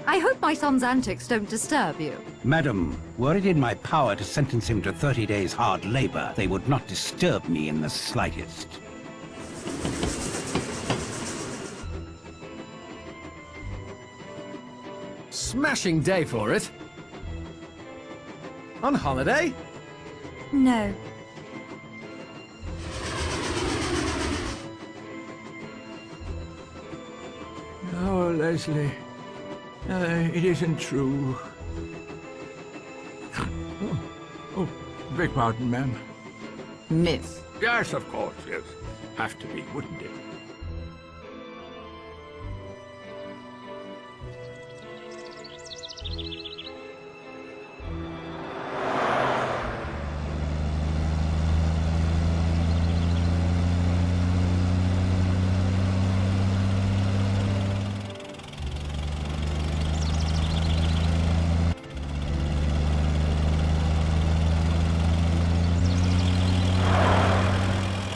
I hope my son's antics don't disturb you. Madam, were it in my power to sentence him to 30 days hard labor, they would not disturb me in the slightest. Smashing day for it. On holiday? No. Oh, Leslie. It isn't true. Oh, beg pardon, ma'am. Miss. Yes, of course, yes. Have to be, wouldn't it?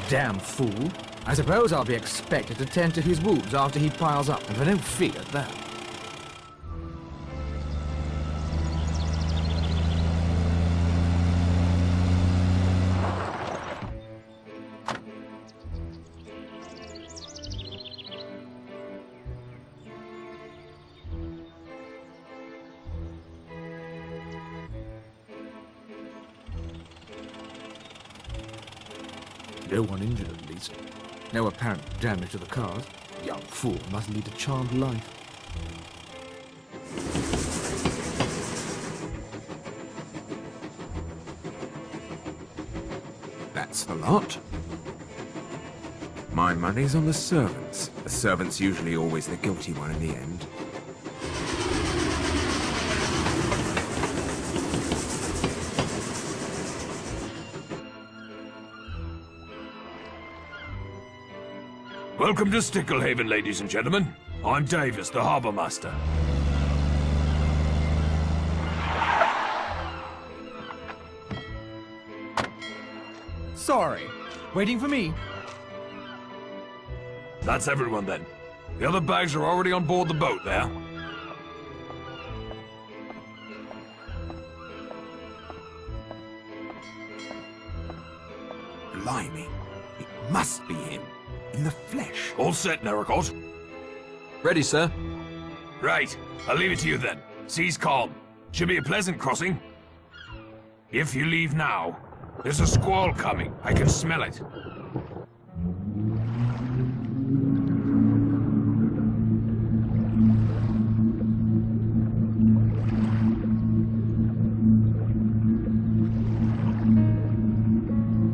Damn fool. I suppose I'll be expected to tend to his wounds after he piles up, and I don't feel at that. No one injured, at least. No apparent damage to the cars. Young fool must lead a charmed life. That's the lot. My money's on the servants. The servant's usually always the guilty one in the end. Welcome to Sticklehaven, ladies and gentlemen. I'm Davis, the harbour master. Sorry. Waiting for me. That's everyone then. The other bags are already on board the boat there. Blimey. It must be him. In the flesh. All set, Narracot. Ready, sir. Right. I'll leave it to you then. Sea's calm. Should be a pleasant crossing. If you leave now, there's a squall coming. I can smell it.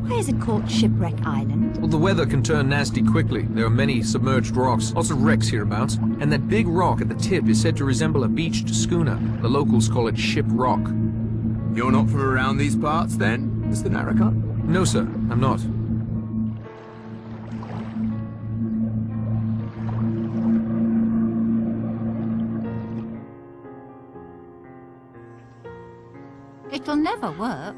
Why is it called Shipwreck Island? Well, the weather can turn nasty quickly. There are many submerged rocks, lots of wrecks hereabouts, and that big rock at the tip is said to resemble a beached schooner. The locals call it Ship Rock. You're not from around these parts, then, Mr. Narracot? No, sir, I'm not. It'll never work.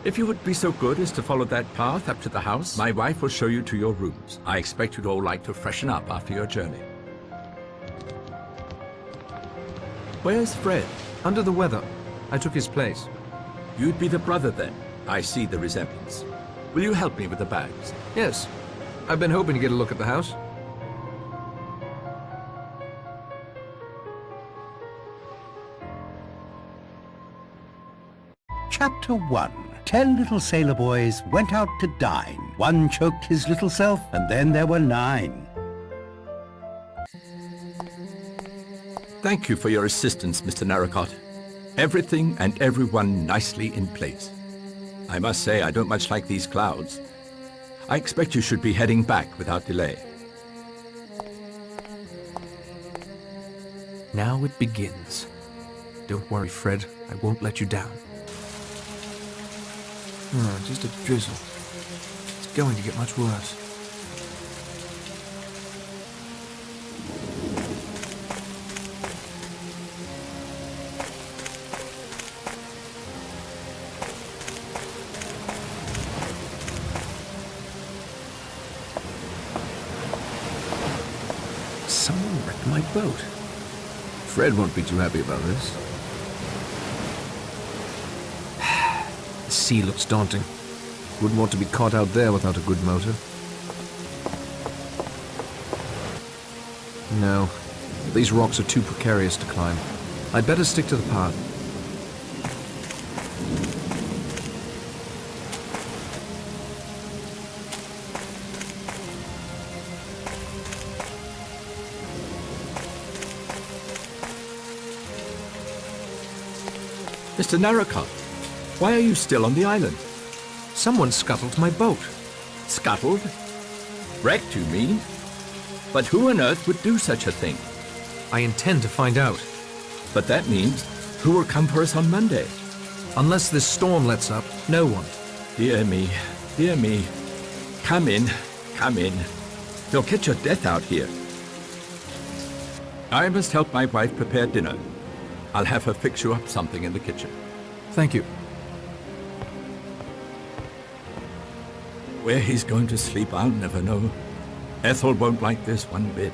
If you would be so good as to follow that path up to the house, my wife will show you to your rooms. I expect you'd all like to freshen up after your journey. Where's Fred? Under the weather. I took his place. You'd be the brother then. I see the resemblance. Will you help me with the bags? Yes. I've been hoping to get a look at the house. Chapter 1. 10 little sailor boys went out to dine. One choked his little self, and then there were 9. Thank you for your assistance, Mr. Narracott. Everything and everyone nicely in place. I must say I don't much like these clouds. I expect you should be heading back without delay. Now it begins. Don't worry, Fred. I won't let you down. Oh, just a drizzle. It's going to get much worse. Someone wrecked my boat. Fred won't be too happy about this. The sea looks daunting. Wouldn't want to be caught out there without a good motor. No, these rocks are too precarious to climb. I'd better stick to the path. Mr. Narracott, why are you still on the island? Someone scuttled my boat. Scuttled? Wrecked, you mean? But who on earth would do such a thing? I intend to find out. But that means who will come for us on Monday? Unless this storm lets up, no one. Dear me, dear me. Come in, come in. You'll catch your death out here. I must help my wife prepare dinner. I'll have her fix you up something in the kitchen. Thank you. Where he's going to sleep, I'll never know. Ethel won't like this one bit.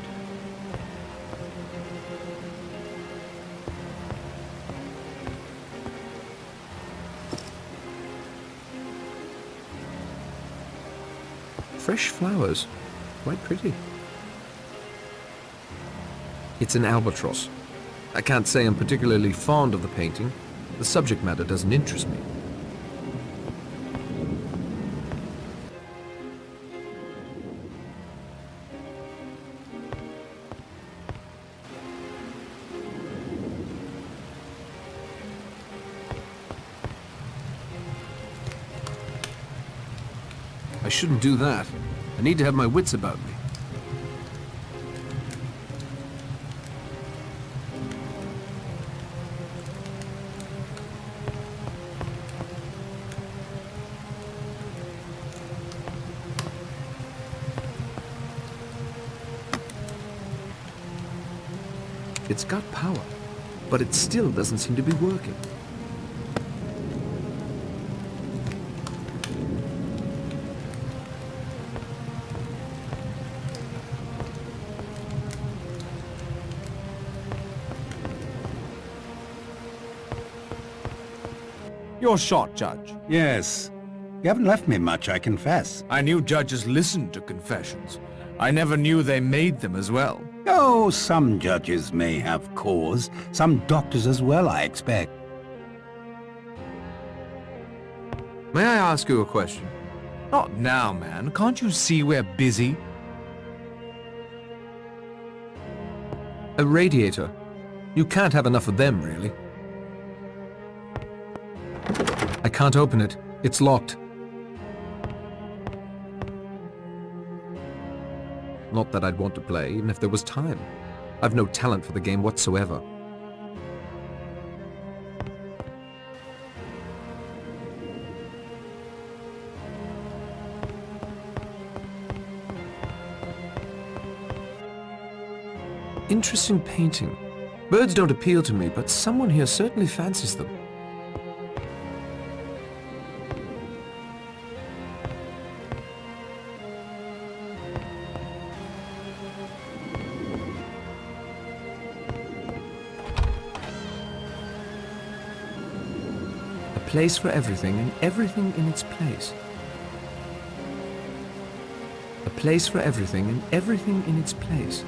Fresh flowers. Quite pretty. It's an albatross. I can't say I'm particularly fond of the painting. The subject matter doesn't interest me. I shouldn't do that. I need to have my wits about me. It's got power, but it still doesn't seem to be working. You're shot, Judge. Yes. You haven't left me much, I confess. I knew judges listened to confessions. I never knew they made them as well. Oh, some judges may have cause. Some doctors as well, I expect. May I ask you a question? Not now, man. Can't you see we're busy? A radiator. You can't have enough of them, really. I can't open it. It's locked. Not that I'd want to play, even if there was time. I've no talent for the game whatsoever. Interesting painting. Birds don't appeal to me, but someone here certainly fancies them. A place for everything, and everything in its place. A place for everything and everything in its place.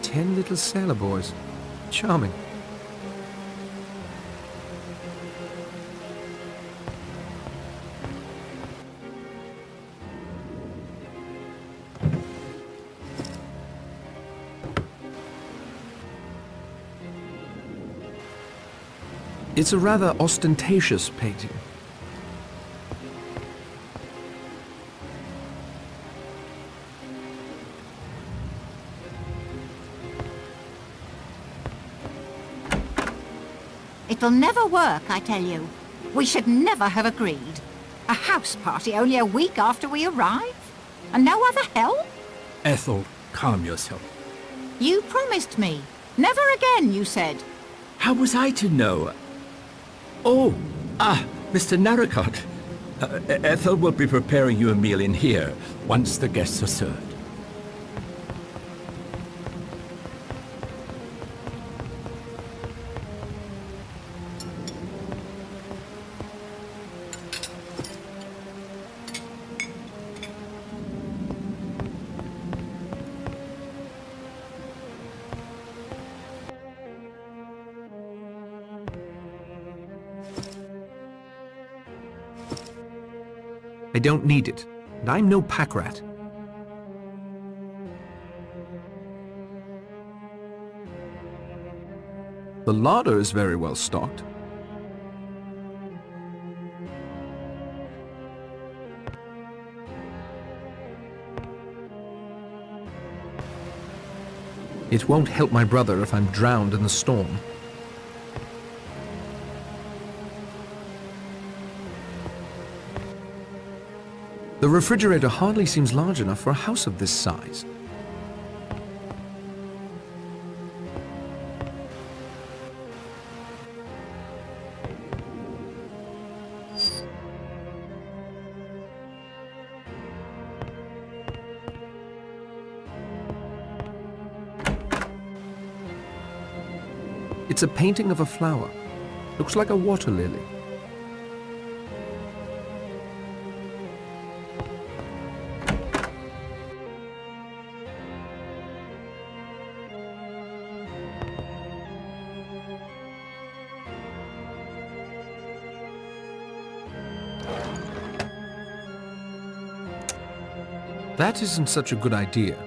"10 little sailor boys. Charming." It's a rather ostentatious painting. It'll never work, I tell you. We should never have agreed. A house party only a week after we arrive? And no other help? Ethel, calm yourself. You promised me. Never again, you said. How was I to know? Oh, Mr. Narracott. Ethel will be preparing you a meal in here once the guests are served. I don't need it, and I'm no pack rat. The larder is very well stocked. It won't help my brother if I'm drowned in the storm. The refrigerator hardly seems large enough for a house of this size. It's a painting of a flower. Looks like a water lily. That isn't such a good idea.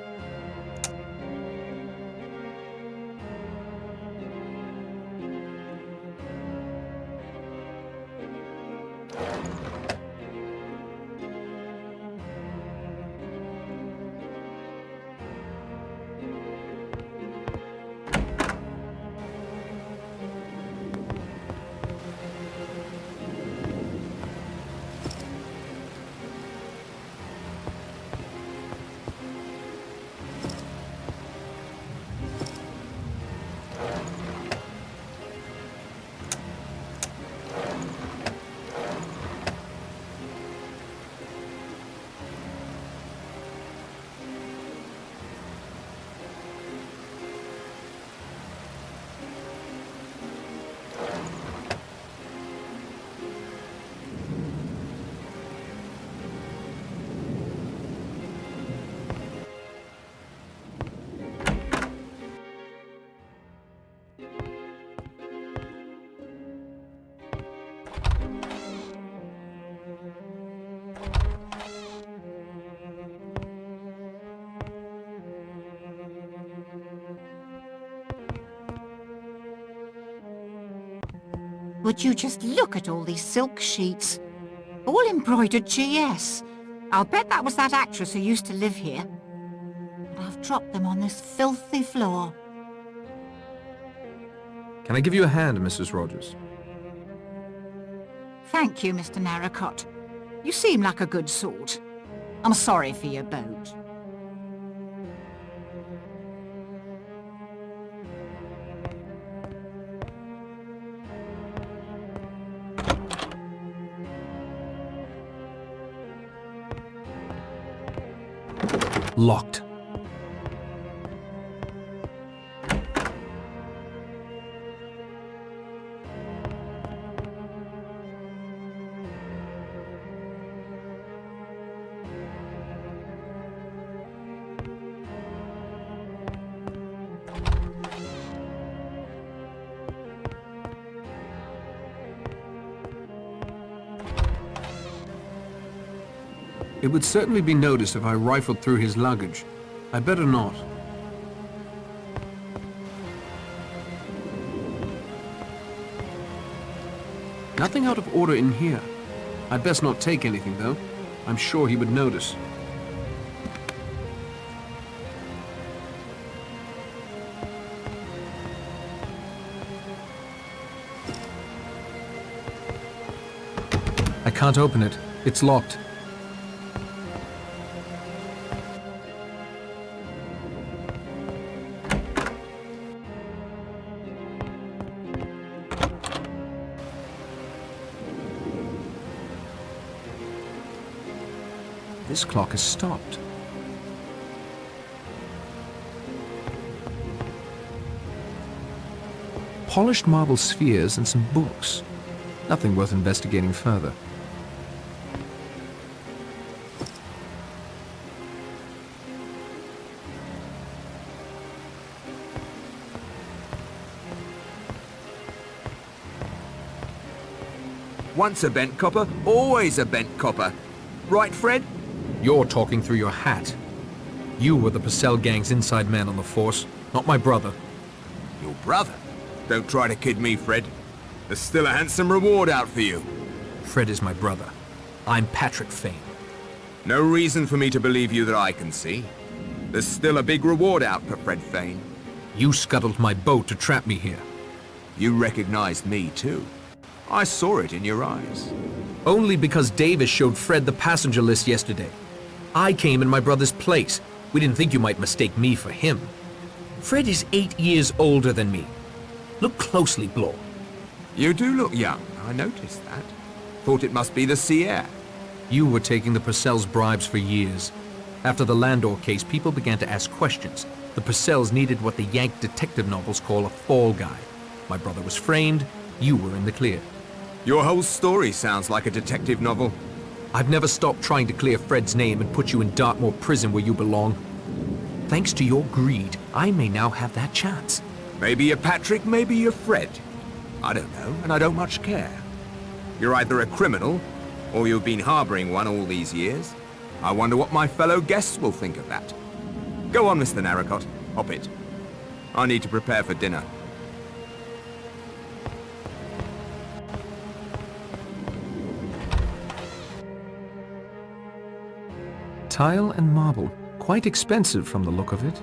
Would you just look at all these silk sheets? All embroidered GS. I'll bet that was that actress who used to live here. And I've dropped them on this filthy floor. Can I give you a hand, Mrs. Rogers? Thank you, Mr. Narracott. You seem like a good sort. I'm sorry for your boat. Locked. It would certainly be noticed if I rifled through his luggage. I better not. Nothing out of order in here. I'd best not take anything, though. I'm sure he would notice. I can't open it. It's locked. This clock has stopped. Polished marble spheres and some books. Nothing worth investigating further. Once a bent copper, always a bent copper. Right, Fred? You're talking through your hat. You were the Purcell gang's inside man on the force, not my brother. Your brother? Don't try to kid me, Fred. There's still a handsome reward out for you. Fred is my brother. I'm Patrick Fane. No reason for me to believe you that I can see. There's still a big reward out for Fred Fane. You scuttled my boat to trap me here. You recognized me, too. I saw it in your eyes. Only because Davis showed Fred the passenger list yesterday. I came in my brother's place. We didn't think you might mistake me for him. Fred is 8 years older than me. Look closely, Blore. You do look young, I noticed that. Thought it must be the sea air. You were taking the Purcells' bribes for years. After the Landor case, people began to ask questions. The Purcells needed what the Yank detective novels call a fall guy. My brother was framed, you were in the clear. Your whole story sounds like a detective novel. I've never stopped trying to clear Fred's name and put you in Dartmoor prison where you belong. Thanks to your greed, I may now have that chance. Maybe you're Patrick, maybe you're Fred. I don't know, and I don't much care. You're either a criminal, or you've been harboring one all these years. I wonder what my fellow guests will think of that. Go on, Mr. Narracott. Hop it. I need to prepare for dinner. Tile and marble. Quite expensive from the look of it.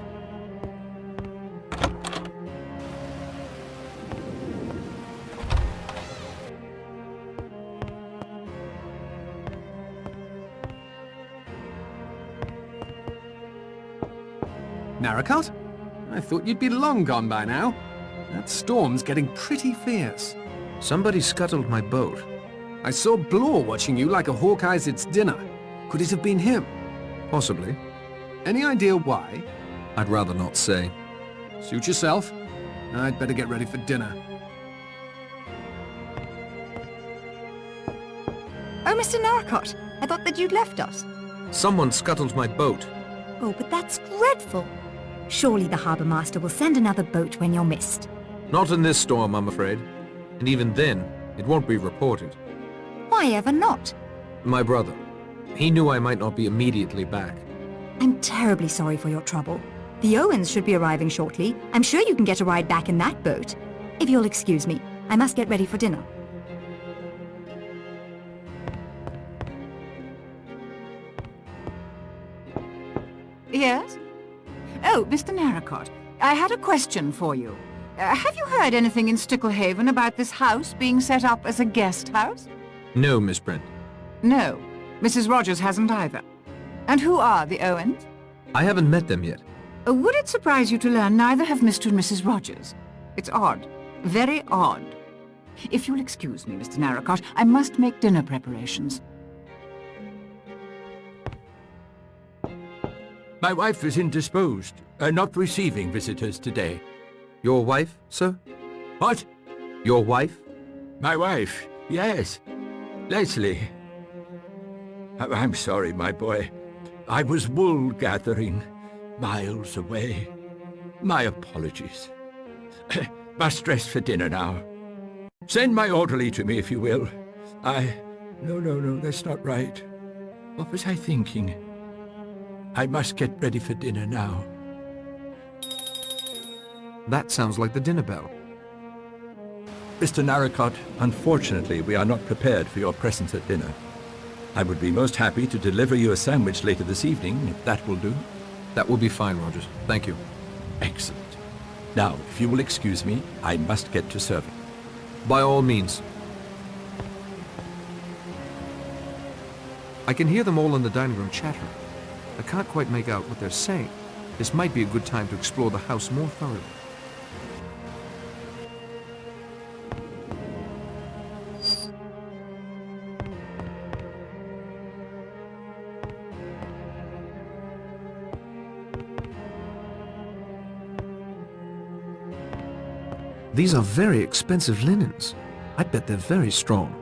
Narracott? I thought you'd be long gone by now. That storm's getting pretty fierce. Somebody scuttled my boat. I saw Blore watching you like a hawk eyes its dinner. Could it have been him? Possibly. Any idea why? I'd rather not say. Suit yourself. I'd better get ready for dinner. Oh, Mr. Narracott, I thought that you'd left us. Someone scuttled my boat. Oh, but that's dreadful. Surely the harbour master will send another boat when you're missed. Not in this storm, I'm afraid. And even then, it won't be reported. Why ever not? My brother. He knew I might not be immediately back. I'm terribly sorry for your trouble. The Owens should be arriving shortly. I'm sure you can get a ride back in that boat. If you'll excuse me, I must get ready for dinner. Yes? Oh, Mr. Narracott, I had a question for you. Have you heard anything in Sticklehaven about this house being set up as a guest house? No, Miss Brent. No. Mrs. Rogers hasn't either. And who are the Owens? I haven't met them yet. Would it surprise you to learn neither have Mr. and Mrs. Rogers? It's odd. Very odd. If you'll excuse me, Mr. Narracott, I must make dinner preparations. My wife is indisposed, not receiving visitors today. Your wife, sir? What? Your wife? My wife, yes. Leslie. I'm sorry, my boy. I was wool gathering, miles away. My apologies. Must dress for dinner now. Send my orderly to me, if you will. No, that's not right. What was I thinking? I must get ready for dinner now. That sounds like the dinner bell. Mr. Narracott, unfortunately, we are not prepared for your presence at dinner. I would be most happy to deliver you a sandwich later this evening, if that will do. That will be fine, Rogers. Thank you. Excellent. Now, if you will excuse me, I must get to serving. By all means. I can hear them all in the dining room chattering. I can't quite make out what they're saying. This might be a good time to explore the house more thoroughly. These are very expensive linens. I bet they're very strong.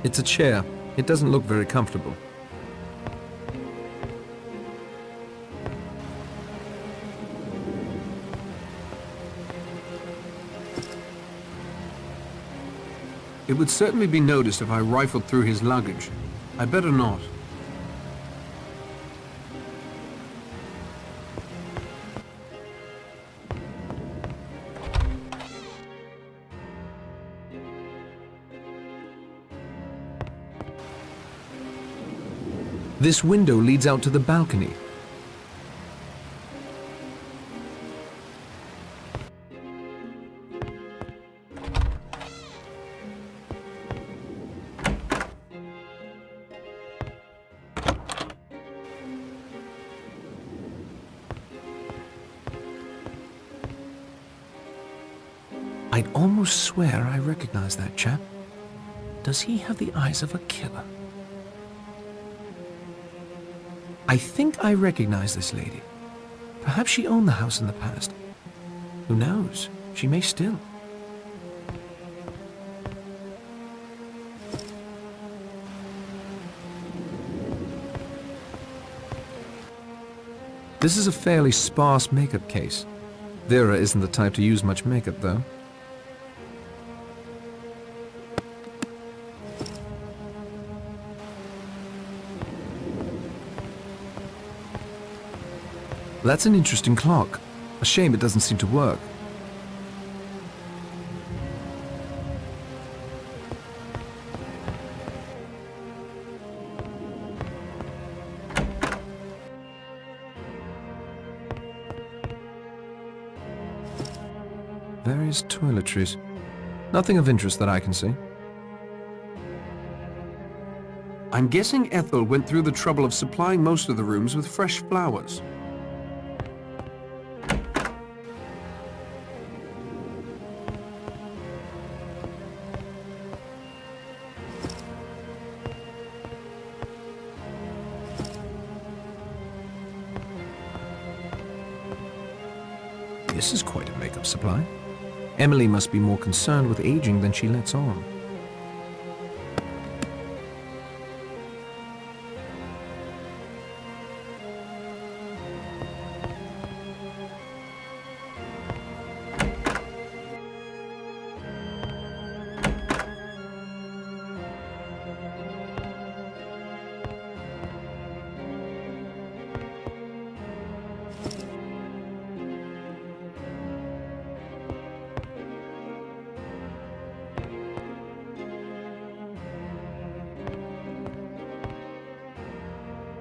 It's a chair. It doesn't look very comfortable. It would certainly be noticed if I rifled through his luggage. I better not. This window leads out to the balcony. I'd almost swear I recognize that chap. Does he have the eyes of a killer? I think I recognize this lady. Perhaps she owned the house in the past. Who knows? She may still. This is a fairly sparse makeup case. Vera isn't the type to use much makeup, though. That's an interesting clock. A shame it doesn't seem to work. Various toiletries. Nothing of interest that I can see. I'm guessing Ethel went through the trouble of supplying most of the rooms with fresh flowers. This is quite a makeup supply. Emily must be more concerned with aging than she lets on.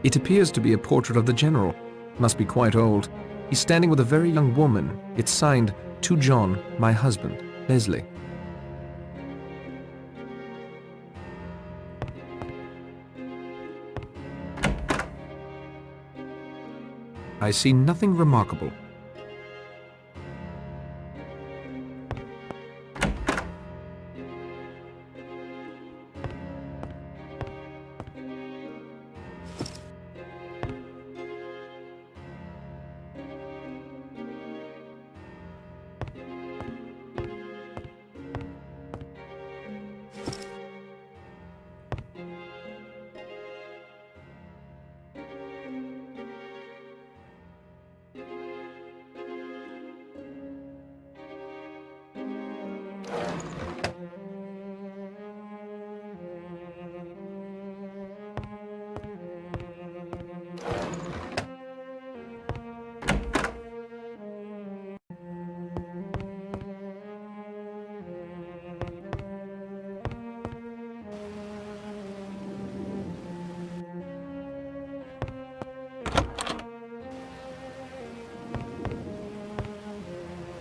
It appears to be a portrait of the general. Must be quite old. He's standing with a very young woman. It's signed, "To John, my husband, Leslie." I see nothing remarkable.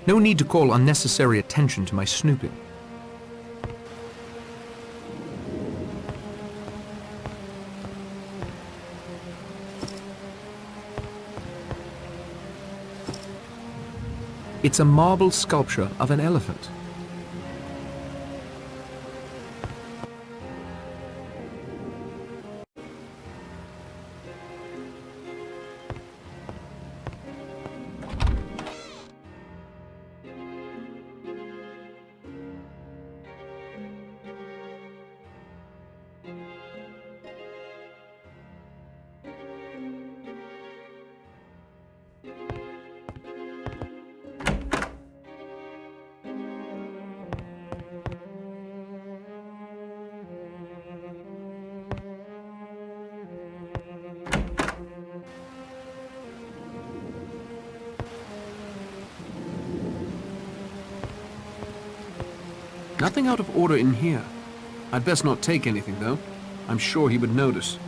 No need to call unnecessary attention to my snooping. It's a marble sculpture of an elephant. Nothing out of order in here. I'd best not take anything, though. I'm sure he would notice.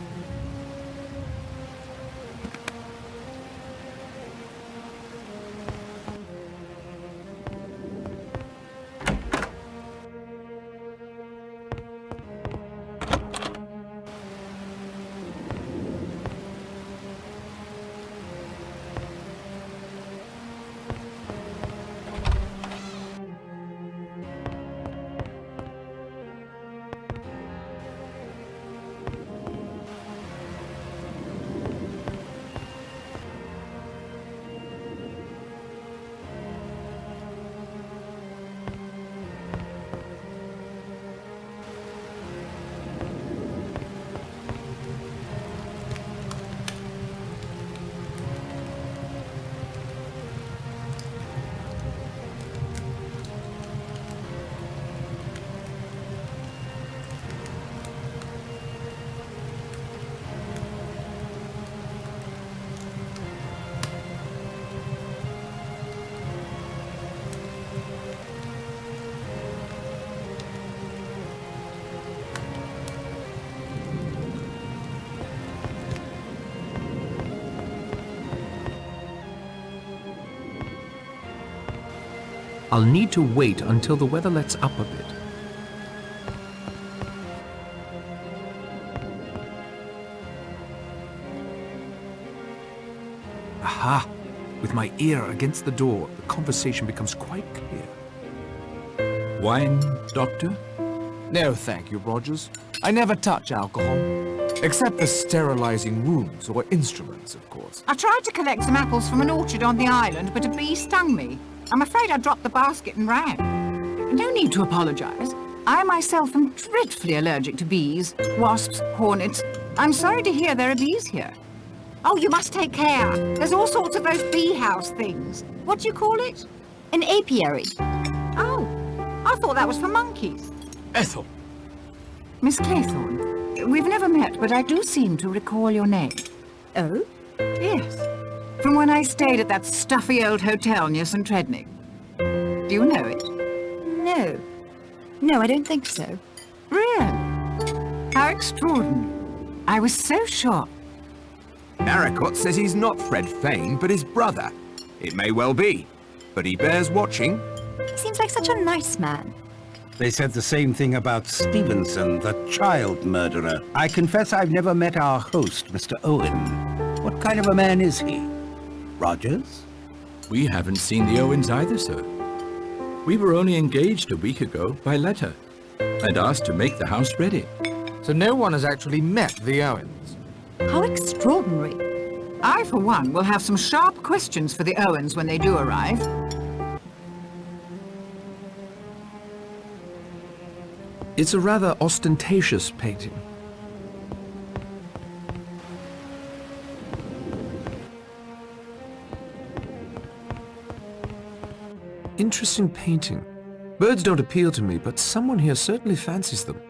I'll need to wait until the weather lets up a bit. Aha! With my ear against the door, the conversation becomes quite clear. Wine, Doctor? No, thank you, Rogers. I never touch alcohol. Except for sterilizing wounds or instruments, of course. I tried to collect some apples from an orchard on the island, but a bee stung me. I'm afraid I dropped the basket and ran. No need to apologize. I myself am dreadfully allergic to bees, wasps, hornets. I'm sorry to hear there are bees here. Oh, you must take care. There's all sorts of those bee house things. What do you call it? An apiary. Oh, I thought that was for monkeys. Ethel! Miss Claythorne, we've never met, but I do seem to recall your name. Oh? Yes, from when I stayed at that stuffy old hotel near St. Trednick. Do you know it? No. No, I don't think so. Really? How extraordinary. I was so shocked. Narracott says he's not Fred Fane, but his brother. It may well be, but he bears watching. He seems like such a nice man. They said the same thing about Stevenson, the child murderer. I confess I've never met our host, Mr. Owen. What kind of a man is he? Rogers? We haven't seen the Owens either, sir. We were only engaged a week ago by letter and asked to make the house ready. So no one has actually met the Owens. How extraordinary. I, for one, will have some sharp questions for the Owens when they do arrive. It's a rather ostentatious painting. Interesting painting. Birds don't appeal to me, but someone here certainly fancies them.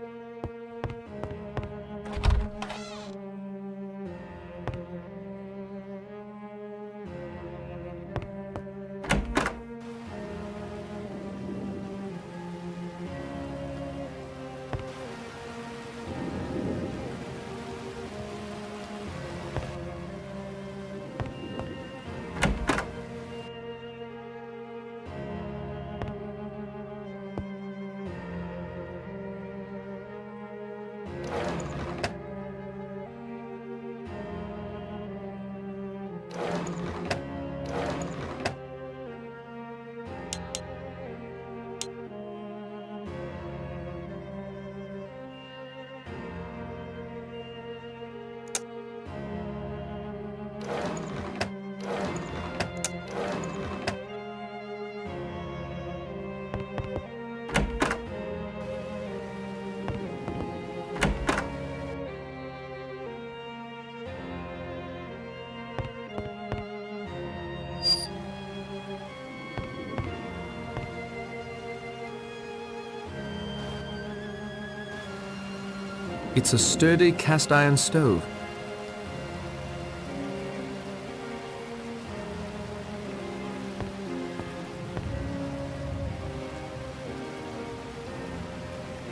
It's a sturdy cast-iron stove.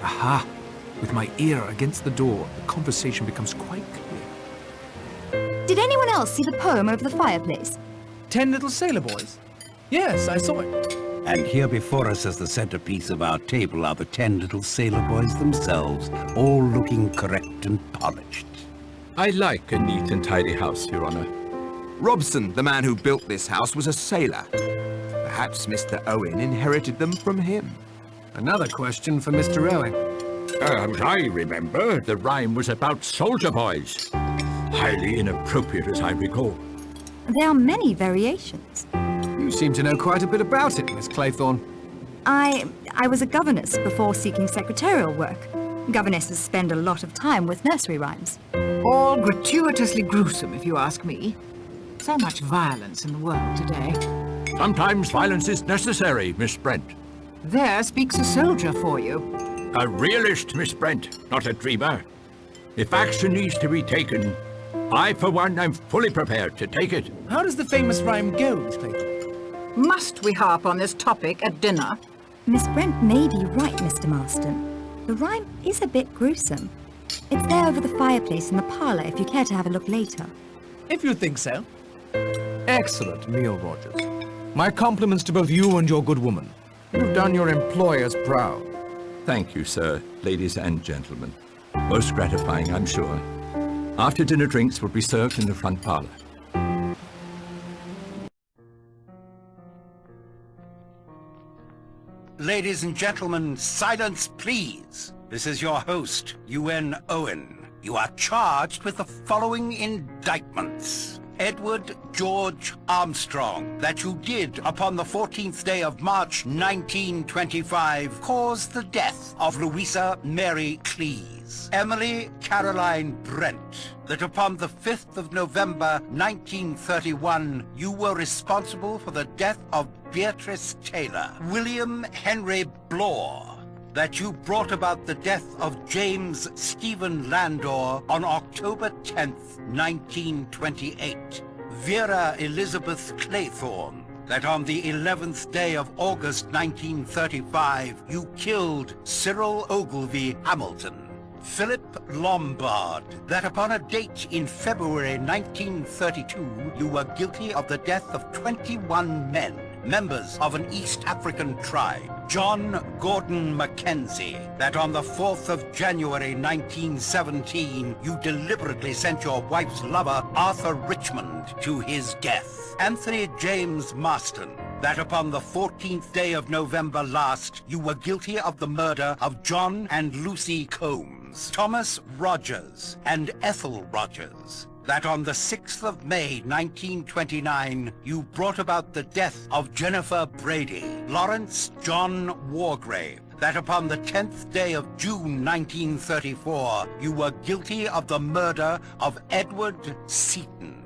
Aha! With my ear against the door, the conversation becomes quite clear. Did anyone else see the poem over the fireplace? 10 Little Sailor Boys? Yes, I saw it. And here before us as the centerpiece of our table are the 10 little sailor boys themselves, all looking correct and polished. I like a neat and tidy house, Your Honor. Robson, the man who built this house, was a sailor. Perhaps Mr. Owen inherited them from him. Another question for Mr. Owen. I remember the rhyme was about soldier boys. Highly inappropriate, as I recall. There are many variations. You seem to know quite a bit about it, Miss Claythorne. I was a governess before seeking secretarial work. Governesses spend a lot of time with nursery rhymes. All gratuitously gruesome, if you ask me. So much violence in the world today. Sometimes violence is necessary, Miss Brent. There speaks a soldier for you. A realist, Miss Brent, not a dreamer. If action needs to be taken, I, for one, am fully prepared to take it. How does the famous rhyme go, Miss Claythorne? Must we harp on this topic at dinner? Miss Brent may be right, Mr. Marston. The rhyme is a bit gruesome. It's there over the fireplace in the parlour if you care to have a look later. If you think so. Excellent meal, Rogers. My compliments to both you and your good woman. You've done your employers proud. Thank you, sir, ladies and gentlemen. Most gratifying, I'm sure. After dinner drinks will be served in the front parlour. Ladies and gentlemen, silence please. This is your host, UN Owen. You are charged with the following indictments. Edward George Armstrong, that you did upon the 14th day of March 1925 cause the death of Louisa Mary Cleese. Emily Caroline Brent, that upon the 5th of November 1931 you were responsible for the death of Beatrice Taylor. William Henry Blore, that you brought about the death of James Stephen Landor on October 10th, 1928. Vera Elizabeth Claythorne, that on the 11th day of August 1935 you killed Cyril Ogilvy Hamilton. Philip Lombard, that upon a date in February 1932 you were guilty of the death of 21 men, members of an East African tribe, John Gordon Mackenzie, that on the 4th of January 1917 you deliberately sent your wife's lover, Arthur Richmond, to his death. Anthony James Marston, that upon the 14th day of November last you were guilty of the murder of John and Lucy Combs. Thomas Rogers and Ethel Rogers, that on the 6th of May 1929 you brought about the death of Jennifer Brady. Lawrence John Wargrave, that upon the 10th day of June 1934 you were guilty of the murder of Edward Seaton.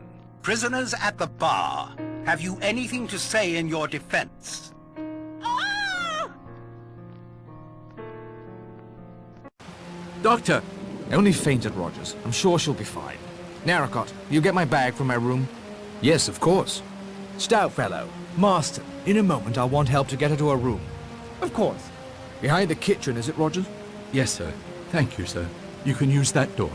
Prisoners at the bar, have you anything to say in your defense? Doctor! I only fainted, Rogers. I'm sure she'll be fine. Narracott, you get my bag from my room? Yes, of course. Stout fellow. Marston, in a moment I'll want help to get her to her room. Of course. Behind the kitchen, is it, Rogers? Yes, sir. Thank you, sir. You can use that door.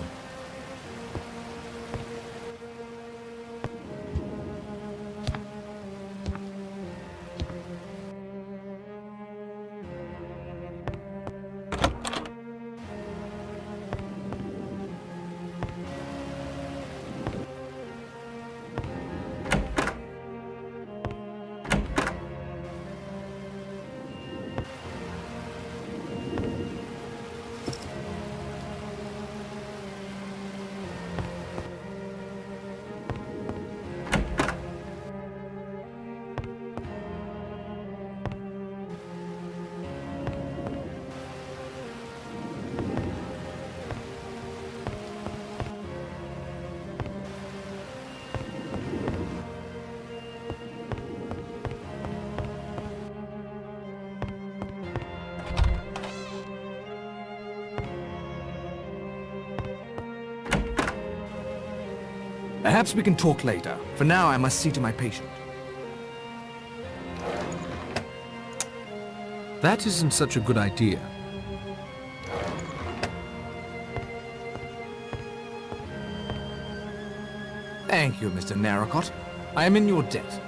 Perhaps we can talk later. For now, I must see to my patient. That isn't such a good idea. Thank you, Mr. Narracott. I am in your debt.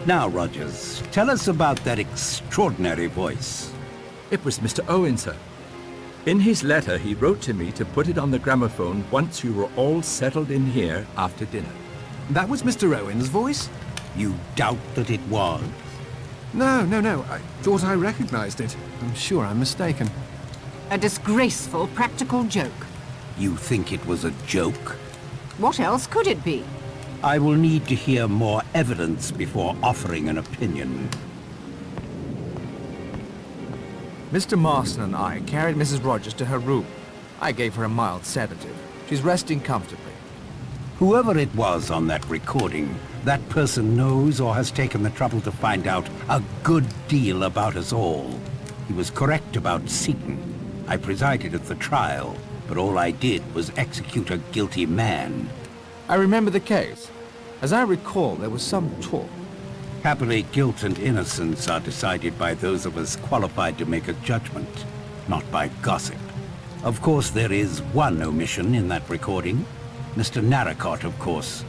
Now, Rogers, tell us about that extraordinary voice. It was Mr. Owen, sir. In his letter, he wrote to me to put it on the gramophone once you were all settled in here after dinner. That was Mr. Owen's voice? You doubt that it was? No. I thought I recognized it. I'm sure I'm mistaken. A disgraceful practical joke. You think it was a joke? What else could it be? I will need to hear more evidence before offering an opinion. Mr. Marston and I carried Mrs. Rogers to her room. I gave her a mild sedative. She's resting comfortably. Whoever it was on that recording, that person knows or has taken the trouble to find out a good deal about us all. He was correct about Seaton. I presided at the trial, but all I did was execute a guilty man. I remember the case. As I recall, there was some talk. Happily, guilt and innocence are decided by those of us qualified to make a judgment, not by gossip. Of course, there is one omission in that recording. Mr. Narracott, of course.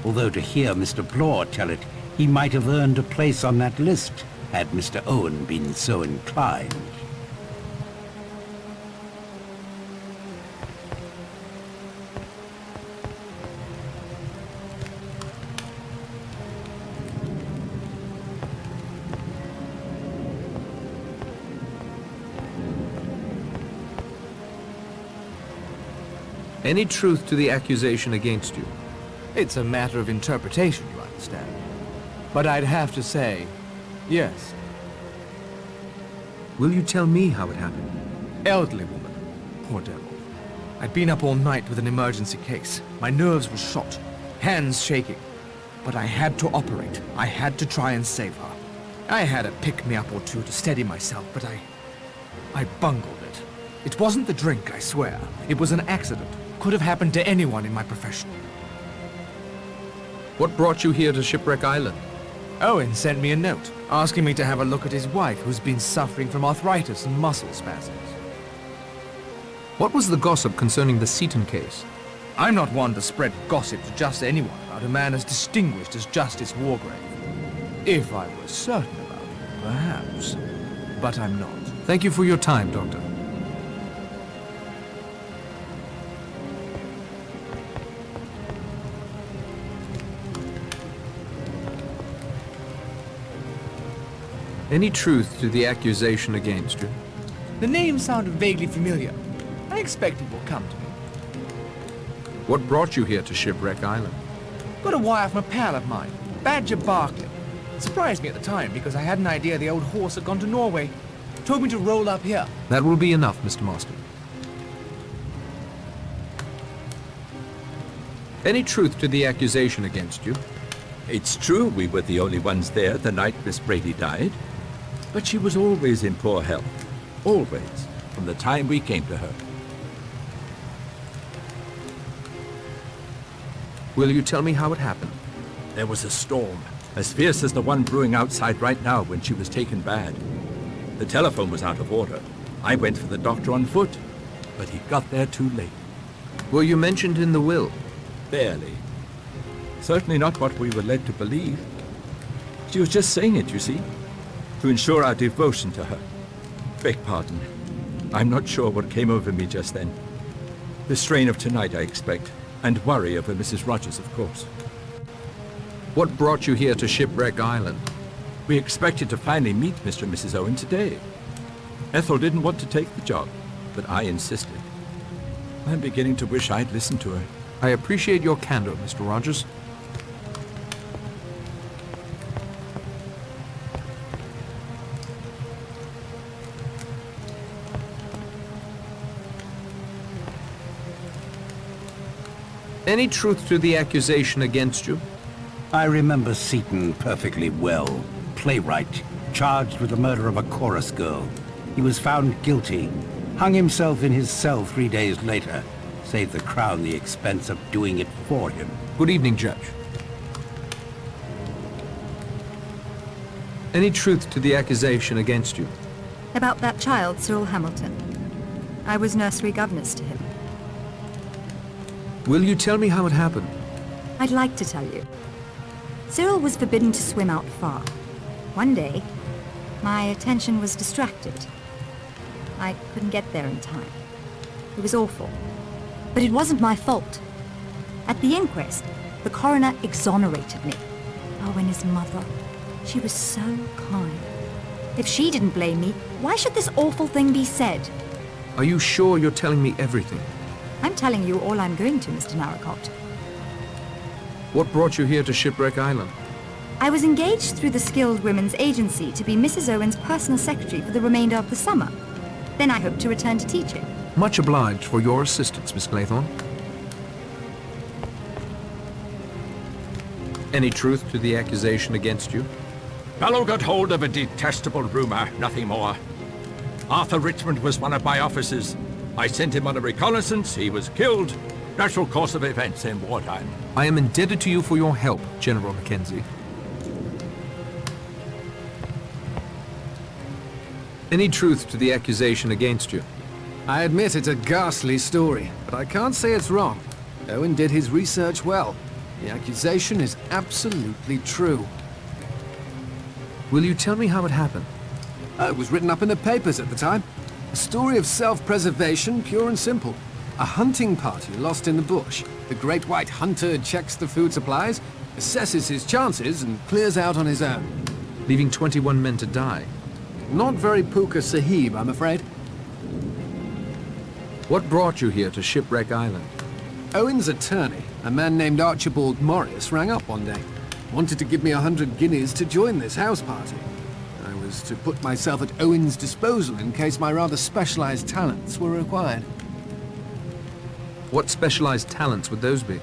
Although to hear Mr. Blore tell it, he might have earned a place on that list, had Mr. Owen been so inclined. Any truth to the accusation against you? It's a matter of interpretation, you understand. But I'd have to say, yes. Will you tell me how it happened? Elderly woman. Poor devil. I'd been up all night with an emergency case. My nerves were shot, hands shaking. But I had to operate. I had to try and save her. I had a pick-me-up or two to steady myself, but I bungled it. It wasn't the drink, I swear. It was an accident. Could have happened to anyone in my profession. What brought you here to Shipwreck Island? Owen sent me a note, asking me to have a look at his wife, who's been suffering from arthritis and muscle spasms. What was the gossip concerning the Seaton case? I'm not one to spread gossip to just anyone about a man as distinguished as Justice Wargrave. If I were certain about it, perhaps. But I'm not. Thank you for your time, Doctor. Any truth to the accusation against you? The name sounded vaguely familiar. I expect it will come to me. What brought you here to Shipwreck Island? Got a wire from a pal of mine, Badger Barkley. Surprised me at the time because I had an idea the old horse had gone to Norway. Told me to roll up here. That will be enough, Mr. Marston. Any truth to the accusation against you? It's true we were the only ones there the night Miss Brady died. But she was always in poor health. Always. From the time we came to her. Will you tell me how it happened? There was a storm, as fierce as the one brewing outside right now when she was taken bad. The telephone was out of order. I went for the doctor on foot, but he got there too late. Were you mentioned in the will? Barely. Certainly not what we were led to believe. She was just saying it, you see, to ensure our devotion to her. Beg pardon. I'm not sure what came over me just then. The strain of tonight, I expect, and worry over Mrs. Rogers, of course. What brought you here to Shipwreck Island? We expected to finally meet Mr. and Mrs. Owen today. Ethel didn't want to take the job, but I insisted. I'm beginning to wish I'd listened to her. I appreciate your candor, Mr. Rogers. Any truth to the accusation against you? I remember Seaton perfectly well. Playwright, charged with the murder of a chorus girl. He was found guilty, hung himself in his cell 3 days later, saved the Crown the expense of doing it for him. Good evening, Judge. Any truth to the accusation against you? About that child, Cyril Hamilton. I was nursery governess to him. Will you tell me how it happened? I'd like to tell you. Cyril was forbidden to swim out far. One day, my attention was distracted. I couldn't get there in time. It was awful. But it wasn't my fault. At the inquest, the coroner exonerated me. Oh, and his mother. She was so kind. If she didn't blame me, why should this awful thing be said? Are you sure you're telling me everything? I'm telling you all I'm going to, Mr. Narracott. What brought you here to Shipwreck Island? I was engaged through the Skilled Women's Agency to be Mrs. Owen's personal secretary for the remainder of the summer. Then I hope to return to teaching. Much obliged for your assistance, Miss Claythorne. Any truth to the accusation against you? Fellow got hold of a detestable rumor, nothing more. Arthur Richmond was one of my officers. I sent him on a reconnaissance, he was killed. Natural course of events in wartime. I am indebted to you for your help, General Mackenzie. Any truth to the accusation against you? I admit it's a ghastly story, but I can't say it's wrong. Owen did his research well. The accusation is absolutely true. Will you tell me how it happened? It was written up in the papers at the time. A story of self-preservation, pure and simple. A hunting party lost in the bush. The great white hunter checks the food supplies, assesses his chances, and clears out on his own. Leaving 21 men to die. Not very Puka Sahib, I'm afraid. What brought you here to Shipwreck Island? Owen's attorney, a man named Archibald Morris, rang up one day. Wanted to give me 100 guineas to join this house party. I was to put myself at Owen's disposal in case my rather specialized talents were required. What specialized talents would those be?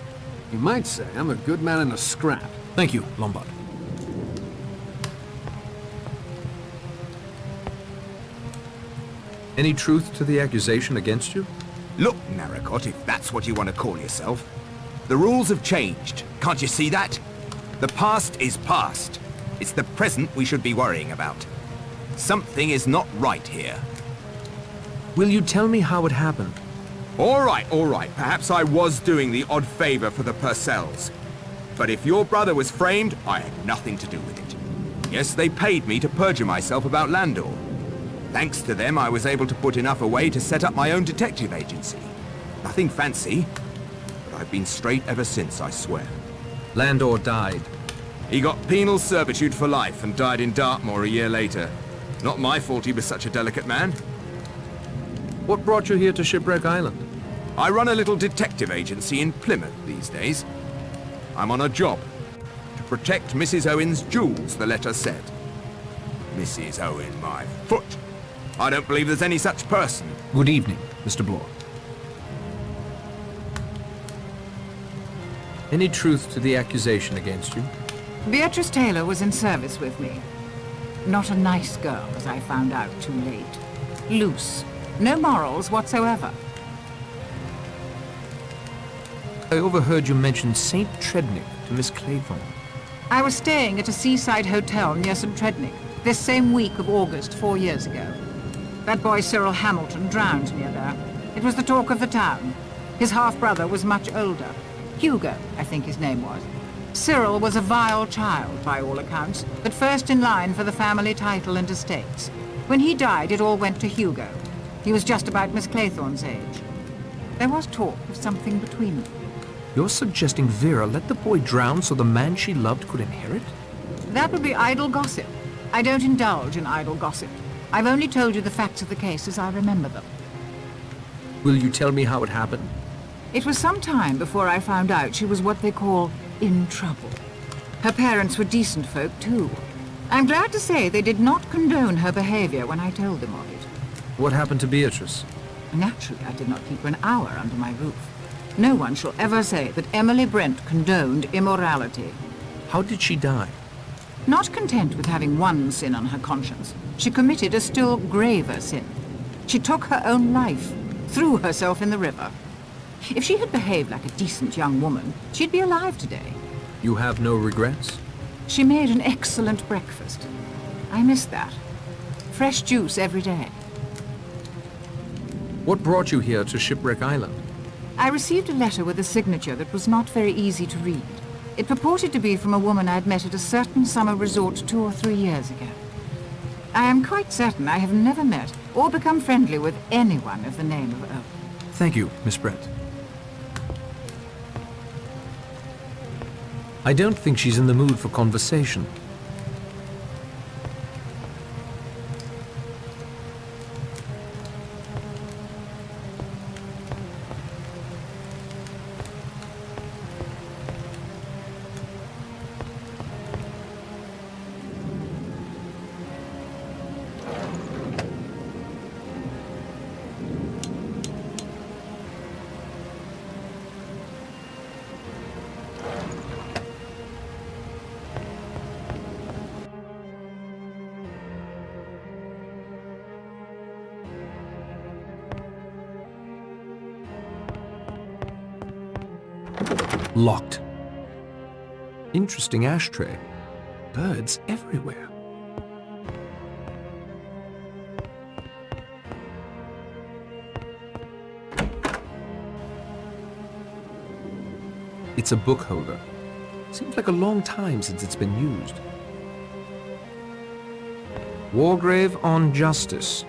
You might say I'm a good man in a scrap. Thank you, Lombard. Any truth to the accusation against you? Look, Narracott, if that's what you want to call yourself. The rules have changed. Can't you see that? The past is past. It's the present we should be worrying about. Something is not right here. Will you tell me how it happened? All right. Perhaps I was doing the odd favor for the Purcells. But if your brother was framed, I had nothing to do with it. Yes, they paid me to perjure myself about Landor. Thanks to them, I was able to put enough away to set up my own detective agency. Nothing fancy, but I've been straight ever since, I swear. Landor died. He got penal servitude for life and died in Dartmoor a year later. Not my fault he was such a delicate man. What brought you here to Shipwreck Island? I run a little detective agency in Plymouth these days. I'm on a job. To protect Mrs. Owen's jewels, the letter said. Mrs. Owen, my foot. I don't believe there's any such person. Good evening, Mr. Bloor. Any truth to the accusation against you? Beatrice Taylor was in service with me. Not a nice girl, as I found out too late. Loose. No morals whatsoever. I overheard you mention St. Trednick to Miss Claythorne. I was staying at a seaside hotel near St. Trednick this same week of August 4 years ago. That boy Cyril Hamilton drowned near there. It was the talk of the town. His half-brother was much older. Hugo, I think his name was. Cyril was a vile child, by all accounts, but first in line for the family title and estates. When he died, it all went to Hugo. He was just about Miss Claythorne's age. There was talk of something between them. You're suggesting Vera let the boy drown so the man she loved could inherit? That would be idle gossip. I don't indulge in idle gossip. I've only told you the facts of the case as I remember them. Will you tell me how it happened? It was some time before I found out she was what they call in trouble. Her parents were decent folk, too. I'm glad to say they did not condone her behavior when I told them of it. What happened to Beatrice? Naturally, I did not keep her an hour under my roof. No one shall ever say that Emily Brent condoned immorality. How did she die? Not content with having one sin on her conscience, she committed a still graver sin. She took her own life, threw herself in the river. If she had behaved like a decent young woman, she'd be alive today. You have no regrets? She made an excellent breakfast. I miss that. Fresh juice every day. What brought you here to Shipwreck Island? I received a letter with a signature that was not very easy to read. It purported to be from a woman I'd met at a certain summer resort 2 or 3 years ago. I am quite certain I have never met or become friendly with anyone of the name of Owen. Thank you, Miss Brent. I don't think she's in the mood for conversation. Locked. Interesting ashtray. Birds everywhere. It's a book holder. Seems like a long time since it's been used. Wargrave on Justice.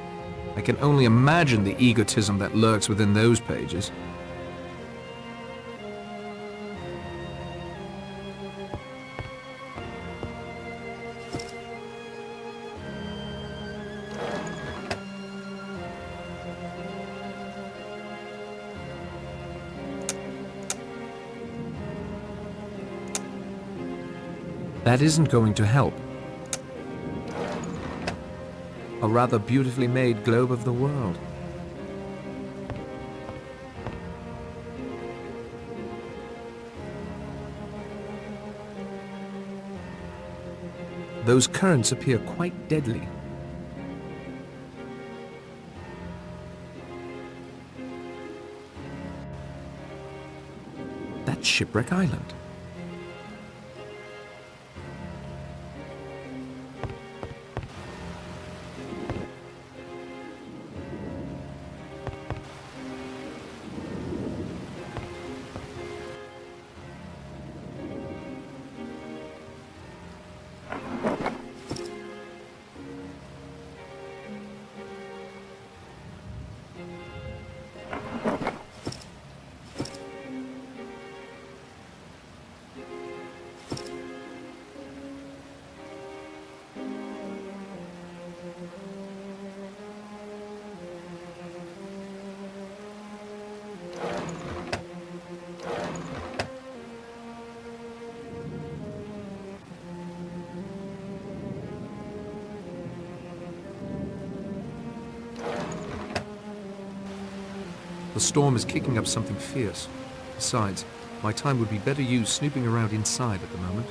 I can only imagine the egotism that lurks within those pages. That isn't going to help. A rather beautifully made globe of the world. Those currents appear quite deadly. That's Shipwreck Island. The storm is kicking up something fierce. Besides, my time would be better used snooping around inside at the moment.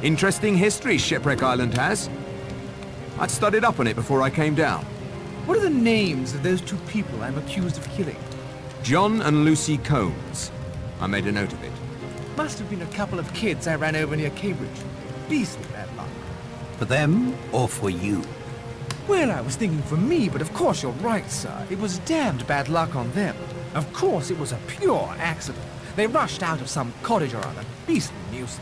Interesting history Shipwreck Island has. I'd studied up on it before I came down. What are the names of those two people I'm accused of killing? John and Lucy Combs. I made a note of it. Must have been a couple of kids I ran over near Cambridge. Beastly bad luck. For them or for you? Well, I was thinking for me, but of course you're right, sir. It was damned bad luck on them. Of course it was a pure accident. They rushed out of some cottage or other. Beastly nuisance.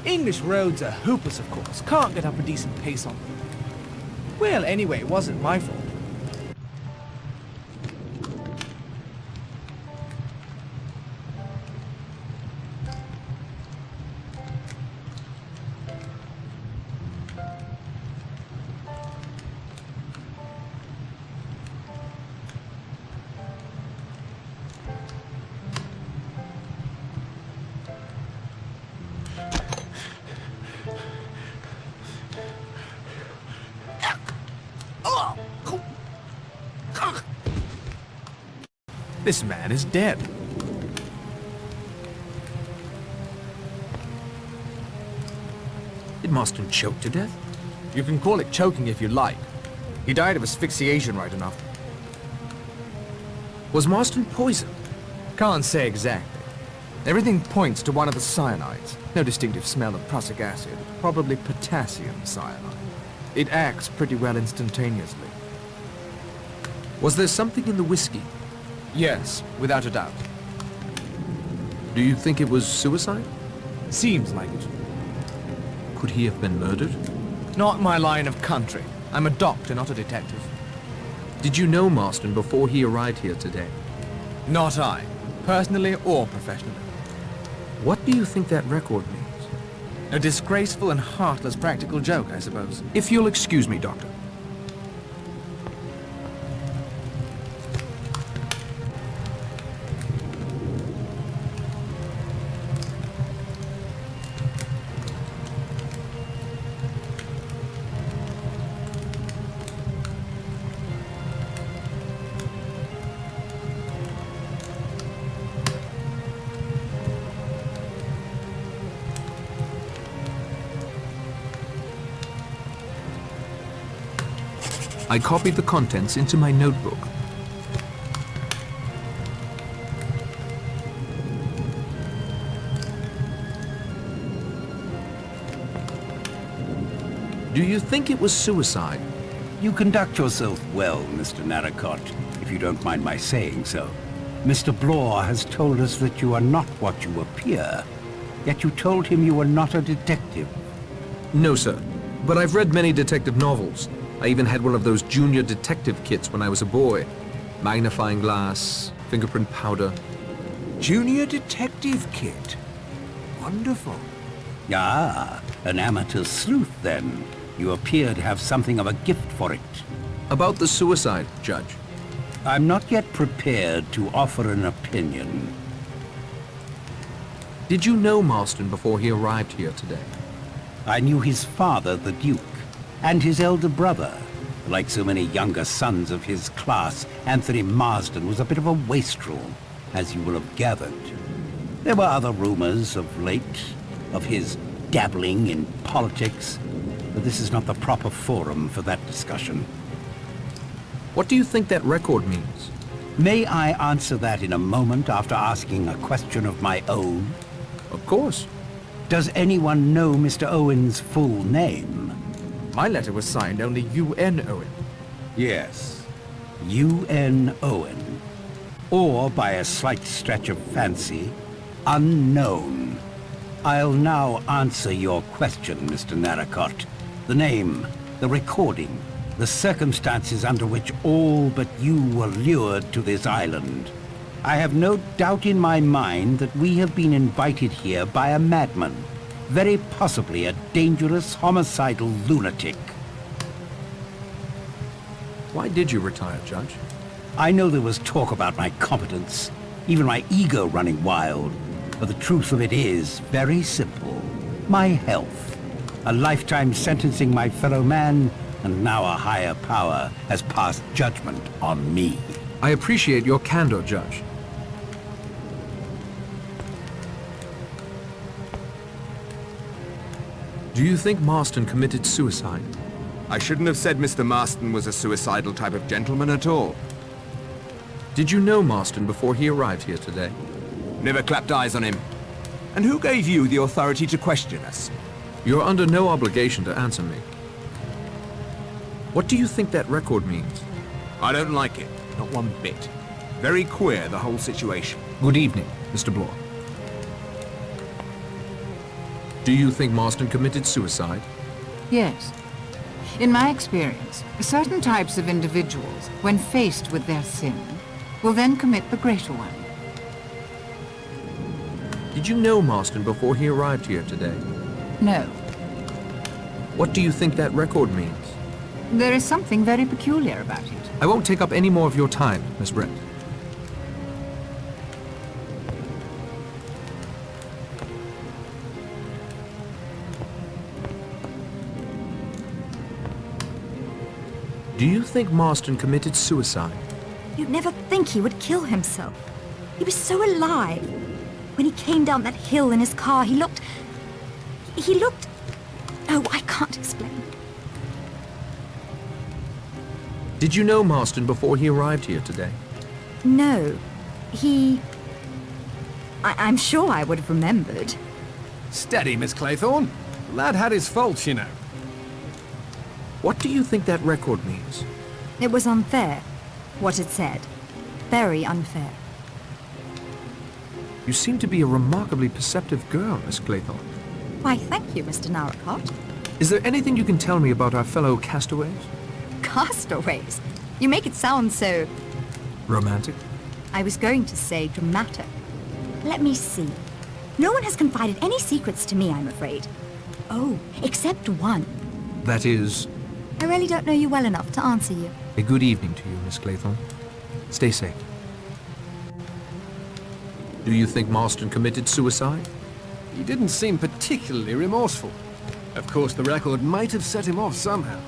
English roads are hopeless, of course. Can't get up a decent pace on them. Well, anyway, it wasn't my fault. This man is dead. Did Marston choke to death? You can call it choking if you like. He died of asphyxiation right enough. Was Marston poisoned? Can't say exactly. Everything points to one of the cyanides. No distinctive smell of prussic acid. Probably potassium cyanide. It acts pretty well instantaneously. Was there something in the whiskey? Yes, without a doubt. Do you think it was suicide? Seems like it. Could he have been murdered? Not my line of country. I'm a doctor, not a detective. Did you know Marston before he arrived here today? Not I. Personally or professionally. What do you think that record means? A disgraceful and heartless practical joke, I suppose. If you'll excuse me, Doctor. I copied the contents into my notebook. Do you think it was suicide? You conduct yourself well, Mr. Narracott, if you don't mind my saying so. Mr. Blore has told us that you are not what you appear, yet you told him you were not a detective. No, sir. But I've read many detective novels. I even had one of those junior detective kits when I was a boy. Magnifying glass, fingerprint powder. Junior detective kit. Wonderful. Ah, an amateur sleuth then. You appear to have something of a gift for it. About the suicide, Judge. I'm not yet prepared to offer an opinion. Did you know Marston before he arrived here today? I knew his father, the Duke, and his elder brother. Like so many younger sons of his class, Anthony Marsden was a bit of a wastrel, as you will have gathered. There were other rumors of late, of his dabbling in politics, but this is not the proper forum for that discussion. What do you think that record means? May I answer that in a moment after asking a question of my own? Of course. Does anyone know Mr. Owen's full name? My letter was signed only UN Owen. Yes, UN Owen. Or, by a slight stretch of fancy, unknown. I'll now answer your question, Mr. Narracott. The name, the recording, the circumstances under which all but you were lured to this island. I have no doubt in my mind that we have been invited here by a madman, very possibly a dangerous, homicidal lunatic. Why did you retire, Judge? I know there was talk about my competence, even my ego running wild, but the truth of it is very simple. My health. A lifetime sentencing my fellow man, and now a higher power has passed judgment on me. I appreciate your candor, Judge. Do you think Marston committed suicide? I shouldn't have said Mr. Marston was a suicidal type of gentleman at all. Did you know Marston before he arrived here today? Never clapped eyes on him. And who gave you the authority to question us? You're under no obligation to answer me. What do you think that record means? I don't like it. Not one bit. Very queer, the whole situation. Good evening, Mr. Blore. Do you think Marston committed suicide? Yes. In my experience, certain types of individuals, when faced with their sin, will then commit the greater one. Did you know Marston before he arrived here today? No. What do you think that record means? There is something very peculiar about it. I won't take up any more of your time, Miss Brent. Do you think Marston committed suicide? You'd never think he would kill himself. He was so alive. When he came down that hill in his car, he looked... Oh, I can't explain. Did you know Marston before he arrived here today? No. I'm sure I would have remembered. Steady, Miss Claythorne. The lad had his faults, you know. What do you think that record means? It was unfair, what it said. Very unfair. You seem to be a remarkably perceptive girl, Miss Claythorne. Why, thank you, Mr. Narracott. Is there anything you can tell me about our fellow castaways? Castaways? You make it sound so... Romantic? I was going to say dramatic. Let me see. No one has confided any secrets to me, I'm afraid. Oh, except one. That is... I really don't know you well enough to answer you. A good evening to you, Miss Claythorne. Stay safe. Do you think Marston committed suicide? He didn't seem particularly remorseful. Of course, the record might have set him off somehow.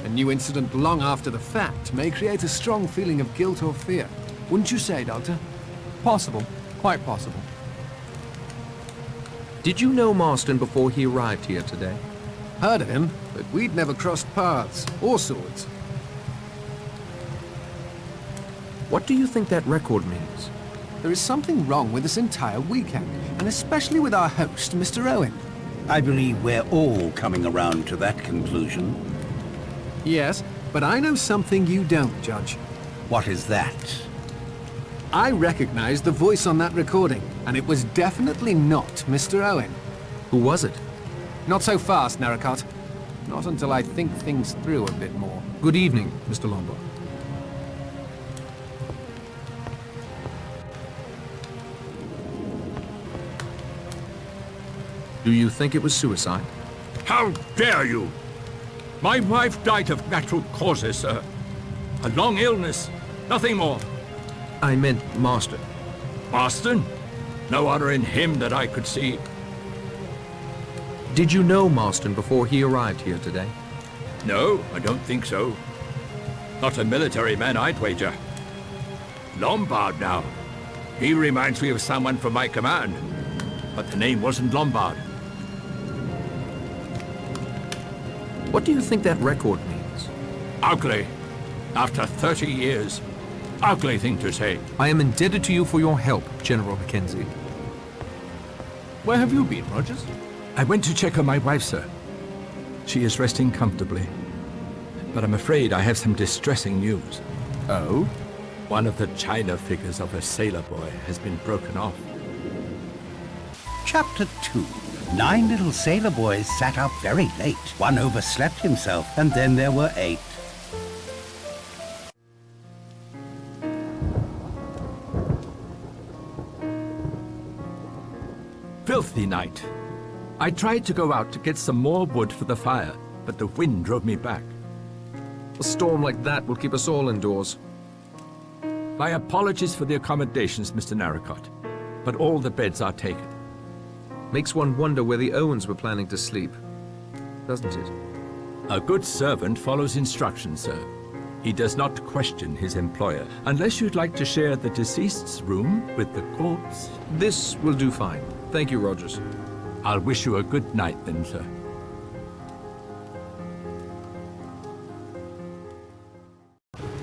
A new incident long after the fact may create a strong feeling of guilt or fear. Wouldn't you say, Doctor? Possible. Quite possible. Did you know Marston before he arrived here today? Heard of him, but we'd never crossed paths or swords. What do you think that record means? There is something wrong with this entire weekend, and especially with our host, Mr. Owen. I believe we're all coming around to that conclusion. Yes, but I know something you don't, Judge. What is that? I recognize the voice on that recording, and it was definitely not Mr. Owen. Who was it? Not so fast, Narracott. Not until I think things through a bit more. Good evening, Mr. Lombard. Do you think it was suicide? How dare you? My wife died of natural causes, sir. A long illness, nothing more. I meant Marston. Marston? No honor in him that I could see. Did you know Marston before he arrived here today? No, I don't think so. Not a military man, I'd wager. Lombard now. He reminds me of someone from my command. But the name wasn't Lombard. What do you think that record means? Ugly. After 30 years. Ugly thing to say. I am indebted to you for your help, General Mackenzie. Where have you been, Rogers? I went to check on my wife, sir. She is resting comfortably. But I'm afraid I have some distressing news. Oh? One of the china figures of a sailor boy has been broken off. Chapter 2. 9 little sailor boys sat up very late. One overslept himself, and then there were 8. Filthy night. I tried to go out to get some more wood for the fire, but the wind drove me back. A storm like that will keep us all indoors. My apologies for the accommodations, Mr. Narracott, but all the beds are taken. Makes one wonder where the Owens were planning to sleep, doesn't it? A good servant follows instructions, sir. He does not question his employer, unless you'd like to share the deceased's room with the corpse. This will do fine. Thank you, Rogers. I'll wish you a good night then, sir.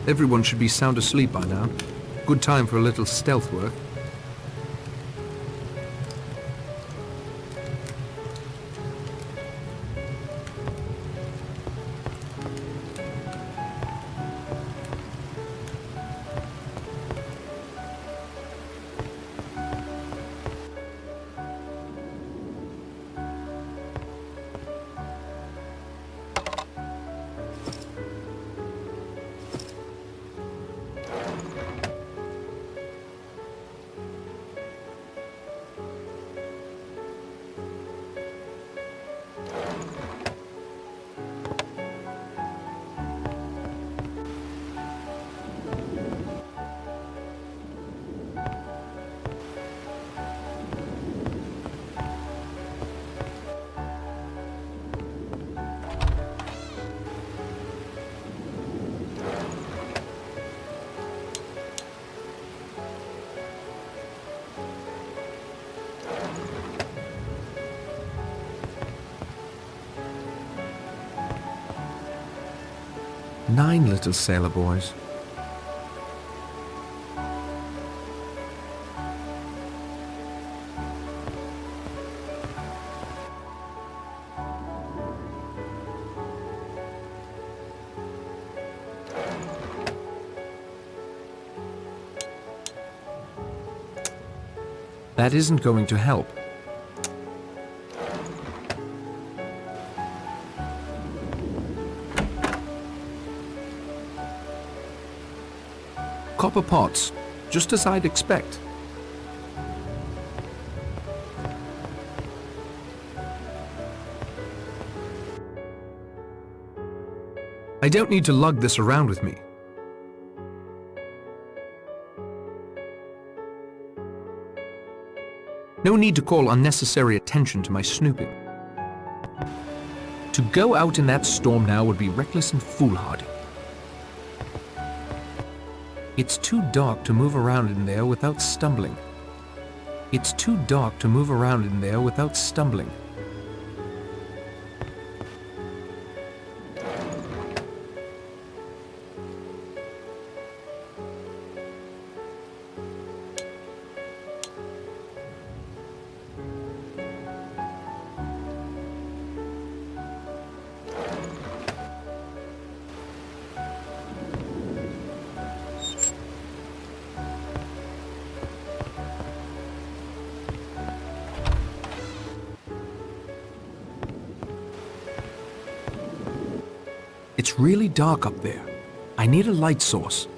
Everyone should be sound asleep by now. Good time for a little stealth work. Nine little sailor boys. That isn't going to help. Copper pots, just as I'd expect. I don't need to lug this around with me. No need to call unnecessary attention to my snooping. To go out in that storm now would be reckless and foolhardy. It's too dark to move around in there without stumbling. It's too dark to move around in there without stumbling. It's really dark up there. I need a light source.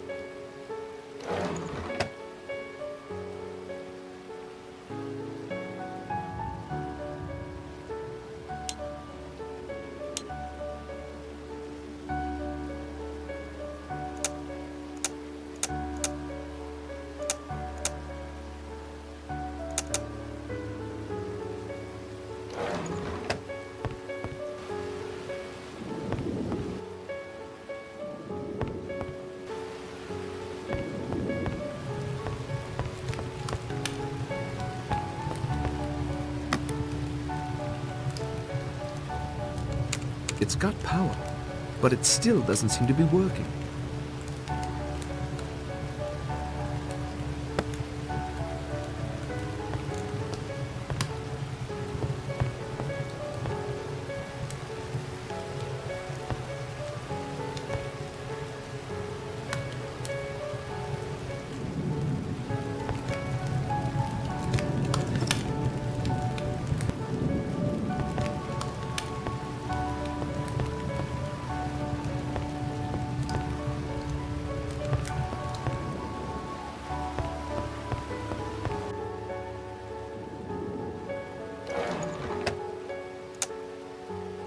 It's got power, but it still doesn't seem to be working.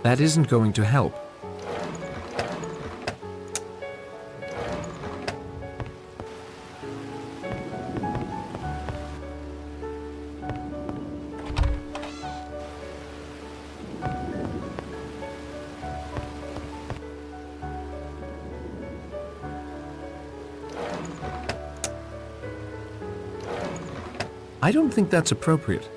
That isn't going to help. I don't think that's appropriate.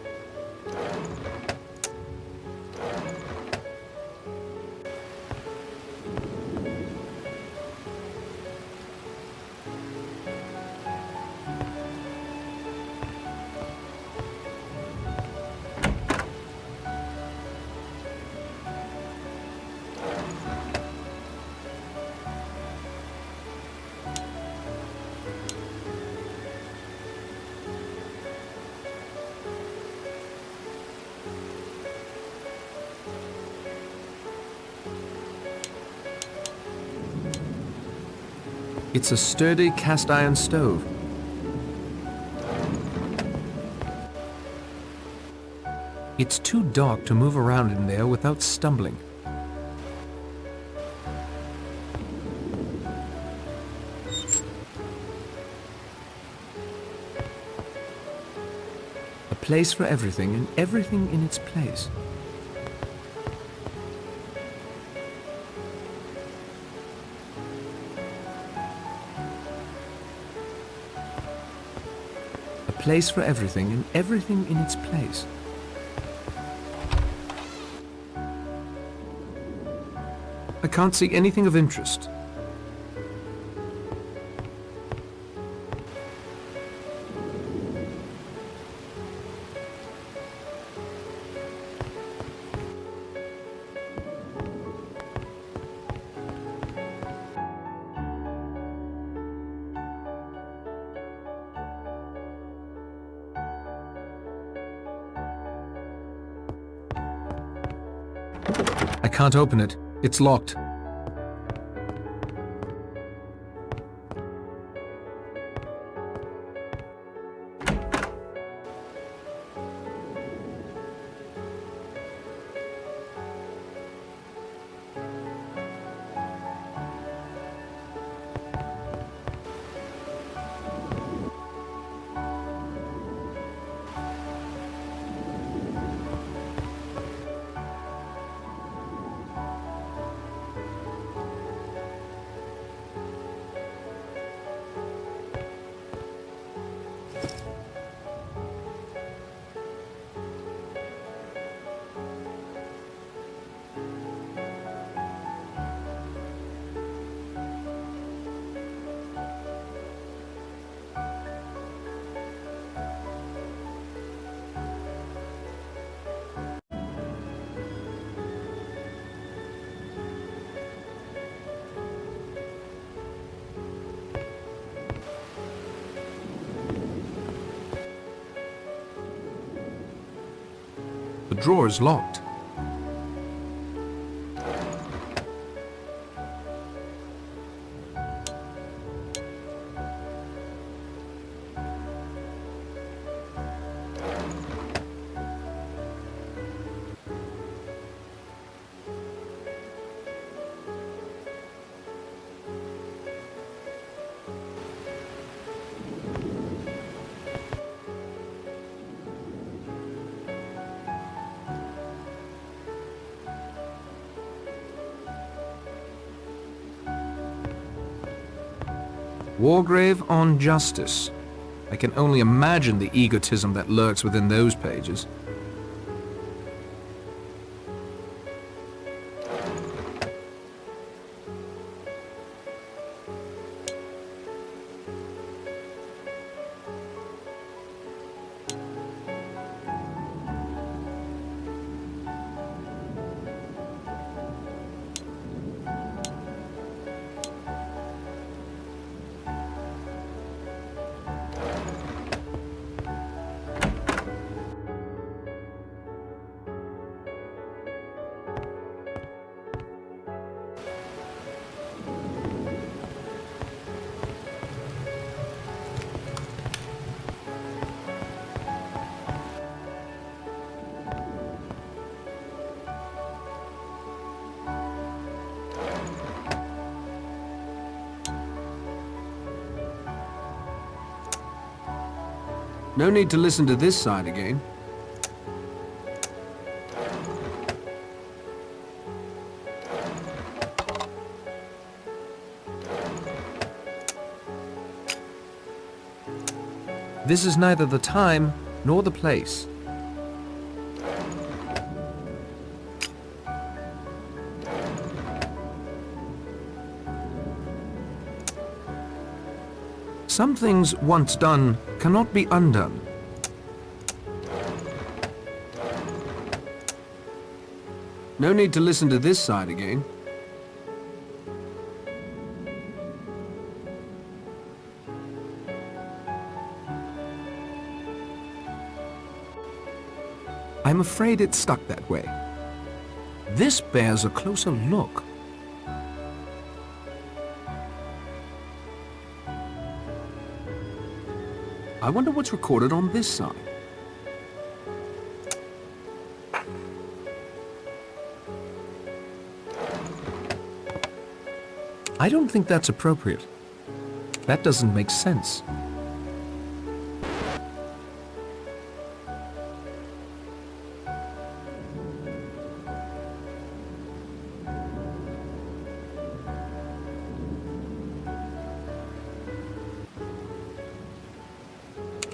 It's a sturdy cast iron stove. It's too dark to move around in there without stumbling. A place for everything and everything in its place. Place for everything and everything in its place. I can't see anything of interest. I can't open it. It's locked. The drawer is locked. Wargrave on justice. I can only imagine the egotism that lurks within those pages. No need to listen to this side again. This is neither the time nor the place. Some things once done cannot be undone. No need to listen to this side again. I'm afraid it's stuck that way. This bears a closer look. I wonder what's recorded on this side. I don't think that's appropriate. That doesn't make sense.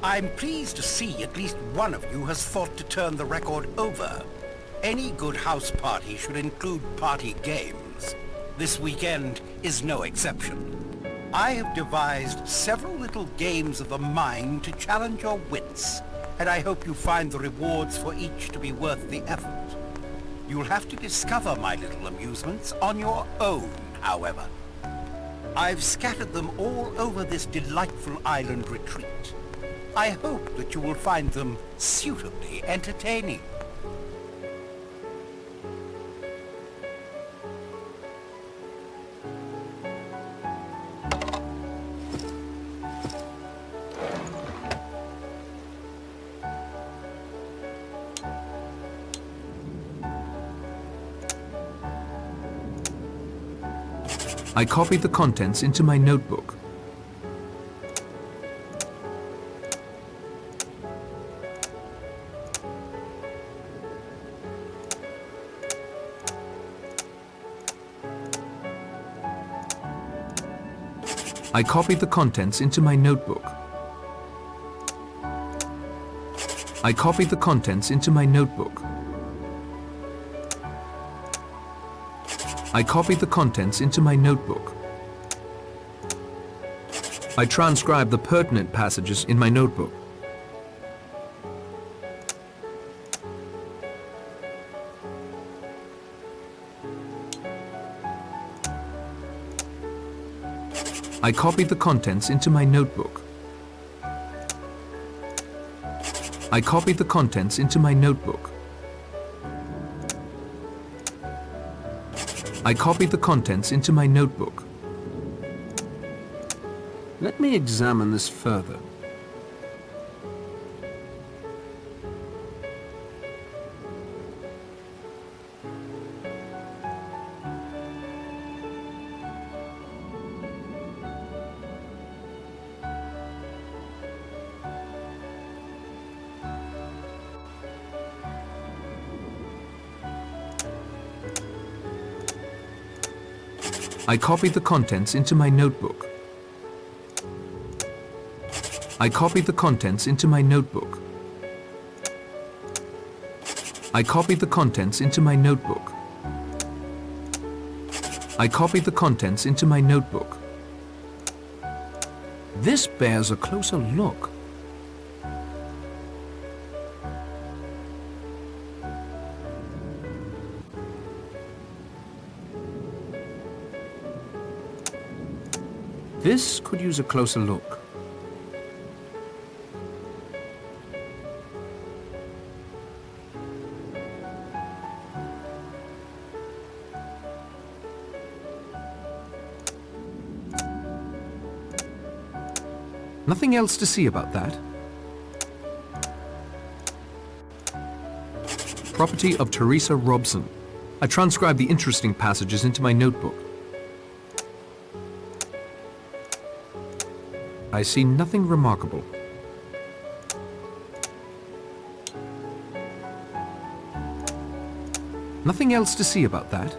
I'm pleased to see at least one of you has thought to turn the record over. Any good house party should include party games. This weekend is no exception. I have devised several little games of the mind to challenge your wits, and I hope you find the rewards for each to be worth the effort. You'll have to discover my little amusements on your own, however. I've scattered them all over this delightful island retreat. I hope that you will find them suitably entertaining. I copied the contents into my notebook. I copied the contents into my notebook. I copied the contents into my notebook. I copied the contents into my notebook. I transcribed the pertinent passages in my notebook. I copied the contents into my notebook. I copied the contents into my notebook. I copied the contents into my notebook. Let me examine this further. I copied the contents into my notebook. I copied the contents into my notebook. I copied the contents into my notebook. I copied the contents into my notebook. This bears a closer look. This could use a closer look. Nothing else to see about that. Property of Teresa Robson. I transcribed the interesting passages into my notebook. I see nothing remarkable. Nothing else to see about that.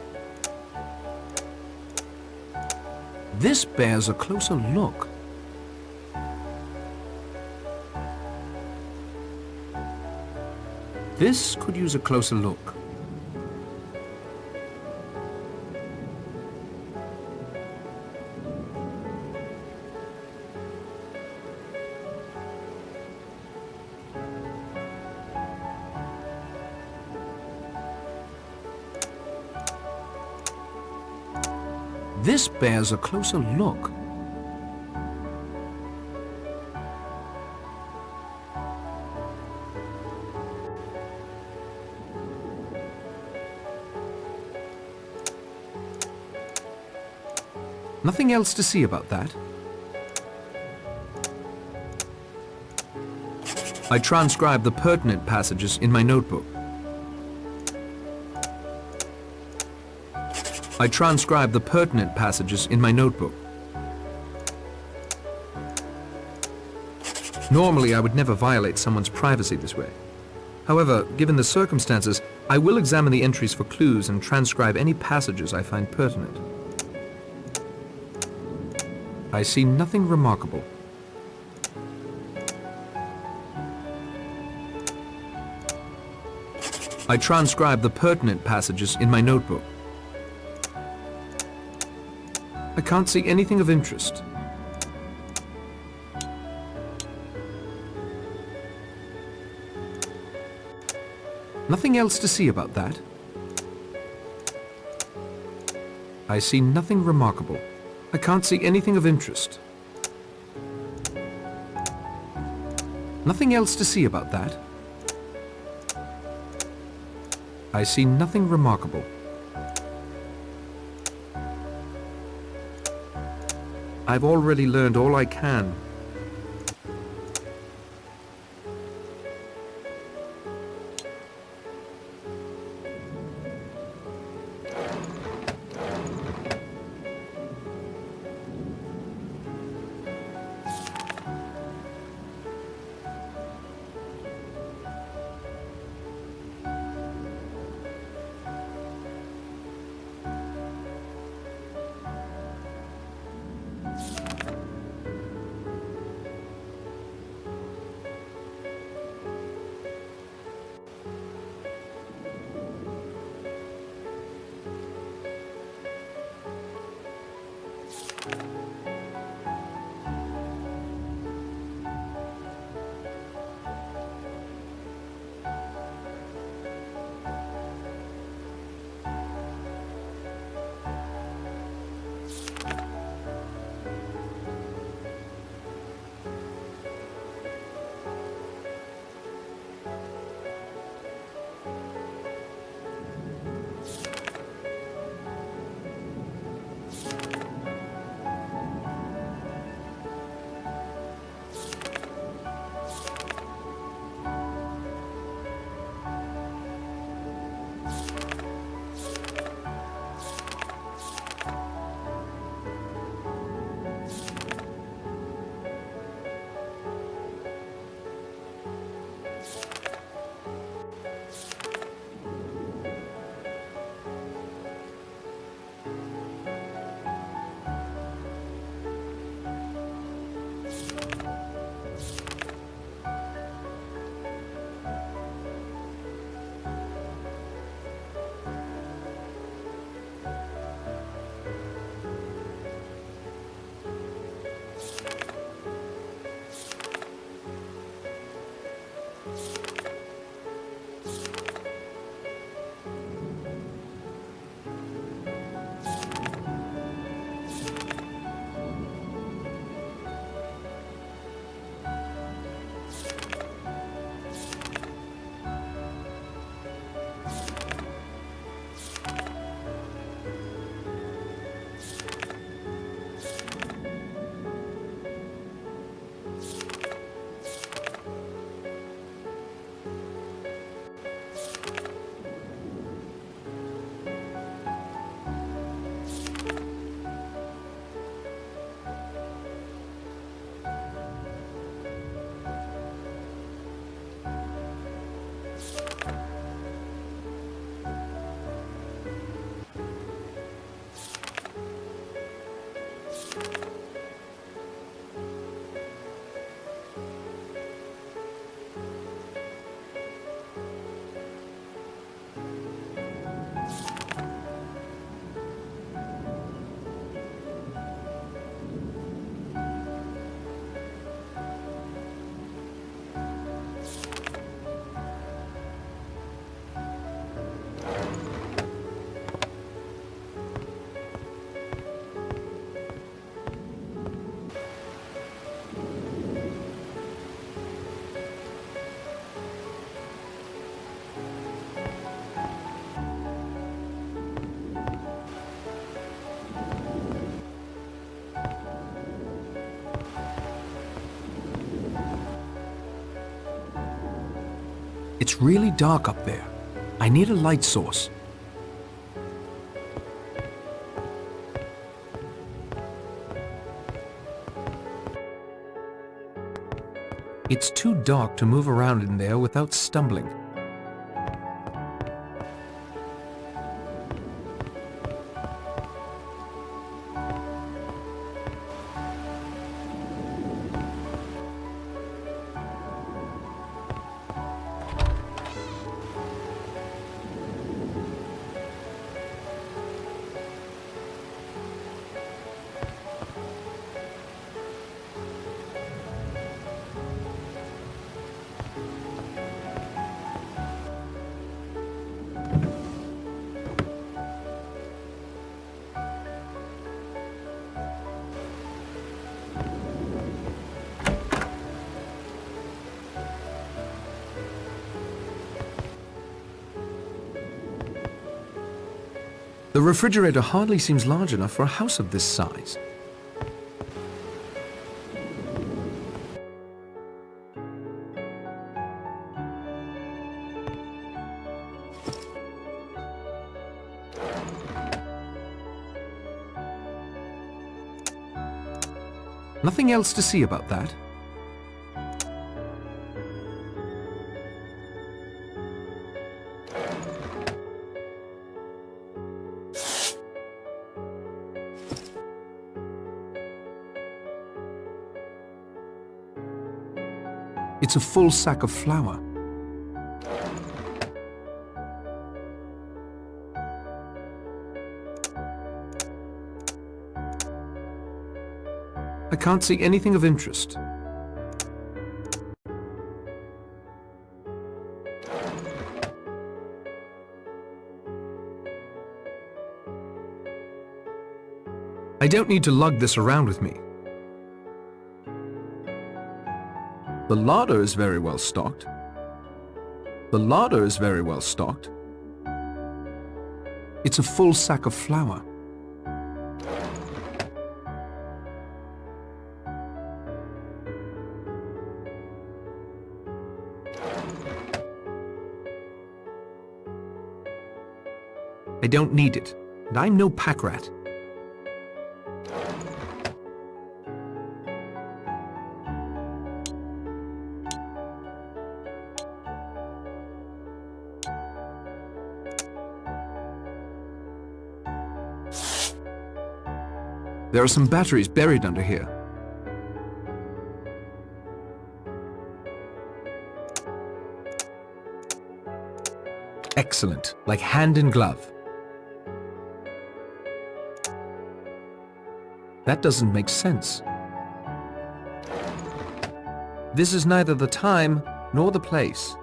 This bears a closer look. This could use a closer look. This bears a closer look. Nothing else to see about that. I transcribed the pertinent passages in my notebook. I transcribed the pertinent passages in my notebook. Normally, I would never violate someone's privacy this way. However, given the circumstances, I will examine the entries for clues and transcribe any passages I find pertinent. I see nothing remarkable. I transcribed the pertinent passages in my notebook. I can't see anything of interest. Nothing else to see about that. I see nothing remarkable. I can't see anything of interest. Nothing else to see about that. I see nothing remarkable. I've already learned all I can. It's really dark up there. I need a light source. It's too dark to move around in there without stumbling. The refrigerator hardly seems large enough for a house of this size. Nothing else to see about that. It's a full sack of flour. I can't see anything of interest. I don't need to lug this around with me. The larder is very well stocked. The larder is very well stocked. It's a full sack of flour. I don't need it, and I'm no pack rat. There are some batteries buried under here. Excellent, like hand in glove. That doesn't make sense. This is neither the time nor the place.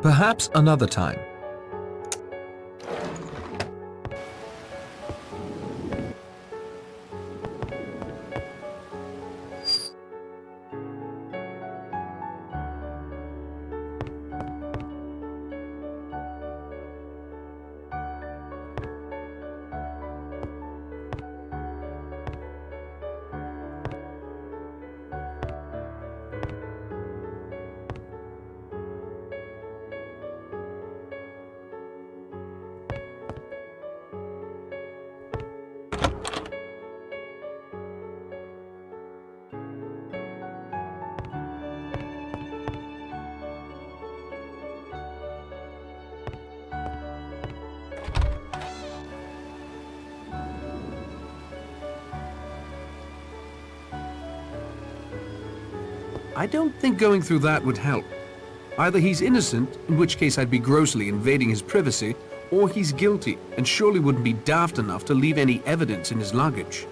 Perhaps another time. I don't think going through that would help. Either he's innocent, in which case I'd be grossly invading his privacy, or he's guilty, and surely wouldn't be daft enough to leave any evidence in his luggage.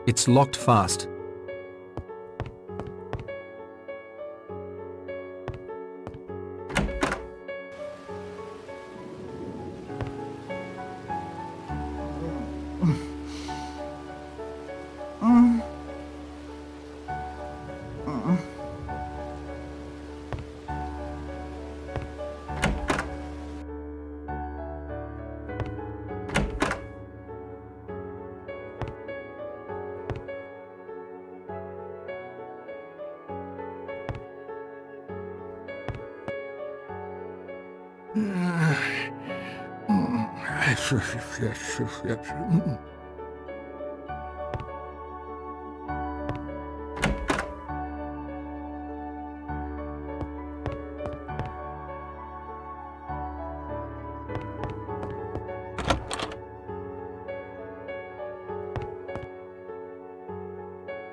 It's locked fast.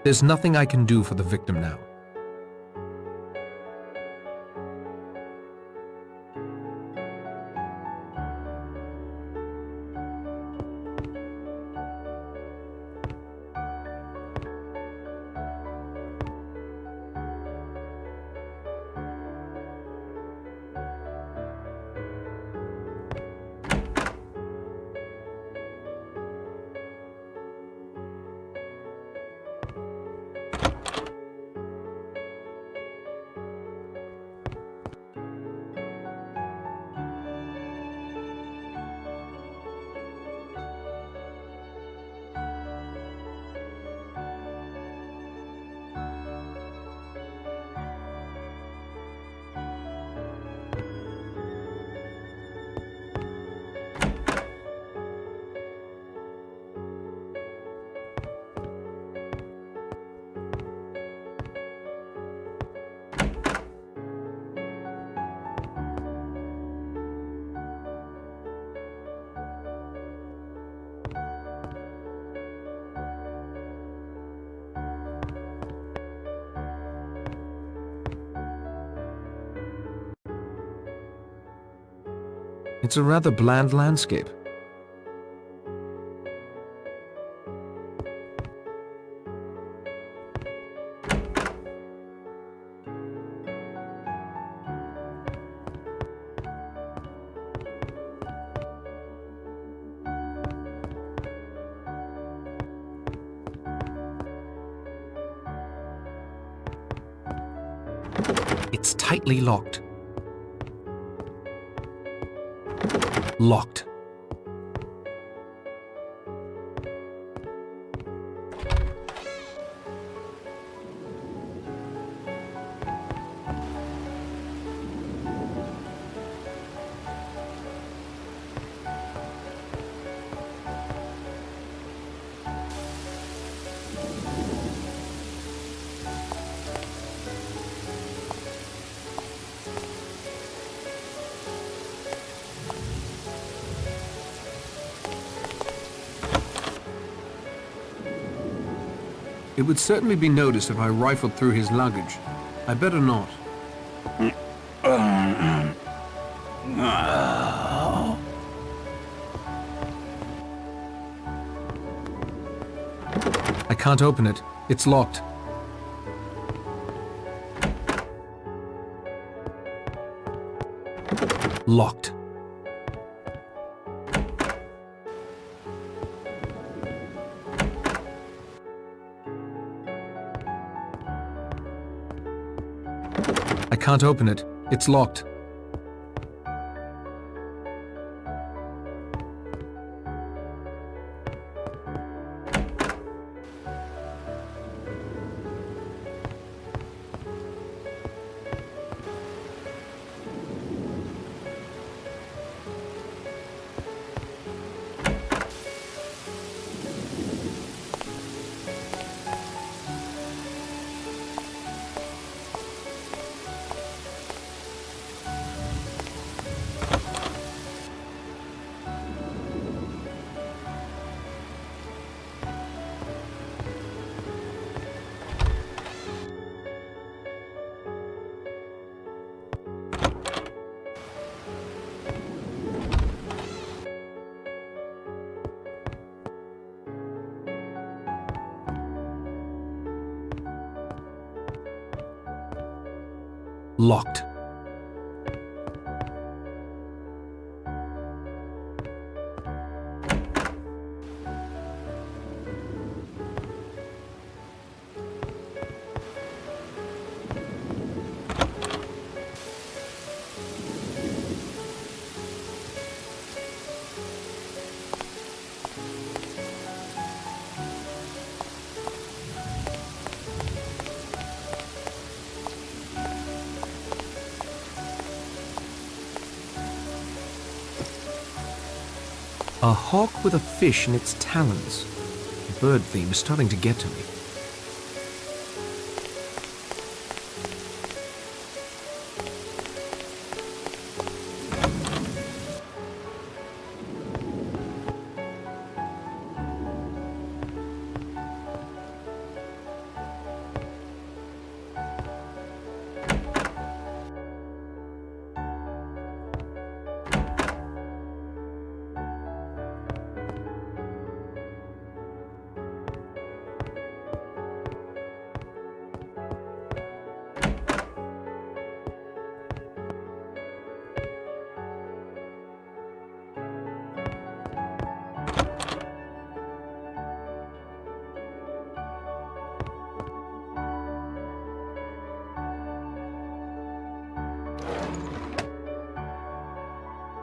There's nothing I can do for the victim now. It's a rather bland landscape. It's tightly locked. Locked. It would certainly be noticed if I rifled through his luggage. I better not. I can't open it. It's locked. Locked. I can't open it. It's locked. Locked. A hawk with a fish in its talons. The bird theme is starting to get to me.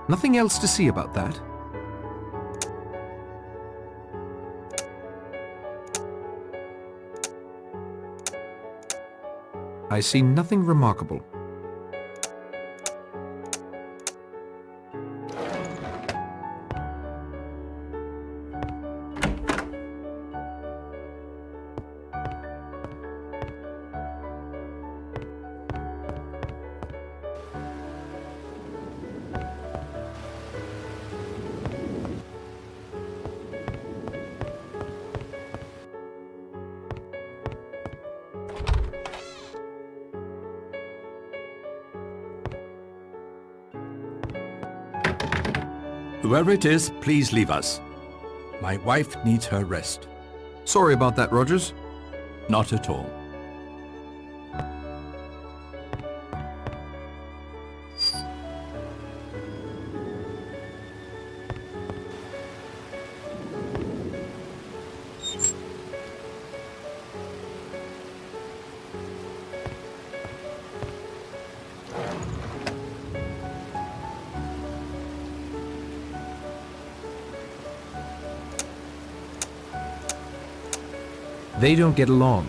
Nothing else to see about that. I see nothing remarkable. Whoever it is, please leave us. My wife needs her rest. Sorry about that, Rogers. Not at all. They don't get along.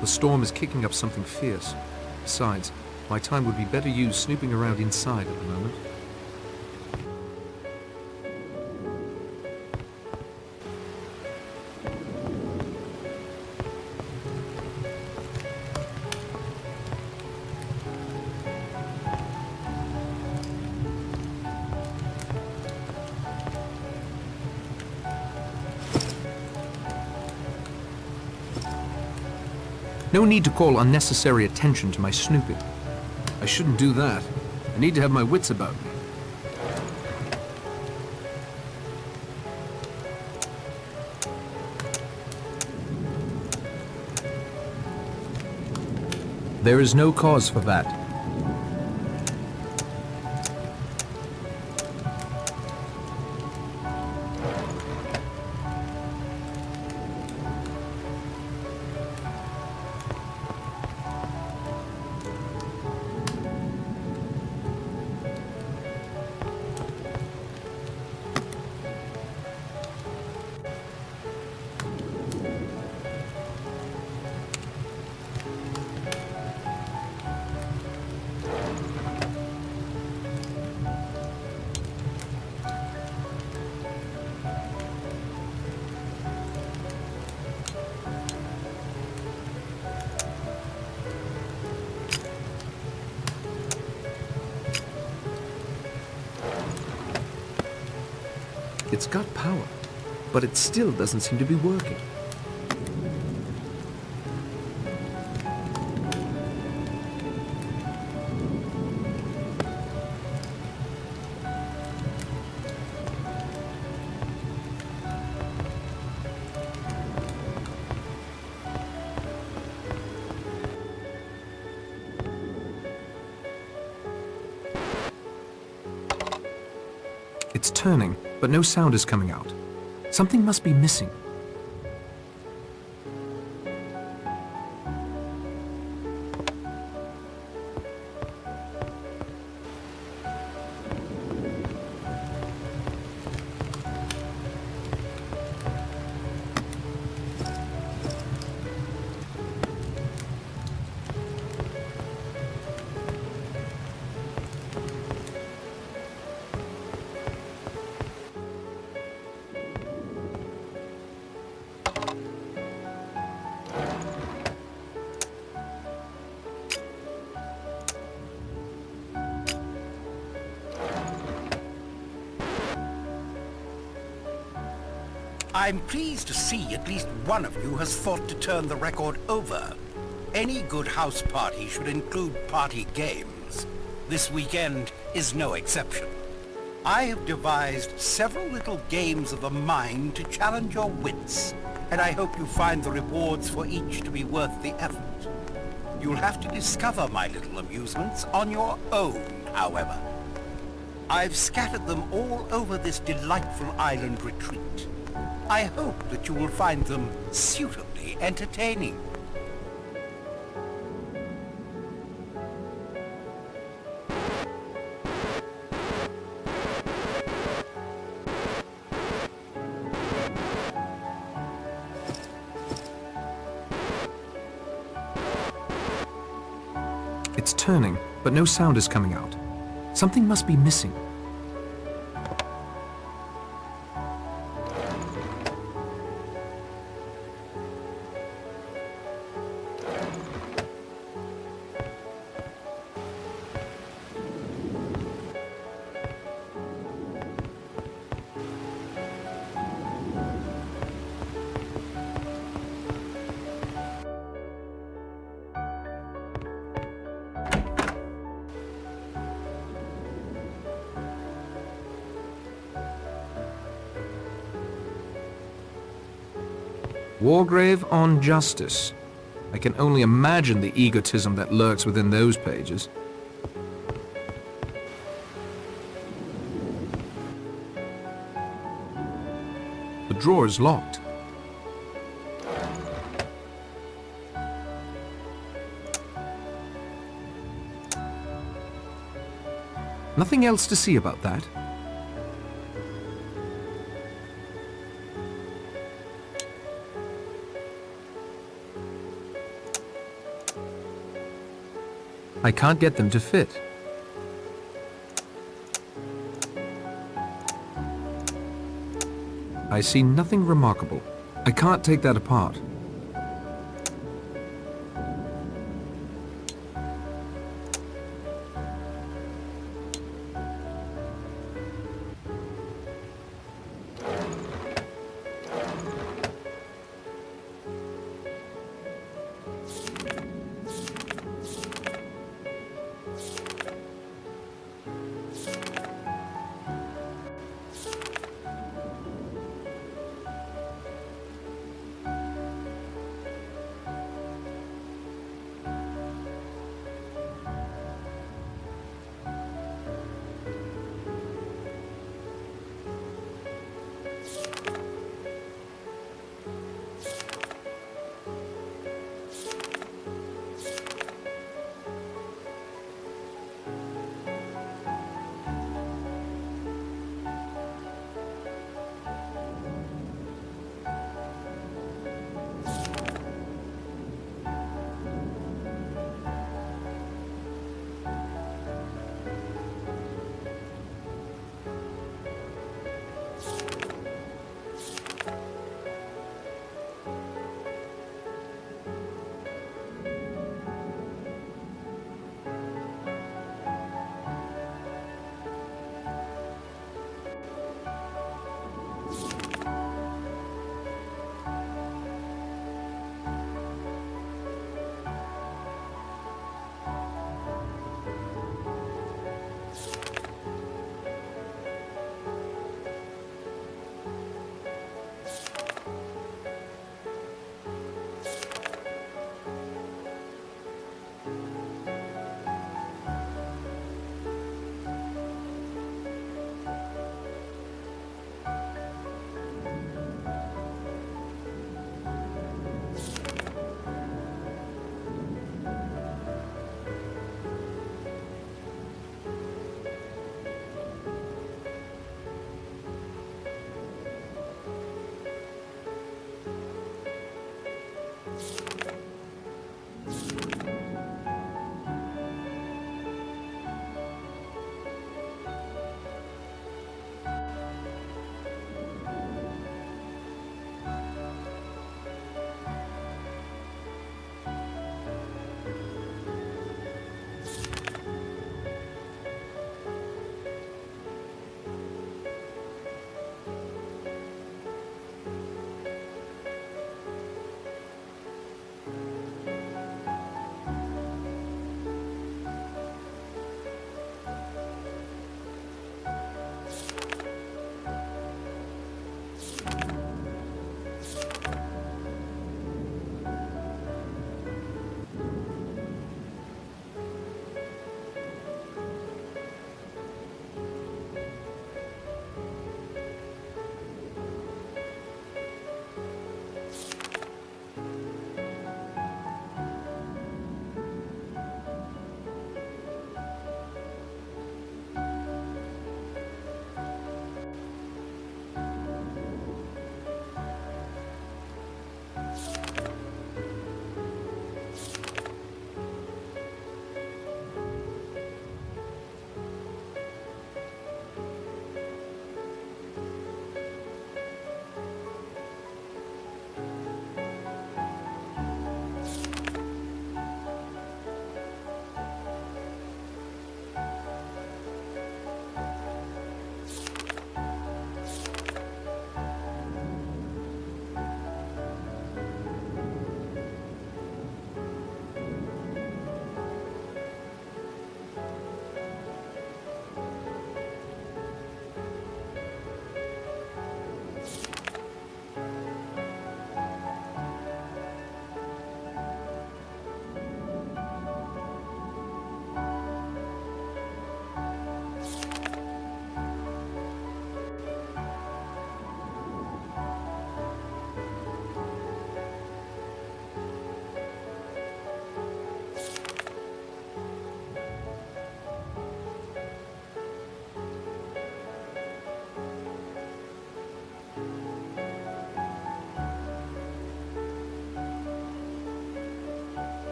The storm is kicking up something fierce. Besides, my time would be better used snooping around inside at the moment. No need to call unnecessary attention to my snooping. I shouldn't do that. I need to have my wits about me. There is no cause for that. It's got power, but it still doesn't seem to be working. It's turning, but no sound is coming out. Something must be missing. I'm pleased to see at least one of you has thought to turn the record over. Any good house party should include party games. This weekend is no exception. I have devised several little games of the mind to challenge your wits, and I hope you find the rewards for each to be worth the effort. You'll have to discover my little amusements on your own, however. I've scattered them all over this delightful island retreat. I hope that you will find them suitably entertaining. It's turning, but no sound is coming out. Something must be missing. Wargrave on justice. I can only imagine the egotism that lurks within those pages. The drawer is locked. Nothing else to see about that. I can't get them to fit. I see nothing remarkable. I can't take that apart.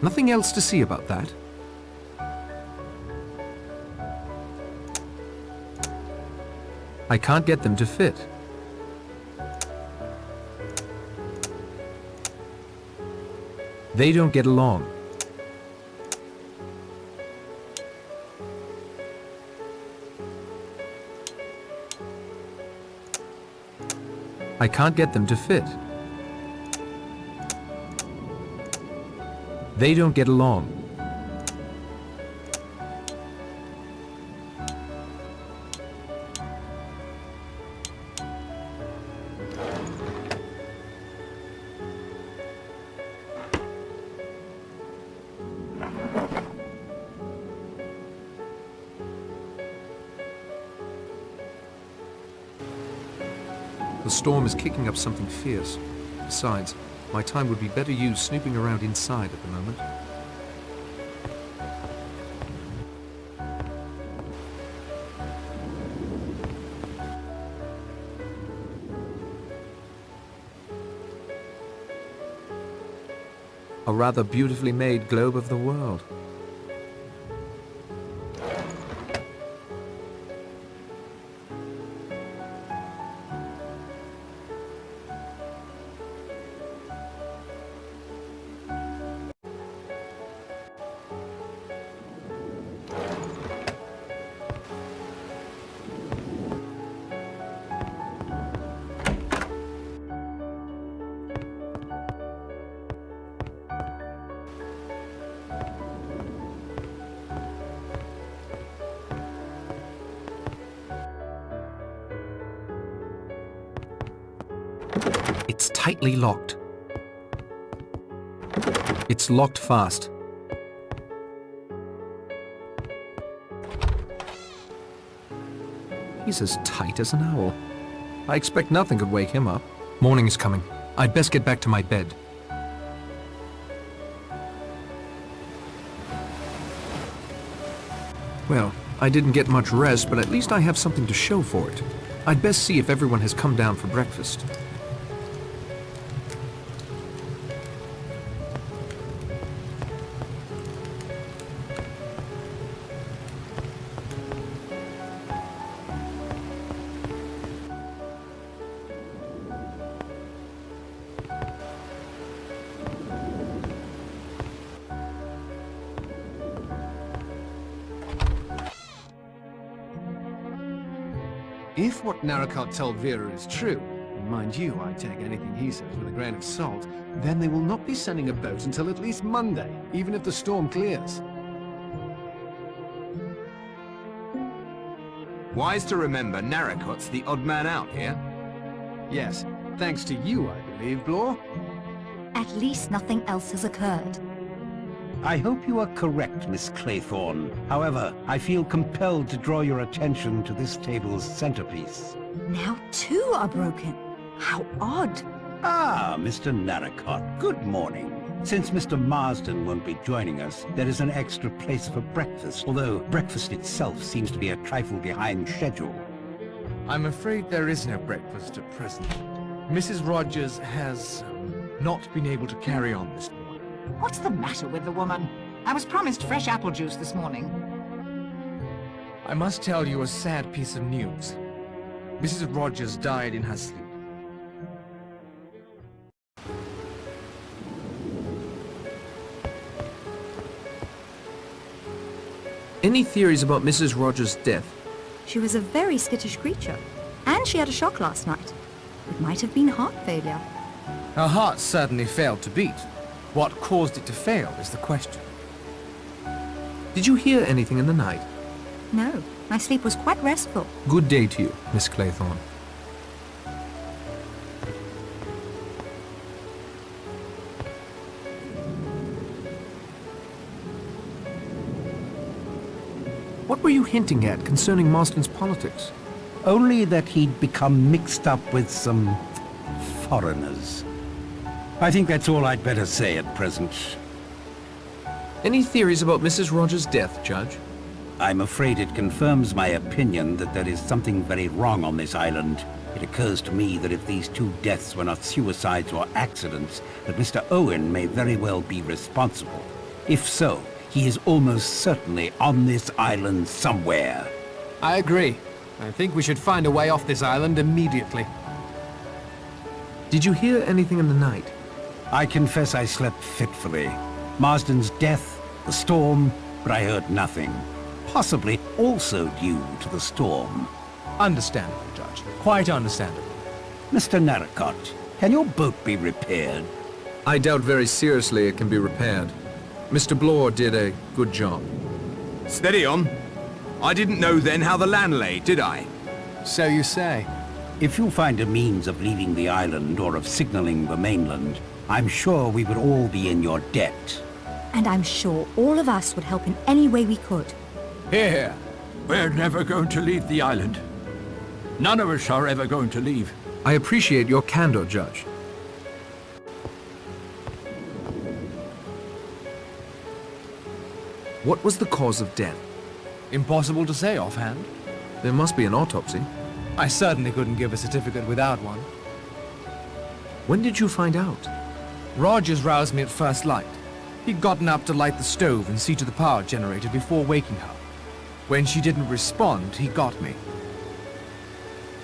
Nothing else to see about that? I can't get them to fit. They don't get along. I can't get them to fit. They don't get along. The storm is kicking up something fierce. Besides, my time would be better used snooping around inside at the moment. A rather beautifully made globe of the world. It's tightly locked. It's locked fast. He's as tight as an owl. I expect nothing could wake him up. Morning is coming. I'd best get back to my bed. Well, I didn't get much rest, but at least I have something to show for it. I'd best see if everyone has come down for breakfast. If what Narracott told Vera is true, and mind you, I take anything he says with a grain of salt, then they will not be sending a boat until at least Monday, even if the storm clears. Wise to remember, Narracott's the odd man out here. Yes, thanks to you, I believe, Blore. At least nothing else has occurred. I hope you are correct, Miss Claythorne. However, I feel compelled to draw your attention to this table's centerpiece. Now 2 are broken. How odd. Ah, Mr. Narracott, good morning. Since Mr. Marsden won't be joining us, there is an extra place for breakfast, although breakfast itself seems to be a trifle behind schedule. I'm afraid there is no breakfast at present. Mrs. Rogers has not been able to carry on this morning. What's the matter with the woman? I was promised fresh apple juice this morning. I must tell you a sad piece of news. Mrs. Rogers died in her sleep. Any theories about Mrs. Rogers' death? She was a very skittish creature. And she had a shock last night. It might have been heart failure. Her heart certainly failed to beat. What caused it to fail is the question. Did you hear anything in the night? No, my sleep was quite restful. Good day to you, Miss Claythorne. What were you hinting at concerning Marston's politics? Only that he'd become mixed up with some foreigners. I think that's all I'd better say at present. Any theories about Mrs. Rogers' death, Judge? I'm afraid it confirms my opinion that there is something very wrong on this island. It occurs to me that if these 2 deaths were not suicides or accidents, that Mr. Owen may very well be responsible. If so, he is almost certainly on this island somewhere. I agree. I think we should find a way off this island immediately. Did you hear anything in the night? I confess I slept fitfully. Marsden's death, the storm, but I heard nothing. Possibly also due to the storm. Understandable, Judge. Quite understandable. Mr. Narracott, can your boat be repaired? I doubt very seriously it can be repaired. Mr. Blore did a good job. Steady on. I didn't know then how the land lay, did I? So you say. If you find a means of leaving the island or of signaling the mainland, I'm sure we would all be in your debt. And I'm sure all of us would help in any way we could. Here. We're never going to leave the island. None of us are ever going to leave. I appreciate your candor, Judge. What was the cause of death? Impossible to say offhand. There must be an autopsy. I certainly couldn't give a certificate without one. When did you find out? Rogers roused me at first light. He'd gotten up to light the stove and see to the power generator before waking her. When she didn't respond, he got me.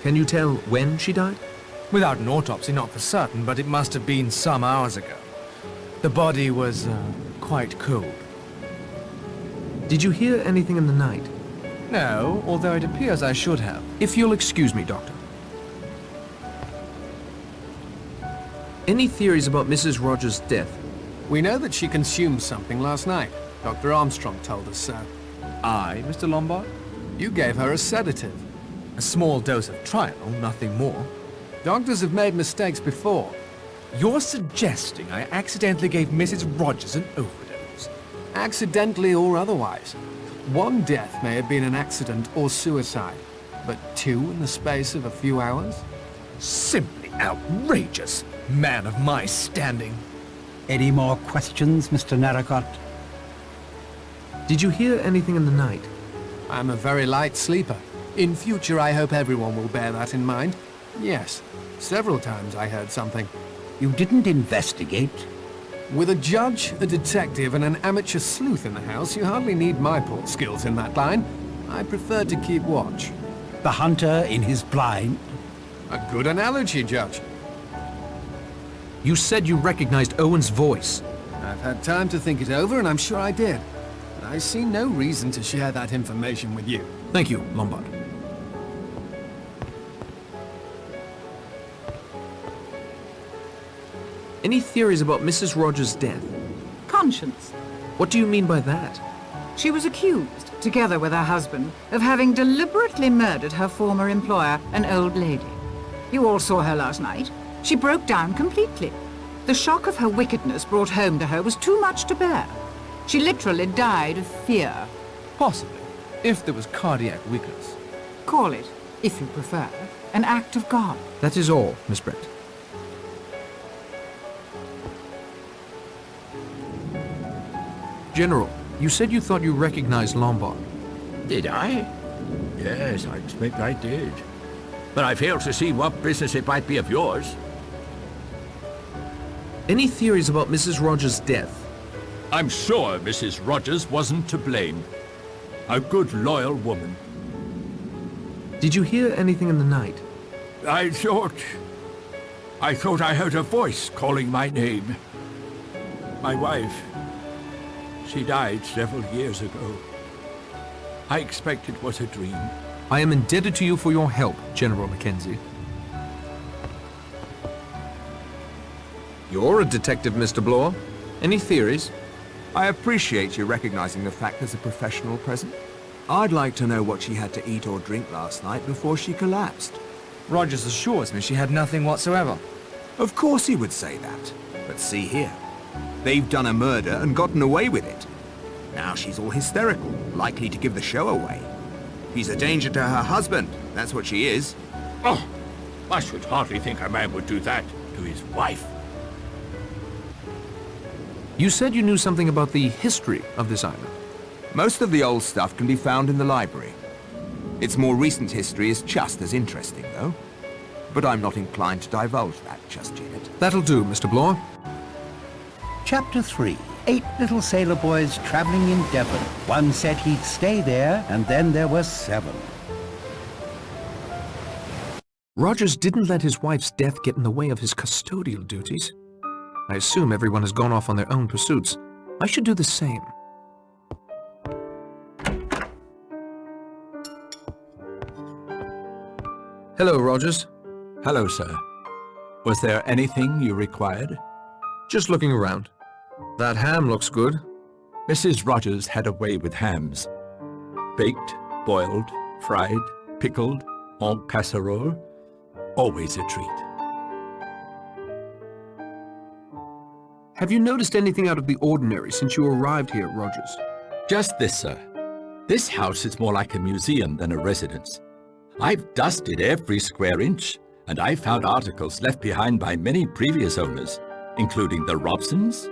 Can you tell when she died? Without an autopsy, not for certain, but it must have been some hours ago. The body was, quite cold. Did you hear anything in the night? No, although it appears I should have. If you'll excuse me, Doctor. Any theories about Mrs. Rogers' death? We know that she consumed something last night. Dr. Armstrong told us so. I, Mr. Lombard? You gave her a sedative. A small dose of Trianol, nothing more. Doctors have made mistakes before. You're suggesting I accidentally gave Mrs. Rogers an overdose? Accidentally or otherwise. One death may have been an accident or suicide, but two in the space of a few hours? Simply outrageous, man of my standing. Any more questions, Mr. Narracott? Did you hear anything in the night? I'm a very light sleeper. In future, I hope everyone will bear that in mind. Yes, several times I heard something. You didn't investigate? With a judge, a detective, and an amateur sleuth in the house, you hardly need my poor skills in that line. I prefer to keep watch. The hunter in his blind? A good analogy, Judge. You said you recognized Owen's voice. I've had time to think it over, and I'm sure I did. But I see no reason to share that information with you. Thank you, Lombard. Any theories about Mrs. Rogers' death? Conscience. What do you mean by that? She was accused, together with her husband, of having deliberately murdered her former employer, an old lady. You all saw her last night. She broke down completely. The shock of her wickedness brought home to her was too much to bear. She literally died of fear. Possibly, if there was cardiac weakness. Call it, if you prefer, an act of God. That is all, Miss Brett. General, you said you thought you recognized Lombard. Did I? Yes, I expect I did. But I fail to see what business it might be of yours. Any theories about Mrs. Rogers' death? I'm sure Mrs. Rogers wasn't to blame. A good, loyal woman. Did you hear anything in the night? I thought I heard a voice calling my name. My wife. She died several years ago. I expect it was a dream. I am indebted to you for your help, General Mackenzie. You're a detective, Mr. Blore. Any theories? I appreciate you recognizing the fact there's a professional present. I'd like to know what she had to eat or drink last night before she collapsed. Rogers assures me she had nothing whatsoever. Of course he would say that. But see here. They've done a murder and gotten away with it. Now she's all hysterical, likely to give the show away. She's a danger to her husband, that's what she is. Oh, I should hardly think a man would do that to his wife. You said you knew something about the history of this island. Most of the old stuff can be found in the library. Its more recent history is just as interesting, though. But I'm not inclined to divulge that just yet. That'll do, Mr. Blore. Chapter 3. 8 little sailor boys traveling in Devon. One said he'd stay there, and then there were 7. Rogers didn't let his wife's death get in the way of his custodial duties. I assume everyone has gone off on their own pursuits. I should do the same. Hello, Rogers. Hello, sir. Was there anything you required? Just looking around. That ham looks good. Mrs. Rogers had a way with hams. Baked, boiled, fried, pickled, en casserole. Always a treat. Have you noticed anything out of the ordinary since you arrived here, Rogers? Just this, sir. This house is more like a museum than a residence. I've dusted every square inch, and I've found articles left behind by many previous owners, including the Robsons,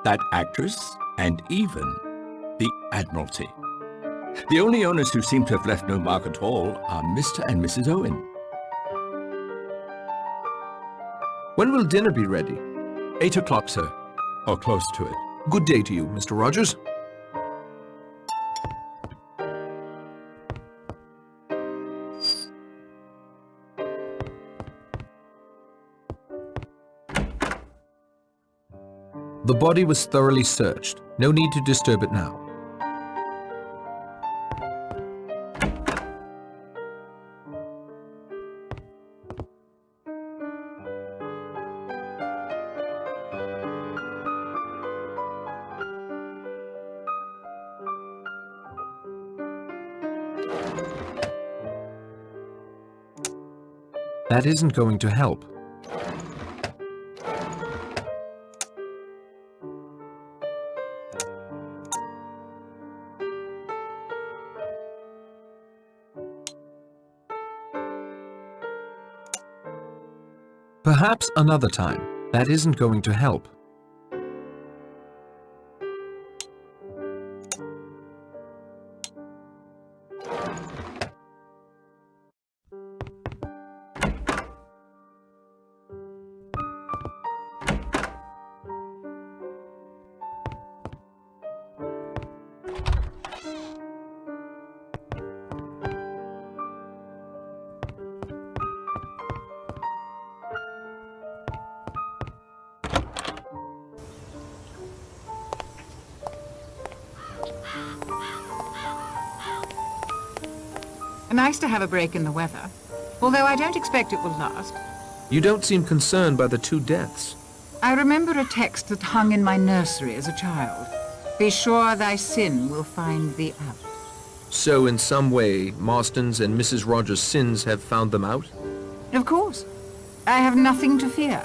that actress, and even the Admiralty. The only owners who seem to have left no mark at all are Mr. and Mrs. Owen. When will dinner be ready? 8 o'clock, sir, or close to it. Good day to you, Mr. Rogers. The body was thoroughly searched. No need to disturb it now. That isn't going to help. Perhaps another time. That isn't going to help. Nice to have a break in the weather, although I don't expect it will last. You don't seem concerned by the 2 deaths. I remember a text that hung in my nursery as a child. Be sure thy sin will find thee out. So in some way, Marston's and Mrs. Rogers' sins have found them out? Of course. I have nothing to fear.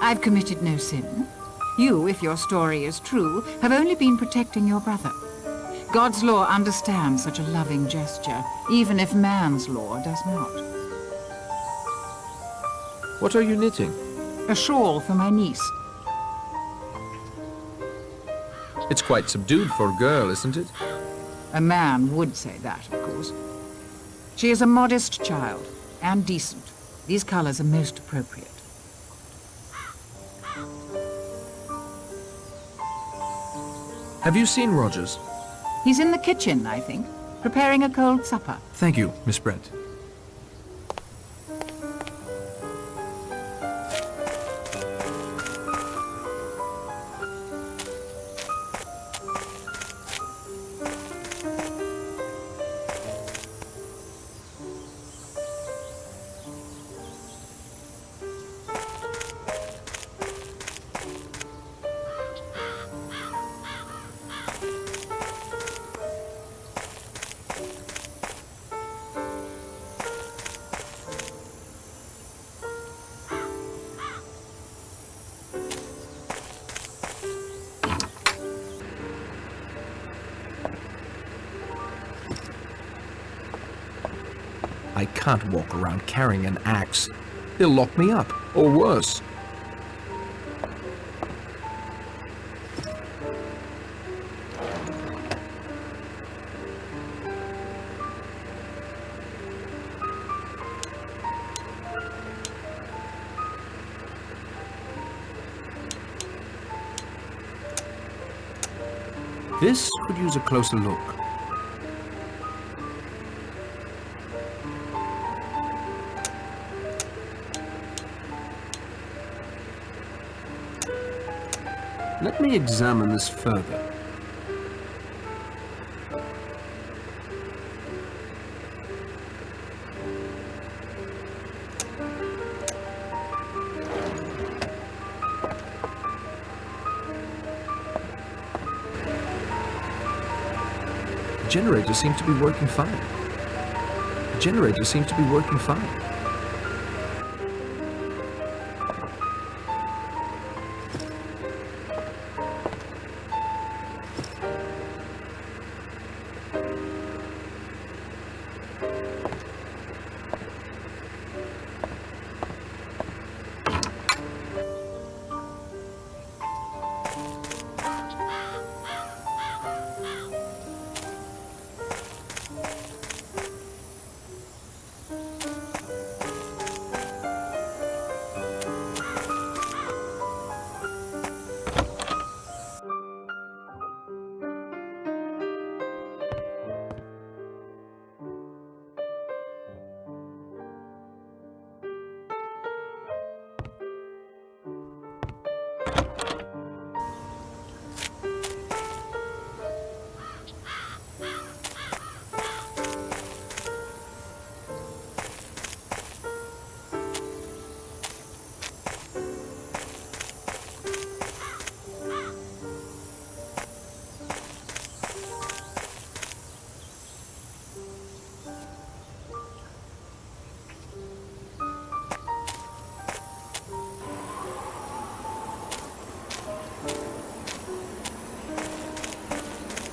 I've committed no sin. You, if your story is true, have only been protecting your brother. God's law understands such a loving gesture, even if man's law does not. What are you knitting? A shawl for my niece. It's quite subdued for a girl, isn't it? A man would say that, of course. She is a modest child, and decent. These colors are most appropriate. Have you seen Rogers? He's in the kitchen, I think, preparing a cold supper. Thank you, Miss Brent. I can't walk around carrying an axe. They'll lock me up, or worse. This could use a closer look. Let me examine this further. The generator seems to be working fine. The generator seems to be working fine.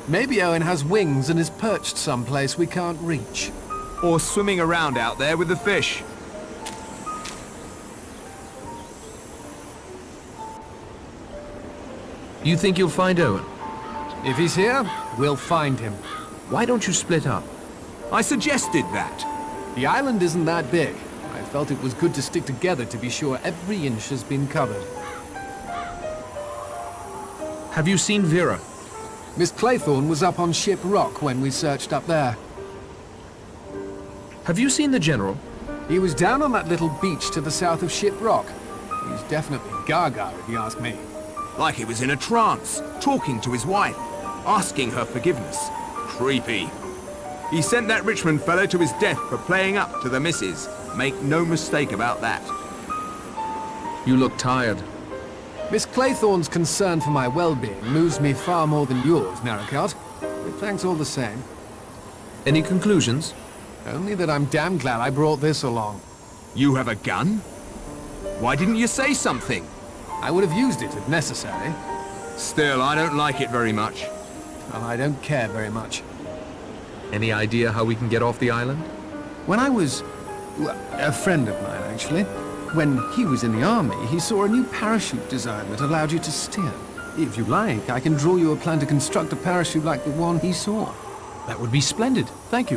Maybe Owen has wings and is perched someplace we can't reach. Or swimming around out there with the fish. You think you'll find Owen? If he's here, we'll find him. Why don't you split up? I suggested that. The island isn't that big. I felt it was good to stick together to be sure every inch has been covered. Have you seen Vera? Miss Claythorne was up on Ship Rock when we searched up there. Have you seen the General? He was down on that little beach to the south of Ship Rock. He's definitely gaga, if you ask me. Like he was in a trance, talking to his wife, asking her forgiveness. Creepy. He sent that Richmond fellow to his death for playing up to the missus. Make no mistake about that. You look tired. Miss Claythorne's concern for my well-being moves me far more than yours, Narracott. But thanks all the same. Any conclusions? Only that I'm damn glad I brought this along. You have a gun? Why didn't you say something? I would have used it if necessary. Still, I don't like it very much. Well, I don't care very much. Any idea how we can get off the island? When I was... well, a friend of mine, actually. When he was in the army, he saw a new parachute design that allowed you to steer. If you like, I can draw you a plan to construct a parachute like the one he saw. That would be splendid. Thank you.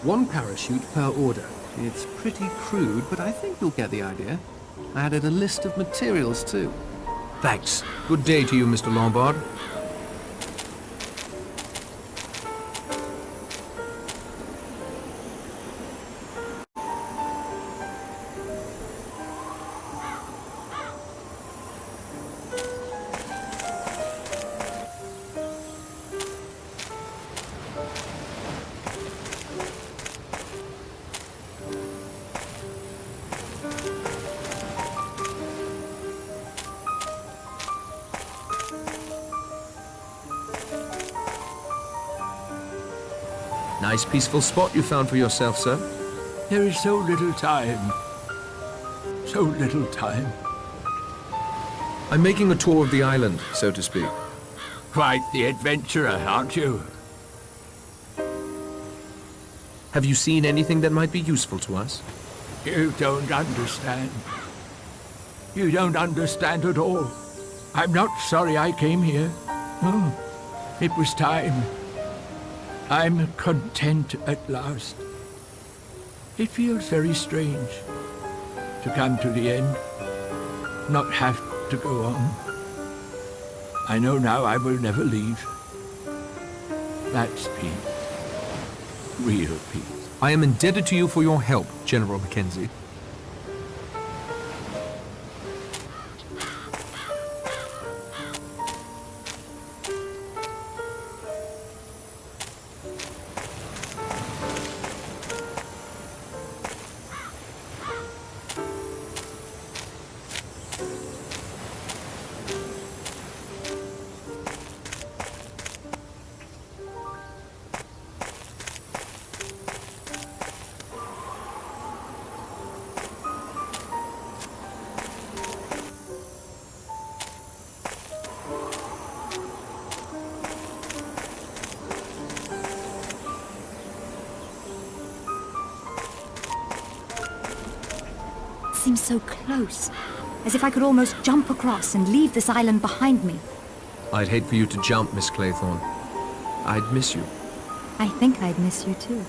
One parachute per order. It's pretty crude, but I think you'll get the idea. I added a list of materials, too. Thanks. Good day to you, Mr. Lombard. Nice peaceful spot you found for yourself, sir. There is so little time. So little time. I'm making a tour of the island, so to speak. Quite the adventurer, aren't you? Have you seen anything that might be useful to us? You don't understand. You don't understand at all. I'm not sorry I came here. No, it was time. I'm content at last. It feels very strange to come to the end, not have to go on. I know now I will never leave. That's peace. Real peace. I am indebted to you for your help, General Mackenzie. Seems so close, as if I could almost jump across and leave this island behind me. I'd hate for you to jump, Miss Claythorne. I'd miss you. I think I'd miss you too.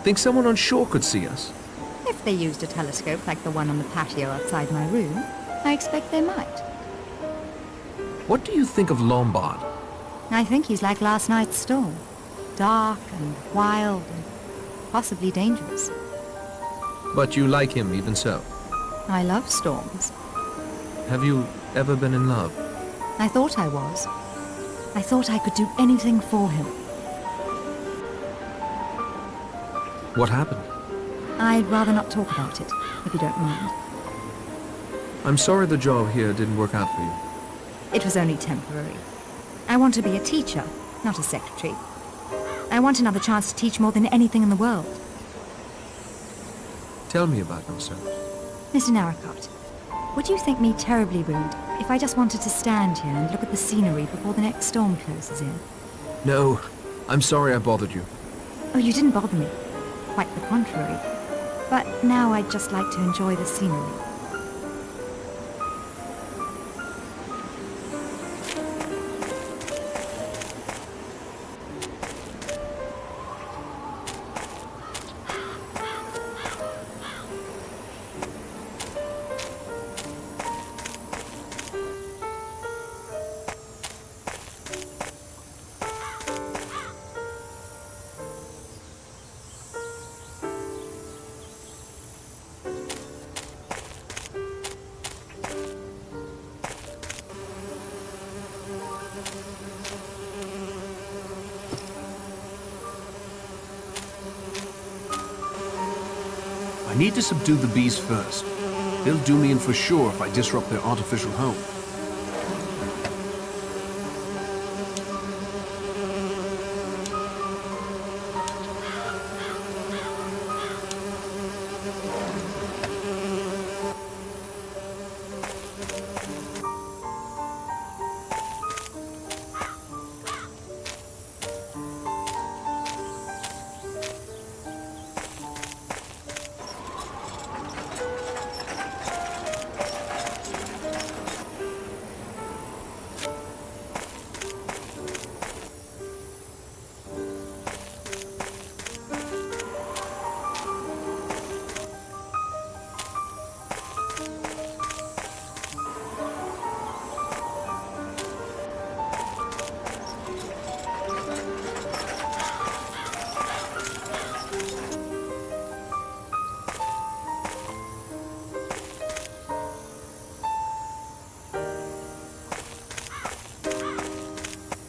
Think someone on shore could see us? If they used a telescope like the one on the patio outside my room, I expect they might. What do you think of Lombard? I think he's like last night's storm. Dark and wild and possibly dangerous. But you like him even so. I love storms. Have you ever been in love? I thought I was. I thought I could do anything for him. What happened? I'd rather not talk about it, if you don't mind. I'm sorry the job here didn't work out for you. It was only temporary. I want to be a teacher, not a secretary. I want another chance to teach more than anything in the world. Tell me about yourself. Mr. Narracott, would you think me terribly rude if I just wanted to stand here and look at the scenery before the next storm closes in? No, I'm sorry I bothered you. Oh, you didn't bother me. Quite the contrary. But now I'd just like to enjoy the scenery. I need to subdue the bees first. They'll do me in for sure if I disrupt their artificial home.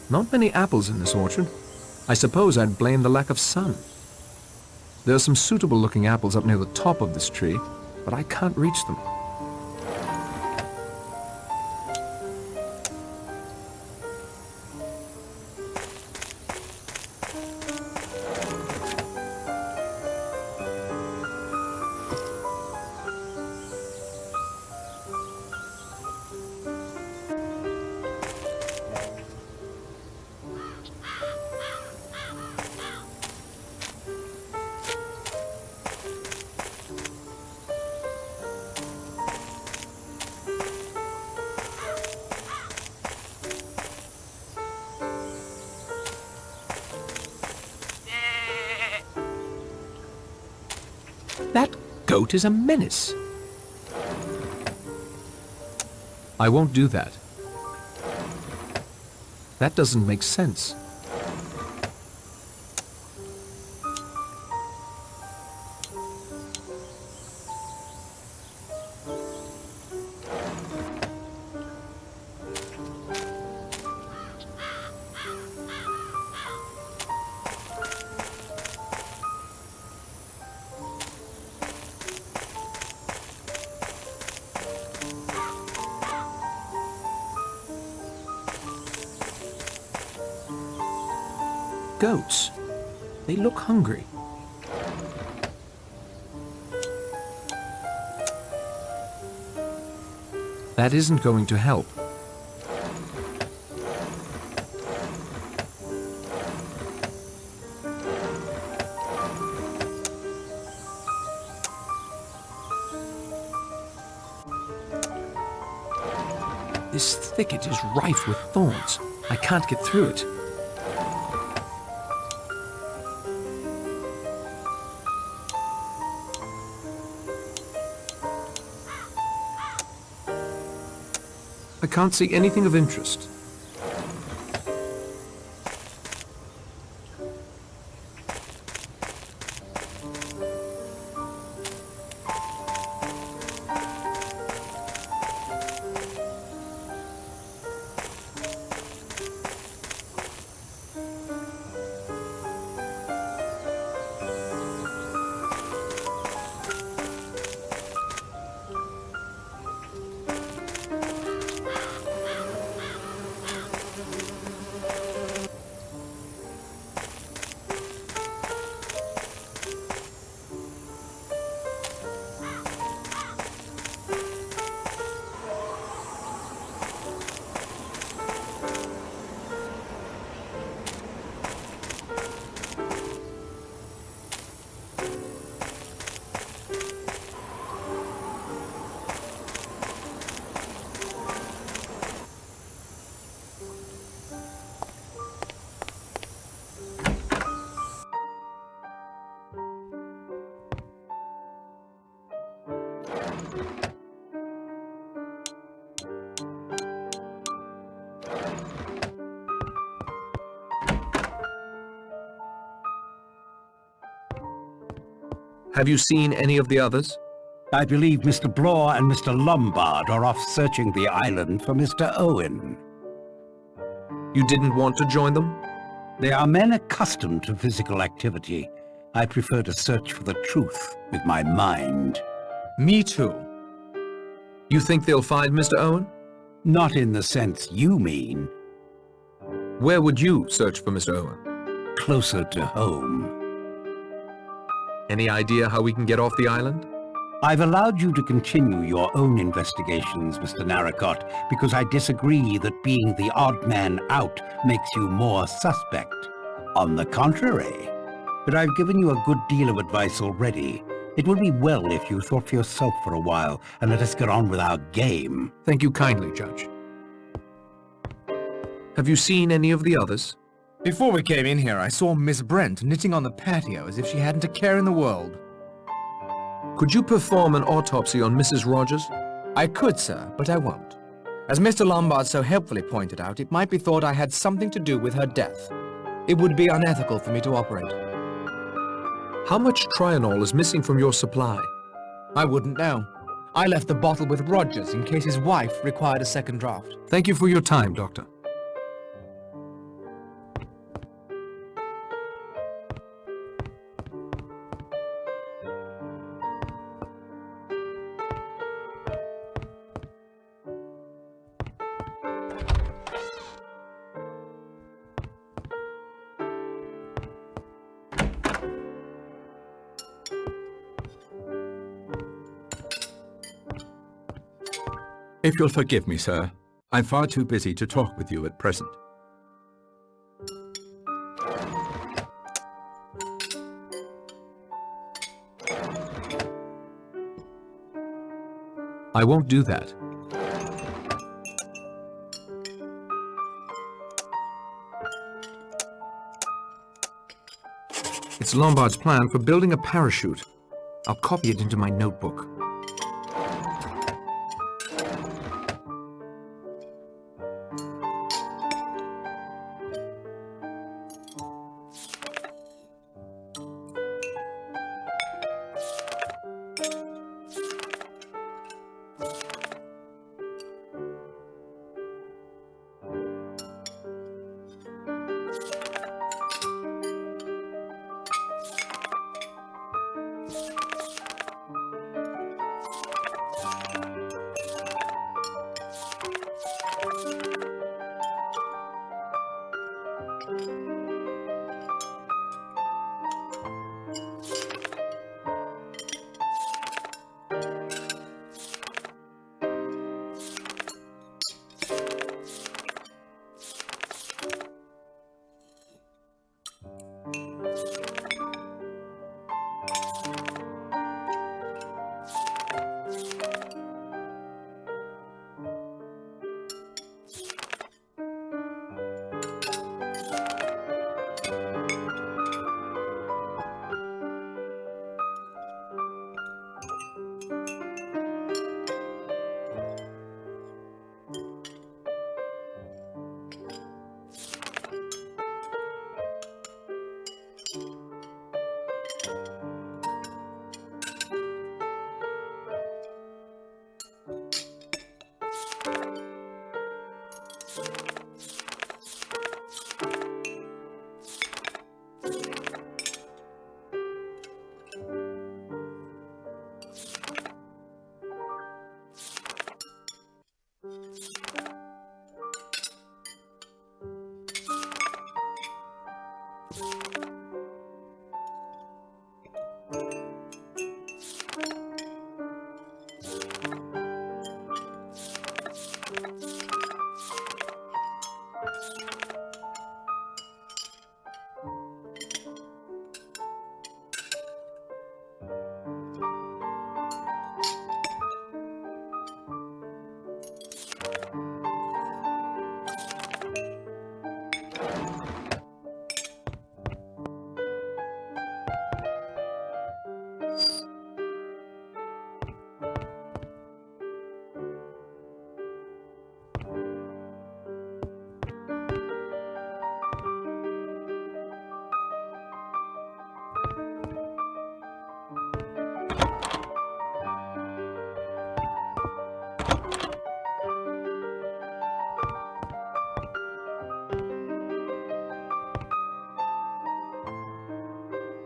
Not many apples in this orchard. I suppose I'd blame the lack of sun. There are some suitable-looking apples up near the top of this tree, but I can't reach them. That goat is a menace. I won't do that. That doesn't make sense. Goats. They look hungry. That isn't going to help. This thicket is rife with thorns. I can't get through it. I can't see anything of interest. Have you seen any of the others? I believe Mr. Blore and Mr. Lombard are off searching the island for Mr. Owen. You didn't want to join them? They are men accustomed to physical activity. I prefer to search for the truth with my mind. Me too. You think they'll find Mr. Owen? Not in the sense you mean. Where would you search for Mr. Owen? Closer to home. Any idea how we can get off the island? I've allowed you to continue your own investigations, Mr. Narracott, because I disagree that being the odd man out makes you more suspect. On the contrary. But I've given you a good deal of advice already. It would be well if you thought for yourself for a while and let us get on with our game. Thank you kindly, Judge. Have you seen any of the others? Before we came in here, I saw Miss Brent knitting on the patio as if she hadn't a care in the world. Could you perform an autopsy on Mrs. Rogers? I could, sir, but I won't. As Mr. Lombard so helpfully pointed out, it might be thought I had something to do with her death. It would be unethical for me to operate. How much Trianol is missing from your supply? I wouldn't know. I left the bottle with Rogers in case his wife required a second draft. Thank you for your time, Doctor. If you'll forgive me, sir, I'm far too busy to talk with you at present. I won't do that. It's Lombard's plan for building a parachute. I'll copy it into my notebook.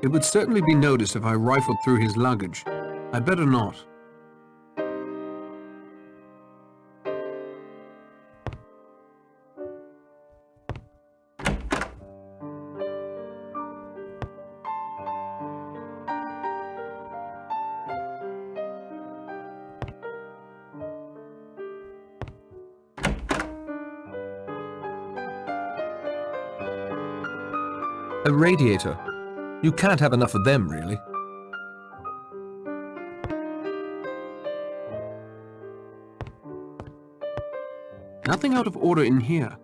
It would certainly be noticed if I rifled through his luggage. I'd better not. A radiator. You can't have enough of them, really. Nothing out of order in here.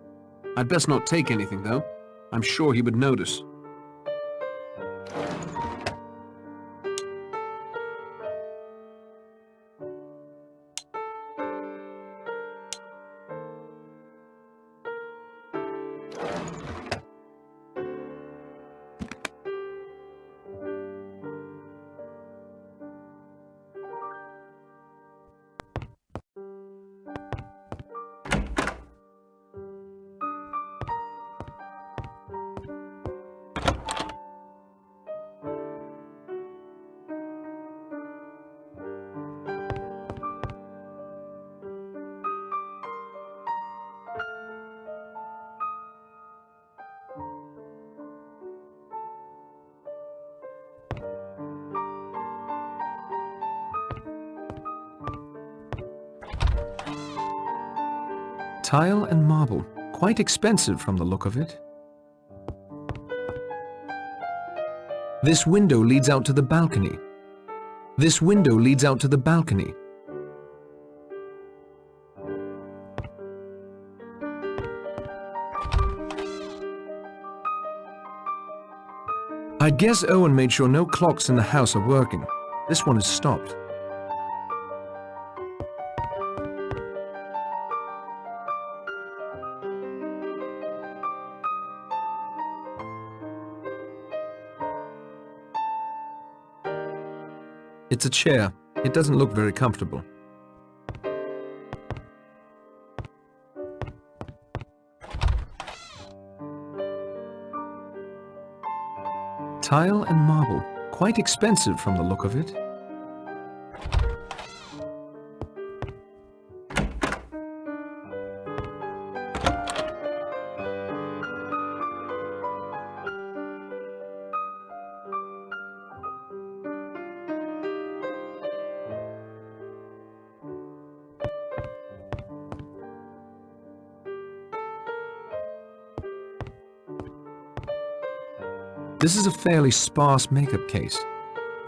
I'd best not take anything, though. I'm sure he would notice. Tile and marble. Quite expensive from the look of it. This window leads out to the balcony. This window leads out to the balcony. I guess Owen made sure no clocks in the house are working. This one is stopped. It's a chair. It doesn't look very comfortable. Tile and marble. Quite expensive from the look of it. This is a fairly sparse makeup case.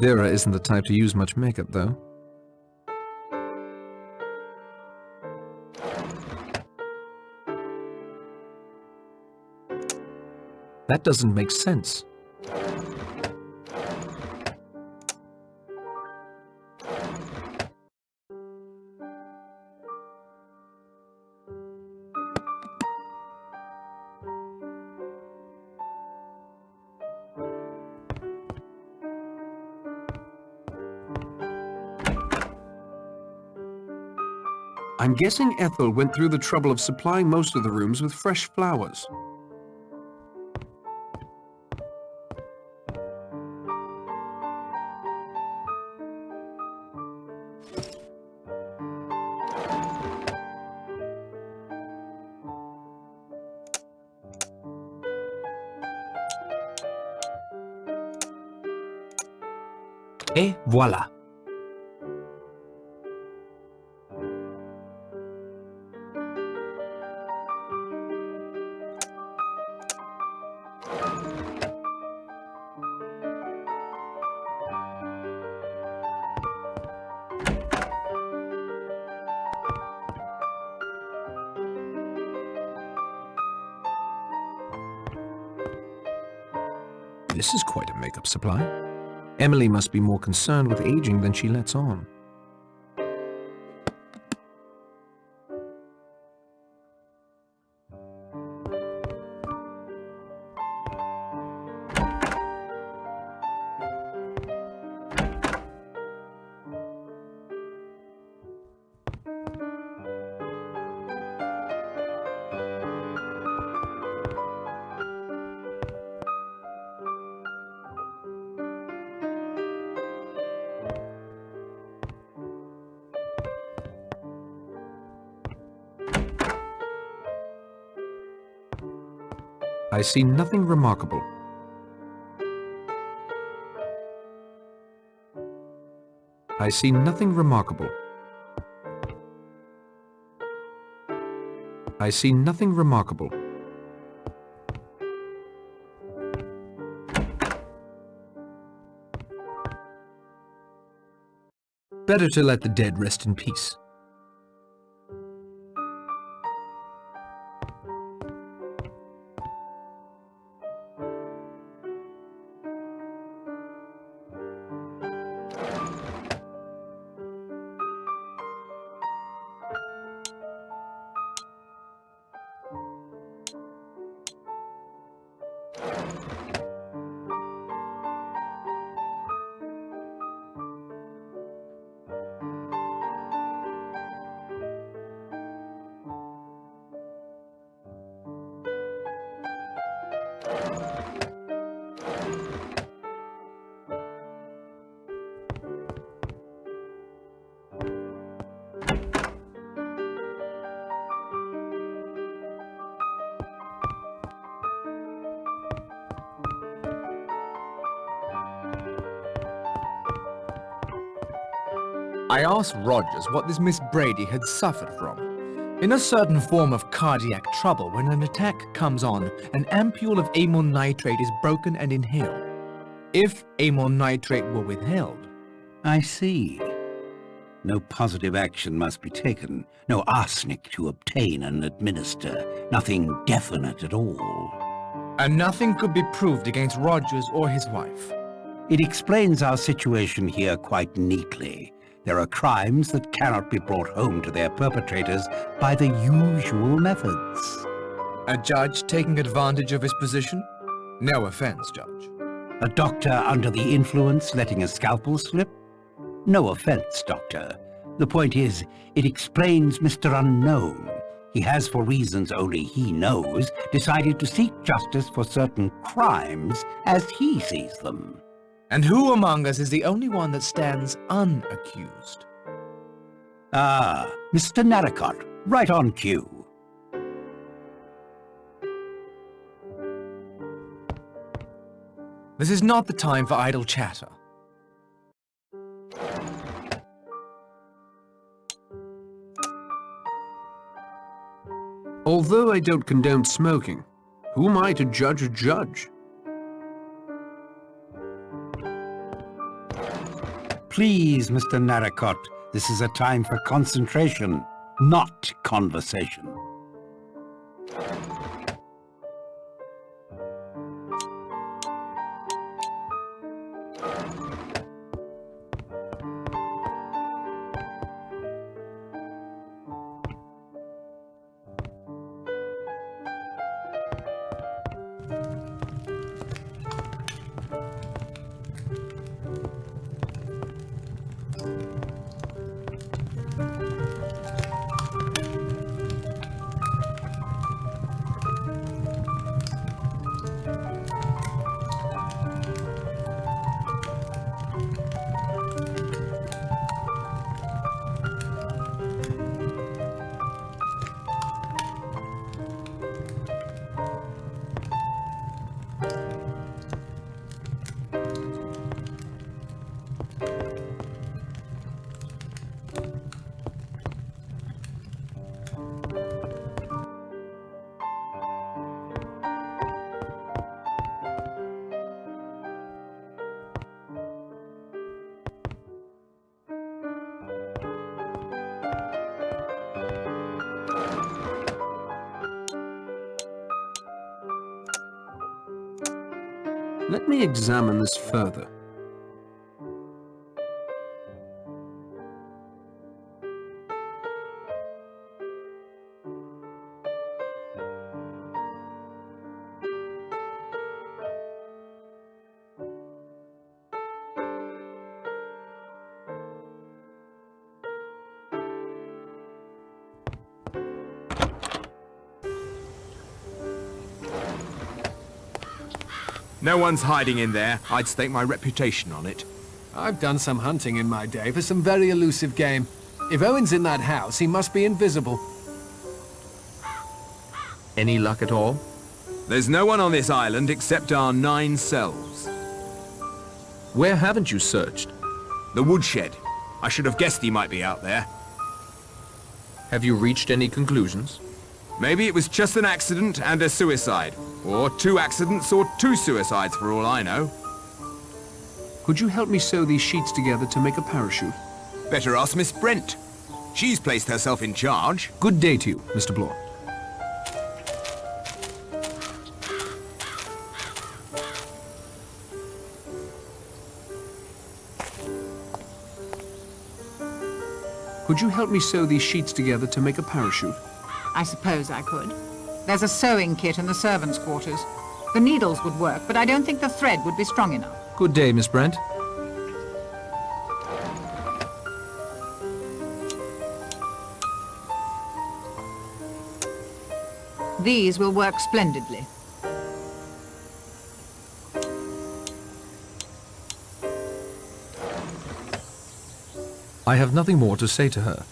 Vera isn't the type to use much makeup, though. That doesn't make sense. I'm guessing Ethel went through the trouble of supplying most of the rooms with fresh flowers. Et voilà. This is quite a makeup supply. Emily must be more concerned with aging than she lets on. I see nothing remarkable. I see nothing remarkable. I see nothing remarkable. Better to let the dead rest in peace. I asked Rogers what this Miss Brady had suffered from. In a certain form of cardiac trouble, when an attack comes on, an ampule of amyl nitrate is broken and inhaled. If amyl nitrate were withheld... I see. No positive action must be taken. No arsenic to obtain and administer. Nothing definite at all. And nothing could be proved against Rogers or his wife. It explains our situation here quite neatly. There are crimes that cannot be brought home to their perpetrators by the usual methods. A judge taking advantage of his position? No offense, Judge. A doctor under the influence letting a scalpel slip? No offense, Doctor. The point is, it explains Mr. Unknown. He has, for reasons only he knows, decided to seek justice for certain crimes as he sees them. And who among us is the only one that stands unaccused? Ah, Mr. Narracott, right on cue. This is not the time for idle chatter. Although I don't condone smoking, who am I to judge a judge? Please, Mr. Narracott, this is a time for concentration, not conversation. Let me examine this further. No one's hiding in there. I'd stake my reputation on it. I've done some hunting in my day for some very elusive game. If Owen's in that house, he must be invisible. Any luck at all? There's no one on this island except our 9 selves. Where haven't you searched? The woodshed. I should have guessed he might be out there. Have you reached any conclusions? Maybe it was just an accident and a suicide. Or 2 accidents or 2 suicides for all I know. Could you help me sew these sheets together to make a parachute? Better ask Miss Brent. She's placed herself in charge. Good day to you, Mr. Blore. Could you help me sew these sheets together to make a parachute? I suppose I could. There's a sewing kit in the servants' quarters. The needles would work, but I don't think the thread would be strong enough. Good day, Miss Brent. These will work splendidly. I have nothing more to say to her.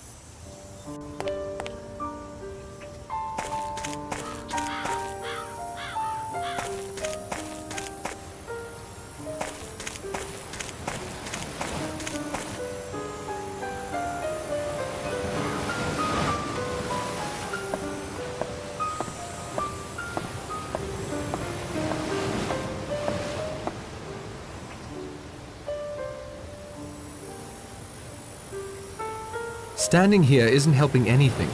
Standing here isn't helping anything.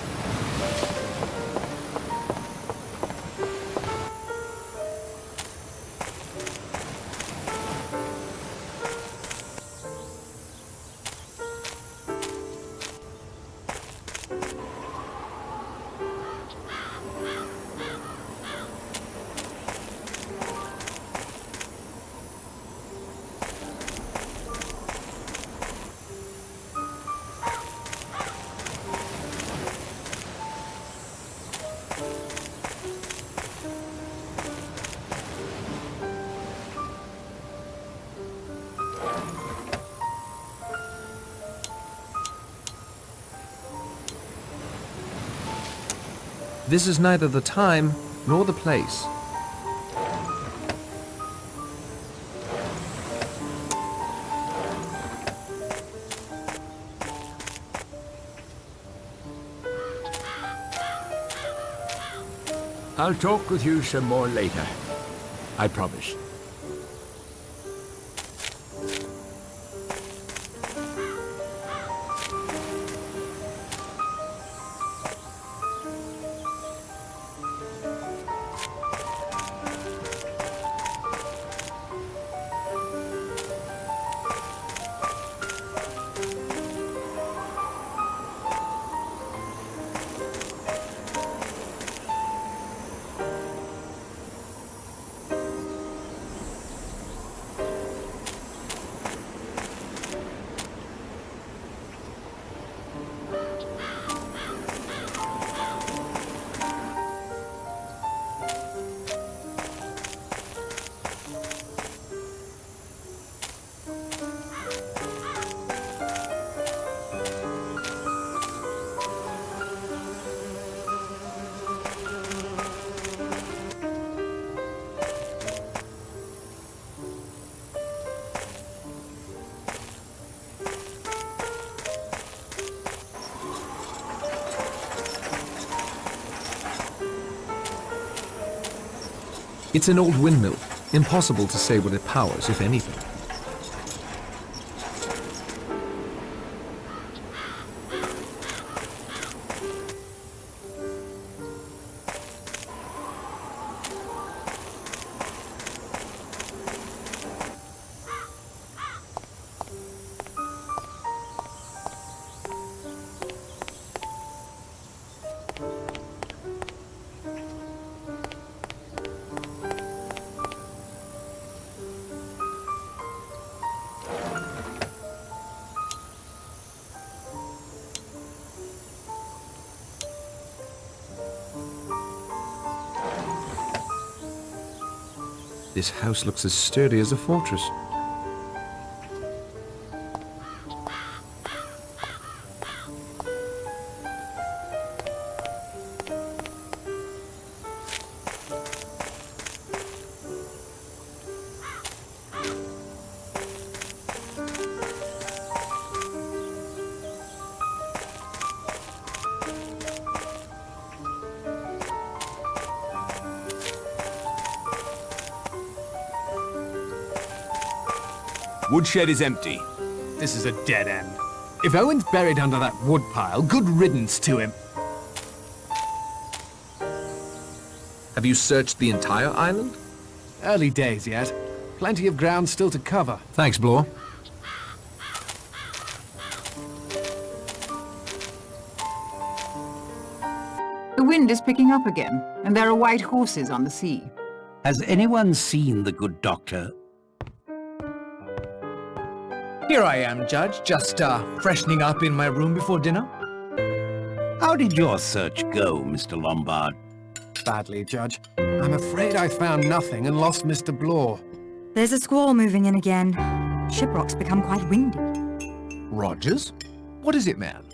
This is neither the time nor the place. I'll talk with you some more later. I promise. It's an old windmill. Impossible to say what it powers, if anything. This house looks as sturdy as a fortress. Woodshed is empty. This is a dead end. If Owen's buried under that woodpile, good riddance to him. Have you searched the entire island? Early days yet. Plenty of ground still to cover. Thanks, Blore. The wind is picking up again, and there are white horses on the sea. Has anyone seen the good doctor? Here I am, Judge, just freshening up in my room before dinner. How did your search go, Mr. Lombard? Badly, Judge. I'm afraid I found nothing and lost Mr. Blore. There's a squall moving in again. Shiprock's become quite windy. Rogers? What is it, man?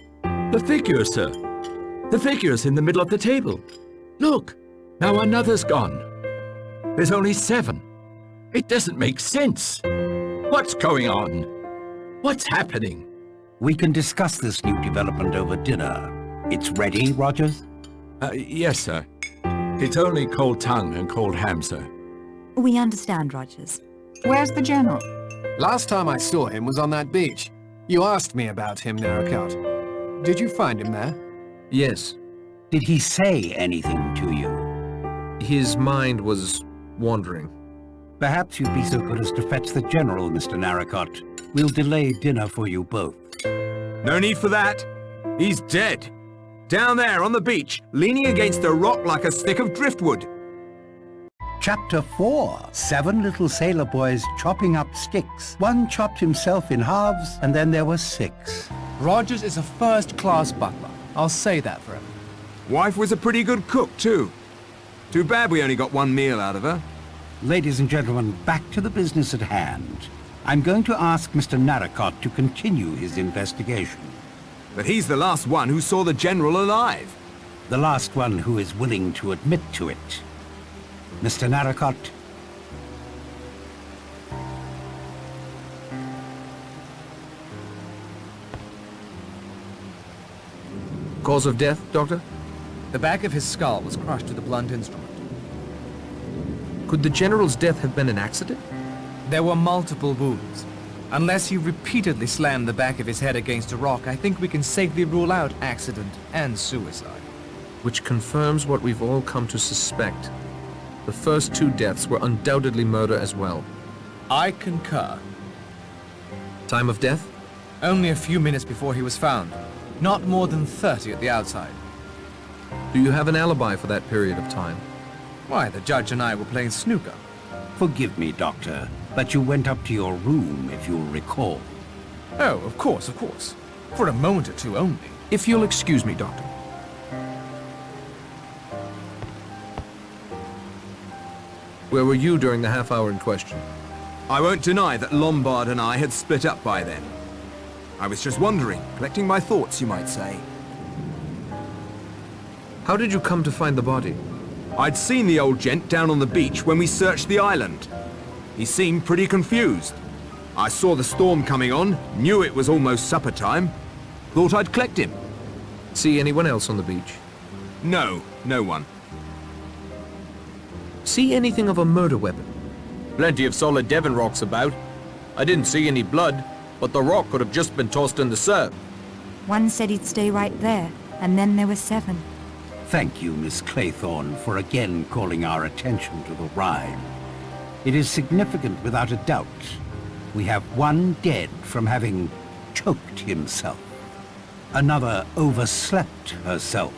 The figures, sir. The figures in the middle of the table. Look, now another's gone. There's only 7. It doesn't make sense. What's going on? What's happening? We can discuss this new development over dinner. It's ready, Rogers? Yes, sir. It's only cold tongue and cold ham, sir. We understand, Rogers. Where's the General? Last time I saw him was on that beach. You asked me about him, Narrowcut. Did you find him there? Yes. Did he say anything to you? His mind was wandering. Perhaps you'd be so good as to fetch the General, Mr. Narrowcut. We'll delay dinner for you both. No need for that. He's dead. Down there on the beach, leaning against a rock like a stick of driftwood. Chapter 4. 7 little sailor boys chopping up sticks. One chopped himself in halves, and then there were 6. Rogers is a first-class butler. I'll say that for him. Wife was a pretty good cook, too. Too bad we only got 1 meal out of her. Ladies and gentlemen, back to the business at hand. I'm going to ask Mr. Narrowcut to continue his investigation. But he's the last one who saw the General alive. The last one who is willing to admit to it. Mr. Narrowcut. Cause of death, Doctor? The back of his skull was crushed with a blunt instrument. Could the General's death have been an accident? There were multiple wounds. Unless he repeatedly slammed the back of his head against a rock, I think we can safely rule out accident and suicide. Which confirms what we've all come to suspect. The first 2 deaths were undoubtedly murder as well. I concur. Time of death? Only a few minutes before he was found. Not more than 30 at the outside. Do you have an alibi for that period of time? Why, the judge and I were playing snooker. Forgive me, Doctor, but you went up to your room, if you'll recall. Oh, of course, of course. For a moment or two only. If you'll excuse me, Doctor. Where were you during the half-hour in question? I won't deny that Lombard and I had split up by then. I was just wondering, collecting my thoughts, you might say. How did you come to find the body? I'd seen the old gent down on the beach when we searched the island. He seemed pretty confused. I saw the storm coming on, knew it was almost supper time. Thought I'd collect him. See anyone else on the beach? No, no one. See anything of a murder weapon? Plenty of solid Devon rocks about. I didn't see any blood, but the rock could have just been tossed in the surf. One said he'd stay right there, and then there were 7. Thank you, Miss Claythorne, for again calling our attention to the rhyme. It is significant without a doubt. We have 1 dead from having choked himself. Another overslept herself.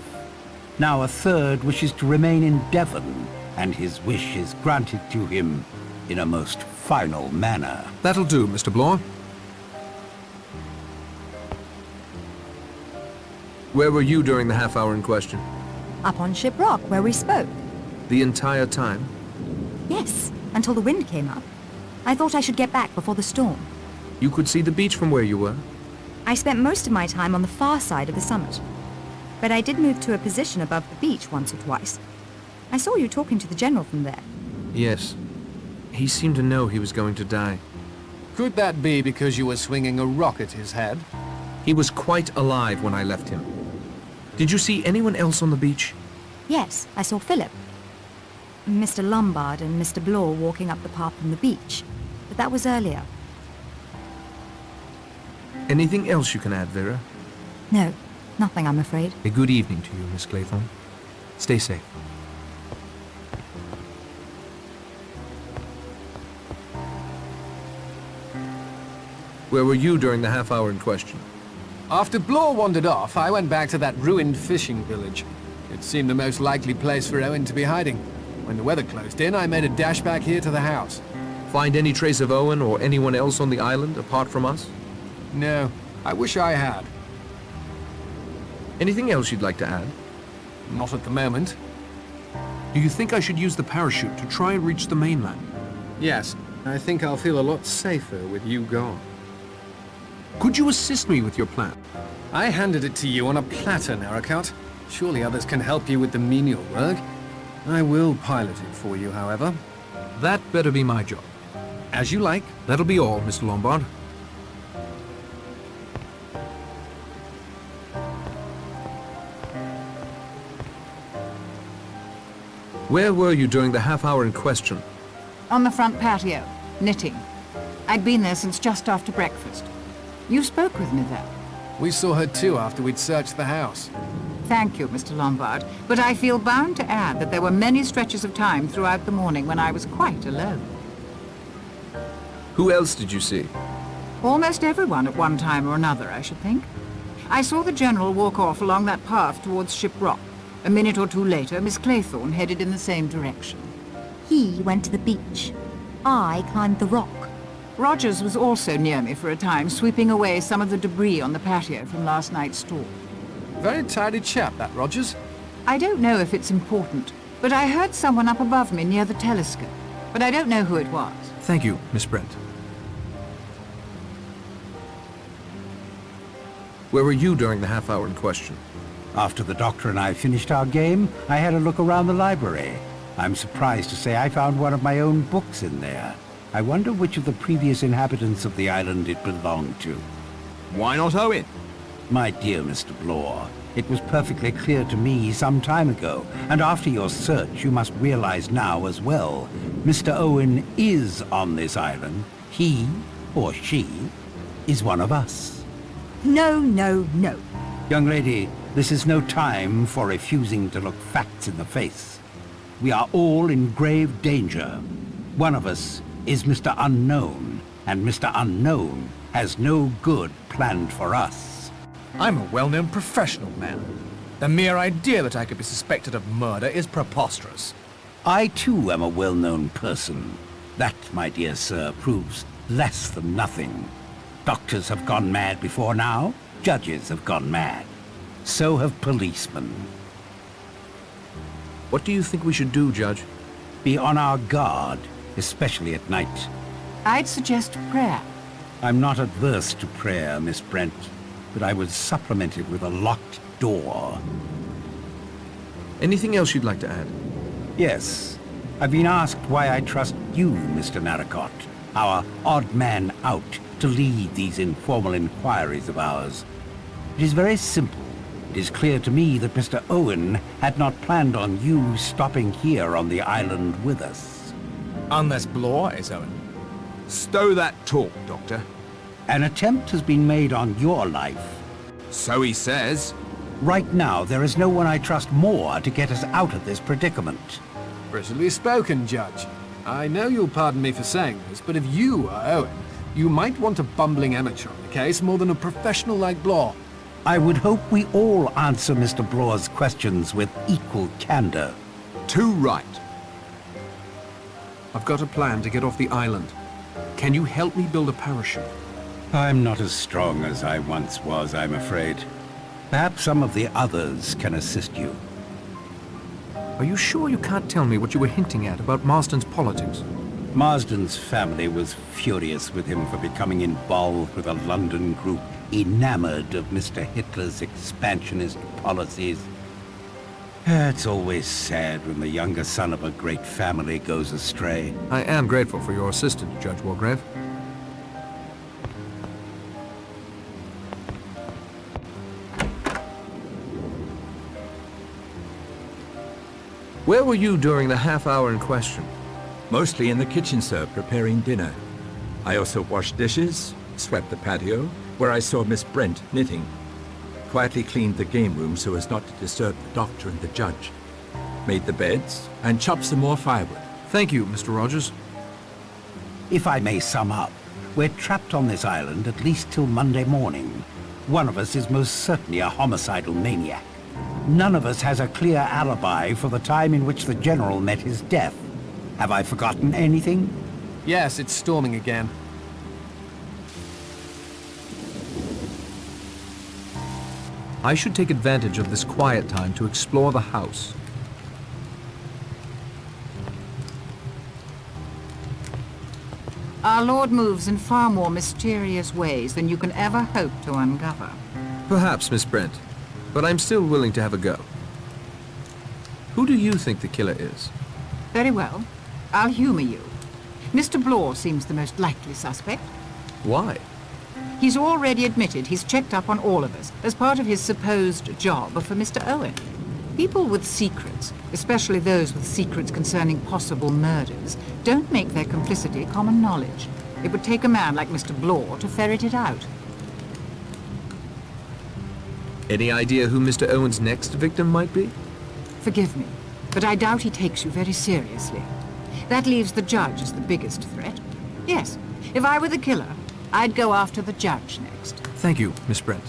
Now a 3rd wishes to remain in Devon, and his wish is granted to him in a most final manner. That'll do, Mr. Blore. Where were you during the half-hour in question? Up on Ship Rock, where we spoke. The entire time? Yes, until the wind came up. I thought I should get back before the storm. You could see the beach from where you were? I spent most of my time on the far side of the summit. But I did move to a position above the beach once or twice. I saw you talking to the General from there. Yes. He seemed to know he was going to die. Could that be because you were swinging a rock at his head? He was quite alive when I left him. Did you see anyone else on the beach? Yes, I saw Philip. Mr. Lombard and Mr. Blore walking up the path from the beach. But that was earlier. Anything else you can add, Vera? No, nothing, I'm afraid. A good evening to you, Miss Claythorne. Stay safe. Where were you during the half hour in question? After Blore wandered off, I went back to that ruined fishing village. It seemed the most likely place for Owen to be hiding. When the weather closed in, I made a dash back here to the house. Find any trace of Owen or anyone else on the island apart from us? No, I wish I had. Anything else you'd like to add? Not at the moment. Do you think I should use the parachute to try and reach the mainland? Yes, I think I'll feel a lot safer with you gone. Could you assist me with your plan? I handed it to you on a platter, Narracott. Surely others can help you with the menial work. I will pilot it for you, however. That better be my job. As you like. That'll be all, Mr. Lombard. Where were you during the half hour in question? On the front patio, knitting. I'd been there since just after breakfast. You spoke with me there. We saw her too after we'd searched the house. Thank you, Mr. Lombard, but I feel bound to add that there were many stretches of time throughout the morning when I was quite alone. Who else did you see? Almost everyone at one time or another, I should think. I saw the General walk off along that path towards Ship Rock. A minute or two later, Miss Claythorne headed in the same direction. He went to the beach. I climbed the rock. Rogers was also near me for a time, sweeping away some of the debris on the patio from last night's storm. Very tidy chap, that Rogers. I don't know if it's important, but I heard someone up above me near the telescope. But I don't know who it was. Thank you, Miss Brent. Where were you during the half hour in question? After the doctor and I finished our game, I had a look around the library. I'm surprised to say I found one of my own books in there. I wonder which of the previous inhabitants of the island it belonged to. Why not Owen? My dear Mr. Blore, it was perfectly clear to me some time ago, and after your search you must realize now as well. Mr. Owen is on this island. He, or she, is one of us. No, no, no. Young lady, this is no time for refusing to look facts in the face. We are all in grave danger. One of us is Mr. Unknown, and Mr. Unknown has no good planned for us. I'm a well-known professional man. The mere idea that I could be suspected of murder is preposterous. I too am a well-known person. That, my dear sir, proves less than nothing. Doctors have gone mad before now. Judges have gone mad. So have policemen. What do you think we should do, Judge? Be on our guard, especially at night. I'd suggest prayer. I'm not adverse to prayer, Miss Brent, but I would supplement it with a locked door. Anything else you'd like to add? Yes. I've been asked why I trust you, Mr. Narracott, our odd man out, to lead these informal inquiries of ours. It is very simple. It is clear to me that Mr. Owen had not planned on you stopping here on the island with us. Unless Blore is Owen. Stow that talk, Doctor. An attempt has been made on your life. So he says. Right now, there is no one I trust more to get us out of this predicament. Prettily spoken, Judge. I know you'll pardon me for saying this, but if you are Owen, you might want a bumbling amateur on the case more than a professional like Blore. I would hope we all answer Mr. Blore's questions with equal candor. Too right. I've got a plan to get off the island. Can you help me build a parachute? I'm not as strong as I once was, I'm afraid. Perhaps some of the others can assist you. Are you sure you can't tell me what you were hinting at about Marsden's politics? Marsden's family was furious with him for becoming involved with a London group enamored of Mr. Hitler's expansionist policies. It's always sad when the younger son of a great family goes astray. I am grateful for your assistance, Judge Wargrave. Where were you during the half hour in question? Mostly in the kitchen, sir, preparing dinner. I also washed dishes, swept the patio, where I saw Miss Brent knitting. Quietly cleaned the game room so as not to disturb the doctor and the judge. Made the beds and chopped some more firewood. Thank you, Mr. Rogers. If I may sum up, we're trapped on this island at least till Monday morning. One of us is most certainly a homicidal maniac. None of us has a clear alibi for the time in which the General met his death. Have I forgotten anything? Yes, it's storming again. I should take advantage of this quiet time to explore the house. Our Lord moves in far more mysterious ways than you can ever hope to uncover. Perhaps, Miss Brent, but I'm still willing to have a go. Who do you think the killer is? Very well. I'll humor you. Mr. Blore seems the most likely suspect. Why? He's already admitted he's checked up on all of us as part of his supposed job for Mr. Owen. People with secrets, especially those with secrets concerning possible murders, don't make their complicity common knowledge. It would take a man like Mr. Blore to ferret it out. Any idea who Mr. Owen's next victim might be? Forgive me, but I doubt he takes you very seriously. That leaves the judge as the biggest threat. Yes, if I were the killer, I'd go after the judge next. Thank you, Miss Brent.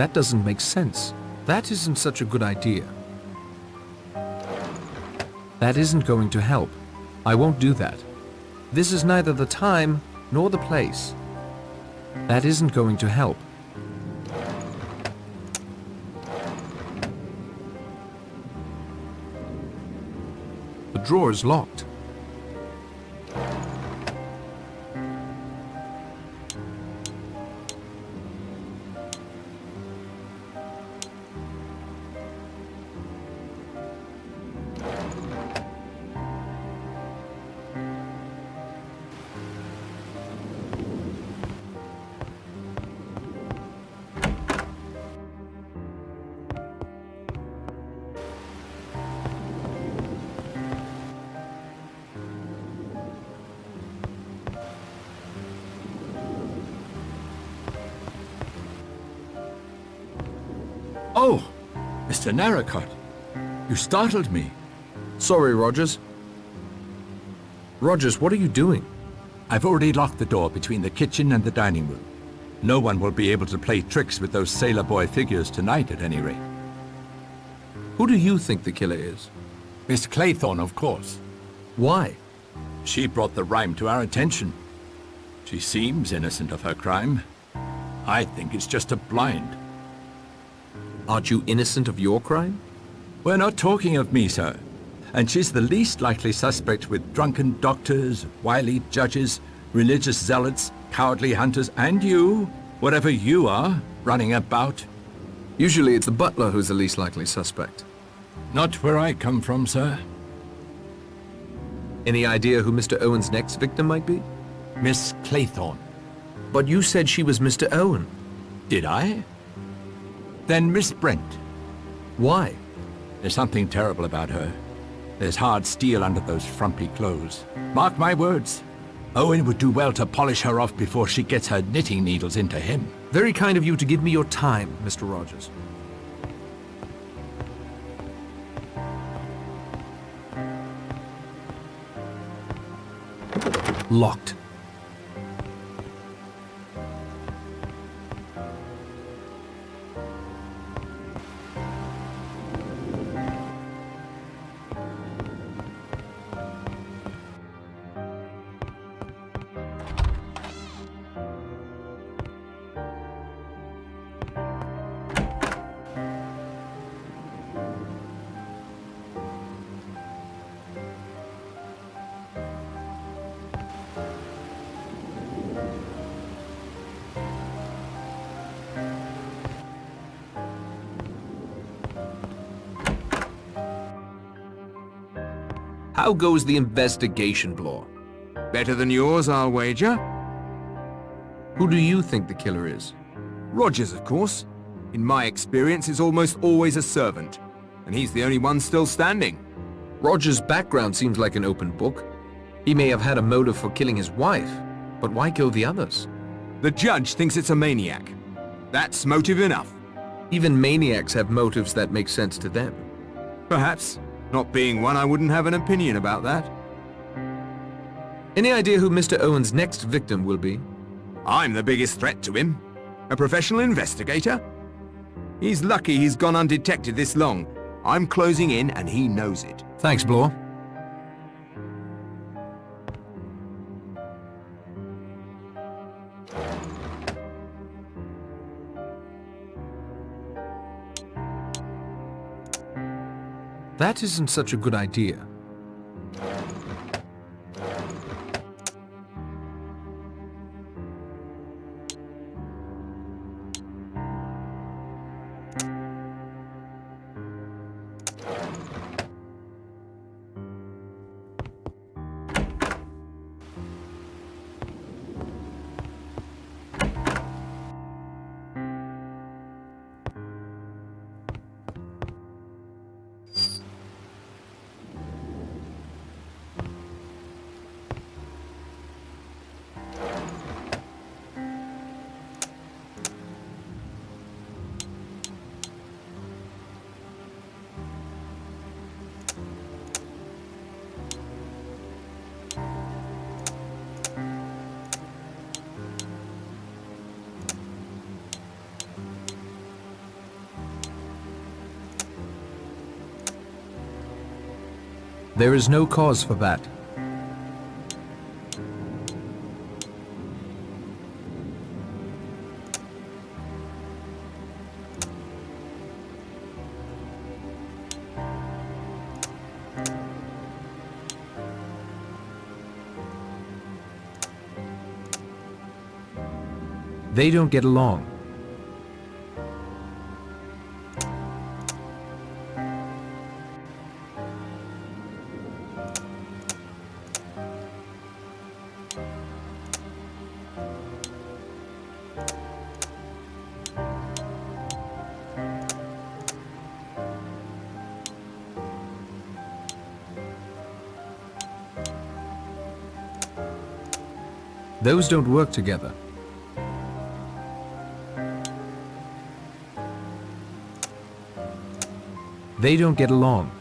That doesn't make sense. That isn't such a good idea. That isn't going to help. I won't do that. This is neither the time nor the place. That isn't going to help. The drawer is locked. Oh, Mr. Narracott, you startled me. Sorry, Rogers. Rogers, what are you doing? I've already locked the door between the kitchen and the dining room. No one will be able to play tricks with those sailor boy figures tonight, at any rate. Who do you think the killer is? Miss Claythorne, of course. Why? She brought the rhyme to our attention. She seems innocent of her crime. I think it's just a blind. Aren't you innocent of your crime? We're not talking of me, sir. And she's the least likely suspect with drunken doctors, wily judges, religious zealots, cowardly hunters, and you, whatever you are, running about. Usually it's the butler who's the least likely suspect. Not where I come from, sir. Any idea who Mr. Owen's next victim might be? Miss Claythorne. But you said she was Mr. Owen. Did I? Then Miss Brent. Why? There's something terrible about her. There's hard steel under those frumpy clothes. Mark my words. Owen would do well to polish her off before she gets her knitting needles into him. Very kind of you to give me your time, Mr. Rogers. Locked. How goes the investigation, Blore? Better than yours, I'll wager. Who do you think the killer is? Rogers, of course. In my experience, it's almost always a servant. And he's the only one still standing. Rogers' background seems like an open book. He may have had a motive for killing his wife, but why kill the others? The judge thinks it's a maniac. That's motive enough. Even maniacs have motives that make sense to them. Perhaps. Not being one, I wouldn't have an opinion about that. Any idea who Mr. Owen's next victim will be? I'm the biggest threat to him. A professional investigator. He's lucky he's gone undetected this long. I'm closing in and he knows it. Thanks, Blore. That isn't such a good idea. There is no cause for that. They don't get along. Those don't work together. They don't get along.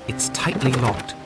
It's tightly locked.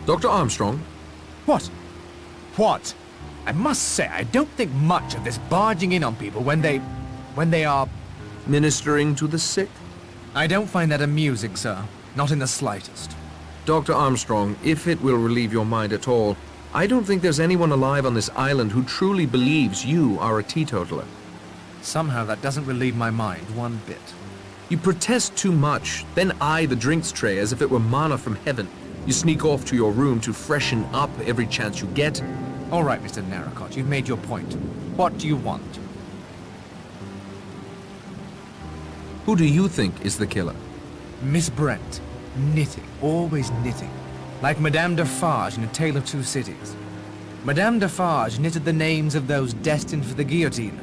Dr. Armstrong? What? What? I must say, I don't think much of this barging in on people when they are... Ministering to the sick? I don't find that amusing, sir. Not in the slightest. Dr. Armstrong, if it will relieve your mind at all, I don't think there's anyone alive on this island who truly believes you are a teetotaler. Somehow that doesn't relieve my mind one bit. You protest too much, then eye the drinks tray as if it were manna from heaven. You sneak off to your room to freshen up every chance you get. All right, Mr. Narracott, you've made your point. What do you want? Who do you think is the killer? Miss Brent. Knitting. Always knitting. like Madame Defarge in A Tale of Two Cities. Madame Defarge knitted the names of those destined for the guillotine.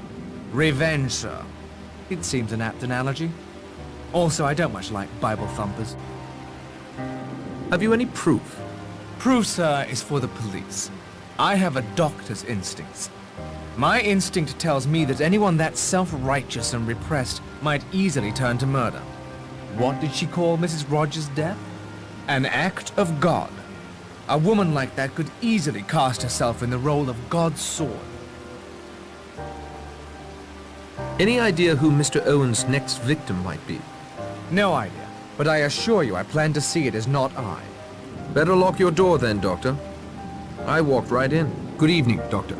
Revenge, sir. It seems an apt analogy. Also, I don't much like Bible thumpers. Have you any proof? Proof, sir, is for the police. I have a doctor's instincts. My instinct tells me that anyone that self-righteous and repressed might easily turn to murder. What did she call Mrs. Rogers' death? An act of God. A woman like that could easily cast herself in the role of God's sword. Any idea who Mr. Owen's next victim might be? No idea, but I assure you I plan to see it as not I. Better lock your door then, Doctor. I walked right in. Good evening, Doctor.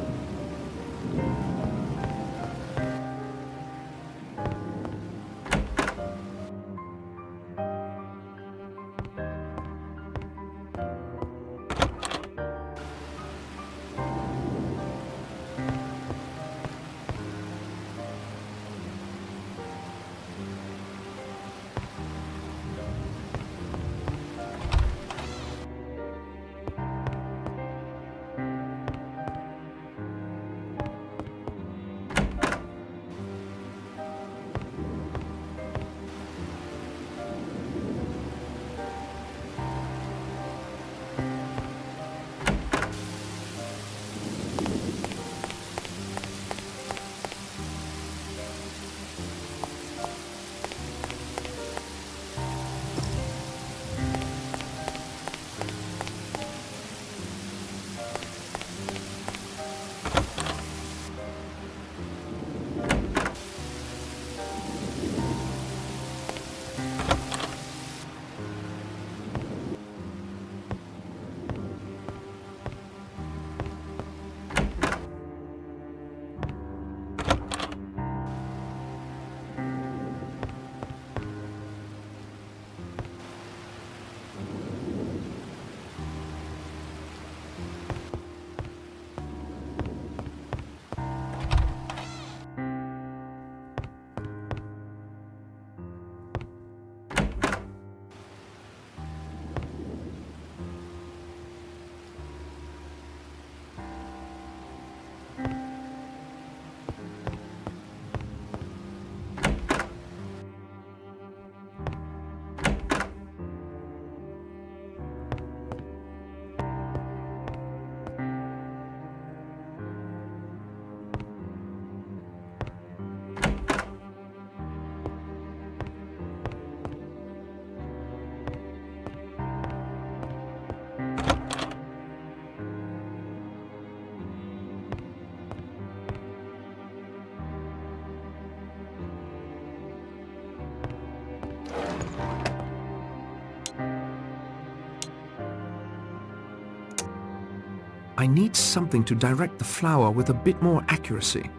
I need something to direct the flower with a bit more accuracy.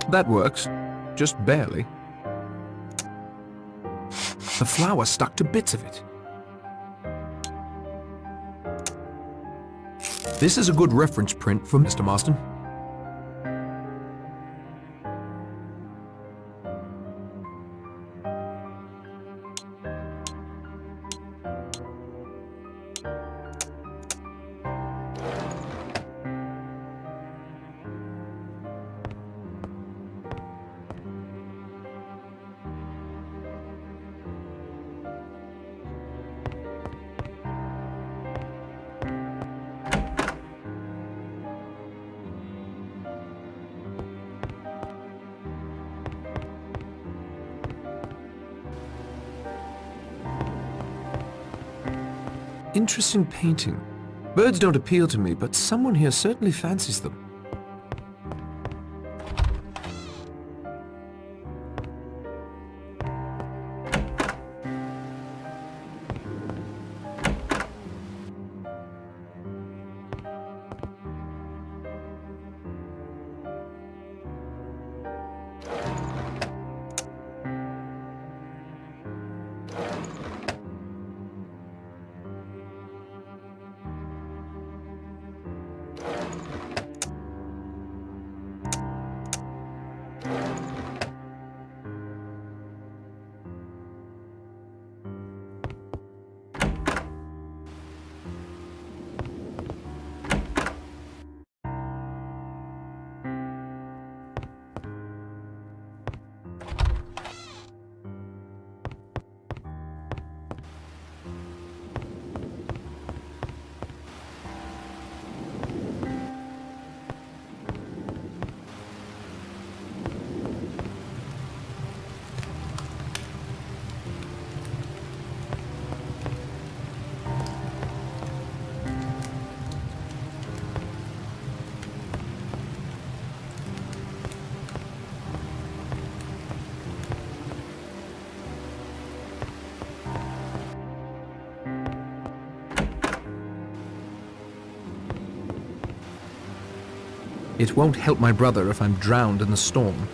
That works, just barely. The flower stuck to bits of it. This is a good reference print for Mr. Marston. Interesting painting. Birds don't appeal to me, but someone here certainly fancies them. It won't help my brother if I'm drowned in the storm.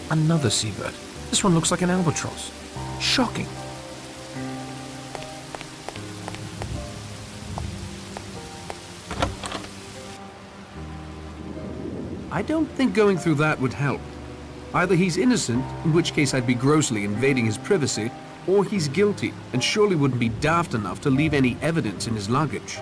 Another seabird. This one looks like an albatross. Shocking. I don't think going through that would help. Either he's innocent, in which case I'd be grossly invading his privacy, or he's guilty, and surely wouldn't be daft enough to leave any evidence in his luggage.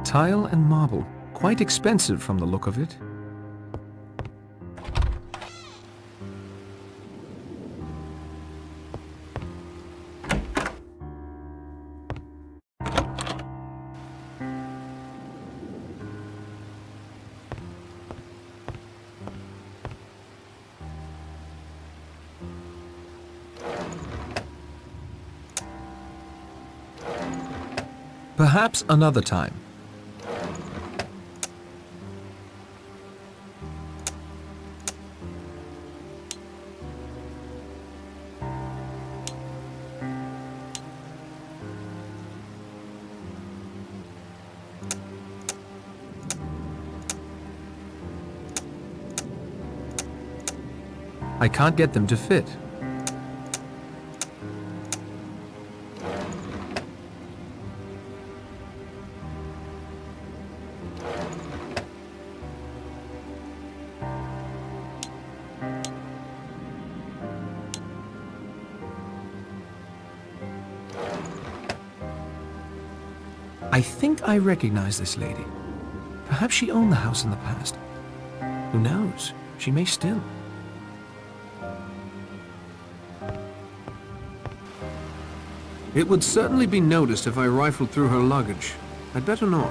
Tile and marble. Quite expensive from the look of it. Perhaps another time. I can't get them to fit. I think I recognize this lady. Perhaps she owned the house in the past. Who knows? She may still. It would certainly be noticed if I rifled through her luggage. I'd better not.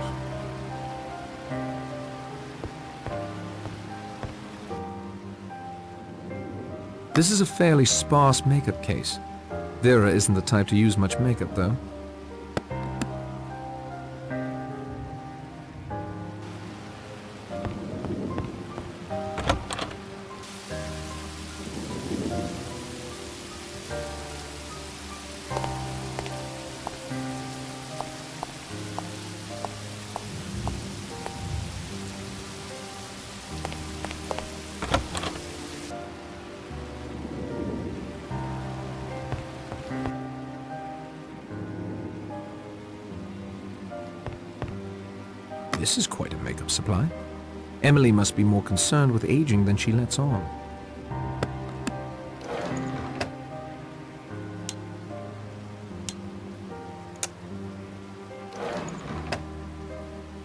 This is a fairly sparse makeup case. Vera isn't the type to use much makeup, though. This is quite a makeup supply. Emily must be more concerned with aging than she lets on.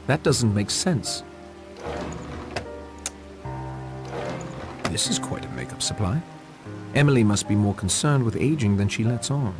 That doesn't make sense. This is quite a makeup supply. Emily must be more concerned with aging than she lets on.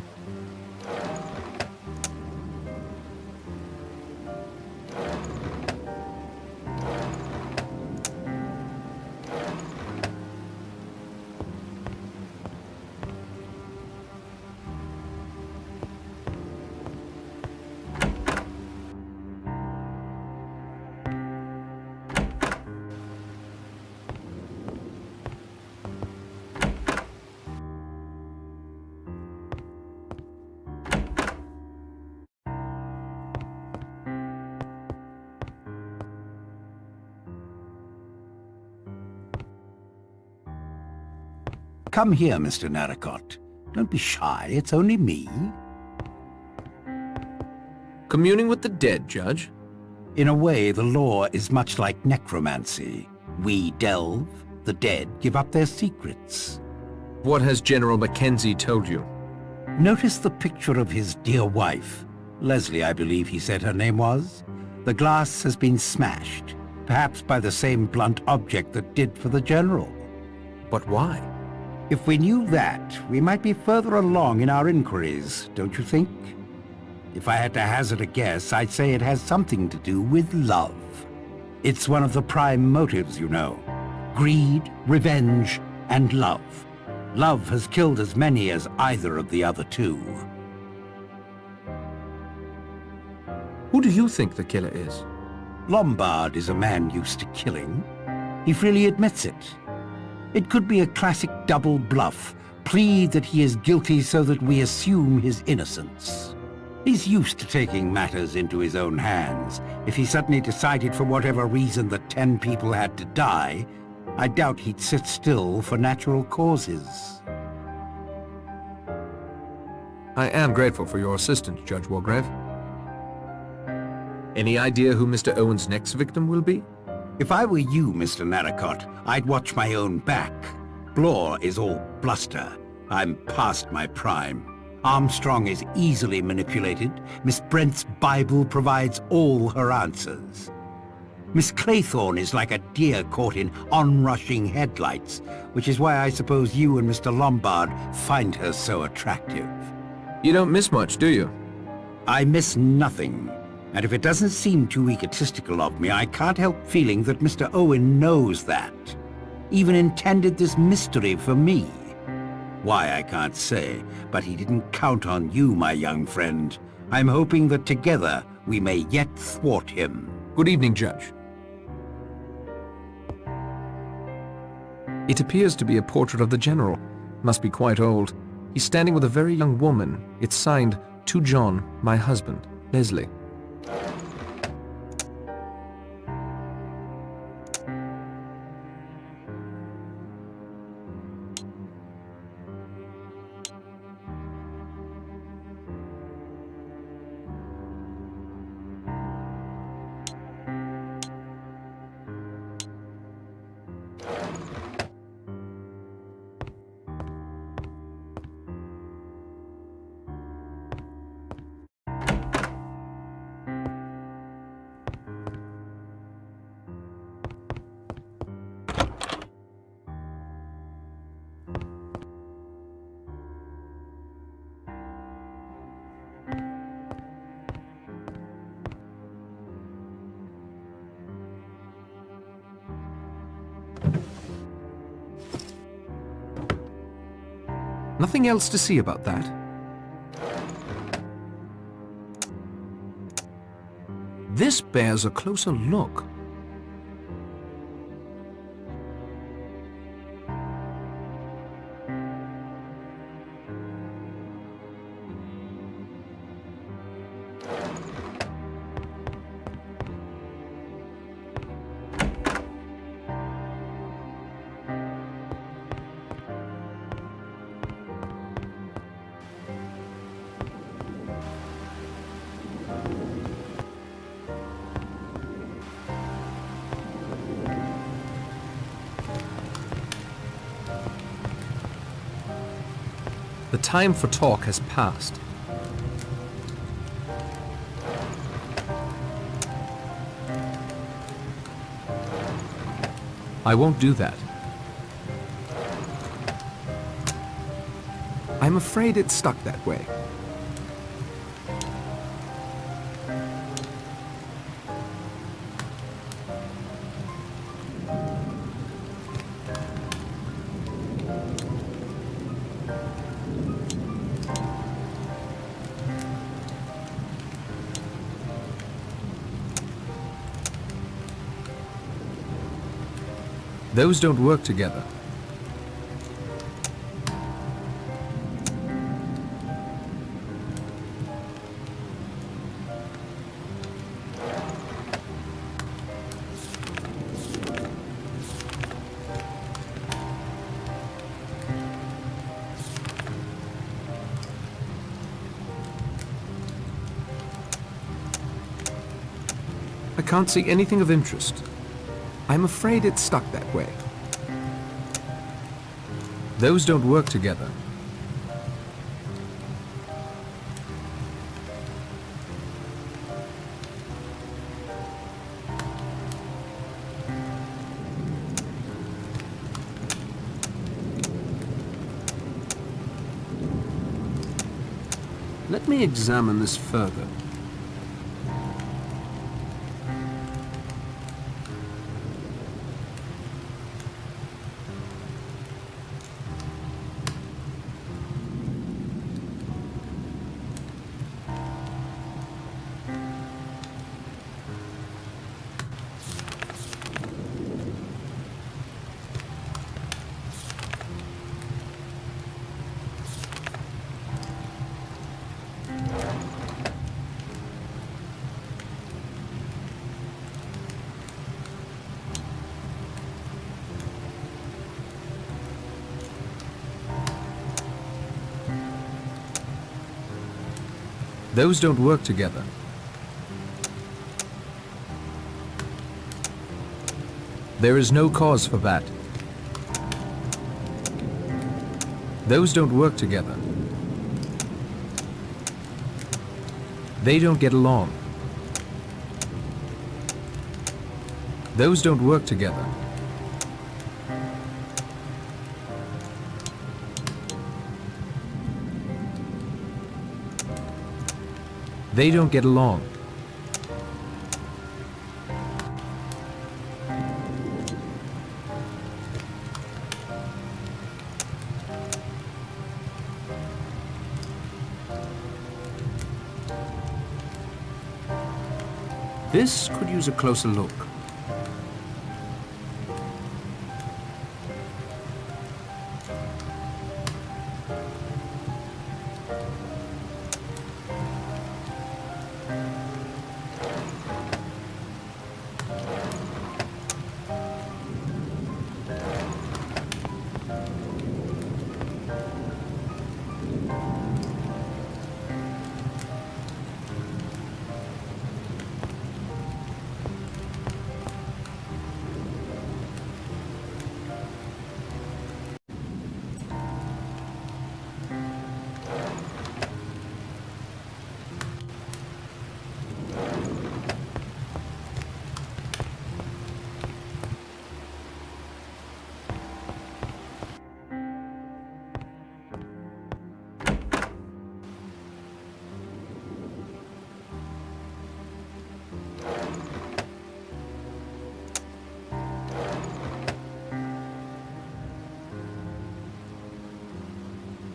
Come here, Mr. Narracott. Don't be shy, it's only me. Communing with the dead, Judge? In a way, the law is much like necromancy. We delve, the dead give up their secrets. What has General Mackenzie told you? Notice the picture of his dear wife. Leslie, I believe he said her name was. The glass has been smashed, perhaps by the same blunt object that did for the General. But why? If we knew that, we might be further along in our inquiries, don't you think? If I had to hazard a guess, I'd say it has something to do with love. It's one of the prime motives, you know. Greed, revenge, and love. Love has killed as many as either of the other two. Who do you think the killer is? Lombard is a man used to killing. He freely admits it. It could be a classic double bluff, plead that he is guilty so that we assume his innocence. He's used to taking matters into his own hands. If he suddenly decided for whatever reason that 10 people had to die, I doubt he'd sit still for natural causes. I am grateful for your assistance, Judge Wargrave. Any idea who Mr. Owen's next victim will be? If I were you, Mr. Narracott, I'd watch my own back. Blore is all bluster. I'm past my prime. Armstrong is easily manipulated. Miss Brent's Bible provides all her answers. Miss Claythorne is like a deer caught in onrushing headlights, which is why I suppose you and Mr. Lombard find her so attractive. You don't miss much, do you? I miss nothing. And if it doesn't seem too egotistical of me, I can't help feeling that Mr. Owen knows that. Even intended this mystery for me. Why, I can't say, but he didn't count on you, my young friend. I'm hoping that together we may yet thwart him. Good evening, Judge. It appears to be a portrait of the General. Must be quite old. He's standing with a very young woman. It's signed, "To John, my husband, Leslie." Nothing else to see about that? This bears a closer look. The time for talk has passed. I won't do that. I'm afraid it's stuck that way. Those don't work together. can't see anything of interest. I'm afraid it's stuck that way. Those don't work together. Let me examine this further. Those don't work together. There is no cause for that. Those don't work together. They don't get along. Those don't work together. They don't get along. This could use a closer look.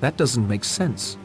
That doesn't make sense.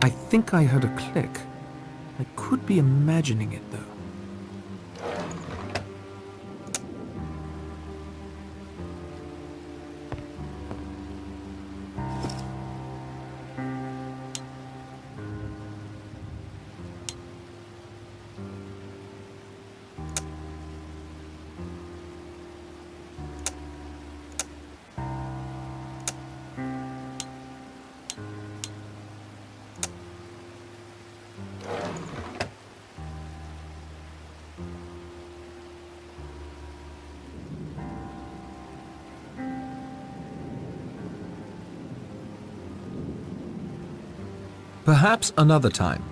I think I heard a click. I could be imagining it, though. Perhaps another time.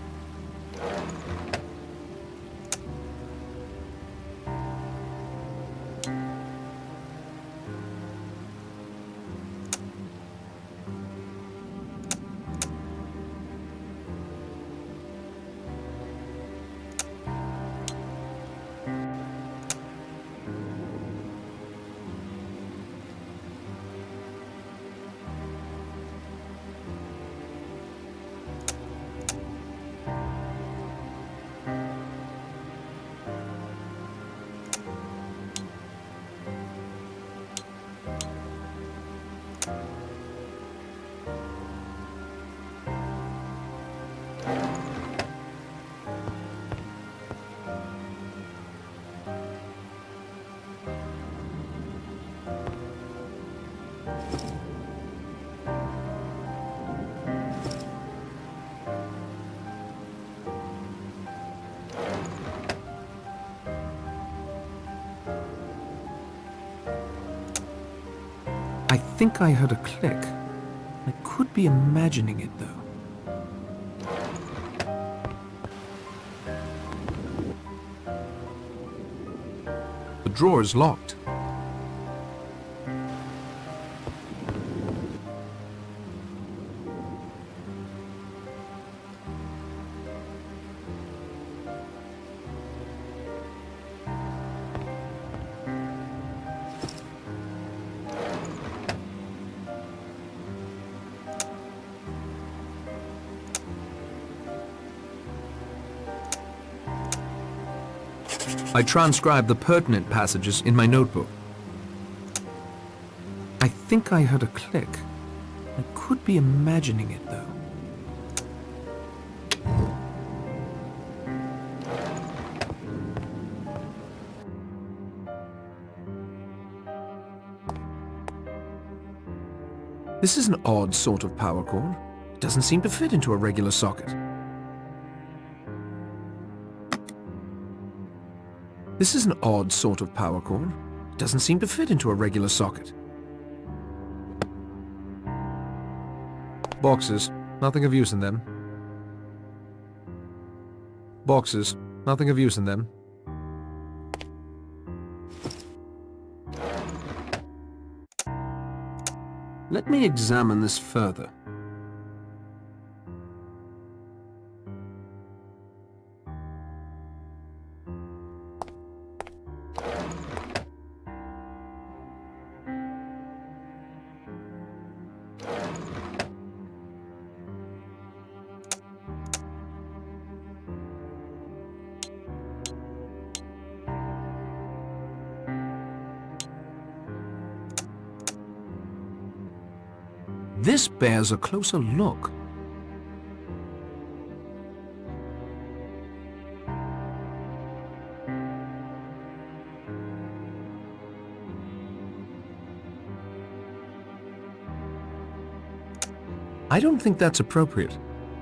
I think I heard a click. I could be imagining it, though. The drawer is locked. I transcribed the pertinent passages in my notebook. I think I heard a click. I could be imagining it, though. This is an odd sort of power cord. It doesn't seem to fit into a regular socket. This is an odd sort of power cord. It doesn't seem to fit into a regular socket. Boxes, nothing of use in them. Boxes, nothing of use in them. Let me examine this further. This bears a closer look. I don't think that's appropriate.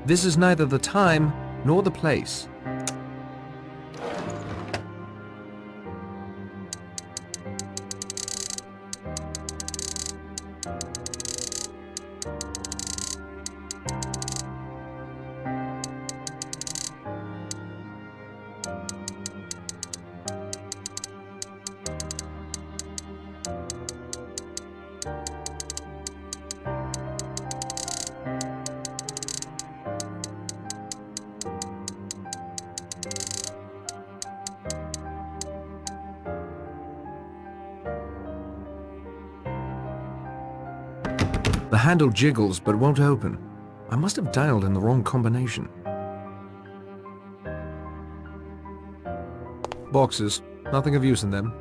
This is neither the time nor the place. The handle jiggles but won't open. I must have dialed in the wrong combination. Boxes. Nothing of use in them.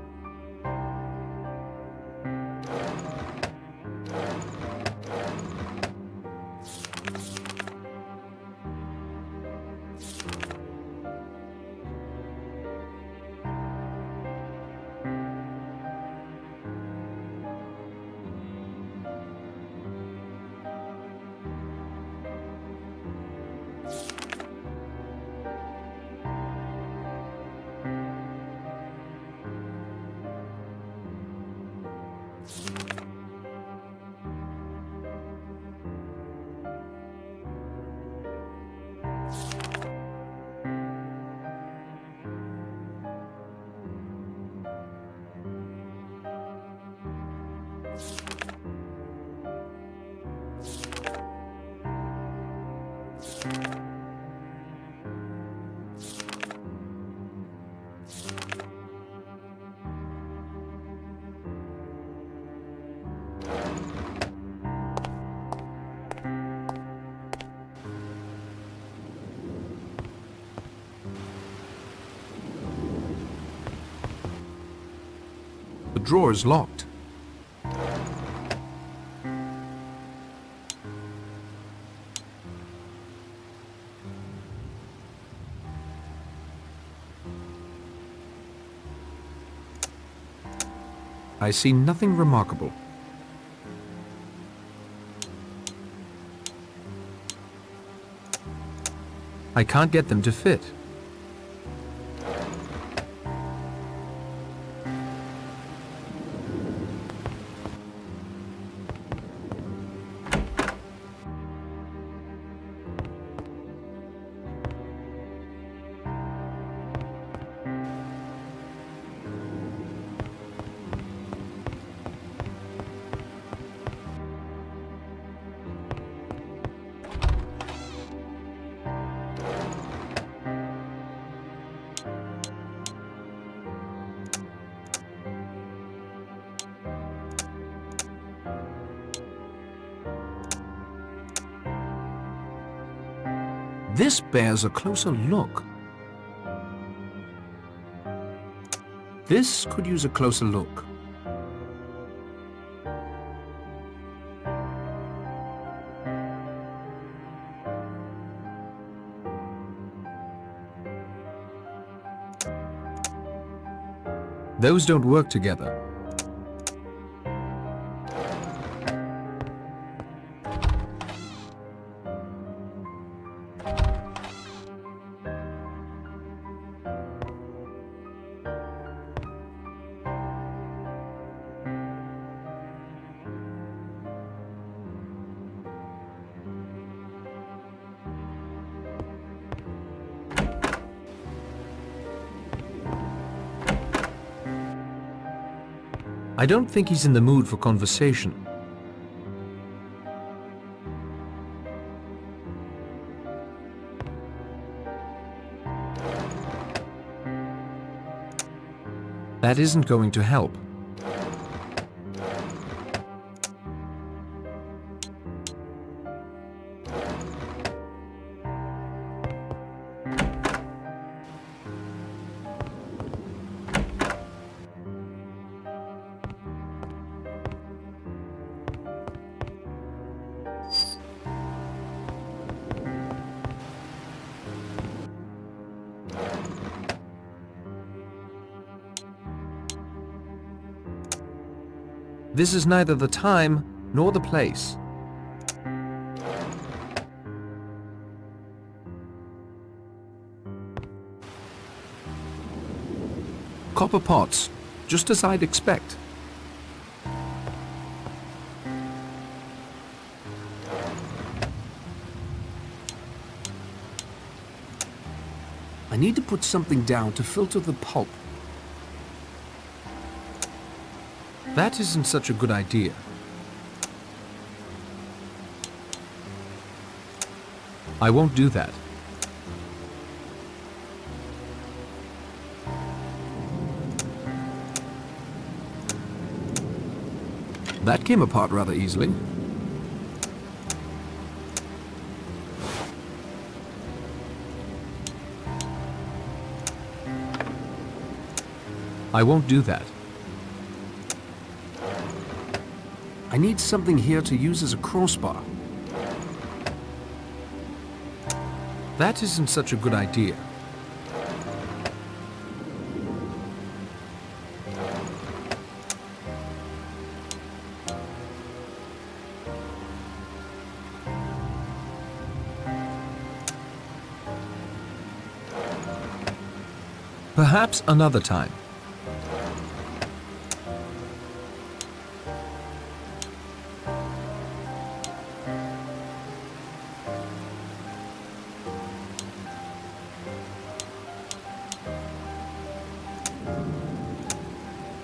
The drawer is locked. I see nothing remarkable. I can't get them to fit. This bears a closer look. This could use a closer look. Those don't work together. I don't think he's in the mood for conversation. That isn't going to help. This is neither the time nor the place. Copper pots, just as I'd expect. I need to put something down to filter the pulp. That isn't such a good idea. I won't do that. That came apart rather easily. I won't do that. I need something here to use as a crossbar. That isn't such a good idea. Perhaps another time.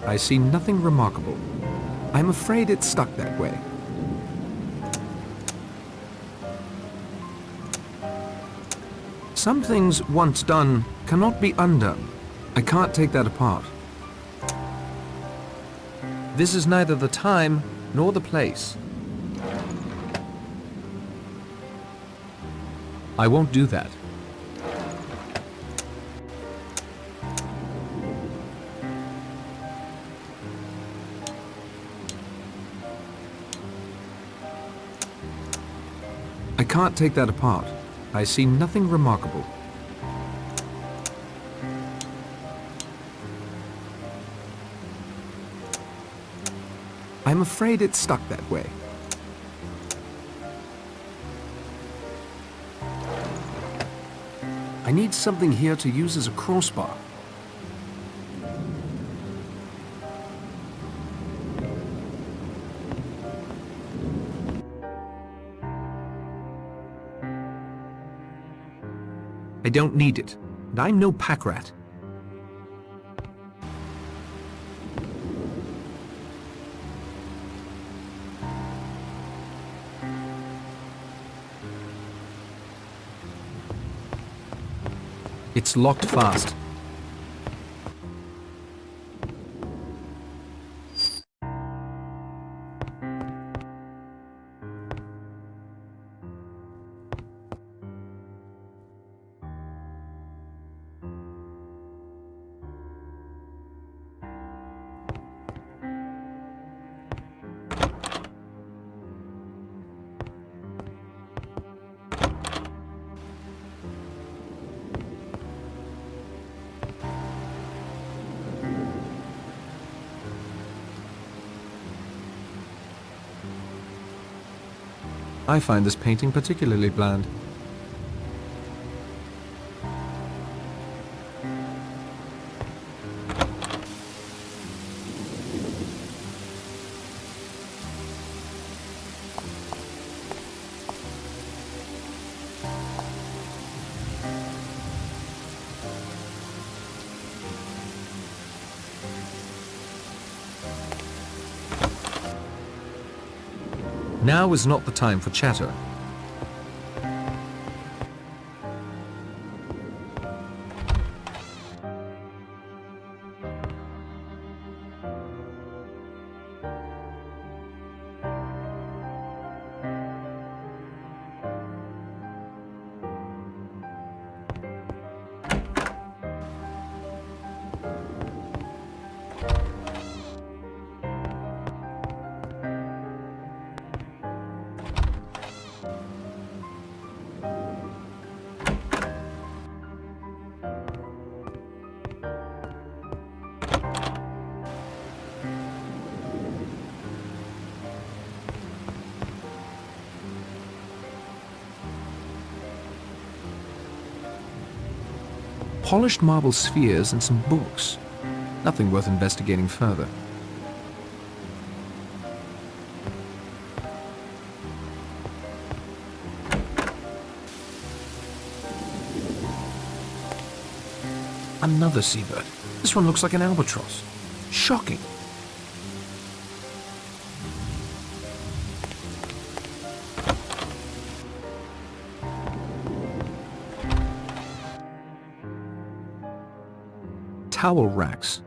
I see nothing remarkable. I'm afraid it's stuck that way. Some things once done cannot be undone. I can't take that apart. This is neither the time nor the place. I won't do that. I can't take that apart. I see nothing remarkable. I'm afraid it's stuck that way. I need something here to use as a crossbar. I don't need it, and I'm no pack rat. It's locked fast. I find this painting particularly bland. Now is not the time for chatter. Polished marble spheres and some books. Nothing worth investigating further. Another seabird. This one looks like an albatross. Shocking. Towel racks.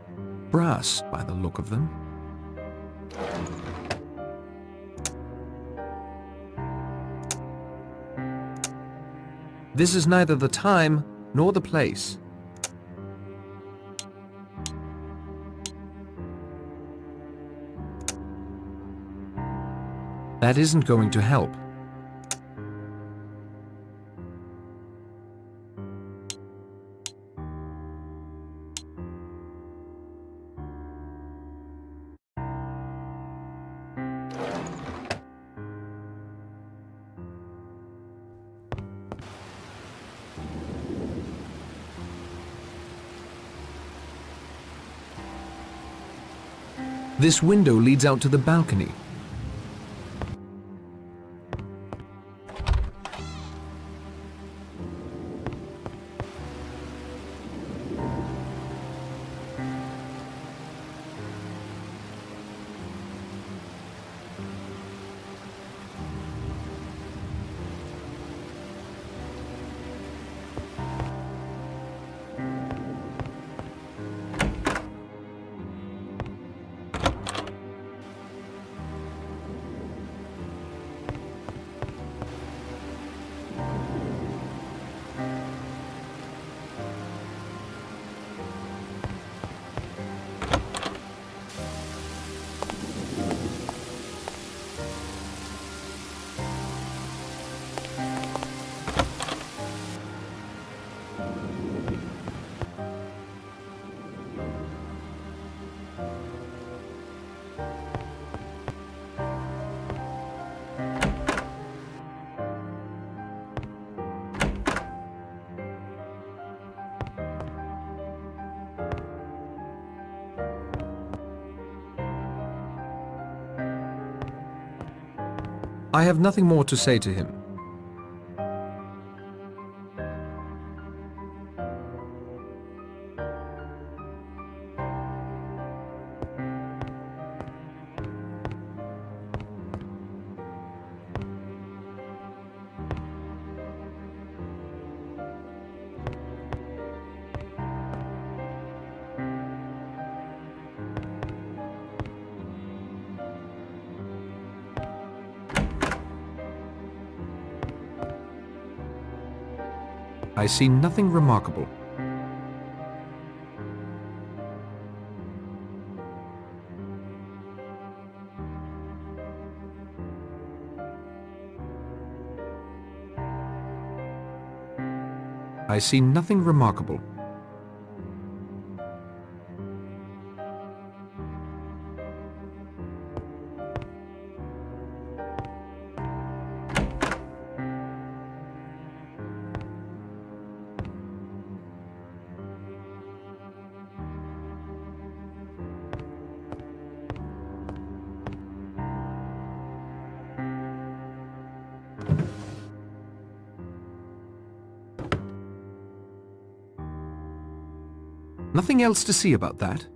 Brass, by the look of them. This is neither the time nor the place. That isn't going to help. This window leads out to the balcony. I have nothing more to say to him. I see nothing remarkable. I see nothing remarkable. Nothing else to see about that?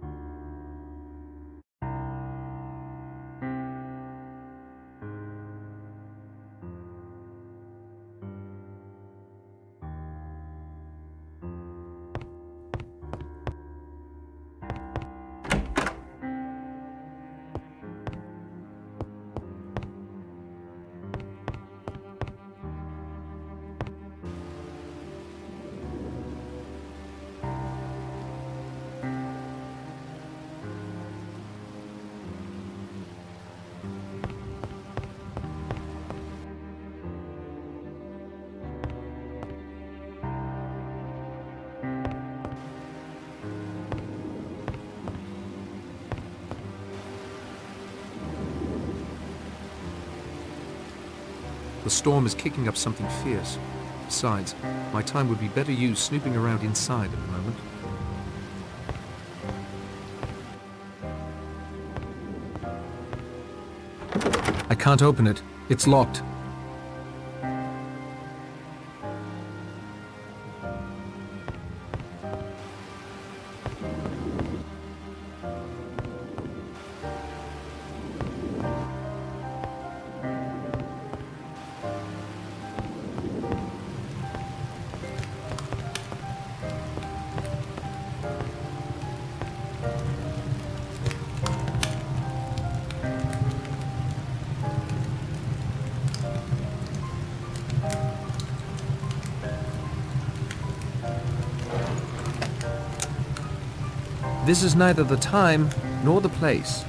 The storm is kicking up something fierce. Besides, my time would be better used snooping around inside at the moment. I can't open it. It's locked. This is neither the time nor the place.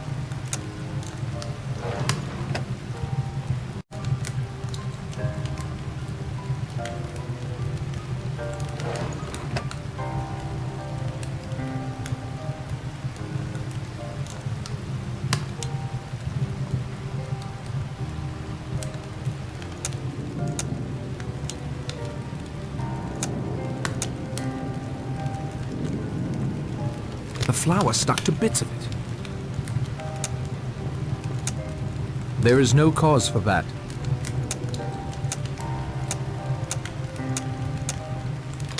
The flour stuck to bits of it. There is no cause for that.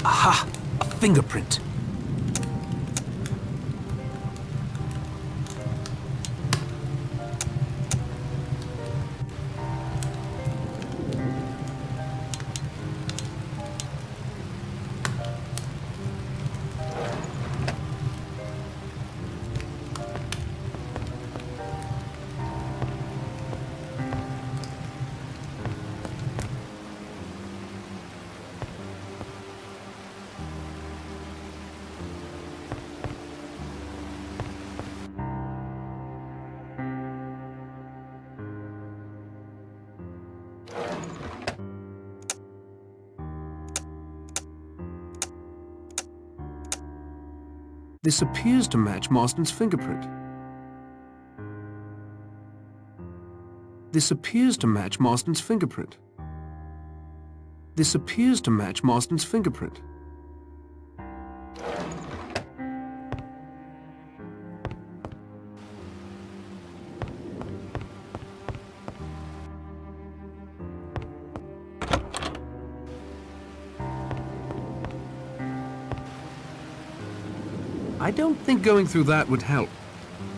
Aha! A fingerprint. This appears to match Marston's fingerprint. This appears to match Marston's fingerprint. This appears to match Marston's fingerprint. I don't think going through that would help.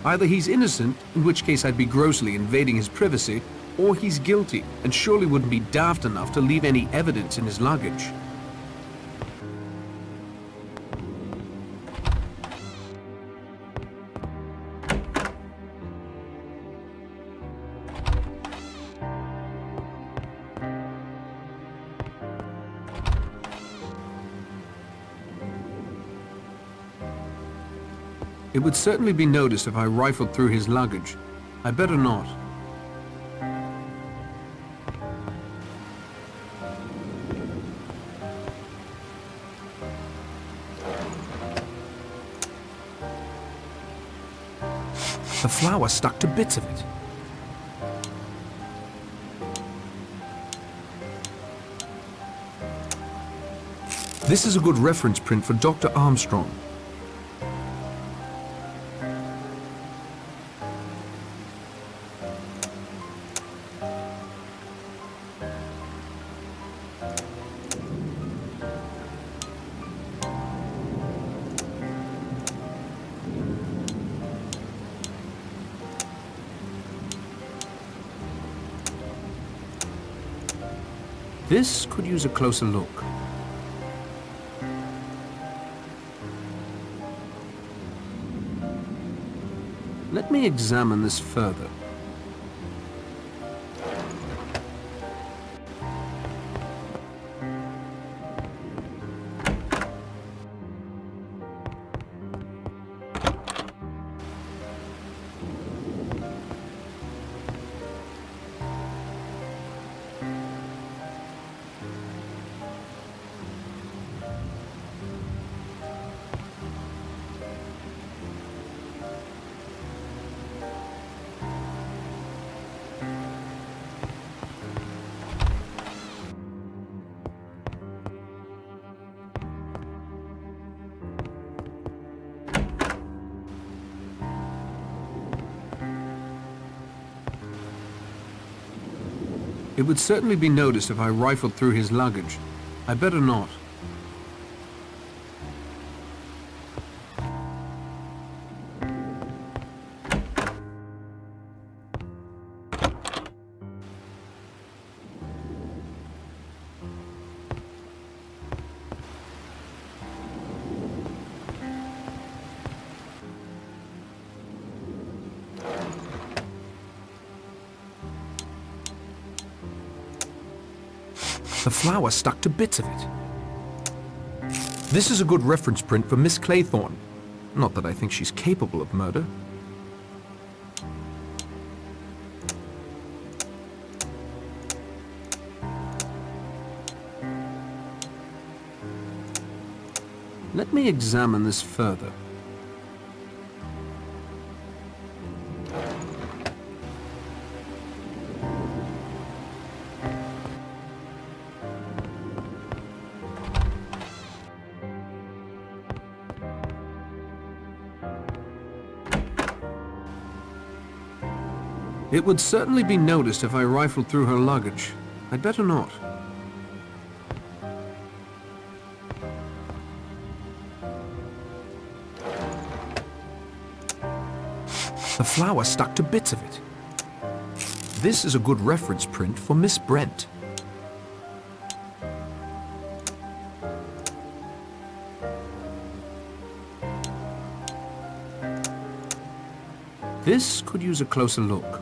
Either he's innocent, in which case I'd be grossly invading his privacy, or he's guilty, and surely wouldn't be daft enough to leave any evidence in his luggage. It would certainly be noticed if I rifled through his luggage. I better not. The flour stuck to bits of it. This is a good reference print for Dr. Armstrong. This could use a closer look. Let me examine this further. It would certainly be noticed if I rifled through his luggage. I better not. The flour stuck to bits of it. This is a good reference print for Miss Claythorne. Not that I think she's capable of murder. Let me examine this further. It would certainly be noticed if I rifled through her luggage. I'd better not. The flower stuck to bits of it. This is a good reference print for Miss Brent. This could use a closer look.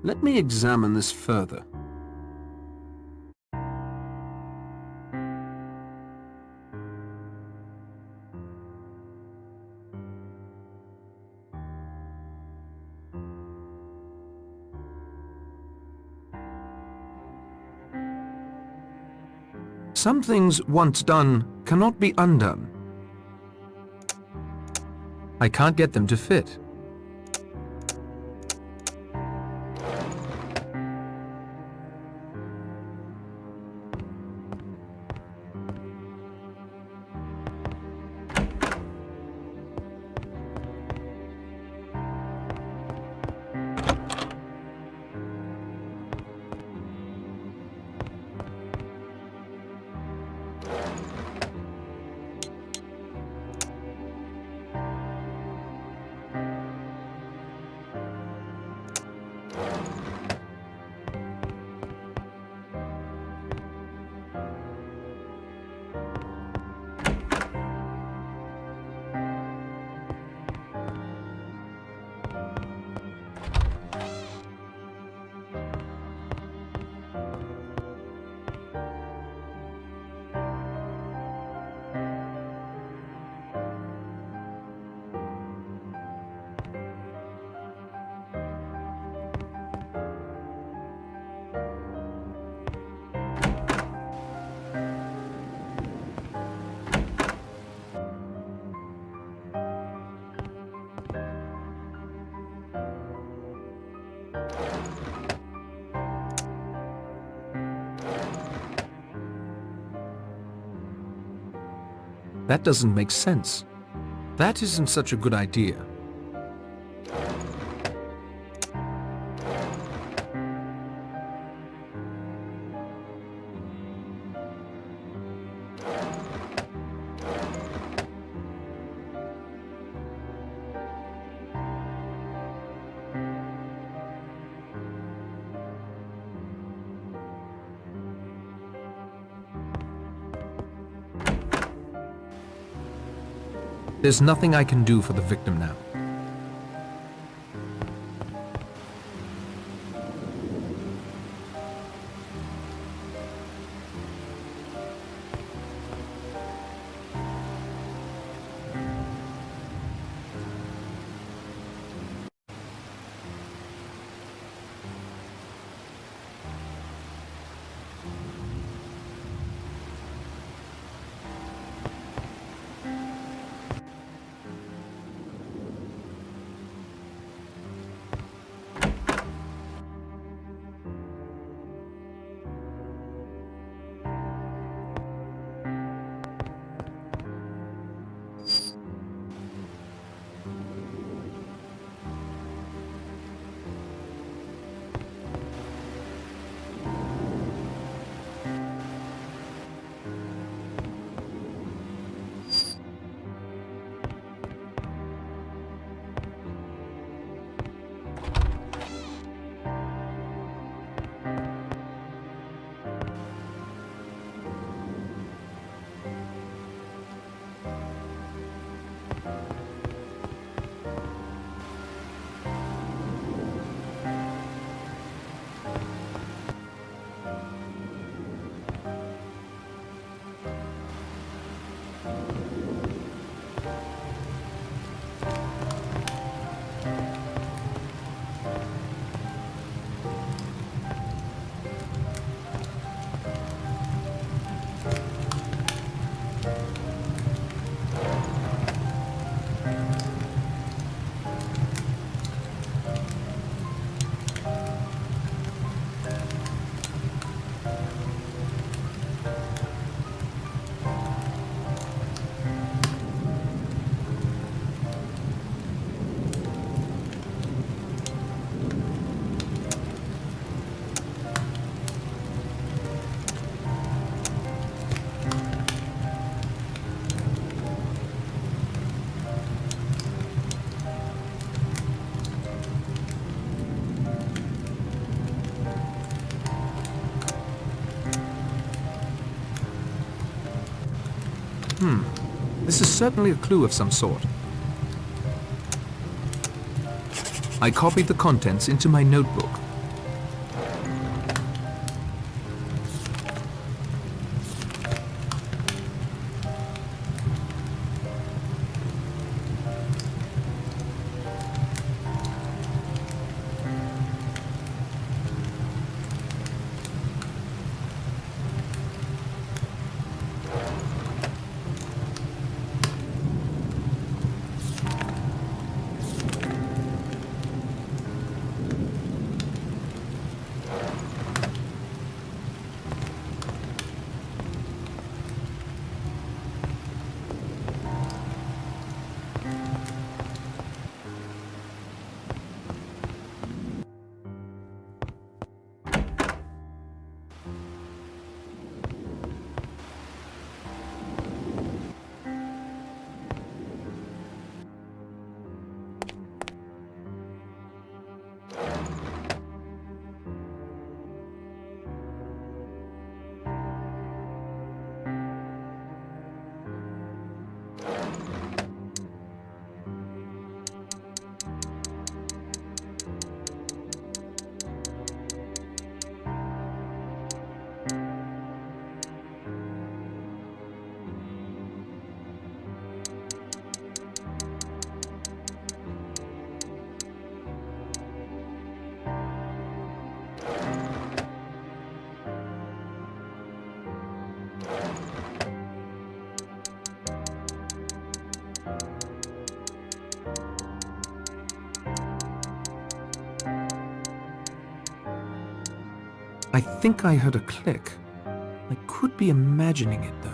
Let me examine this further. Some things, once done, cannot be undone. I can't get them to fit. That doesn't make sense. That isn't such a good idea. There's nothing I can do for the victim now. certainly a clue of some sort. I copied the contents into my notebook. I think I heard a click. I could be imagining it, though.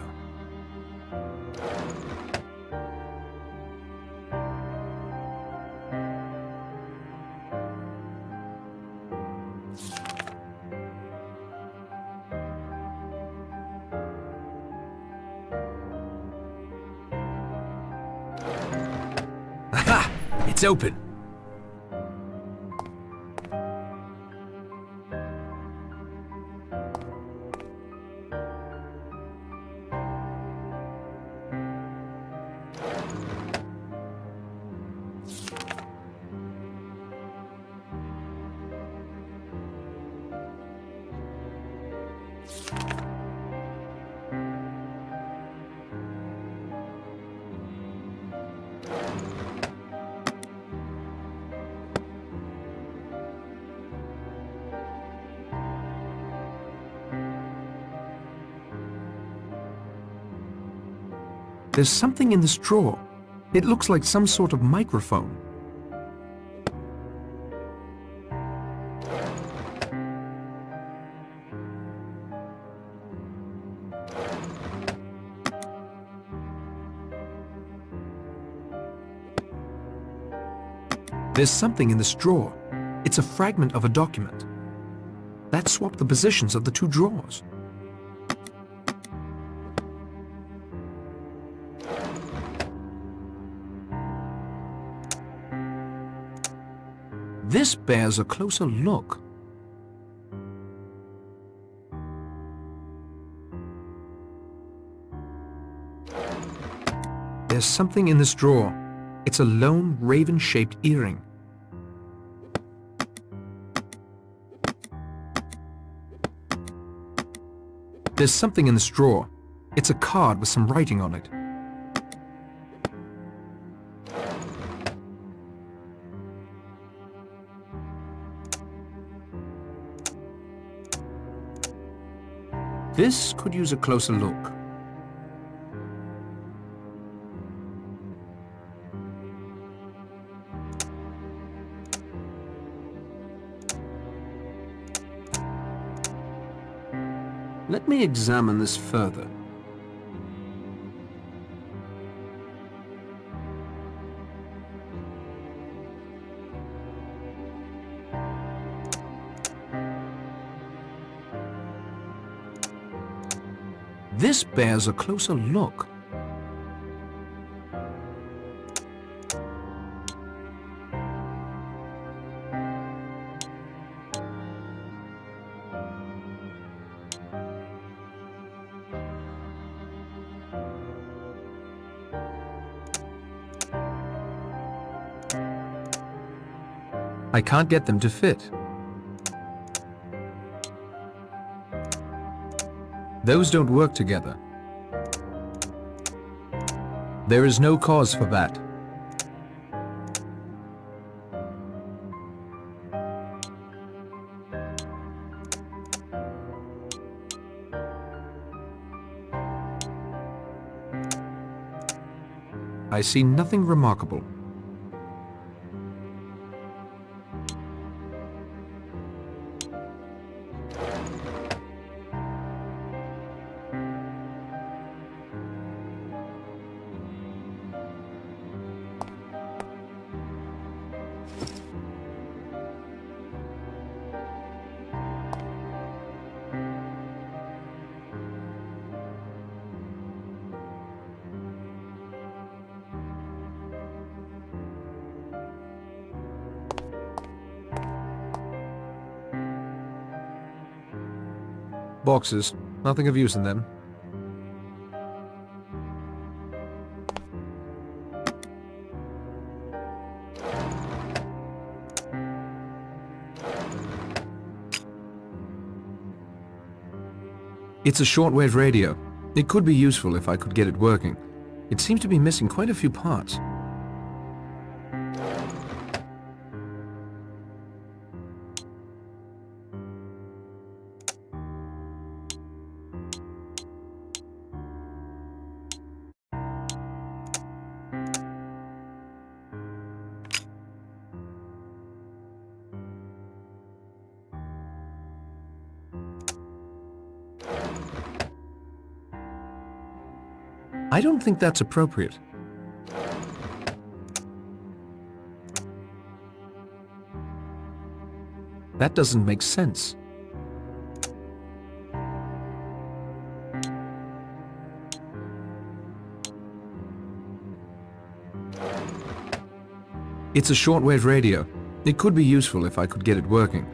Aha! It's open. There's something in this drawer. It looks like some sort of microphone. There's something in this drawer. It's a fragment of a document. That swapped the positions of the two drawers. This bears a closer look. There's something in this drawer. It's a lone raven-shaped earring. There's something in this drawer. It's a card with some writing on it. This could use a closer look. Let me examine this further. This bears a closer look. I can't get them to fit. Those don't work together. There is no cause for that. I see nothing remarkable. Boxes, nothing of use in them. It's a shortwave radio. It could be useful if I could get it working. It seems to be missing quite a few parts. I don't think that's appropriate. That doesn't make sense. It's a shortwave radio. It could be useful if I could get it working.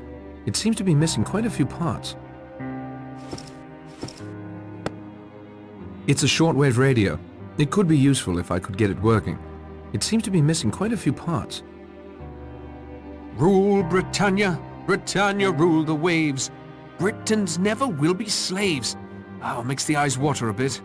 It seems to be missing quite a few parts. It's a shortwave radio. It could be useful if I could get it working. It seems to be missing quite a few parts. Rule Britannia, Britannia rule the waves. Britons never will be slaves. Oh, makes the eyes water a bit.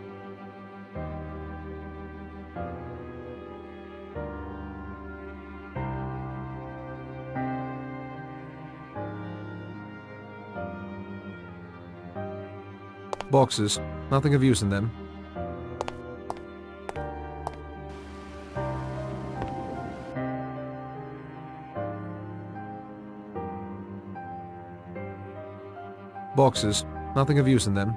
Boxes, nothing of use in them. Boxes, nothing of use in them.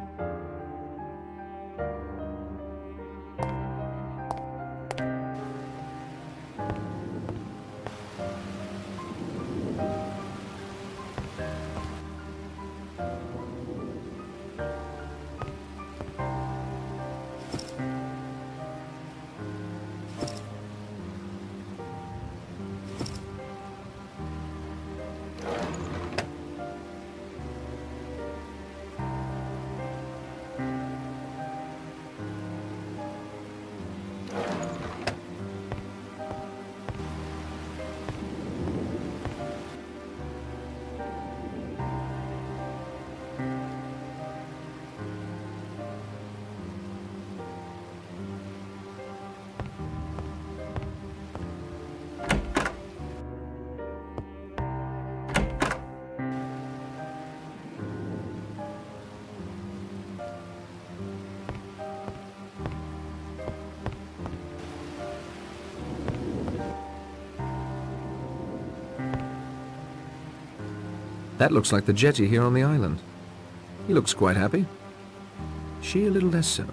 That looks like the jetty here on the island. He looks quite happy. She a little less so.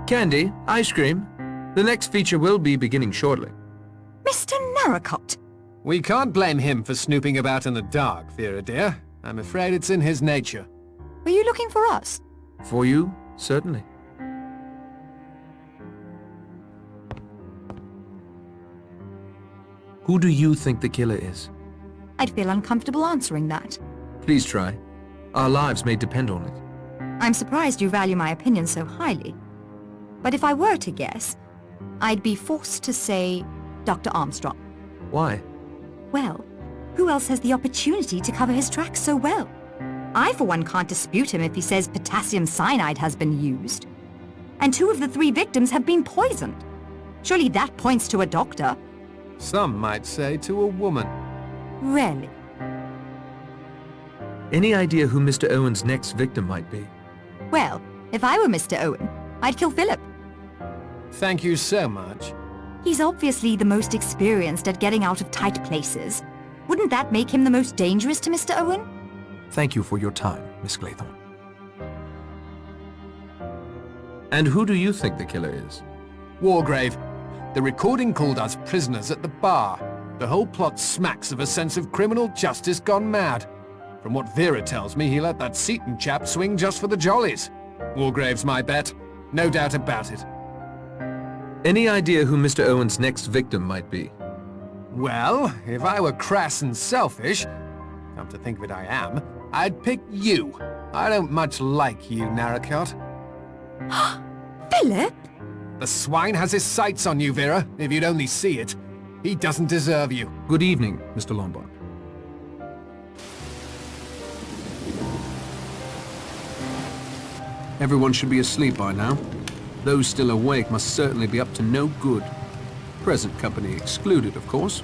Candy, ice cream. The next feature will be beginning shortly. Mr. Narracott! We can't blame him for snooping about in the dark, Vera dear. I'm afraid it's in his nature. Were you looking for us? For you, certainly. Who do you think the killer is? I'd feel uncomfortable answering that. Please try. Our lives may depend on it. I'm surprised you value my opinion so highly. But if I were to guess, I'd be forced to say Dr. Armstrong. Why? Well, who else has the opportunity to cover his tracks so well? I, for one, can't dispute him if he says potassium cyanide has been used. And 2 of the 3 victims have been poisoned. Surely that points to a doctor. Some might say to a woman. Really? Any idea who Mr. Owen's next victim might be? Well, if I were Mr. Owen, I'd kill Philip. Thank you so much. He's obviously the most experienced at getting out of tight places. Wouldn't that make him the most dangerous to Mr. Owen? Thank you for your time, Miss Claythorne. And who do you think the killer is? Wargrave. The recording called us prisoners at the bar. The whole plot smacks of a sense of criminal justice gone mad. From what Vera tells me, he let that Seaton chap swing just for the jollies. Wargrave's my bet. No doubt about it. Any idea who Mr. Owen's next victim might be? Well, if I were crass and selfish, come to think of it I am, I'd pick you. I don't much like you, Narracott. Philip? The swine has his sights on you, Vera, if you'd only see it. He doesn't deserve you. Good evening, Mr. Lombard. Everyone should be asleep by now. Those still awake must certainly be up to no good. Present company excluded, of course.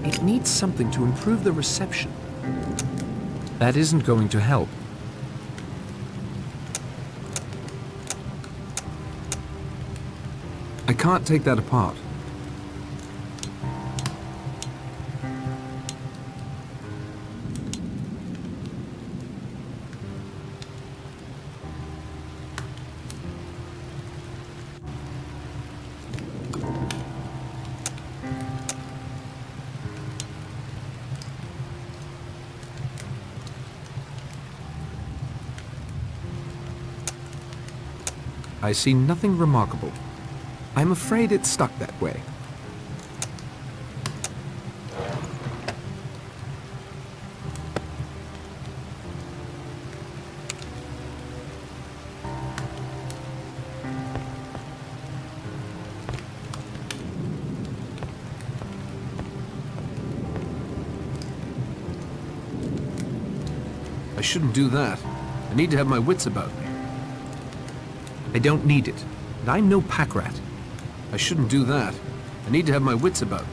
It needs something to improve the reception. That isn't going to help. I can't take that apart. I see nothing remarkable. I'm afraid it's stuck that way. I shouldn't do that. I need to have my wits about me. I don't need it, and I'm no pack rat. I shouldn't do that. I need to have my wits about me.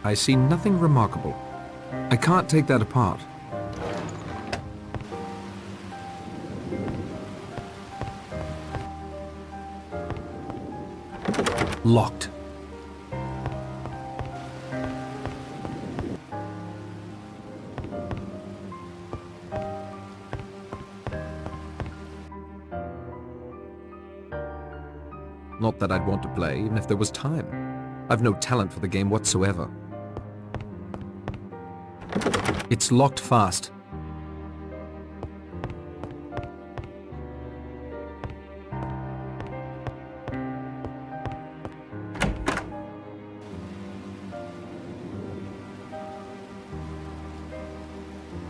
I see nothing remarkable. I can't take that apart. Locked. Not that I'd want to play, even if there was time. I've no talent for the game whatsoever. It's locked fast.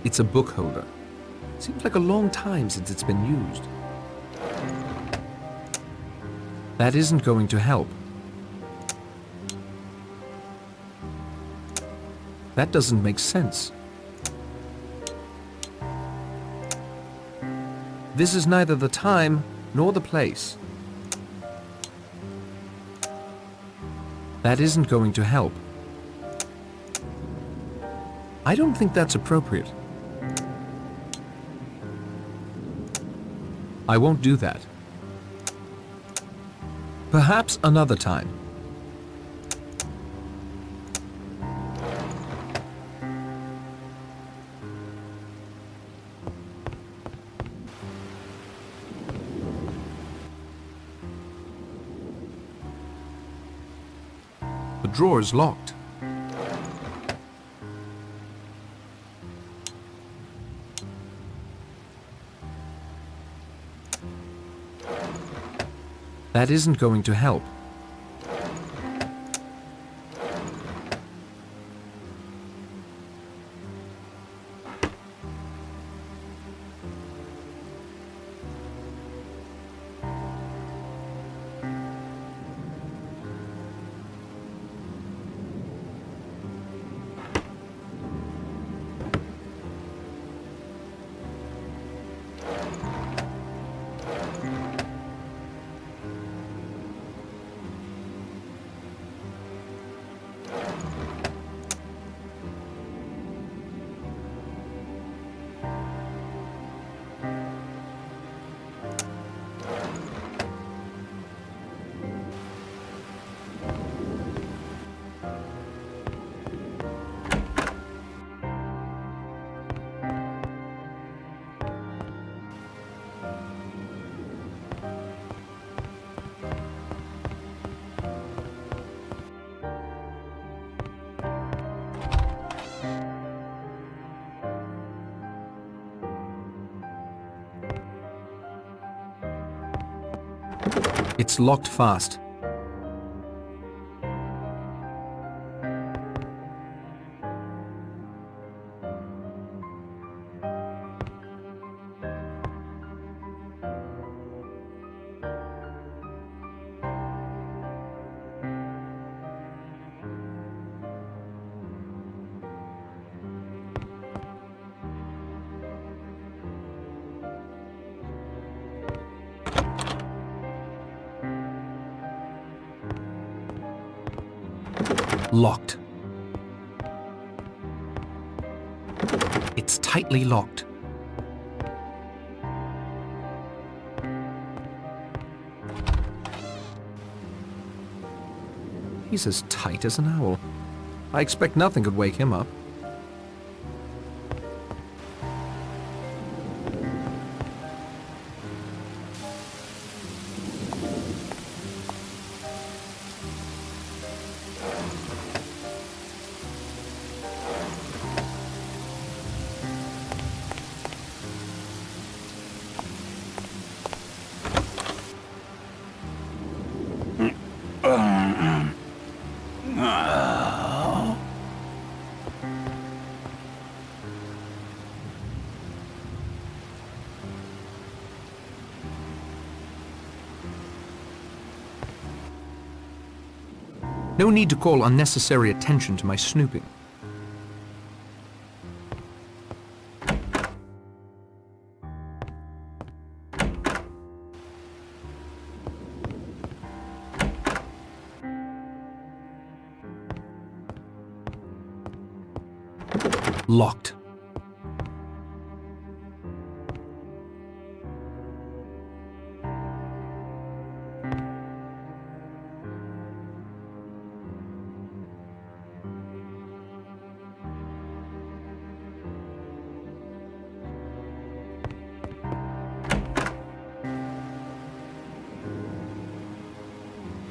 It's a book holder. Seems like a long time since it's been used. That isn't going to help. That doesn't make sense. This is neither the time nor the place. That isn't going to help. I don't think that's appropriate. I won't do that. Perhaps another time. The drawer is locked. That isn't going to help. It's locked fast. Locked. It's tightly locked. He's as tight as an owl. I expect nothing could wake him up. No need to call unnecessary attention to my snooping. Locked.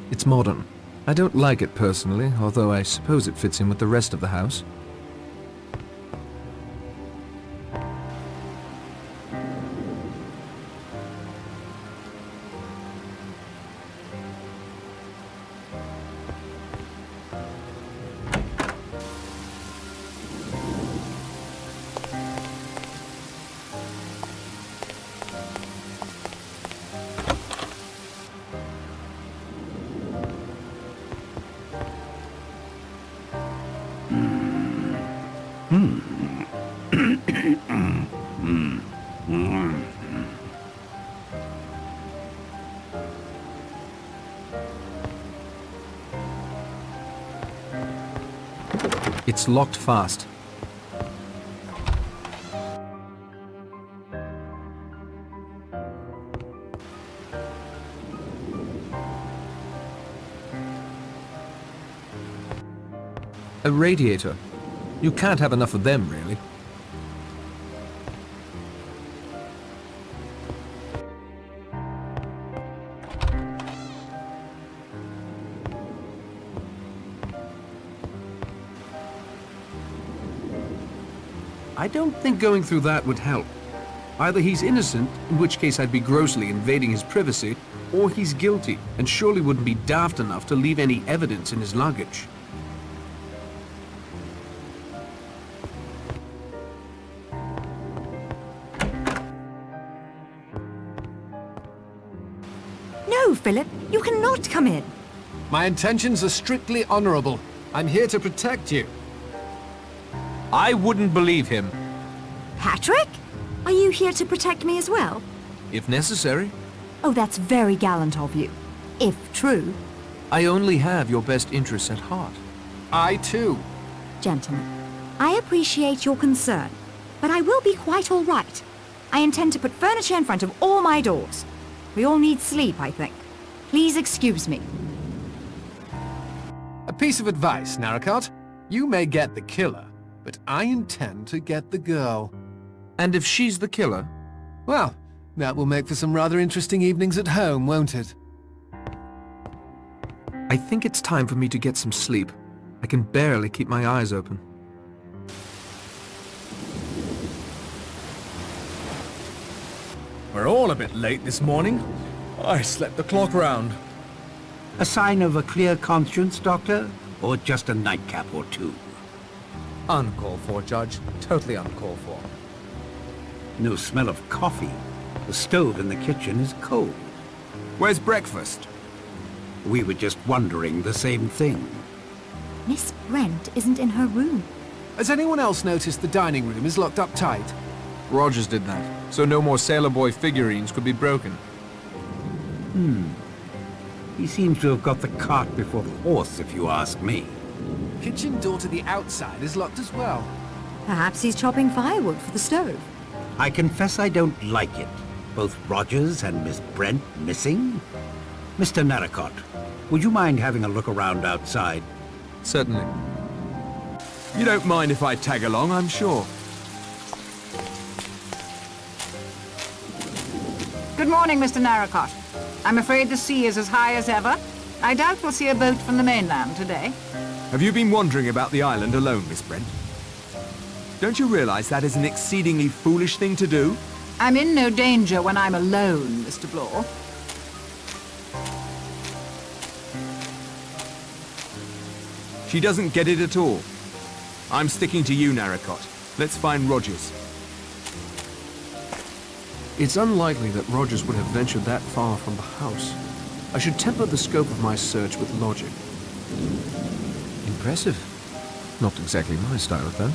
It's modern. I don't like it personally, although I suppose it fits in with the rest of the house. It's locked fast. A radiator. You can't have enough of them, really. I don't think going through that would help. Either he's innocent, in which case I'd be grossly invading his privacy, or he's guilty, and surely wouldn't be daft enough to leave any evidence in his luggage. No, Philip, you cannot come in. My intentions are strictly honorable. I'm here to protect you. I wouldn't believe him. Patrick? Are you here to protect me as well? If necessary. Oh, that's very gallant of you. If true. I only have your best interests at heart. I too. Gentlemen, I appreciate your concern, but I will be quite all right. I intend to put furniture in front of all my doors. We all need sleep, I think. Please excuse me. A piece of advice, Narracott. You may get the killer, but I intend to get the girl. And if she's the killer? Well, that will make for some rather interesting evenings at home, won't it? I think it's time for me to get some sleep. I can barely keep my eyes open. We're all a bit late this morning. I slept the clock round. A sign of a clear conscience, Doctor? Or just a nightcap or two? Uncalled for, Judge. Totally uncalled for. No smell of coffee. The stove in the kitchen is cold. Where's breakfast? We were just wondering the same thing. Miss Brent isn't in her room. Has anyone else noticed the dining room is locked up tight? Rogers did that, so no more Sailor Boy figurines could be broken. He seems to have got the cart before the horse, if you ask me. Kitchen door to the outside is locked as well. Perhaps he's chopping firewood for the stove. I confess I don't like it. Both Rogers and Miss Brent missing? Mr. Narracott, would you mind having a look around outside? Certainly. You don't mind if I tag along, I'm sure. Good morning, Mr. Narracott. I'm afraid the sea is as high as ever. I doubt we'll see a boat from the mainland today. Have you been wandering about the island alone, Miss Brent? Don't you realize that is an exceedingly foolish thing to do? I'm in no danger when I'm alone, Mr. Blore. She doesn't get it at all. I'm sticking to you, Narracott. Let's find Rogers. It's unlikely that Rogers would have ventured that far from the house. I should temper the scope of my search with logic. Impressive. Not exactly my style, though.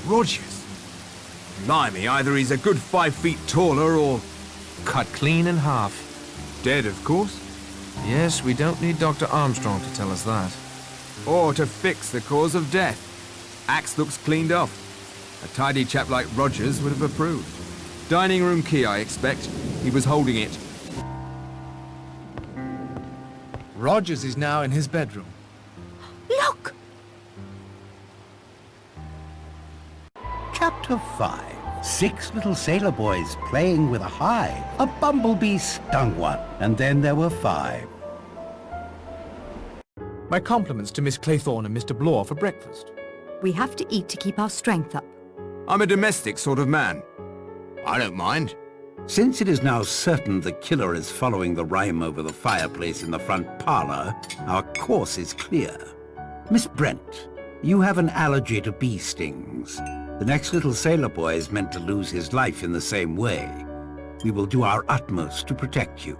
Rogers? Blimey, either he's a good 5 feet taller or... Cut clean in half. dead, of course. Yes, we don't need Dr. Armstrong to tell us that. Or to fix the cause of death. Axe looks cleaned off. A tidy chap like Rogers would have approved. Dining room key, I expect. He was holding it. Rogers is now in his bedroom. Look! Chapter 5. 6 little sailor boys playing with a hive. A bumblebee stung one, and then there were 5. My compliments to Miss Claythorne and Mr. Blore for breakfast. We have to eat to keep our strength up. I'm a domestic sort of man. I don't mind. Since it is now certain the killer is following the rhyme over the fireplace in the front parlor, our course is clear. Miss Brent, you have an allergy to bee stings. The next little sailor boy is meant to lose his life in the same way. We will do our utmost to protect you.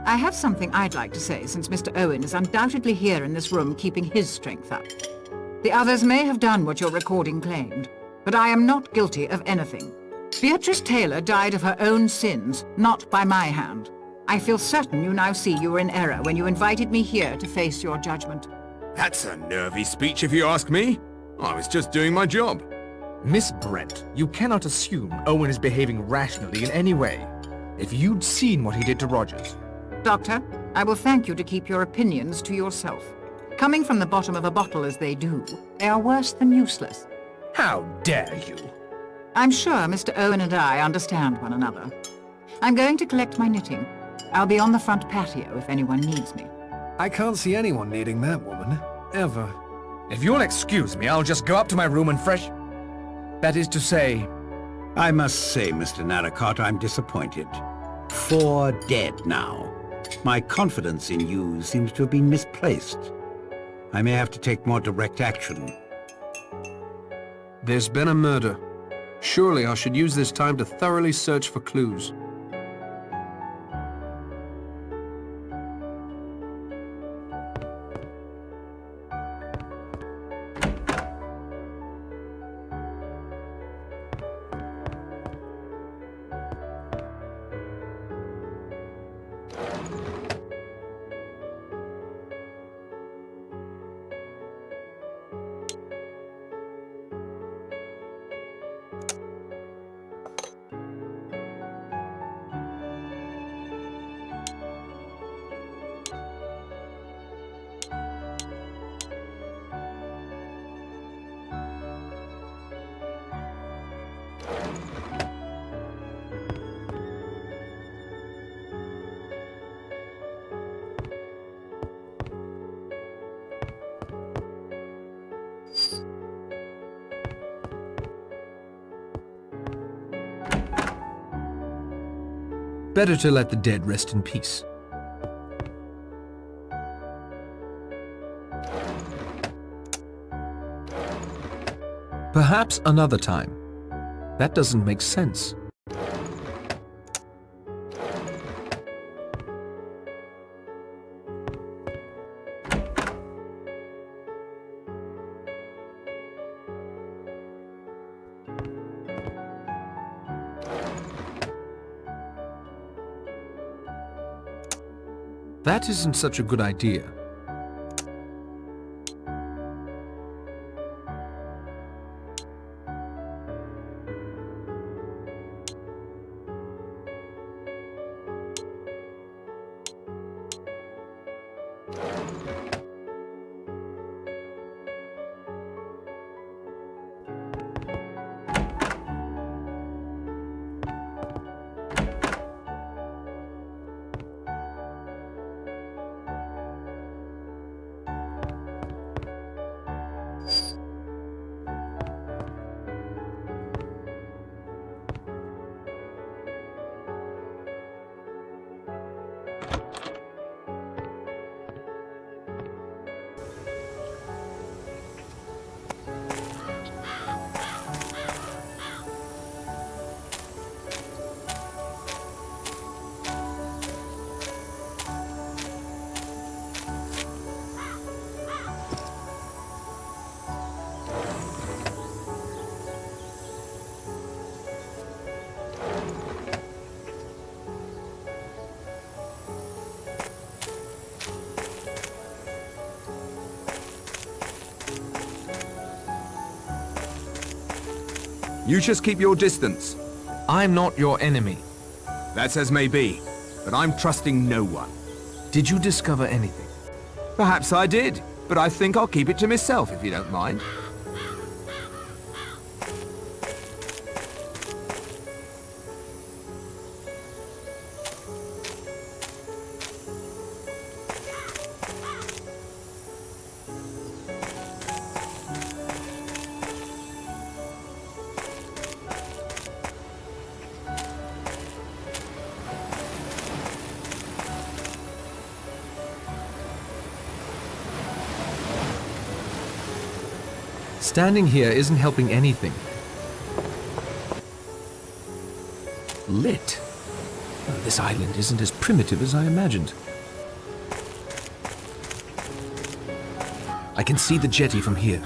I have something I'd like to say, since Mr. Owen is undoubtedly here in this room keeping his strength up. The others may have done what your recording claimed, but I am not guilty of anything. Beatrice Taylor died of her own sins, not by my hand. I feel certain you now see you were in error when you invited me here to face your judgment. That's a nervy speech if you ask me. I was just doing my job. Miss Brent, you cannot assume Owen is behaving rationally in any way. If you'd seen what he did to Rogers... Doctor, I will thank you to keep your opinions to yourself. Coming from the bottom of a bottle as they do, they are worse than useless. How dare you? I'm sure Mr. Owen and I understand one another. I'm going to collect my knitting. I'll be on the front patio if anyone needs me. I can't see anyone needing that woman. Ever. If you'll excuse me, I'll just go up to my room and fresh... That is to say... I must say, Mr. Narracott, I'm disappointed. 4 dead now. My confidence in you seems to have been misplaced. I may have to take more direct action. There's been a murder. Surely I should use this time to thoroughly search for clues. Better to let the dead rest in peace. Perhaps another time. That doesn't make sense. That isn't such a good idea. You just keep your distance. I'm not your enemy. That's as may be, but I'm trusting no one. Did you discover anything? Perhaps I did, but I think I'll keep it to myself if you don't mind. Standing here isn't helping anything. Lit? Well, this island isn't as primitive as I imagined. I can see the jetty from here.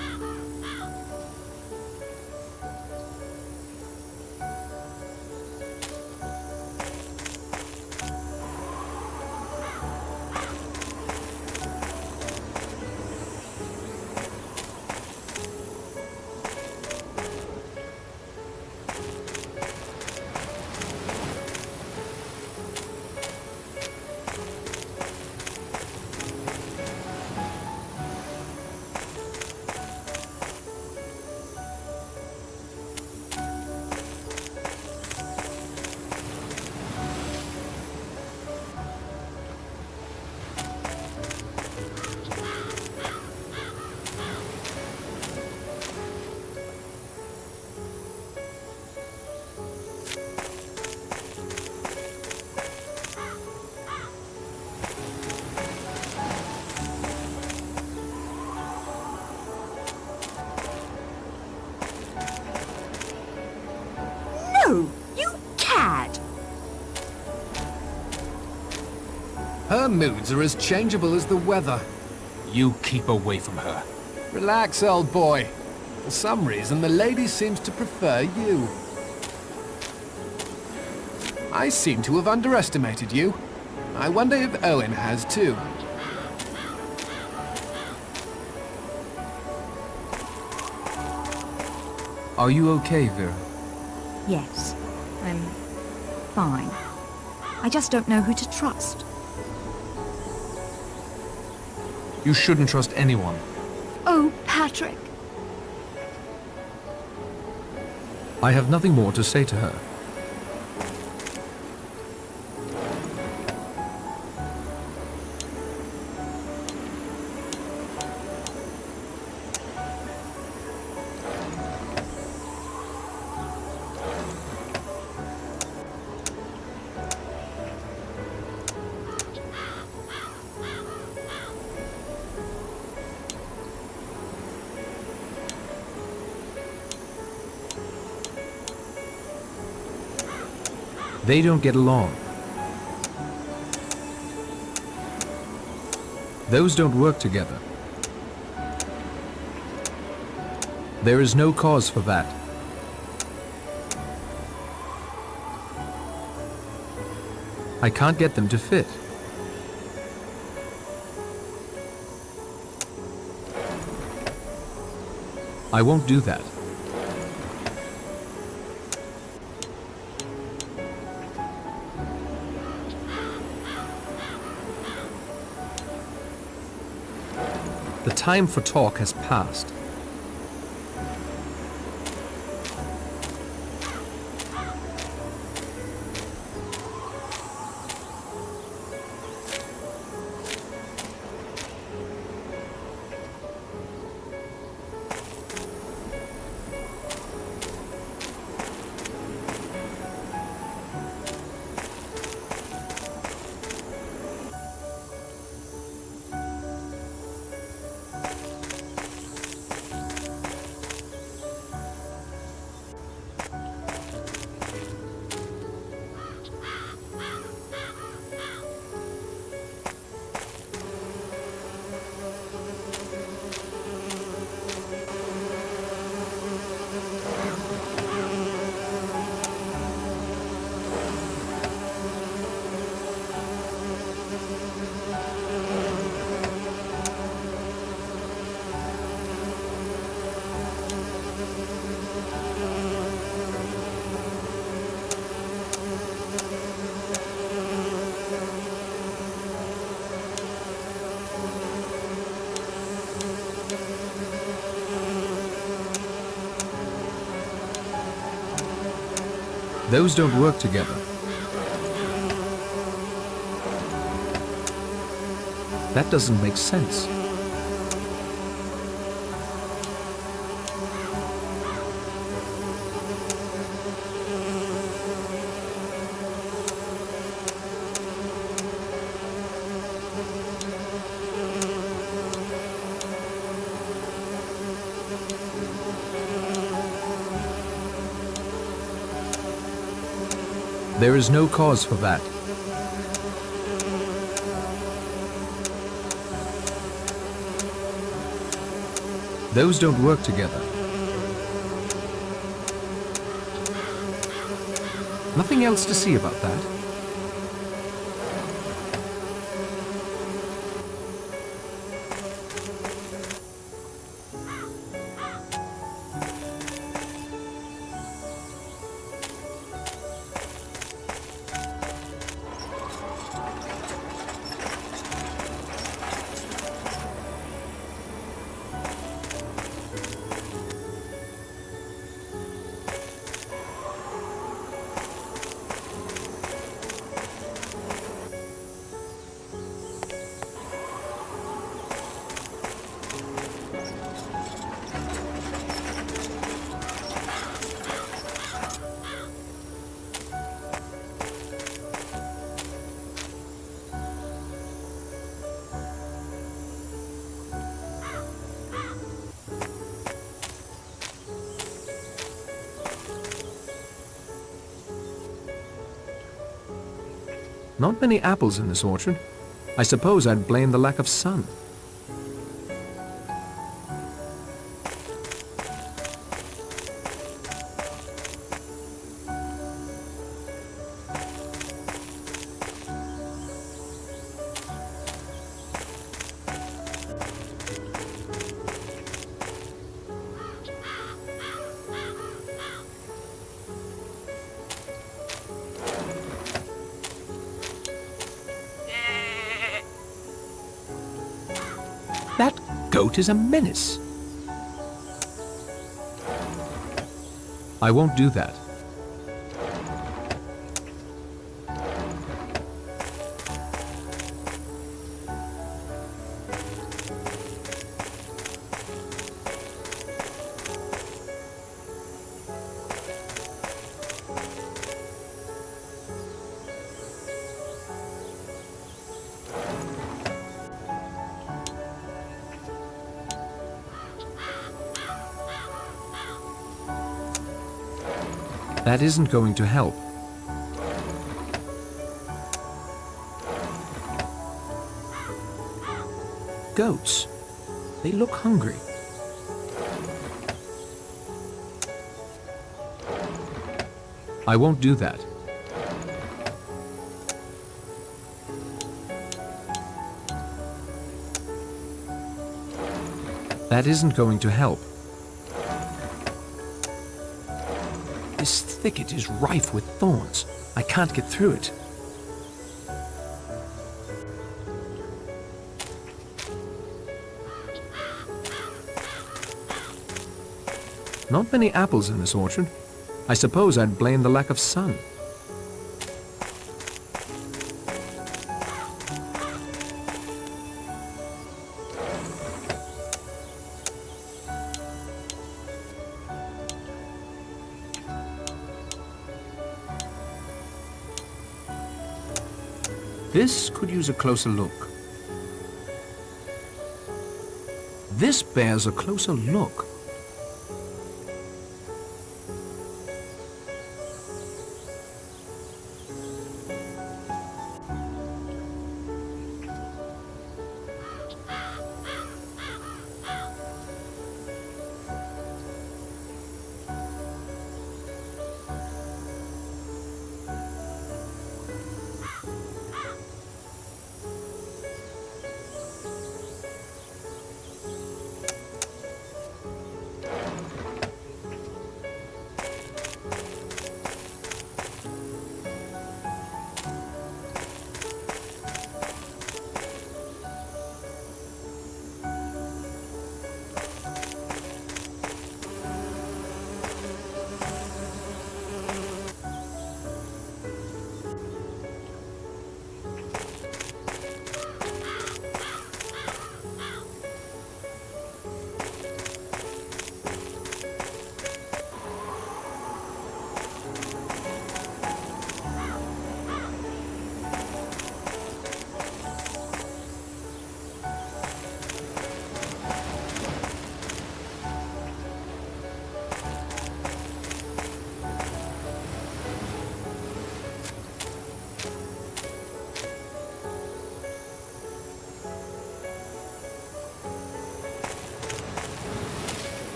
No, you cad! Her moods are as changeable as the weather. You keep away from her. Relax, old boy. For some reason, the lady seems to prefer you. I seem to have underestimated you. I wonder if Owen has too. Are you okay, Vera? Yes, I'm fine. I just don't know who to trust. You shouldn't trust anyone. Oh, Patrick. I have nothing more to say to her. They don't get along. Those don't work together. There is no cause for that. I can't get them to fit. I won't do that. The time for talk has passed. Those don't work together. That doesn't make sense. There is no cause for that. Those don't work together. Nothing else to see about that. Not many apples in this orchard. I suppose I'd blame the lack of sun. That goat is a menace. I won't do that. That isn't going to help. Goats. They look hungry. I won't do that. That isn't going to help. This thicket is rife with thorns. I can't get through it. Not many apples in this orchard. I suppose I'd blame the lack of sun. This could use a closer look. This bears a closer look.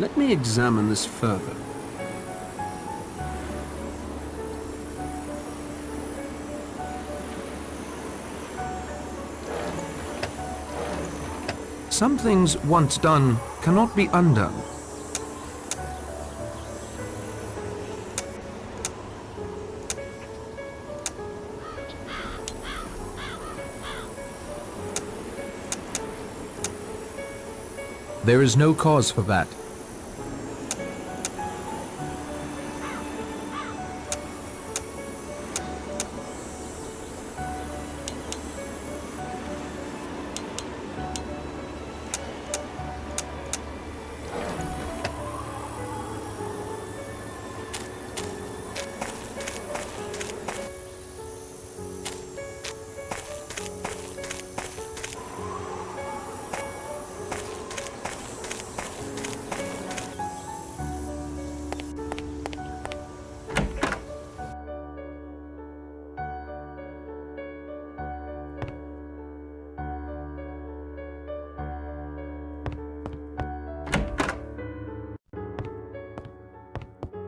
Let me examine this further. Some things once done cannot be undone. There is no cause for that.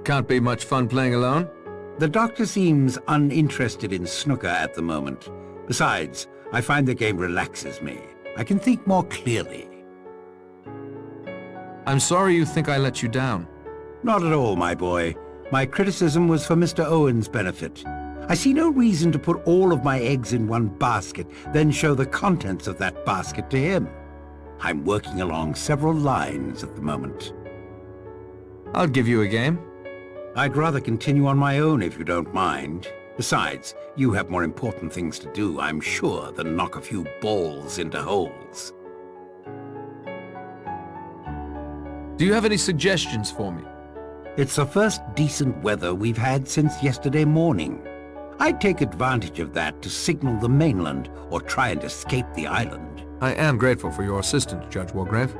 Can't be much fun playing alone. The doctor seems uninterested in snooker at the moment. Besides, I find the game relaxes me. I can think more clearly. I'm sorry you think I let you down. Not at all, my boy. My criticism was for Mr. Owen's benefit. I see no reason to put all of my eggs in one basket, then show the contents of that basket to him. I'm working along several lines at the moment. I'll give you a game. I'd rather continue on my own if you don't mind. Besides, you have more important things to do, I'm sure, than knock a few balls into holes. Do you have any suggestions for me? It's the first decent weather we've had since yesterday morning. I'd take advantage of that to signal the mainland or try and escape the island. I am grateful for your assistance, Judge Wargrave.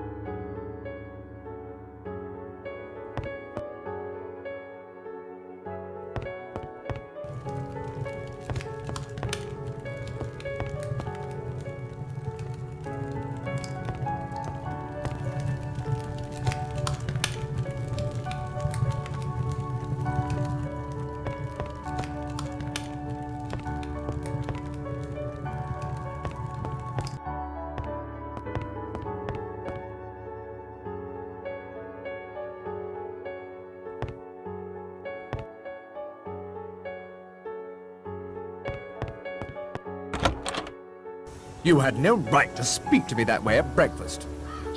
You had no right to speak to me that way at breakfast.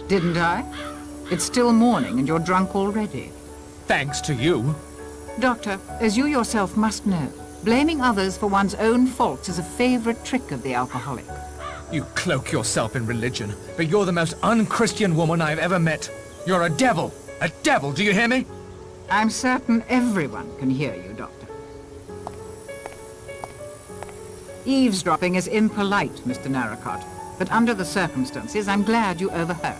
Didn't I? It's still morning and you're drunk already. Thanks to you. Doctor, as you yourself must know, blaming others for one's own faults is a favorite trick of the alcoholic. You cloak yourself in religion, but you're the most unchristian woman I've ever met. You're a devil! A devil, do you hear me? I'm certain everyone can hear you, Doctor. Eavesdropping is impolite, Mr. Narracott, but under the circumstances, I'm glad you overheard.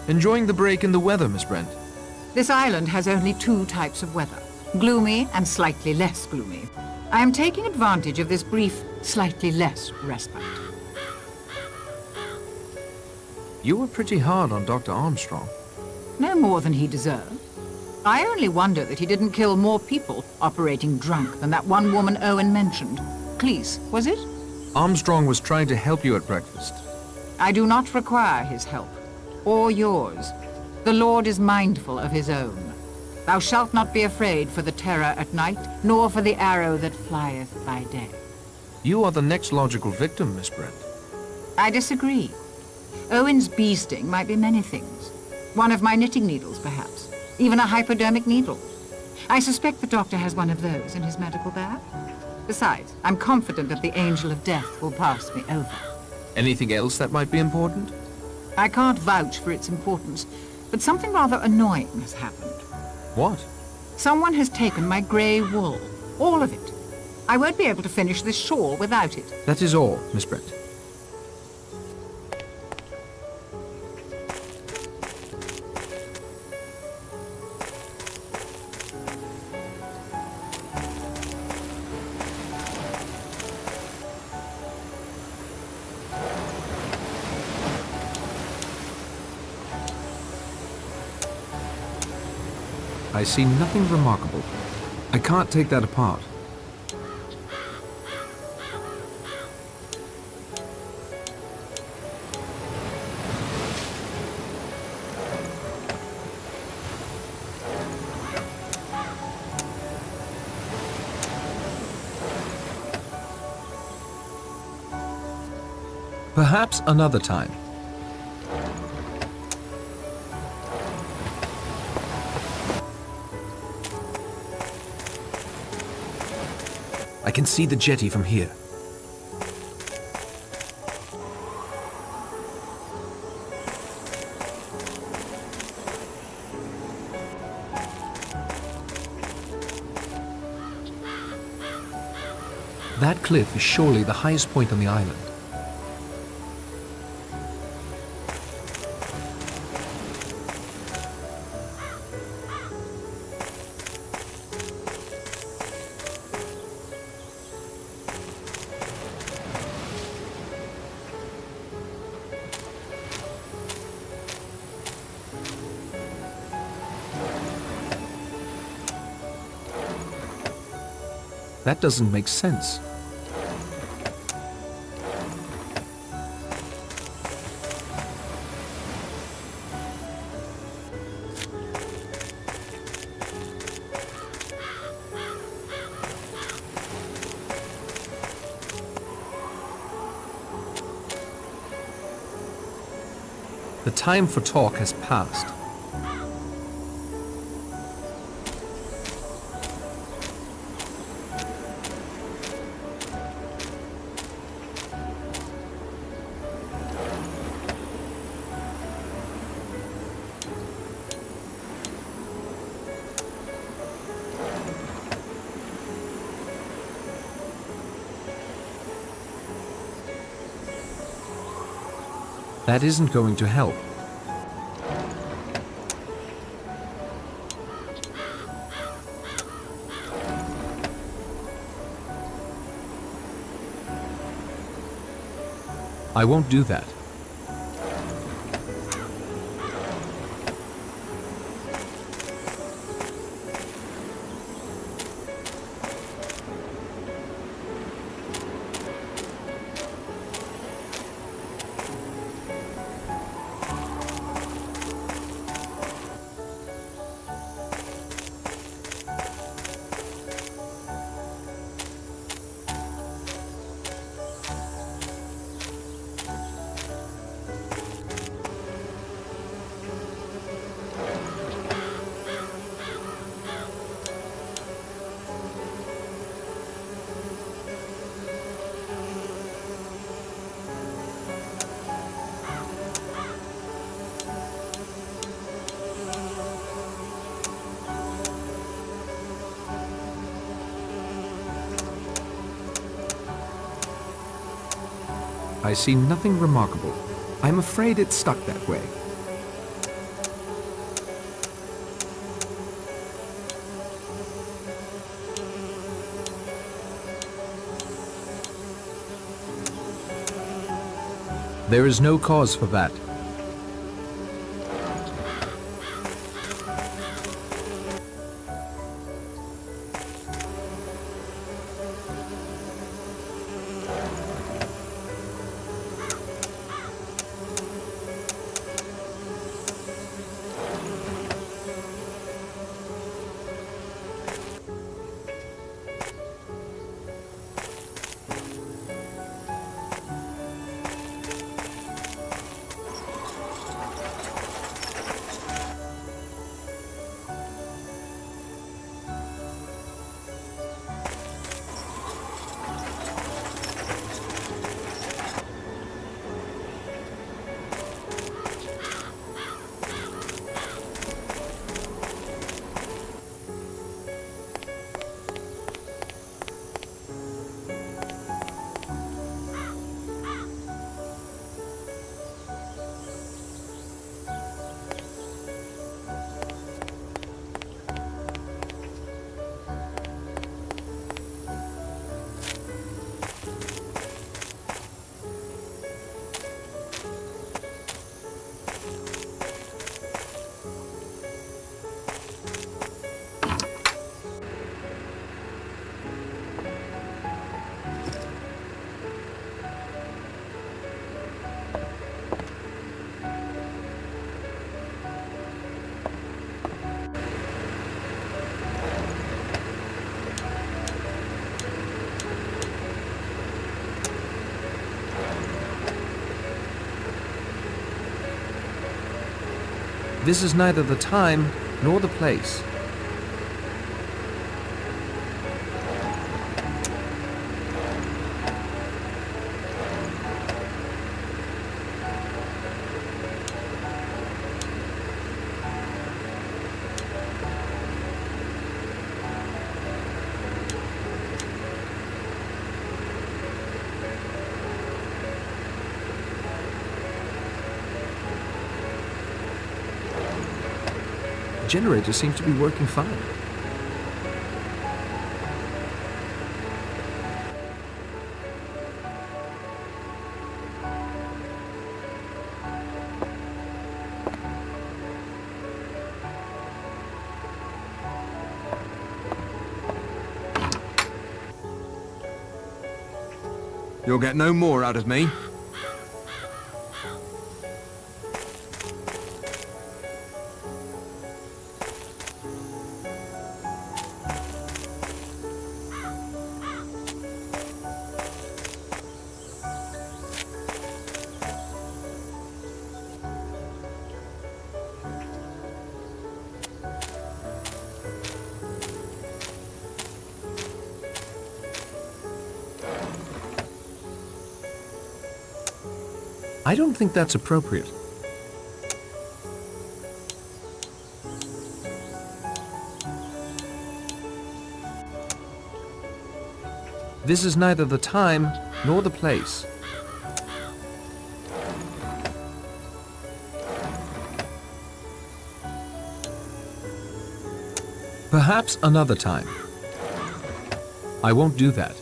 Enjoying the break in the weather, Miss Brent? This island has only two types of weather, gloomy and slightly less gloomy. I am taking advantage of this brief, slightly less respite. You were pretty hard on Dr. Armstrong. No more than he deserved. I only wonder that he didn't kill more people operating drunk than that one woman Owen mentioned. Cleese, was it? Armstrong was trying to help you at breakfast. I do not require his help, or yours. The Lord is mindful of his own. Thou shalt not be afraid for the terror at night, nor for the arrow that flieth by day. You are the next logical victim, Miss Brent. I disagree. Owen's bee sting might be many things. One of my knitting needles, perhaps. Even a hypodermic needle. I suspect the doctor has one of those in his medical bag. Besides, I'm confident that the angel of death will pass me over. Anything else that might be important? I can't vouch for its importance, but something rather annoying has happened. What? Someone has taken my grey wool. All of it. I won't be able to finish this shawl without it. That is all, Miss Brent. I see nothing remarkable. I can't take that apart. Perhaps another time. I can see the jetty from here. That cliff is surely the highest point on the island. That doesn't make sense. The time for talk has passed. That isn't going to help. I won't do that. I see nothing remarkable. I'm afraid it's stuck that way. There is no cause for that. This is neither the time nor the place. The generator seems to be working fine. You'll get no more out of me. I don't think that's appropriate. This is neither the time nor the place. Perhaps another time. I won't do that.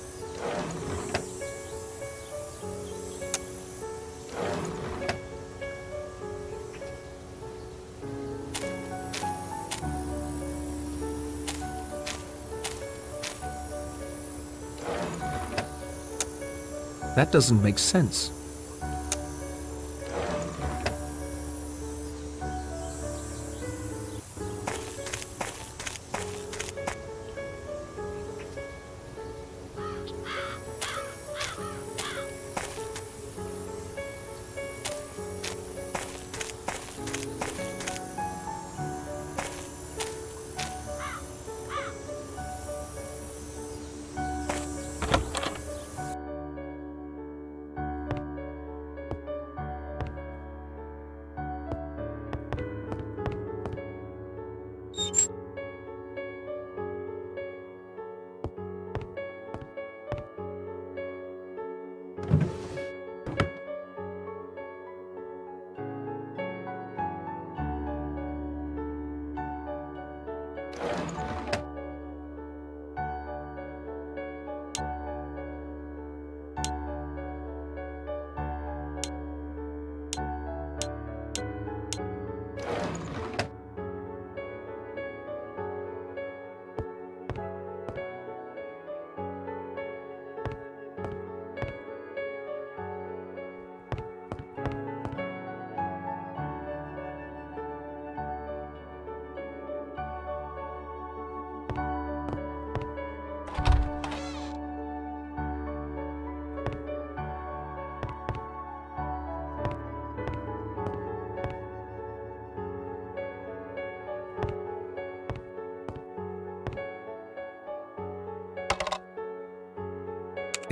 That doesn't make sense.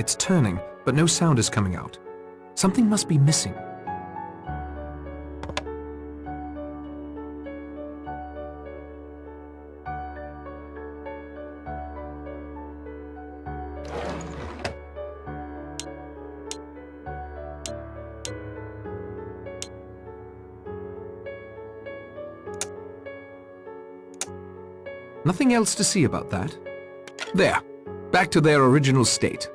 It's turning, but no sound is coming out. Something must be missing. Nothing else to see about that. There, back to their original state.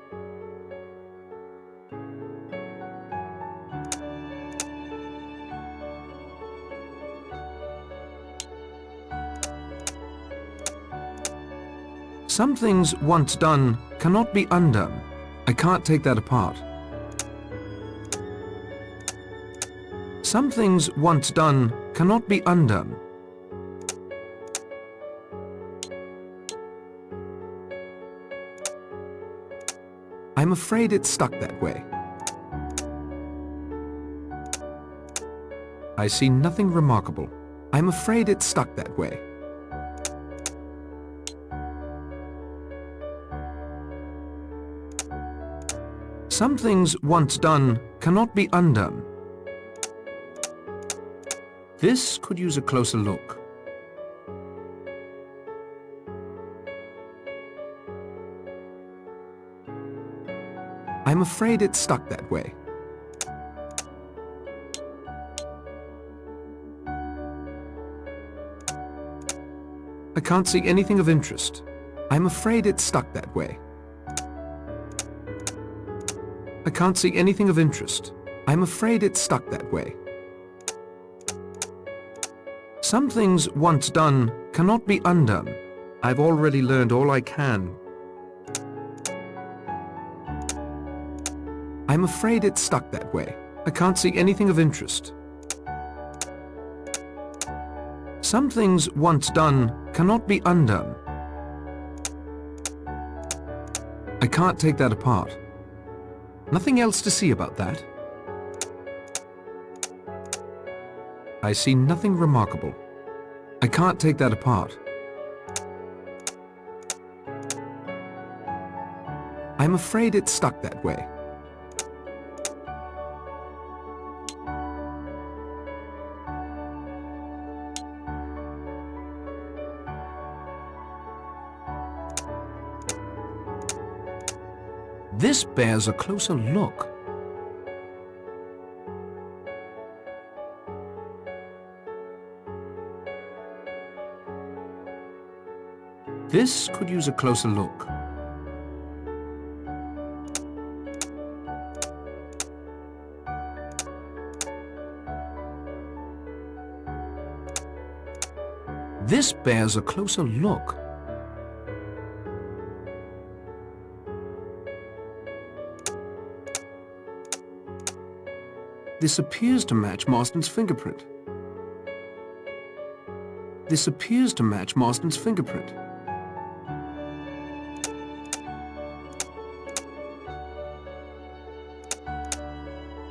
Some things once done cannot be undone. I can't take that apart. Some things once done cannot be undone. I'm afraid it's stuck that way. I see nothing remarkable. I'm afraid it's stuck that way. Some things once done cannot be undone. This could use a closer look. I'm afraid it's stuck that way. I can't see anything of interest. I'm afraid it's stuck that way. I can't see anything of interest. I'm afraid it's stuck that way. Some things once done cannot be undone. I've already learned all I can. I'm afraid it's stuck that way. I can't see anything of interest. Some things once done cannot be undone. I can't take that apart. Nothing else to see about that. I see nothing remarkable. I can't take that apart. I'm afraid it's stuck that way. This bears a closer look. This could use a closer look. This bears a closer look. This appears to match Marston's fingerprint. This appears to match Marston's fingerprint.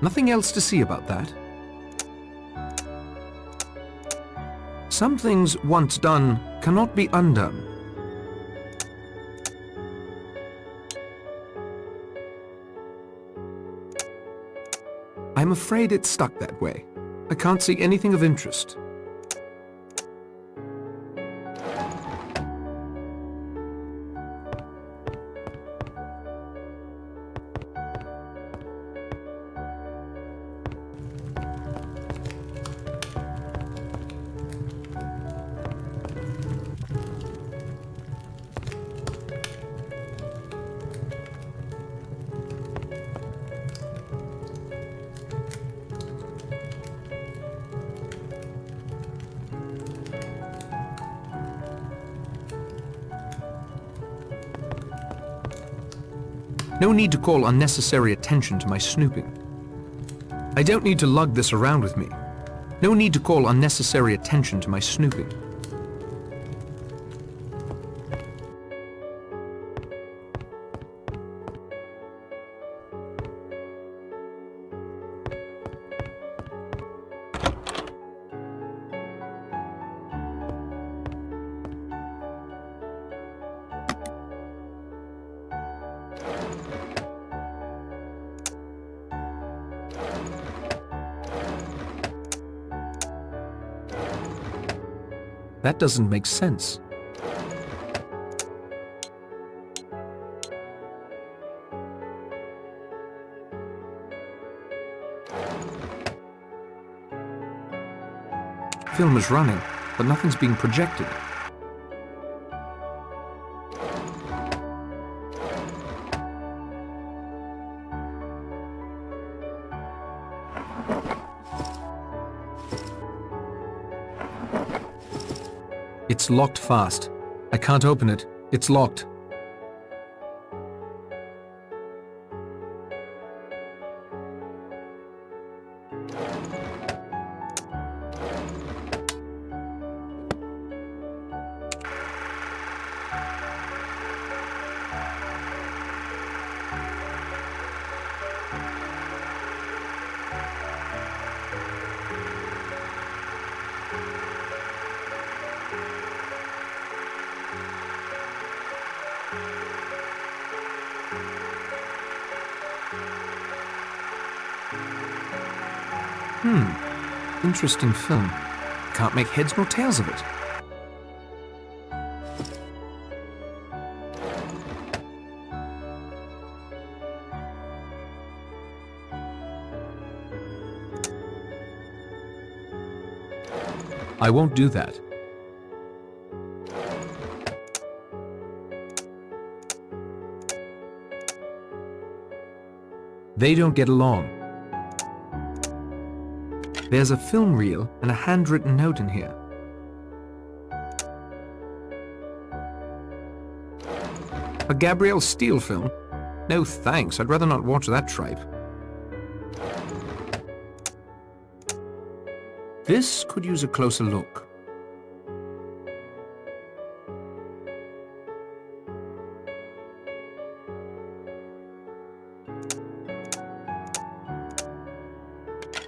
Nothing else to see about that. Some things once done cannot be undone. I'm afraid it's stuck that way. I can't see anything of interest. No need to call unnecessary attention to my snooping. I don't need to lug this around with me. No need to call unnecessary attention to my snooping. That doesn't make sense. Film is running, but nothing's being projected. It's locked fast. I can't open it. It's locked. Interesting film. Can't make heads nor tails of it. I won't do that. They don't get along. There's a film reel and a handwritten note in here. A Gabrielle Steele film? No thanks, I'd rather not watch that tripe. This could use a closer look.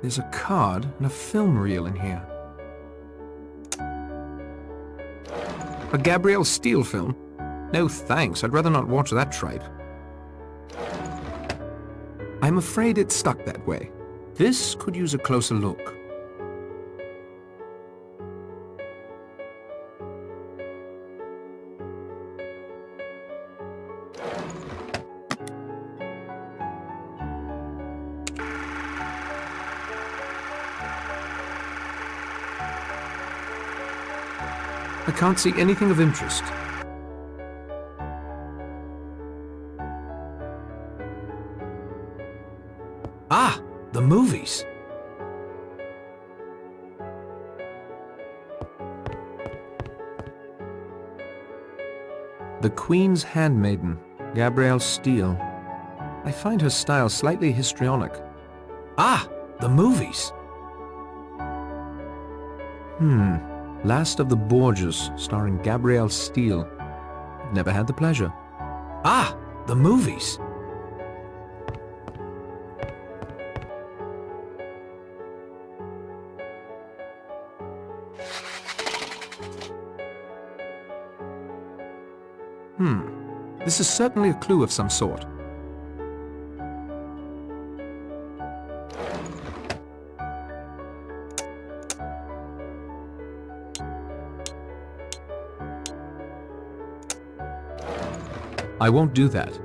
There's a card and a film reel in here. A Gabrielle Steele film? No thanks, I'd rather not watch that tripe. I'm afraid it's stuck that way. This could use a closer look. I can't see anything of interest. Ah, the movies. The Queen's Handmaiden, Gabrielle Steele. I find her style slightly histrionic. Ah, the movies. Last of the Borgias, starring Gabrielle Steele. Never had the pleasure. Ah, the movies. This is certainly a clue of some sort. I won't do that.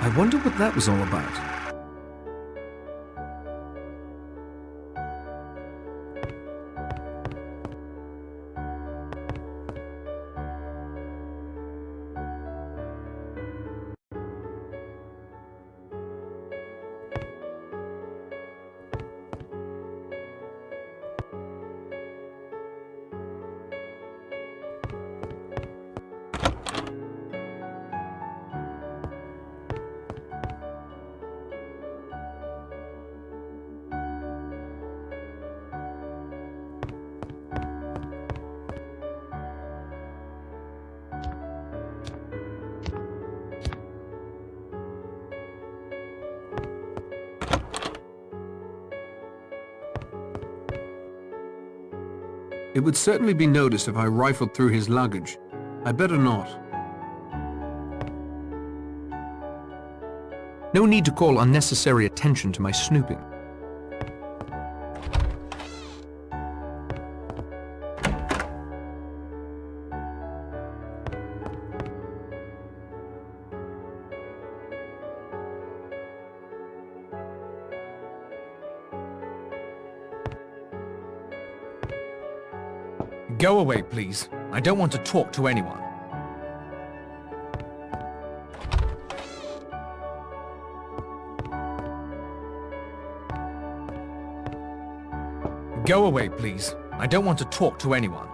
I wonder what that was all about. It would certainly be noticed if I rifled through his luggage. I better not. No need to call unnecessary attention to my snooping. Go away, please. I don't want to talk to anyone. Go away, please. I don't want to talk to anyone.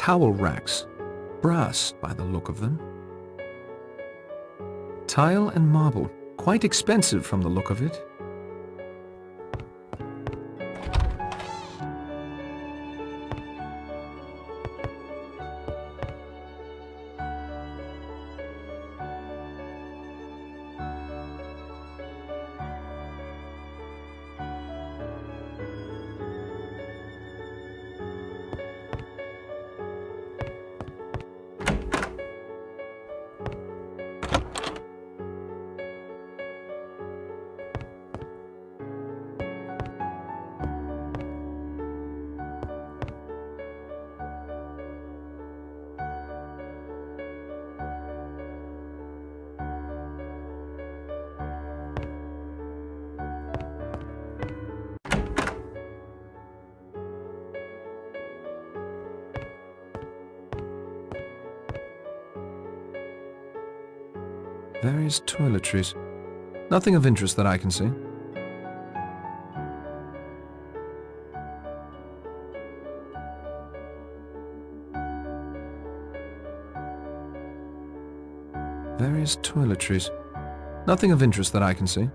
towel racks. Brass, by the look of them. Tile and marble. Quite expensive from the look of it. Various toiletries. Nothing of interest that I can see. Various toiletries. Nothing of interest that I can see.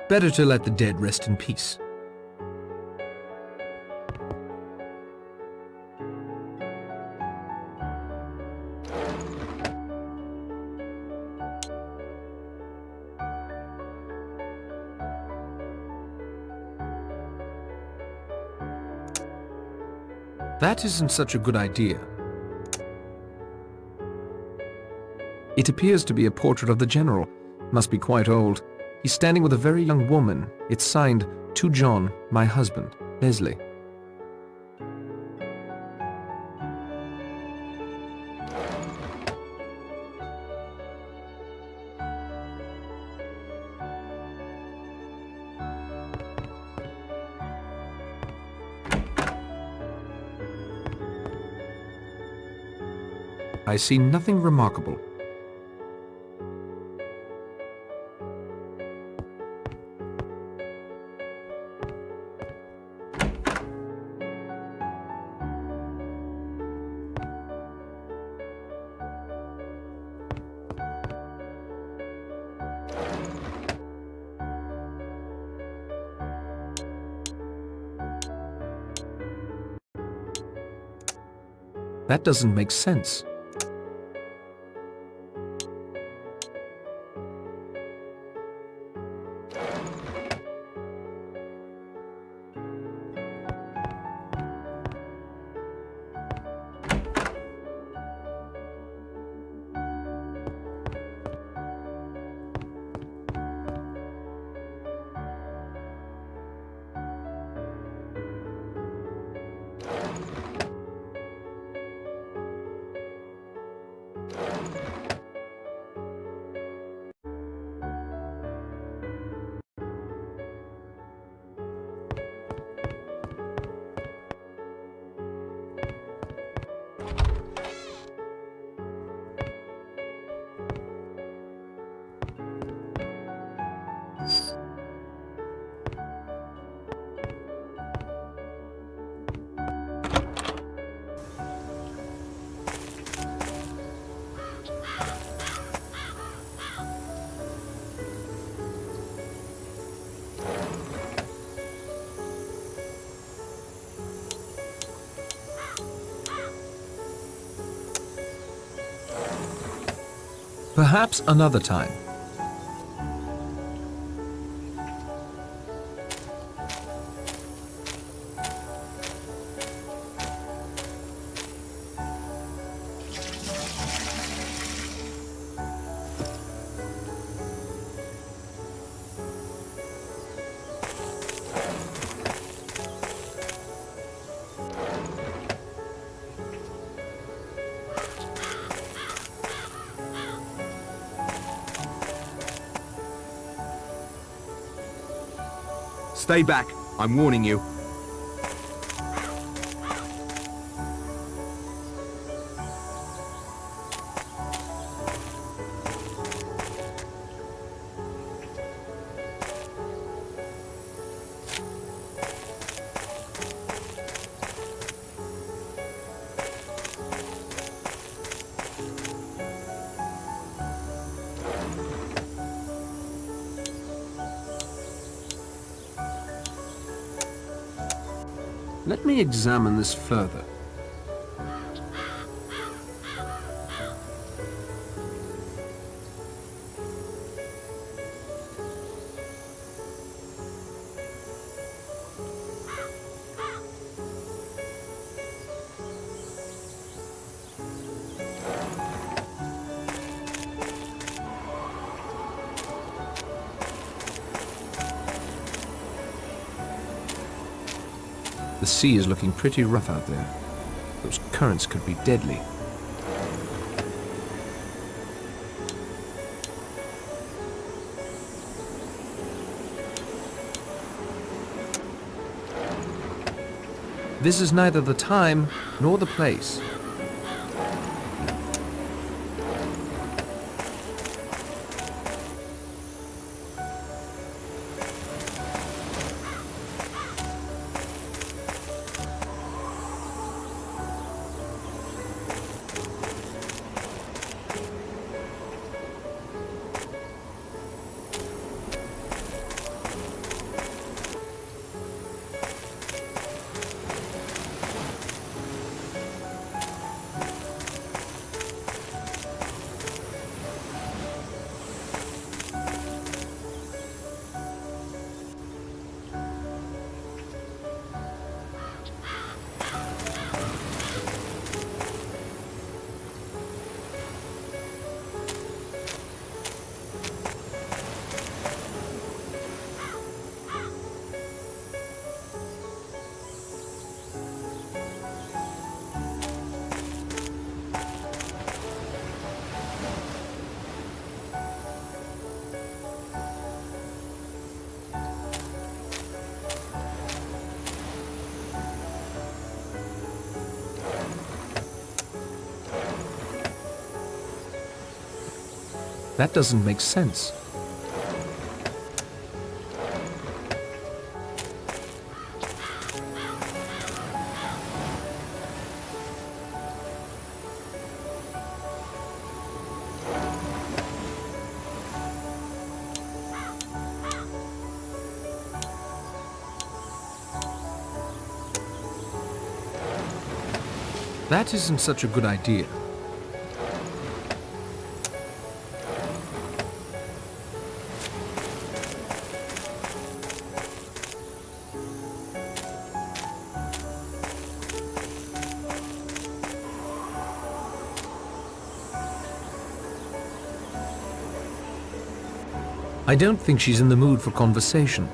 Better to let the dead rest in peace. That isn't such a good idea. It appears to be a portrait of the general. Must be quite old. He's standing with a very young woman. It's signed, "To John, my husband, Leslie." I see nothing remarkable. That doesn't make sense. Perhaps another time. Stay back. I'm warning you. Let me examine this further. The sea is looking pretty rough out there. Those currents could be deadly. This is neither the time nor the place. That doesn't make sense. That isn't such a good idea. I don't think she's in the mood for conversation.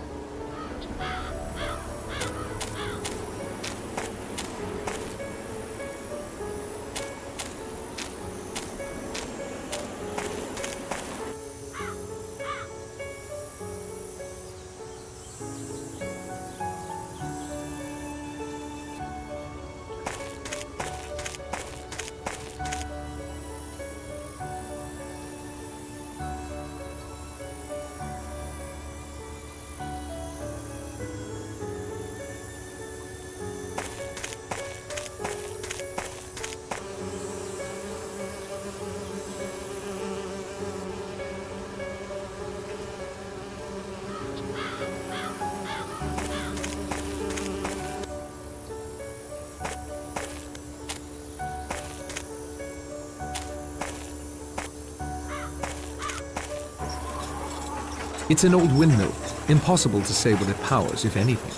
It's an old windmill. Impossible to say what it powers, if anything.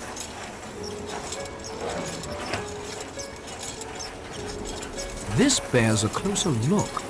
This bears a closer look.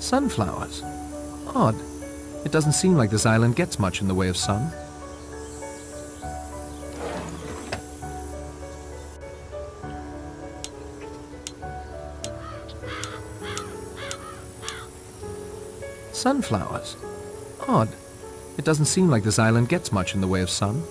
Sunflowers. Odd. It doesn't seem like this island gets much in the way of sun. Sunflowers. Odd. It doesn't seem like this island gets much in the way of sun.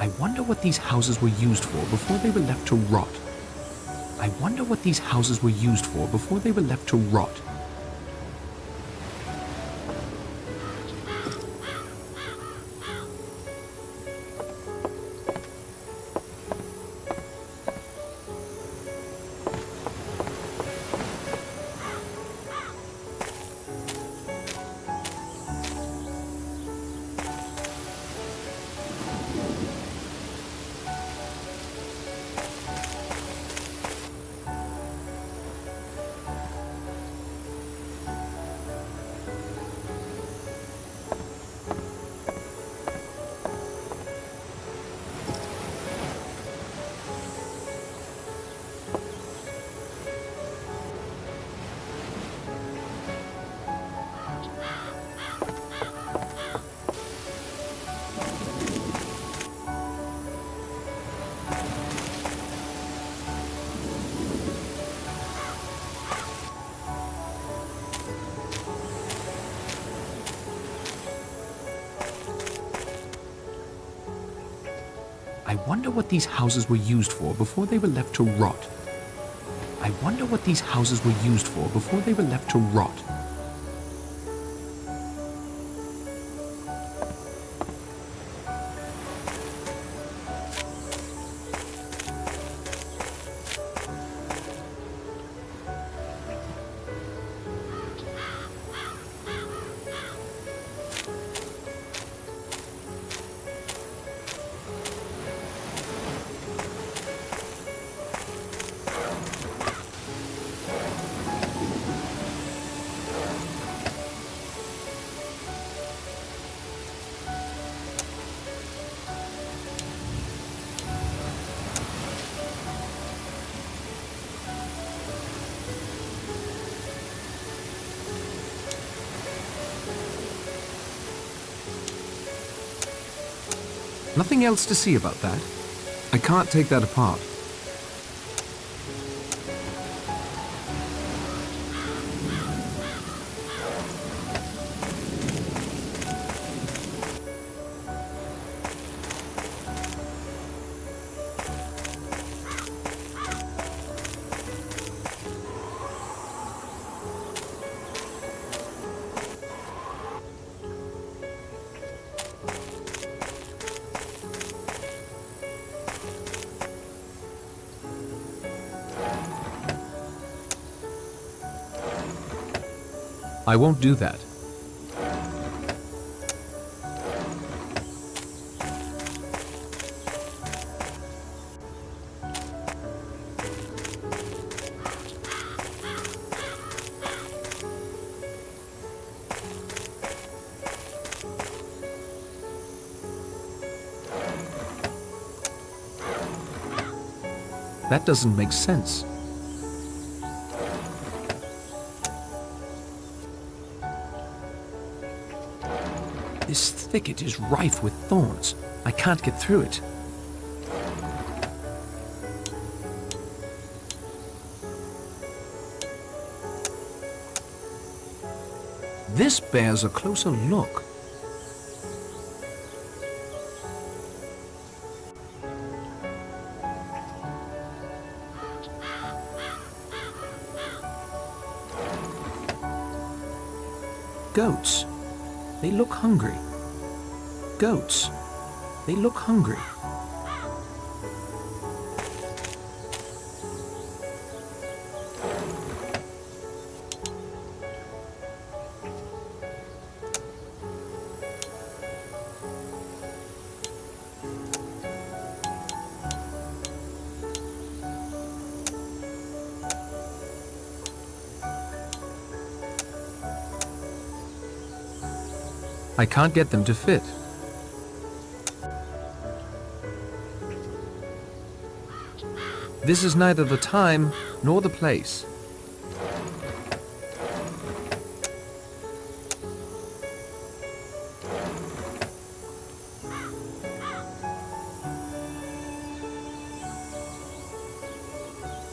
I wonder what these houses were used for before they were left to rot. I wonder what these houses were used for before they were left to rot. I wonder what these houses were used for before they were left to rot. I wonder what these houses were used for before they were left to rot. Nothing else to see about that? I can't take that apart. I won't do that. That doesn't make sense. This thicket is rife with thorns. I can't get through it. This bears a closer look. Goats. They look hungry. Goats. They look hungry. I can't get them to fit. This is neither the time nor the place.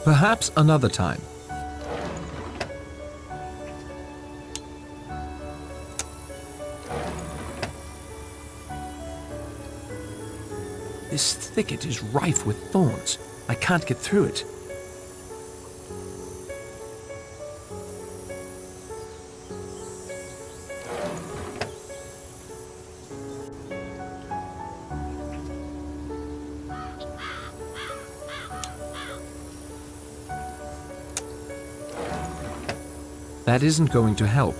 Perhaps another time. This thicket is rife with thorns. I can't get through it. That isn't going to help.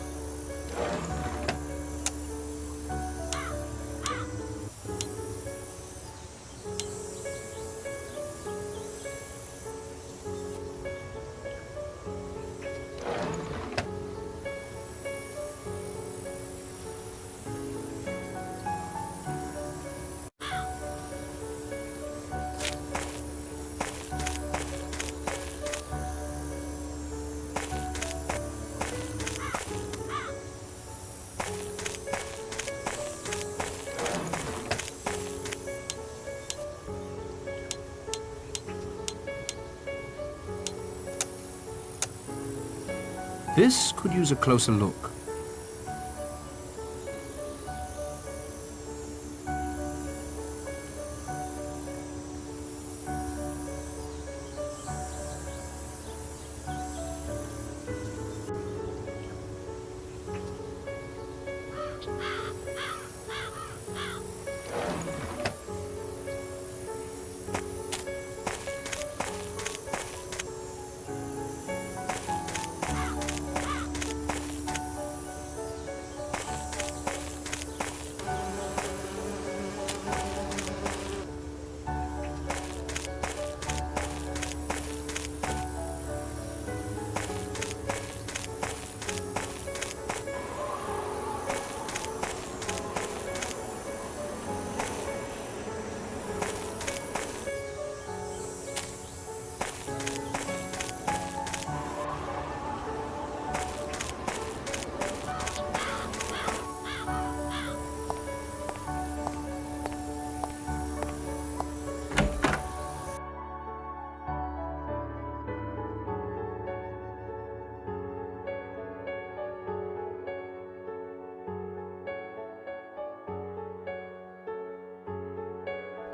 This could use a closer look.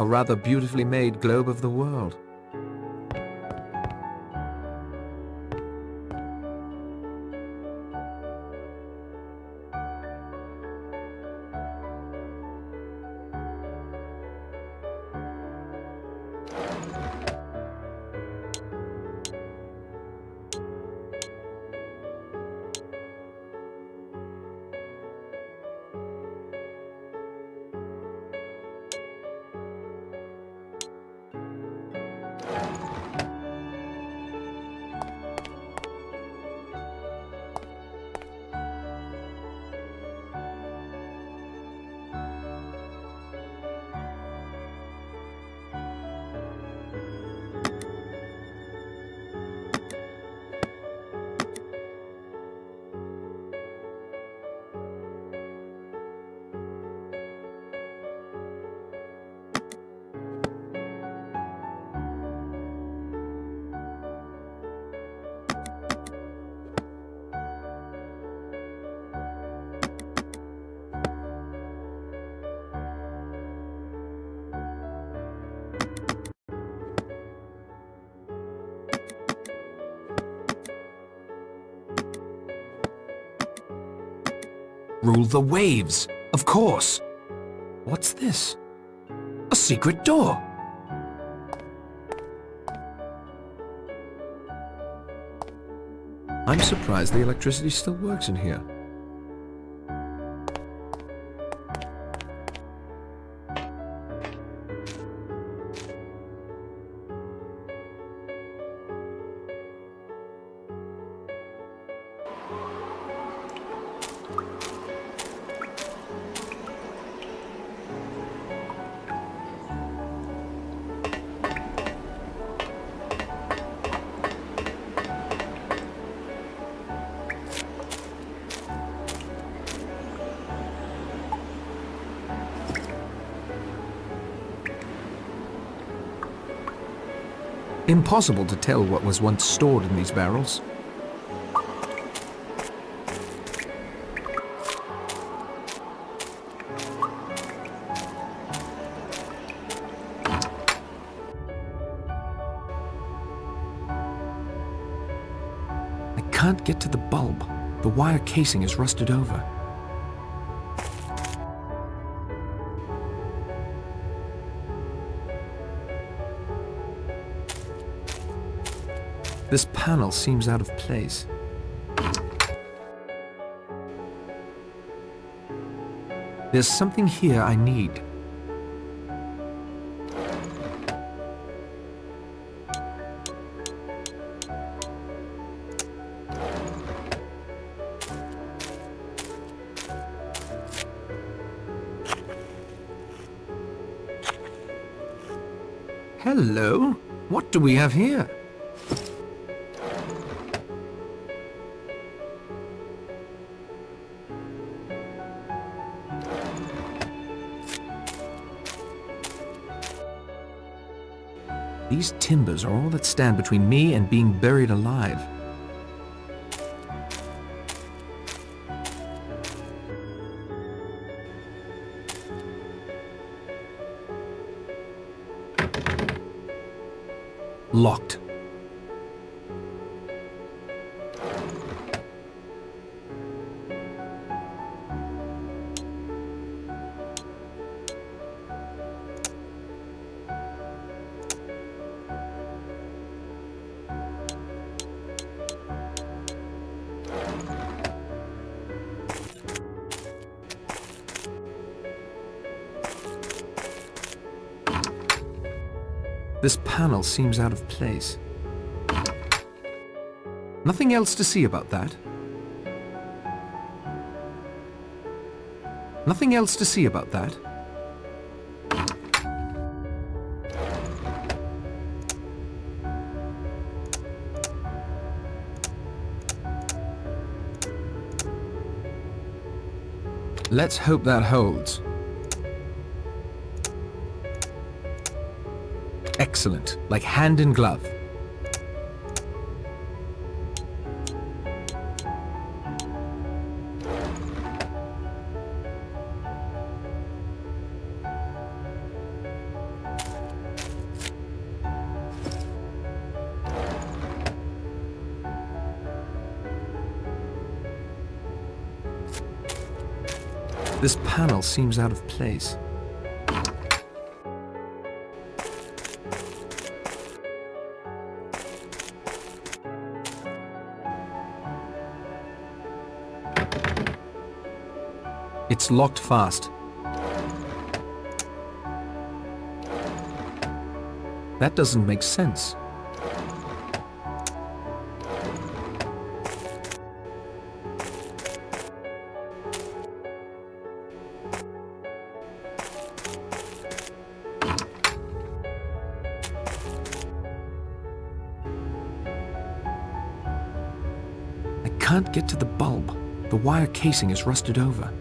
A rather beautifully made globe of the world. Rule the waves, of course. What's this? A secret door. I'm surprised the electricity still works in here. Impossible to tell what was once stored in these barrels. I can't get to the bulb. The wire casing is rusted over. This panel seems out of place. There's something here I need. Hello? What do we have here? These timbers are all that stand between me and being buried alive. Locked. This panel seems out of place. Nothing else to see about that. Nothing else to see about that. Let's hope that holds. Excellent, like hand in glove. This panel seems out of place. It's locked fast. That doesn't make sense. I can't get to the bulb. The wire casing is rusted over.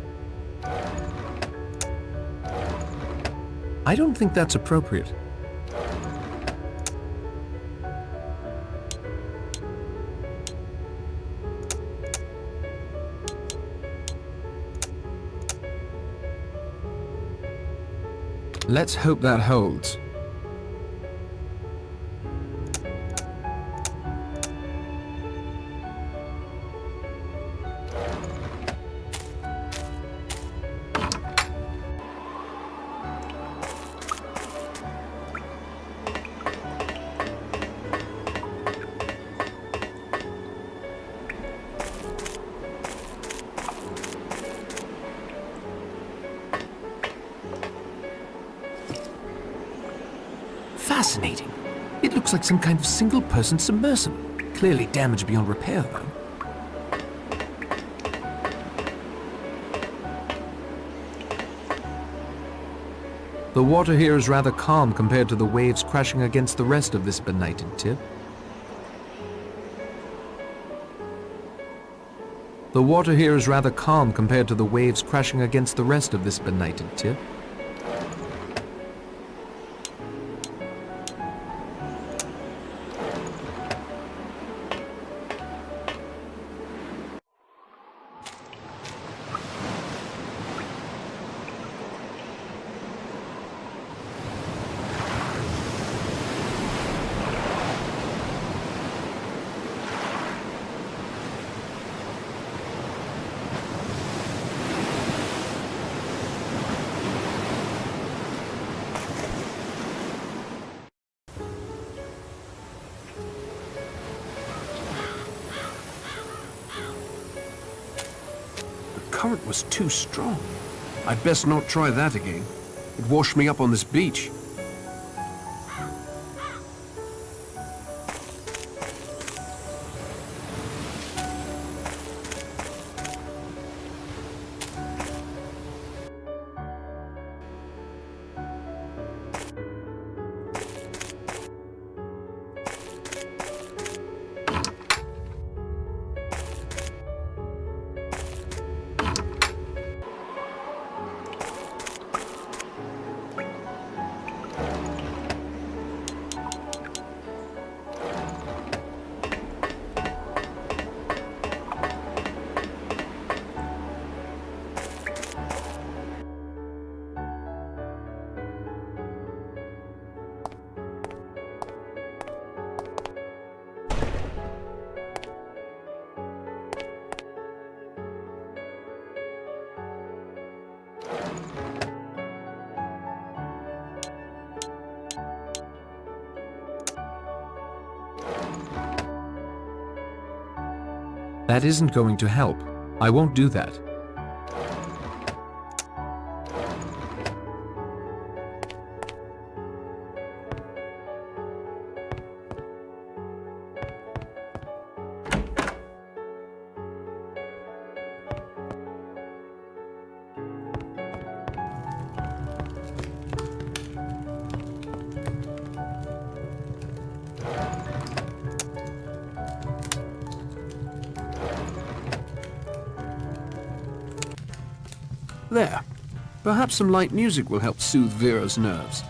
I don't think that's appropriate. Let's hope that holds. Fascinating. It looks like some kind of single-person submersible. Clearly damaged beyond repair, though. The water here is rather calm compared to the waves crashing against the rest of this benighted tip. The water here is rather calm compared to the waves crashing against the rest of this benighted tip. The current was too strong. I'd best not try that again. It washed me up on this beach. That isn't going to help. I won't do that. There. Perhaps some light music will help soothe Vera's nerves.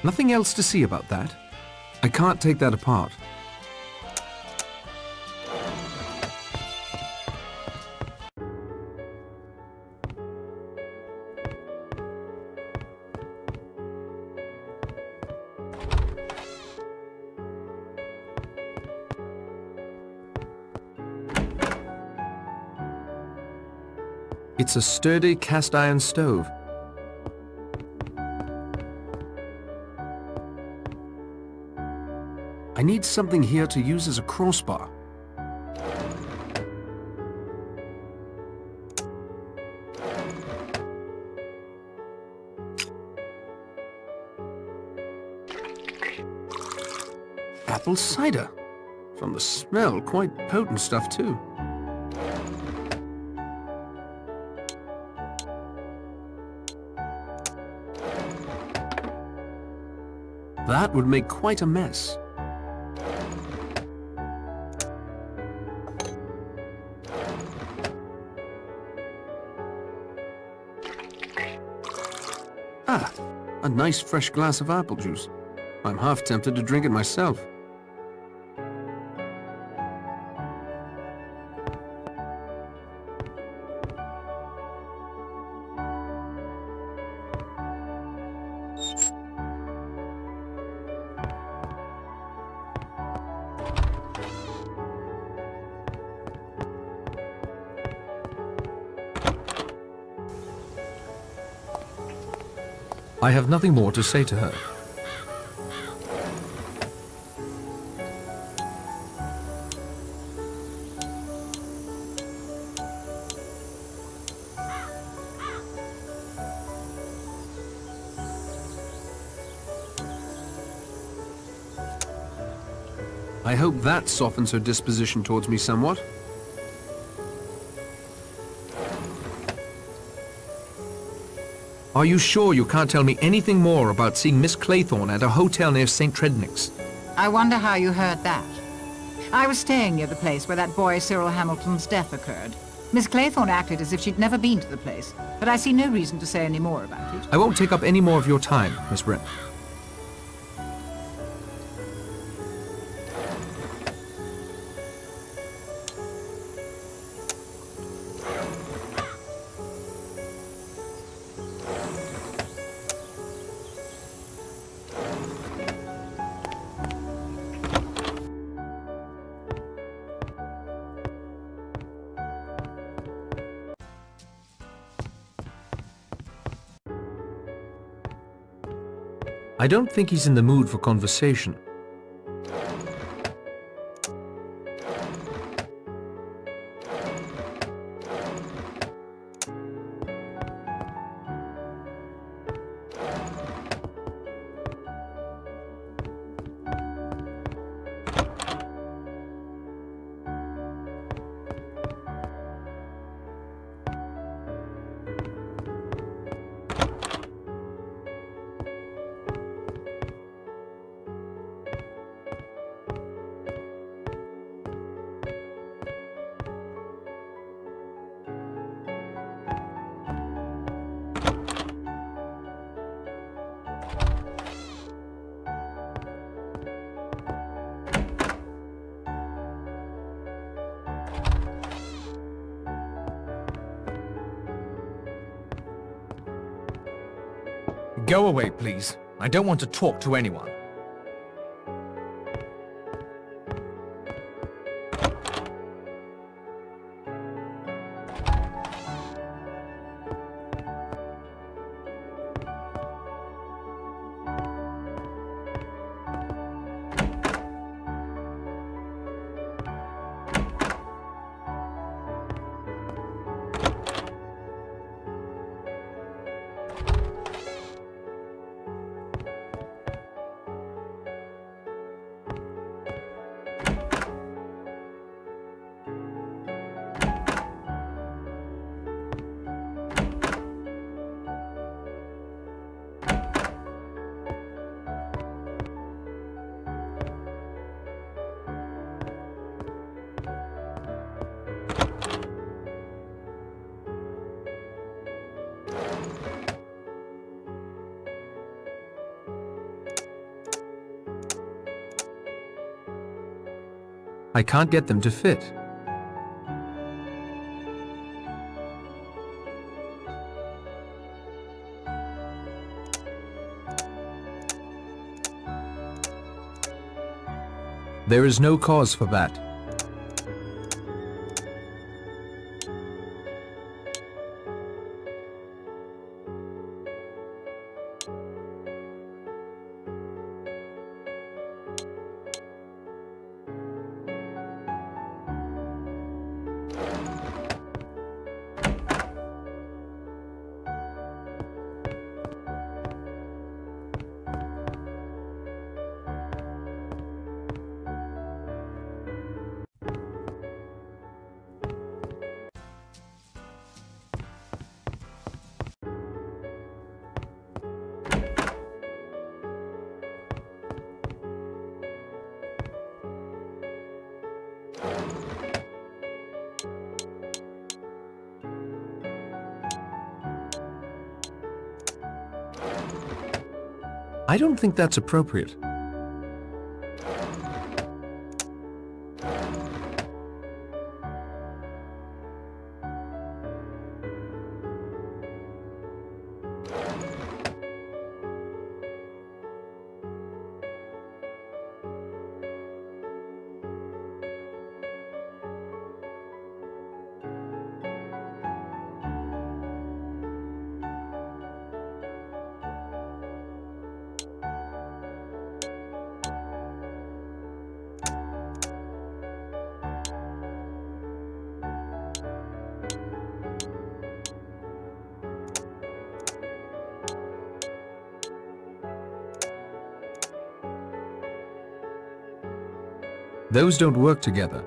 Nothing else to see about that? I can't take that apart. It's a sturdy cast iron stove. I need something here to use as a crossbar. Apple cider. From the smell, quite potent stuff too. That would make quite a mess. Ah, a nice fresh glass of apple juice. I'm half tempted to drink it myself. I have nothing more to say to her. I hope that softens her disposition towards me somewhat. Are you sure you can't tell me anything more about seeing Miss Claythorne at a hotel near St. Trednick's? I wonder how you heard that. I was staying near the place where that boy Cyril Hamilton's death occurred. Miss Claythorne acted as if she'd never been to the place, but I see no reason to say any more about it. I won't take up any more of your time, Miss Brent. I don't think he's in the mood for conversation. Go away, please. I don't want to talk to anyone. I can't get them to fit. There is no cause for that. I don't think that's appropriate. Those don't work together.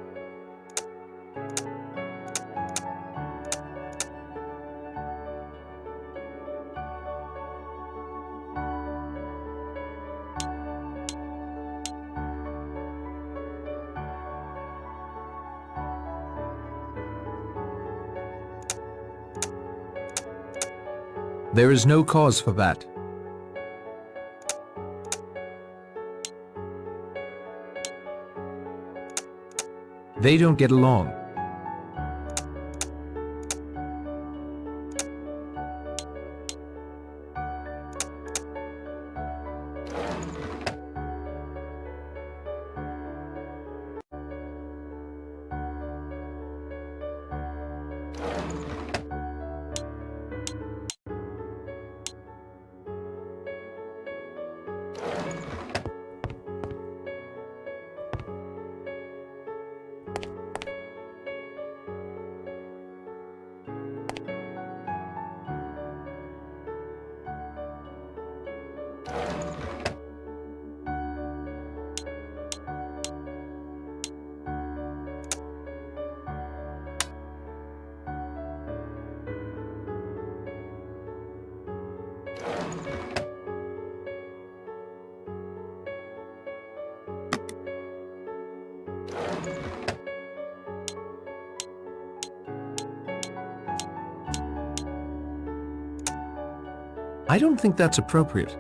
There is no cause for that. They don't get along. I don't think that's appropriate.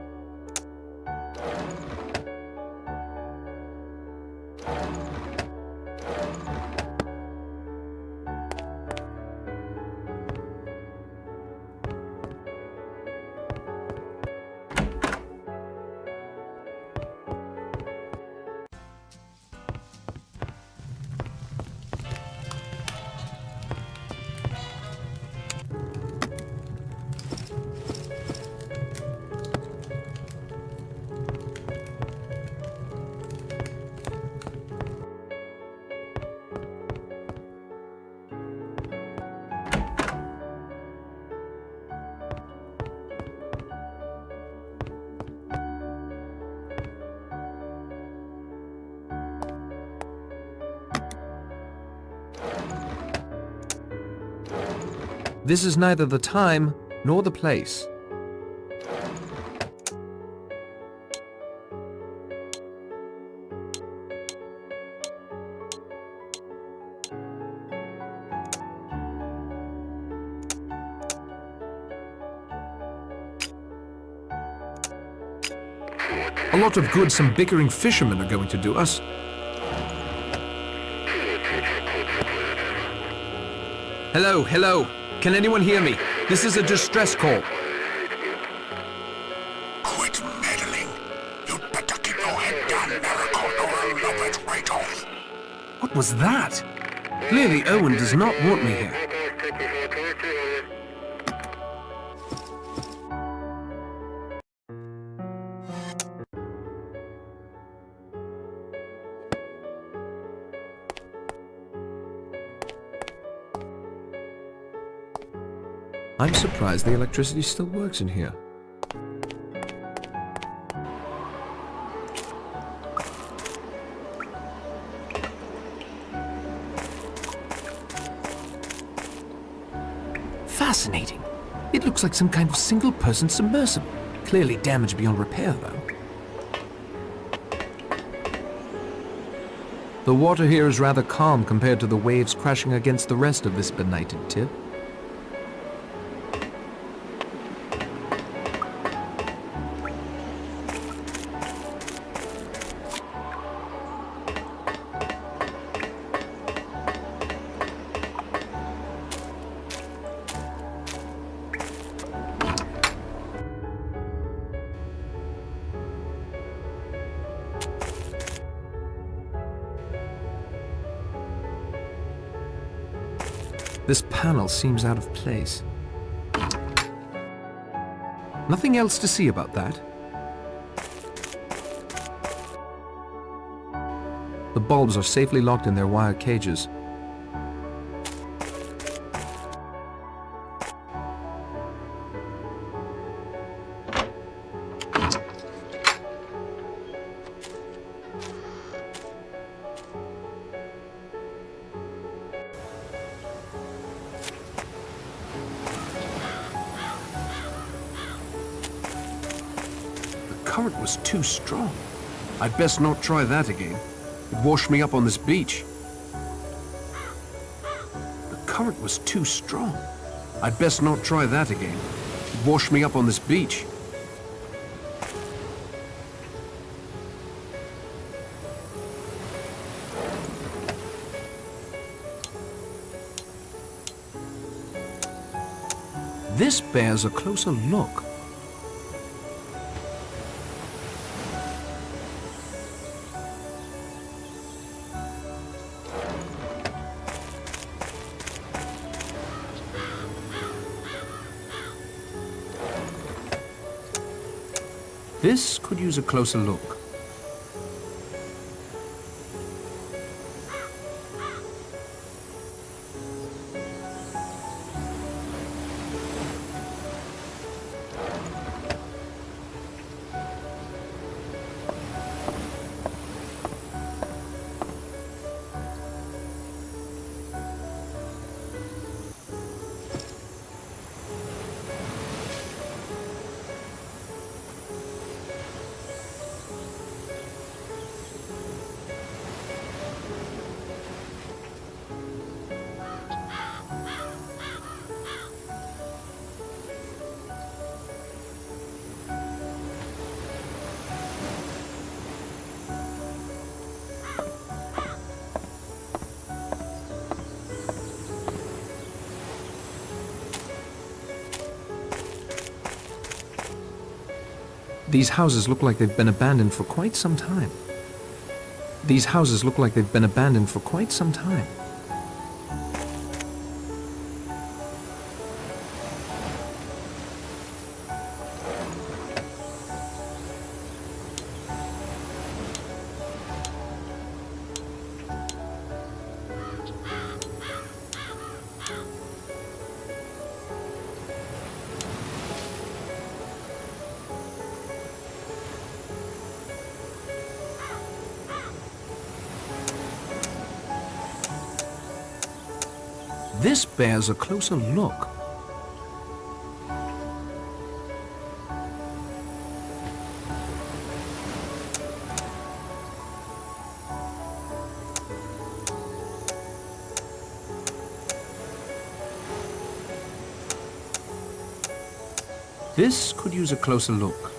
This is neither the time nor the place. A lot of good some bickering fishermen are going to do us. Hello, hello. Can anyone hear me? This is a distress call. Quit meddling. You'd better keep your head down, Narracott, or I'll lop it right off. What was that? Clearly Owen does not want me here. I'm surprised the electricity still works in here. Fascinating. It looks like some kind of single-person submersible. Clearly damaged beyond repair, though. The water here is rather calm compared to the waves crashing against the rest of this benighted tip. This panel seems out of place. Nothing else to see about that. The bulbs are safely locked in their wire cages. The current was too strong. I'd best not try that again. It washed me up on this beach. The current was too strong. I'd best not try that again. It washed me up on this beach. This bears a closer look. This could use a closer look. These houses look like they've been abandoned for quite some time. These houses look like they've been abandoned for quite some time. This bears a closer look. This could use a closer look.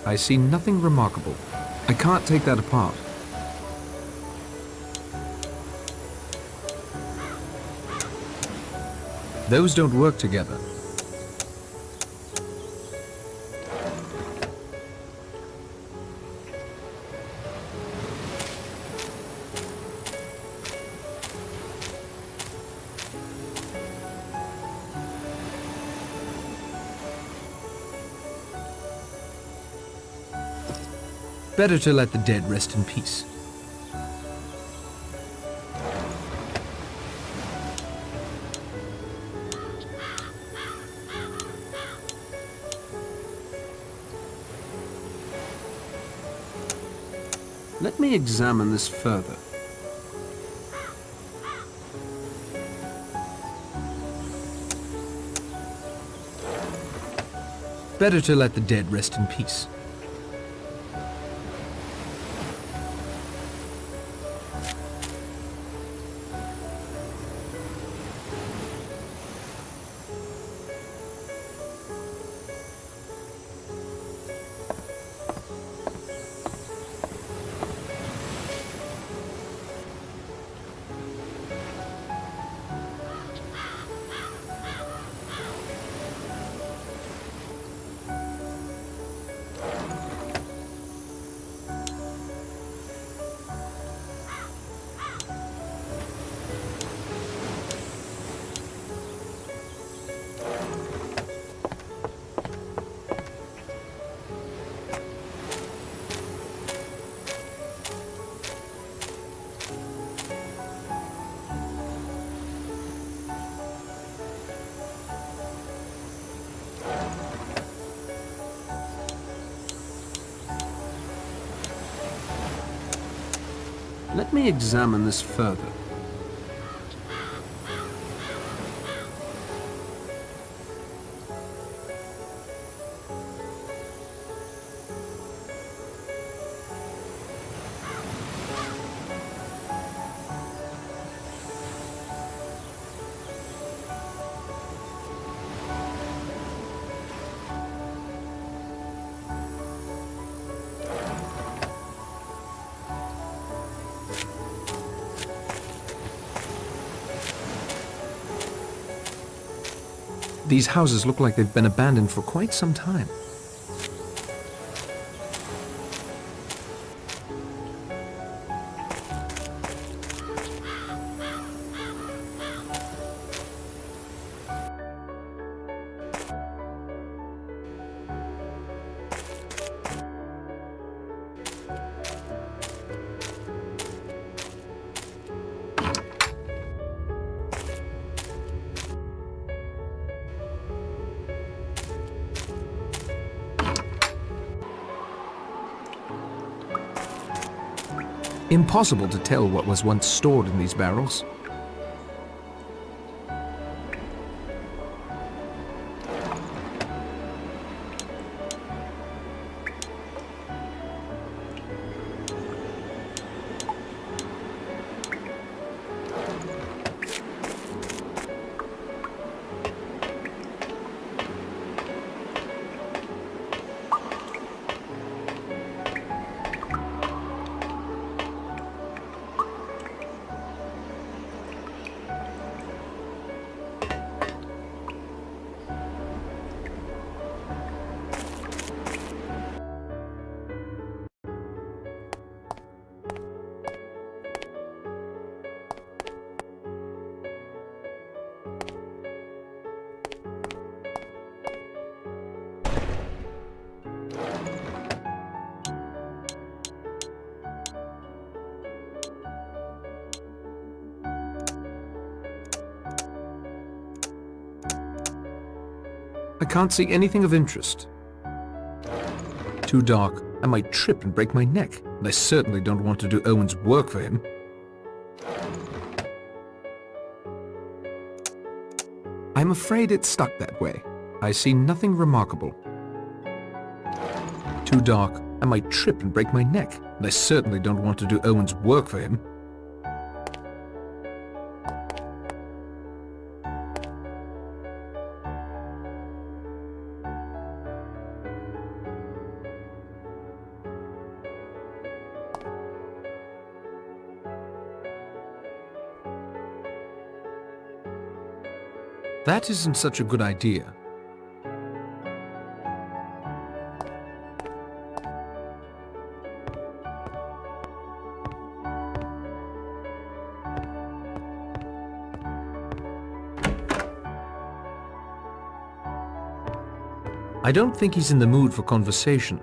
I see nothing remarkable. I can't take that apart. Those don't work together. Better to let the dead rest in peace. Let me examine this further. Better to let the dead rest in peace. Let me examine this further. These houses look like they've been abandoned for quite some time. Impossible to tell what was once stored in these barrels. I can't see anything of interest. Too dark. I might trip and break my neck, and I certainly don't want to do Owen's work for him. I'm afraid it's stuck that way. I see nothing remarkable. Too dark. I might trip and break my neck, and I certainly don't want to do Owen's work for him. That isn't such a good idea. I don't think he's in the mood for conversation.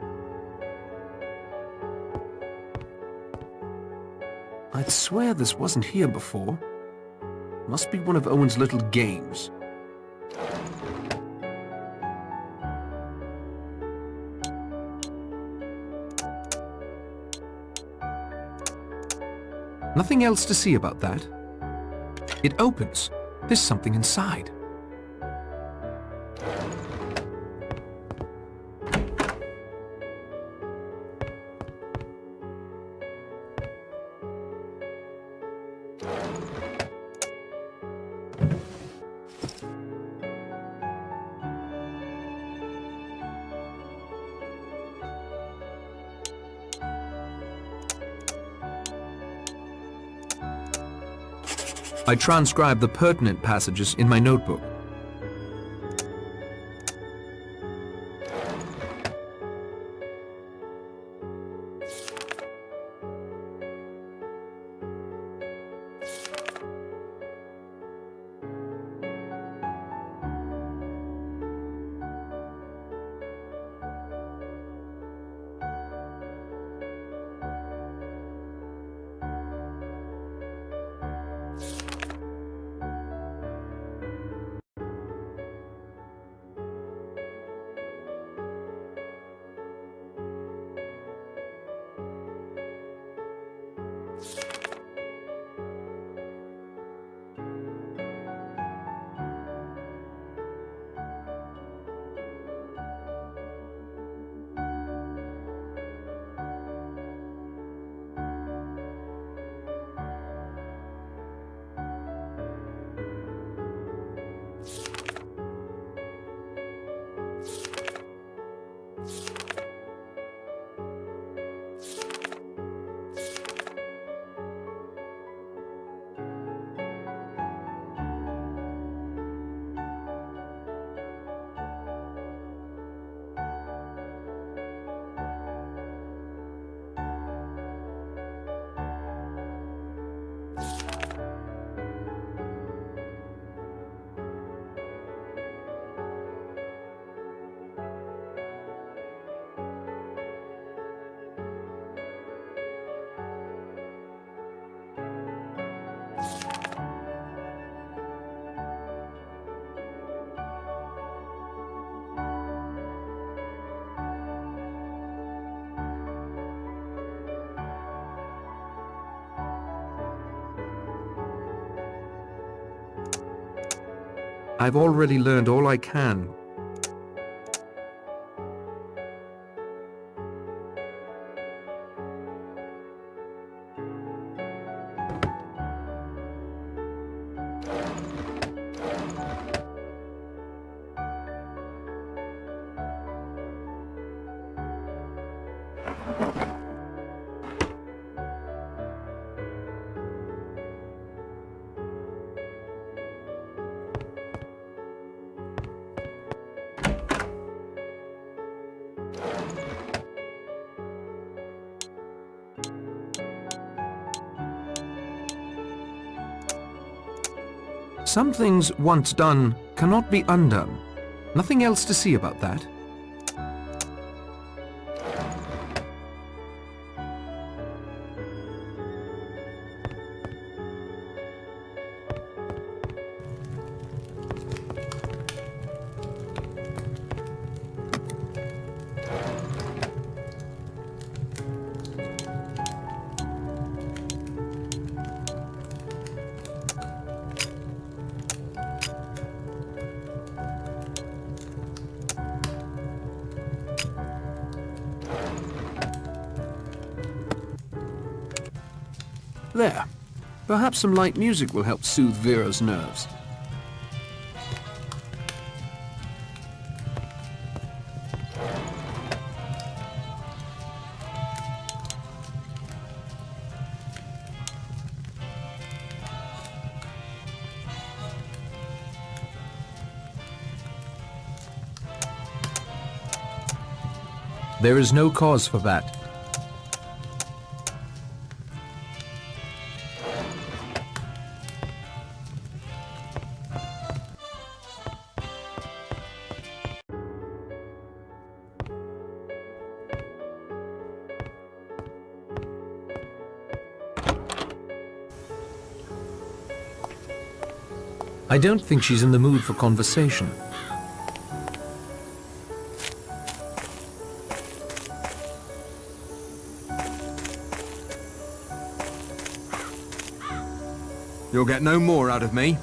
I'd swear this wasn't here before. Must be one of Owen's little games. Nothing else to see about that. It opens. There's something inside. I transcribed the pertinent passages in my notebook. I've already learned all I can. Some things, once done, cannot be undone. Nothing else to see about that. There. Perhaps some light music will help soothe Vera's nerves. There is no cause for that. I don't think she's in the mood for conversation. You'll get no more out of me.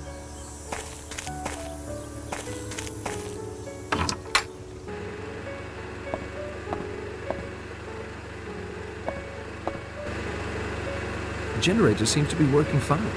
The generator seems to be working fine.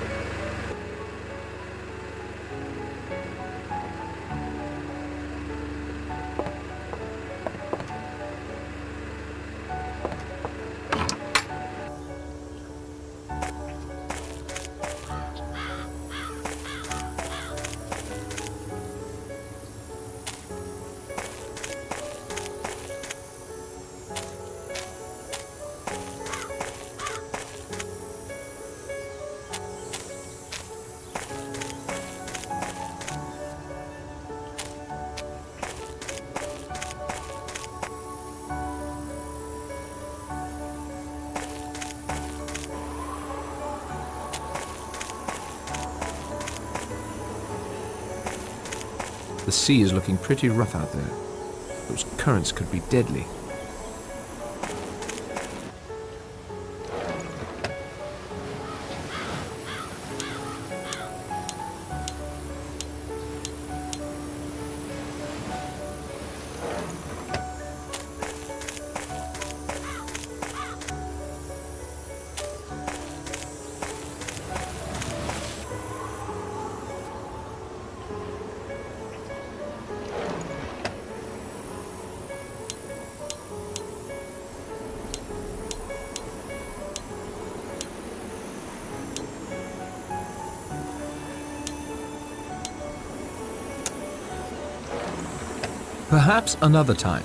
The sea is looking pretty rough out there. Those currents could be deadly. Perhaps another time.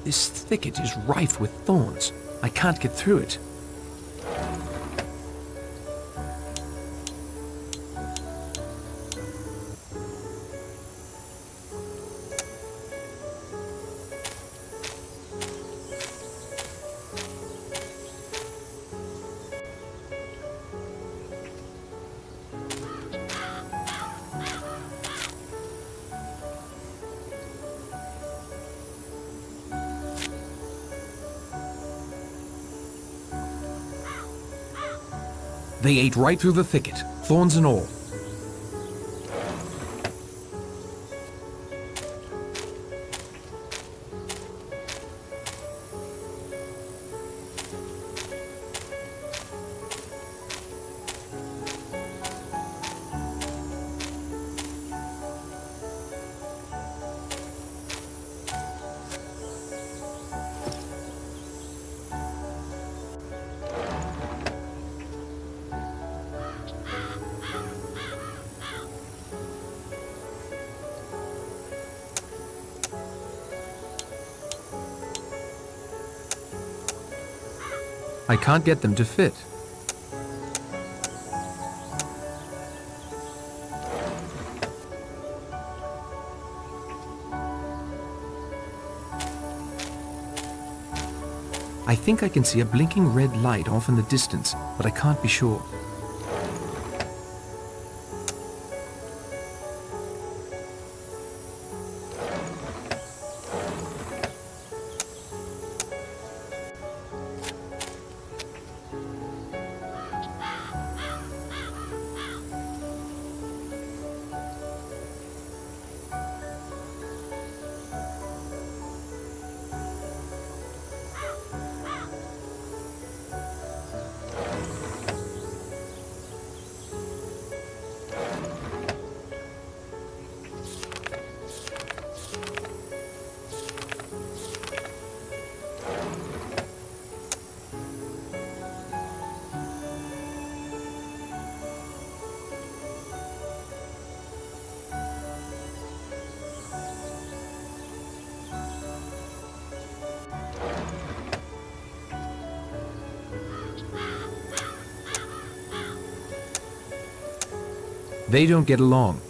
This thicket is rife with thorns. I can't get through it. They ate right through the thicket, thorns and all. I can't get them to fit. I think I can see a blinking red light off in the distance, but I can't be sure. They don't get along.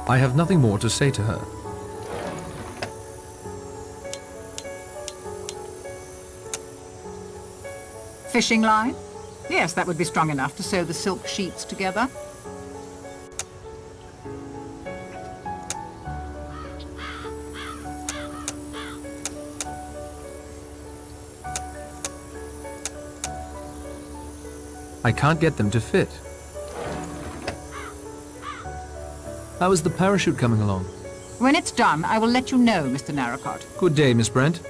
I have nothing more to say to her. Fishing line? Yes, that would be strong enough to sew the silk sheets together. I can't get them to fit. How is the parachute coming along? When it's done, I will let you know, Mr. Narracott. Good day, Miss Brent.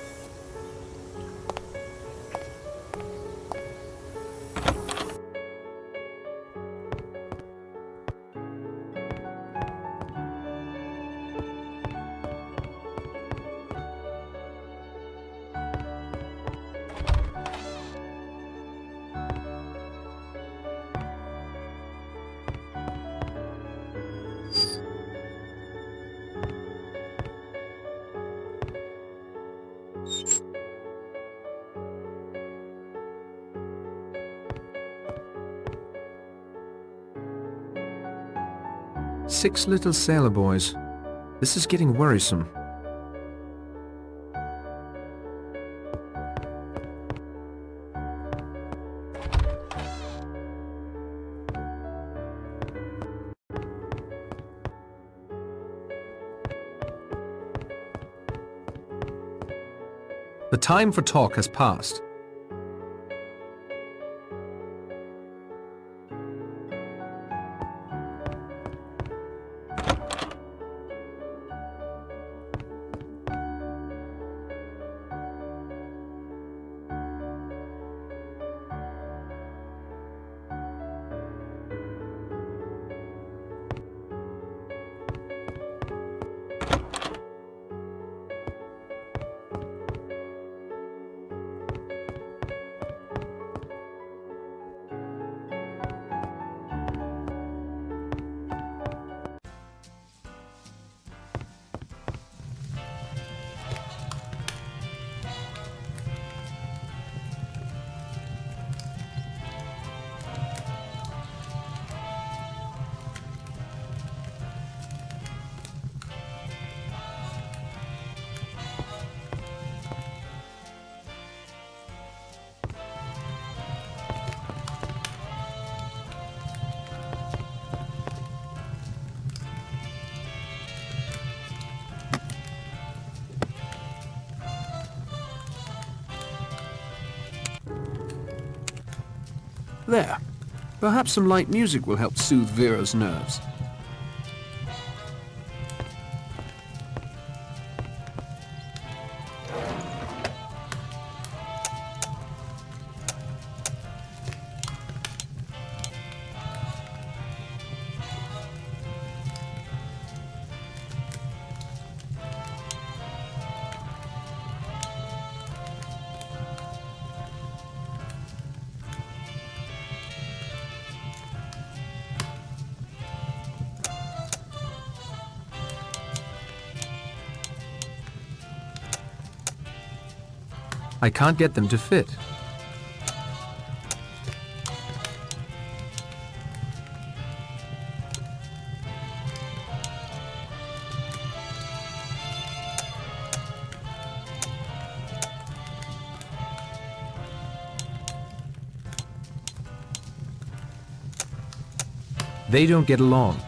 Six little sailor boys. This is getting worrisome. The time for talk has passed. There. Perhaps some light music will help soothe Vera's nerves. I can't get them to fit. They don't get along.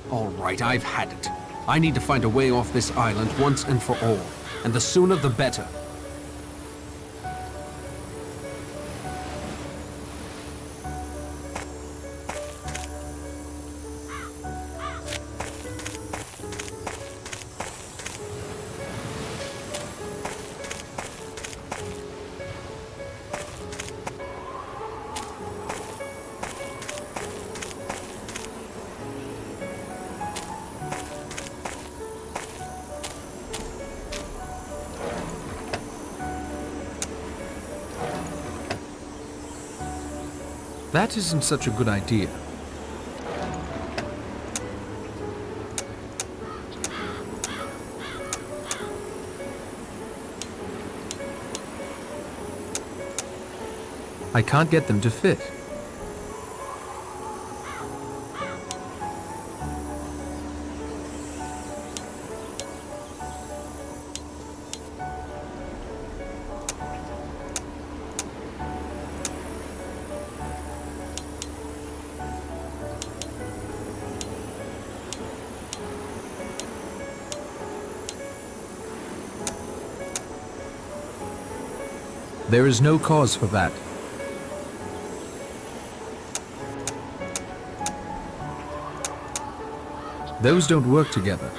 All right, I've had it. I need to find a way off this island once and for all, and the sooner the better. That isn't such a good idea. I can't get them to fit. There is no cause for that. Those don't work together.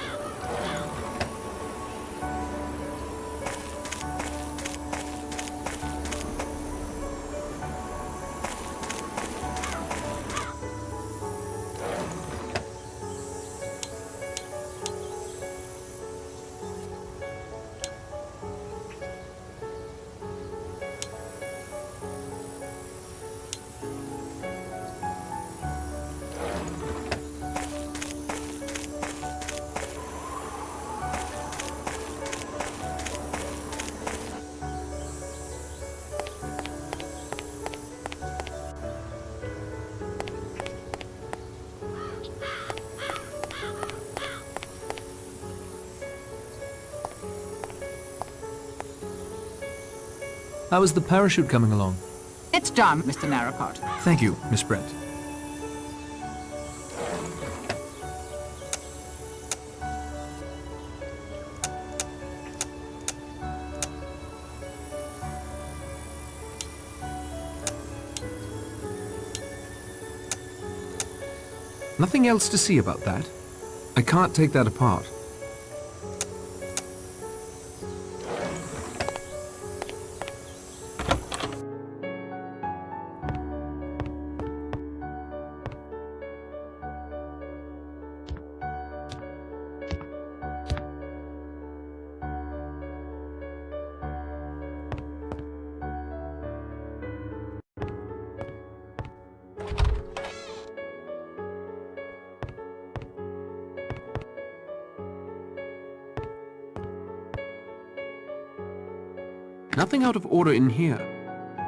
How is the parachute coming along? It's done, Mr. Narracott. Thank you, Miss Brett. Nothing else to see about that. I can't take that apart. Nothing out of order in here.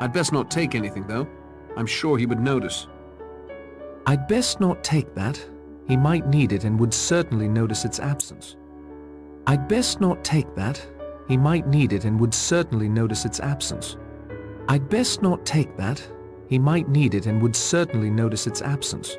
I'd best not take anything, though. I'm sure he would notice. I'd best not take that. He might need it and would certainly notice its absence. I'd best not take that. He might need it and would certainly notice its absence. I'd best not take that. He might need it and would certainly notice its absence.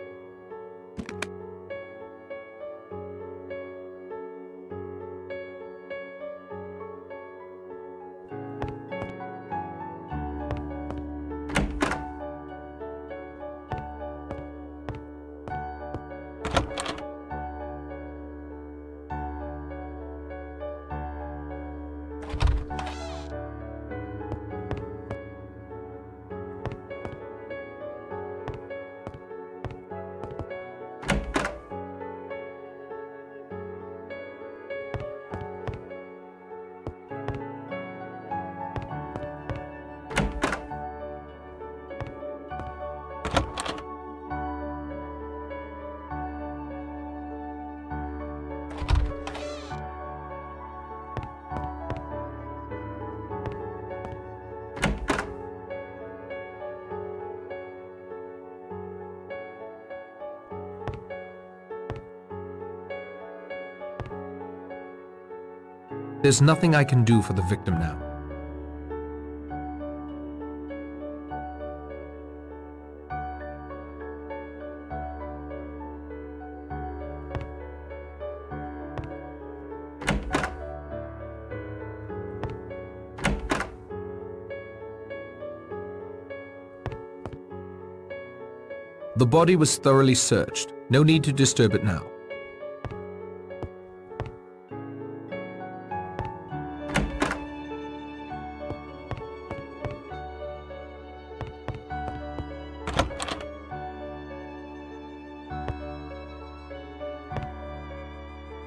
There's nothing I can do for the victim now. The body was thoroughly searched. No need to disturb it now.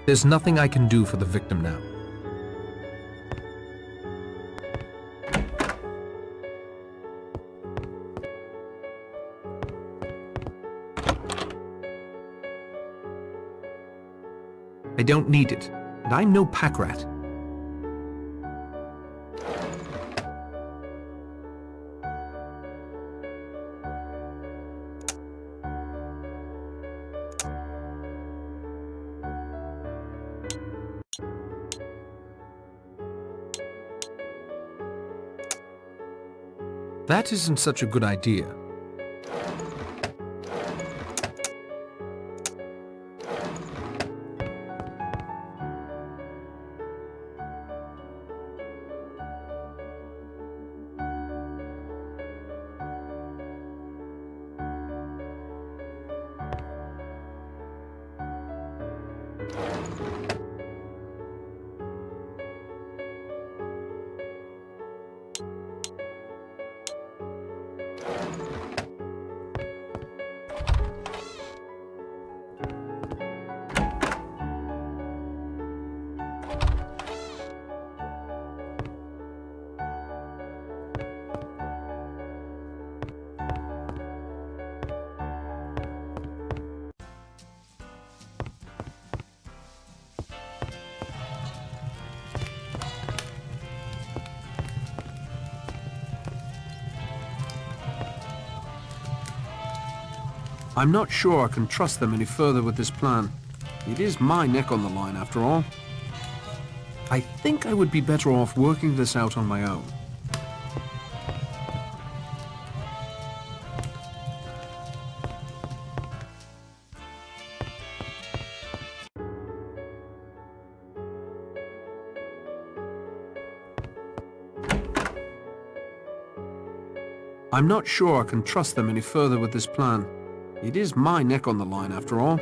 There's nothing I can do for the victim now. I don't need it, and I'm no pack rat. That isn't such a good idea. I'm not sure I can trust them any further with this plan. It is my neck on the line, after all. I think I would be better off working this out on my own. I'm not sure I can trust them any further with this plan. It is my neck on the line, after all.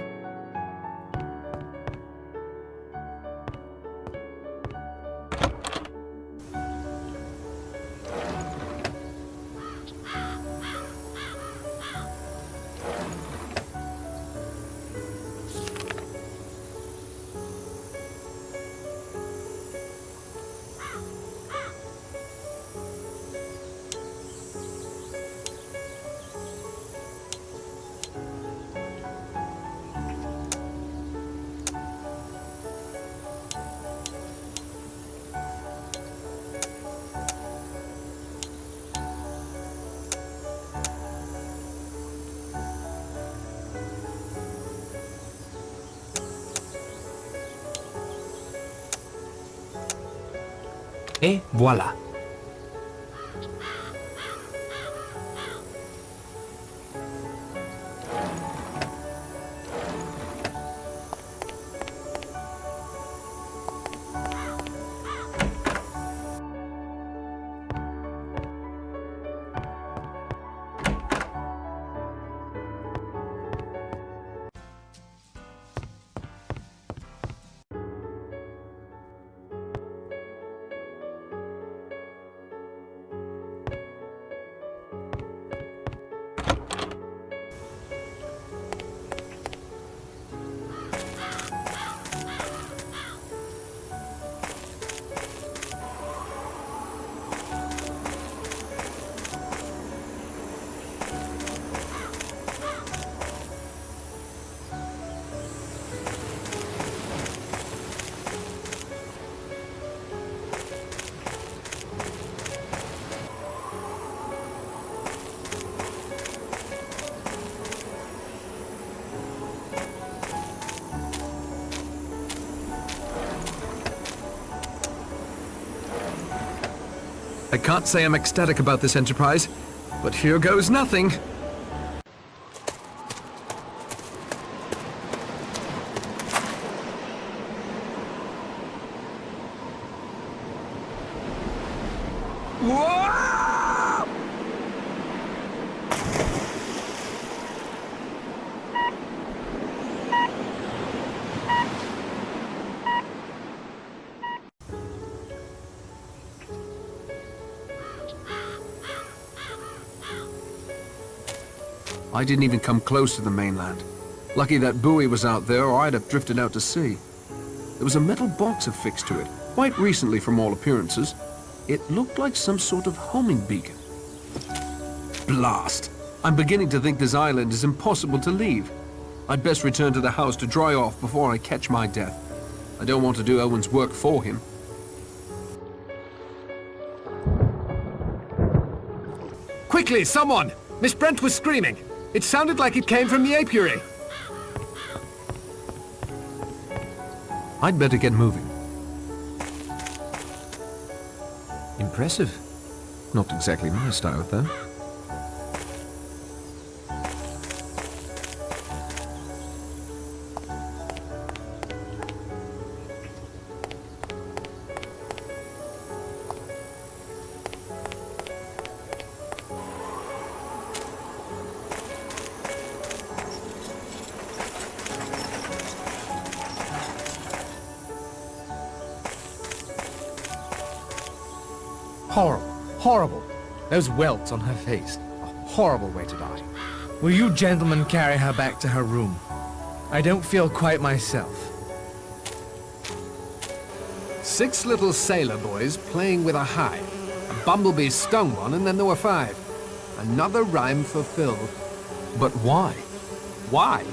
Et voilà. I can't say I'm ecstatic about this enterprise, but here goes nothing. I didn't even come close to the mainland. Lucky that buoy was out there, or I'd have drifted out to sea. There was a metal box affixed to it, quite recently from all appearances. It looked like some sort of homing beacon. Blast! I'm beginning to think this island is impossible to leave. I'd best return to the house to dry off before I catch my death. I don't want to do Owen's work for him. Quickly, someone! Miss Brent was screaming. It sounded like it came from the apiary. I'd better get moving. Impressive. Not exactly my style, though. Horrible. Horrible. Those welts on her face. A horrible way to die. Will you gentlemen carry her back to her room? I don't feel quite myself. 6 little sailor boys playing with a hive. A bumblebee stung one, and then there were 5. Another rhyme fulfilled. But why? Why?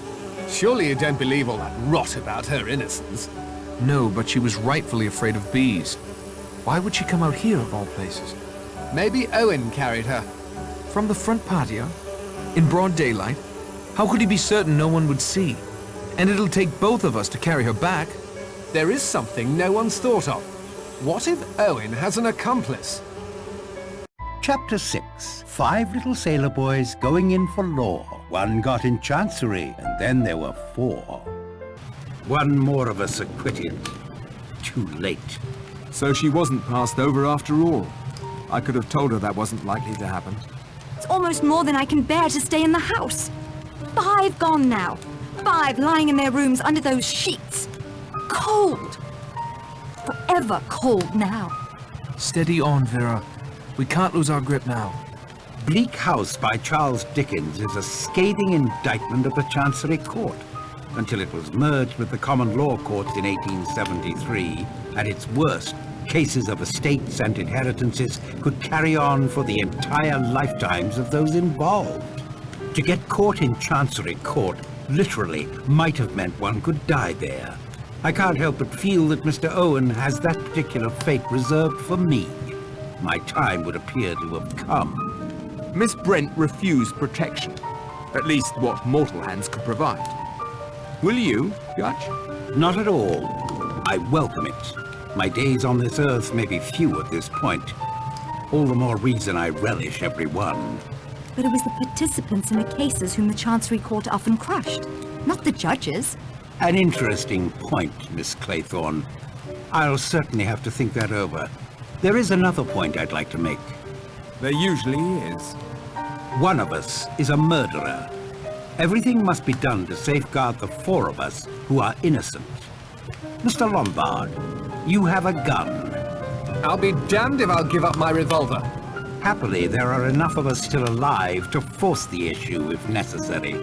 Surely you don't believe all that rot about her innocence. No, but she was rightfully afraid of bees. Why would she come out here, of all places? Maybe Owen carried her. From the front patio? In broad daylight? How could he be certain no one would see? And it'll take both of us to carry her back. There is something no one's thought of. What if Owen has an accomplice? Chapter 6. 5 little sailor boys going in for law. 1 got in chancery, and then there were 4. 1 more of us acquitted. Too late. So she wasn't passed over after all. I could have told her that wasn't likely to happen. It's almost more than I can bear to stay in the house. 5 gone now. 5 lying in their rooms under those sheets. Cold. Forever cold now. Steady on, Vera. We can't lose our grip now. Bleak House by Charles Dickens is a scathing indictment of the Chancery Court. Until it was merged with the common law courts in 1873, at its worst, cases of estates and inheritances could carry on for the entire lifetimes of those involved. To get caught in Chancery Court literally might have meant one could die there. I can't help but feel that Mr. Owen has that particular fate reserved for me. My time would appear to have come. Miss Brent refused protection. At least what mortal hands could provide. Will you, Judge? Not at all. I welcome it. My days on this earth may be few at this point. All the more reason I relish every one. But it was the participants in the cases whom the Chancery Court often crushed, not the judges. An interesting point, Miss Claythorne. I'll certainly have to think that over. There is another point I'd like to make. There usually is. One of us is a murderer. Everything must be done to safeguard the 4 of us who are innocent. Mr. Lombard, you have a gun. I'll be damned if I'll give up my revolver. Happily, there are enough of us still alive to force the issue if necessary.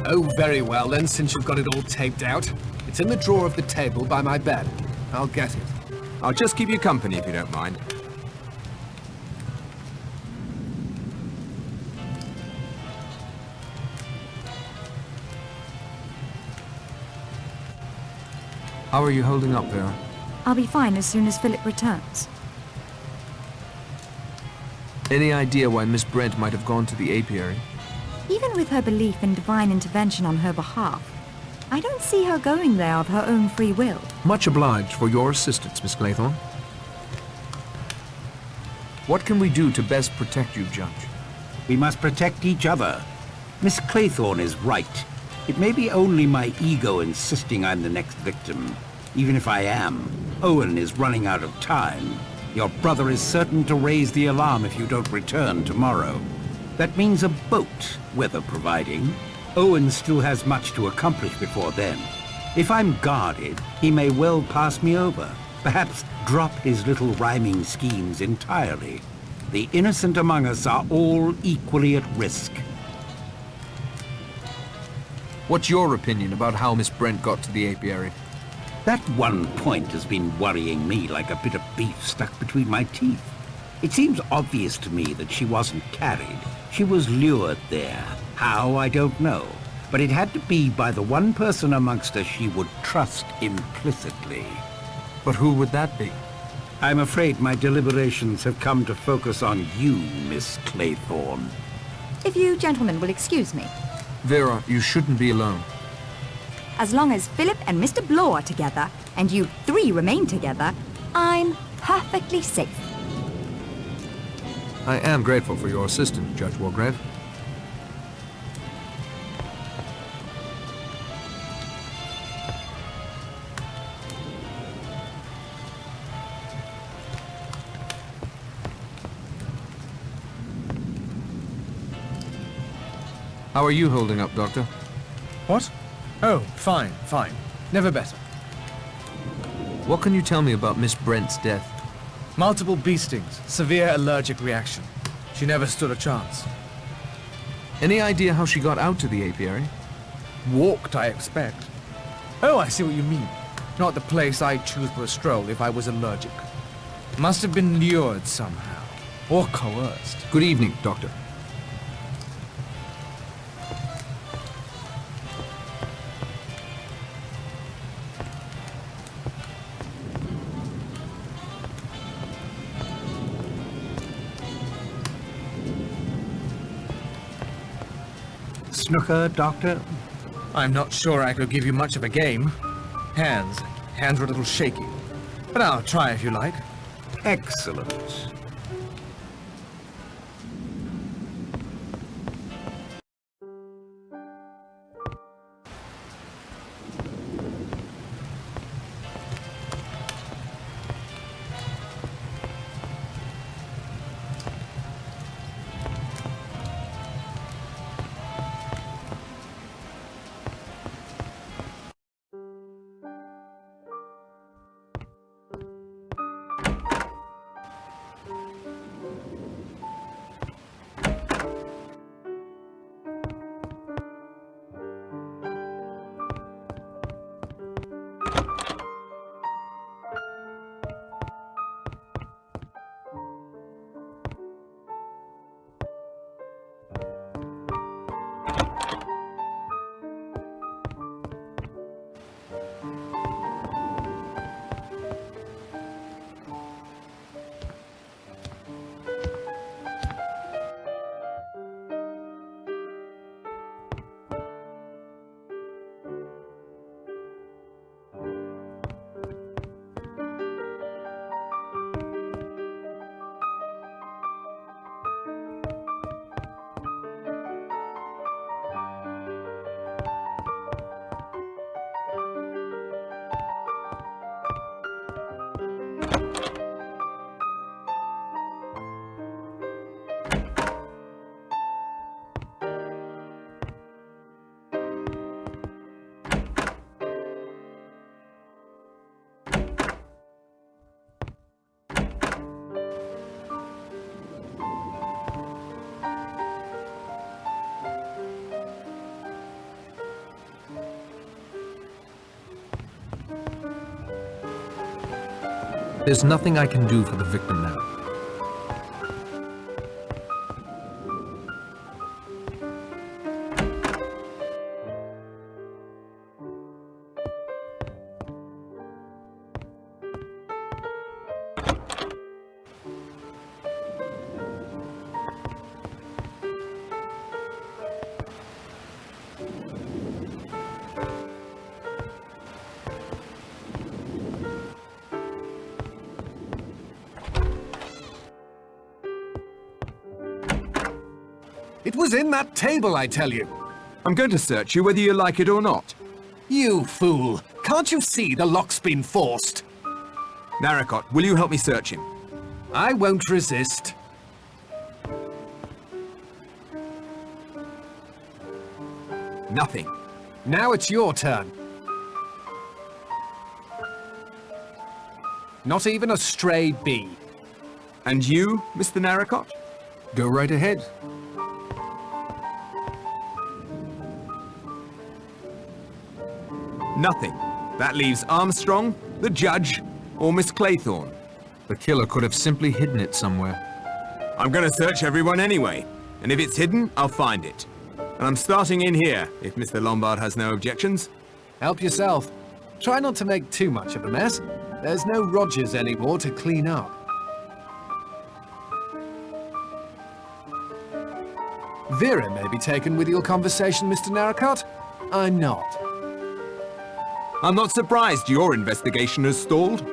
Oh, very well then, since you've got it all taped out. It's in the drawer of the table by my bed. I'll get it. I'll just keep you company if you don't mind. How are you holding up, Vera? I'll be fine as soon as Philip returns. Any idea why Miss Brent might have gone to the apiary? Even with her belief in divine intervention on her behalf, I don't see her going there of her own free will. Much obliged for your assistance, Miss Claythorne. What can we do to best protect you, Judge? We must protect each other. Miss Claythorne is right. It may be only my ego insisting I'm the next victim. Even if I am, Owen is running out of time. Your brother is certain to raise the alarm if you don't return tomorrow. That means a boat, weather providing. Owen still has much to accomplish before then. If I'm guarded, he may well pass me over. Perhaps drop his little rhyming schemes entirely. The innocent among us are all equally at risk. What's your opinion about how Miss Brent got to the apiary? That one point has been worrying me like a bit of beef stuck between my teeth. It seems obvious to me that she wasn't carried. She was lured there. How, I don't know. But it had to be by the one person amongst us she would trust implicitly. But who would that be? I'm afraid my deliberations have come to focus on you, Miss Claythorne. If you gentlemen will excuse me. Vera, you shouldn't be alone. As long as Philip and Mr. Blow are together, and you three remain together, I'm perfectly safe. I am grateful for your assistance, Judge Wargrave. How are you holding up, Doctor? What? Oh, fine, fine. Never better. What can you tell me about Miss Brent's death? Multiple bee stings, severe allergic reaction. She never stood a chance. Any idea how she got out to the apiary? Walked, I expect. Oh, I see what you mean. Not the place I'd choose for a stroll if I was allergic. Must have been lured somehow. Or coerced. Good evening, Doctor. Snooker, Doctor? I'm not sure I could give you much of a game. Hands were a little shaky. But I'll try if you like. Excellent. There's nothing I can do for the victim now. It was in that table, I tell you. I'm going to search you whether you like it or not. You fool! Can't you see the lock's been forced? Narracott, will you help me search him? I won't resist. Nothing. Now it's your turn. Not even a stray bee. And you, Mr. Narracott? Go right ahead. Nothing. That leaves Armstrong, the judge, or Miss Claythorne. The killer could have simply hidden it somewhere. I'm gonna search everyone anyway, and if it's hidden, I'll find it. And I'm starting in here, if Mr. Lombard has no objections. Help yourself. Try not to make too much of a mess. There's no Rogers anymore to clean up. Vera may be taken with your conversation, Mr. Narracott. I'm not. I'm not surprised your investigation has stalled.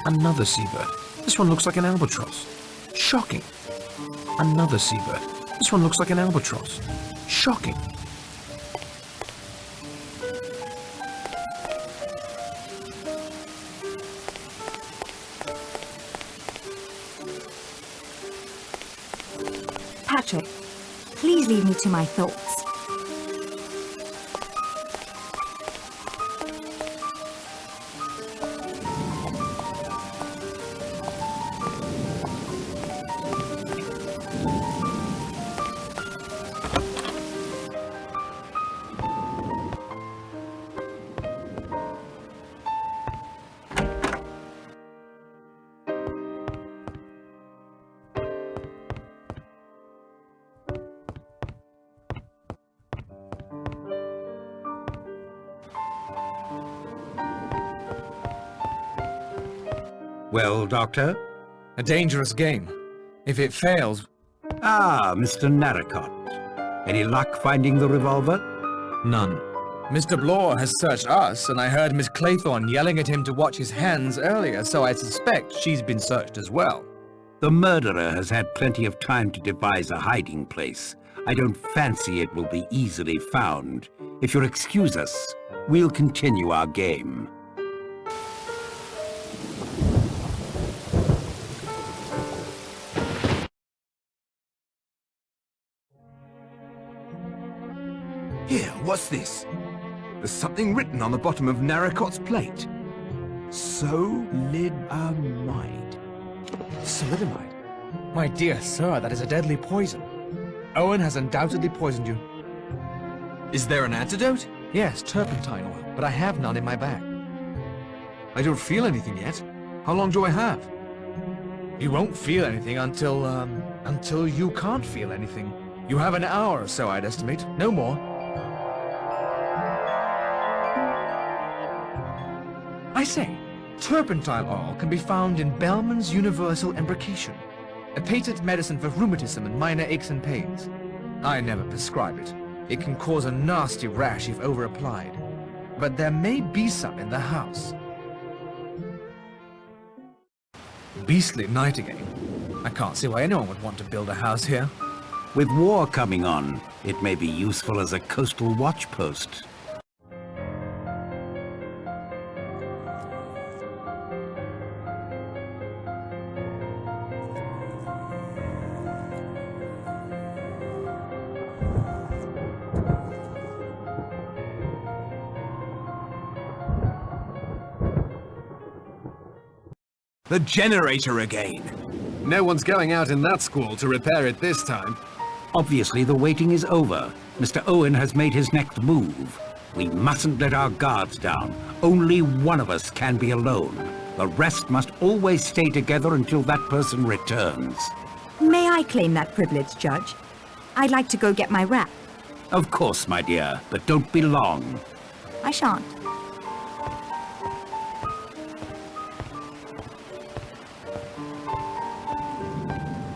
Another seabird. This one looks like an albatross. Shocking. Another seabird. This one looks like an albatross. Shocking. Patrick, please leave me to my thoughts. Well, Doctor? A dangerous game. If it fails... Ah, Mr. Narracott. Any luck finding the revolver? None. Mr. Blore has searched us, and I heard Miss Claythorne yelling at him to watch his hands earlier, so I suspect she's been searched as well. The murderer has had plenty of time to devise a hiding place. I don't fancy it will be easily found. If you'll excuse us, we'll continue our game. Here, what's this? There's something written on the bottom of Narracott's plate. Solidiamide. Solidiamide? My dear sir, that is a deadly poison. Owen has undoubtedly poisoned you. Is there an antidote? Yes, turpentine oil, but I have none in my bag. I don't feel anything yet. How long do I have? You won't feel anything until you can't feel anything. You have an hour or so, I'd estimate. No more. I say, turpentine oil can be found in Bellman's Universal Embrocation, a patent medicine for rheumatism and minor aches and pains. I never prescribe it. It can cause a nasty rash if over-applied. But there may be some in the house. Beastly night again. I can't see why anyone would want to build a house here. With war coming on, it may be useful as a coastal watch post. The generator again. No one's going out in that squall to repair it this time. Obviously, the waiting is over. Mr. Owen has made his next move. We mustn't let our guards down. Only one of us can be alone. The rest must always stay together until that person returns. May I claim that privilege, Judge? I'd like to go get my wrap. Of course, my dear, but don't be long. I shan't.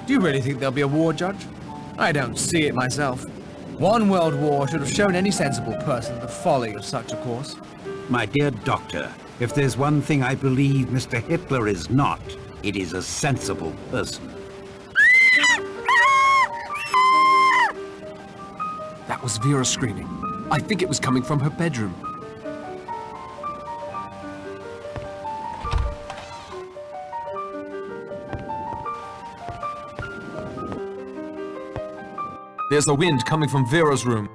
Do you really think there'll be a war, Judge? I don't see it myself. One world war should have shown any sensible person the folly of such a course. My dear doctor, if there's one thing I believe Mr. Hitler is not, it is a sensible person. That was Vera screaming. I think it was coming from her bedroom. There's a wind coming from Vera's room.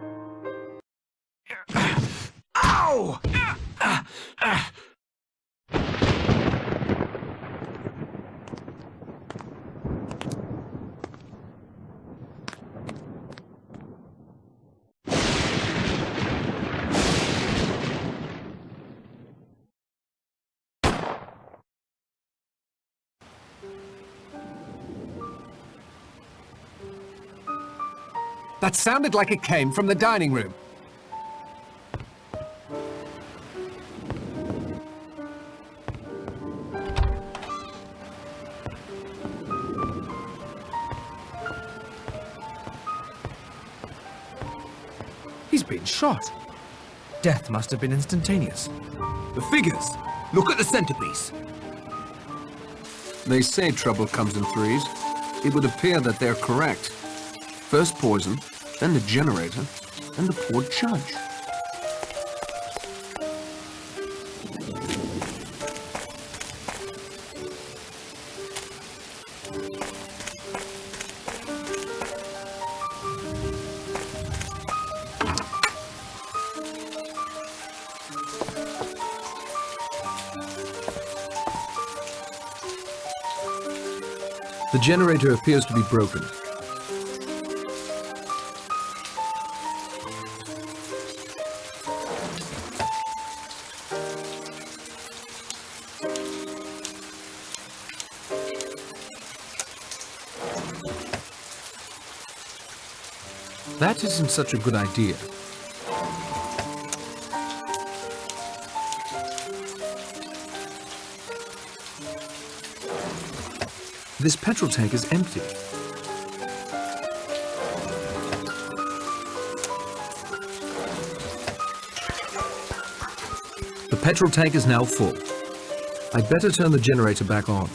Ow! That sounded like it came from the dining room. He's been shot. Death must have been instantaneous. The figures! Look at the centerpiece! They say trouble comes in threes. It would appear that they're correct. First poison, then the generator, and the poor judge. The generator appears to be broken. That isn't such a good idea. This petrol tank is empty. The petrol tank is now full. I'd better turn the generator back on.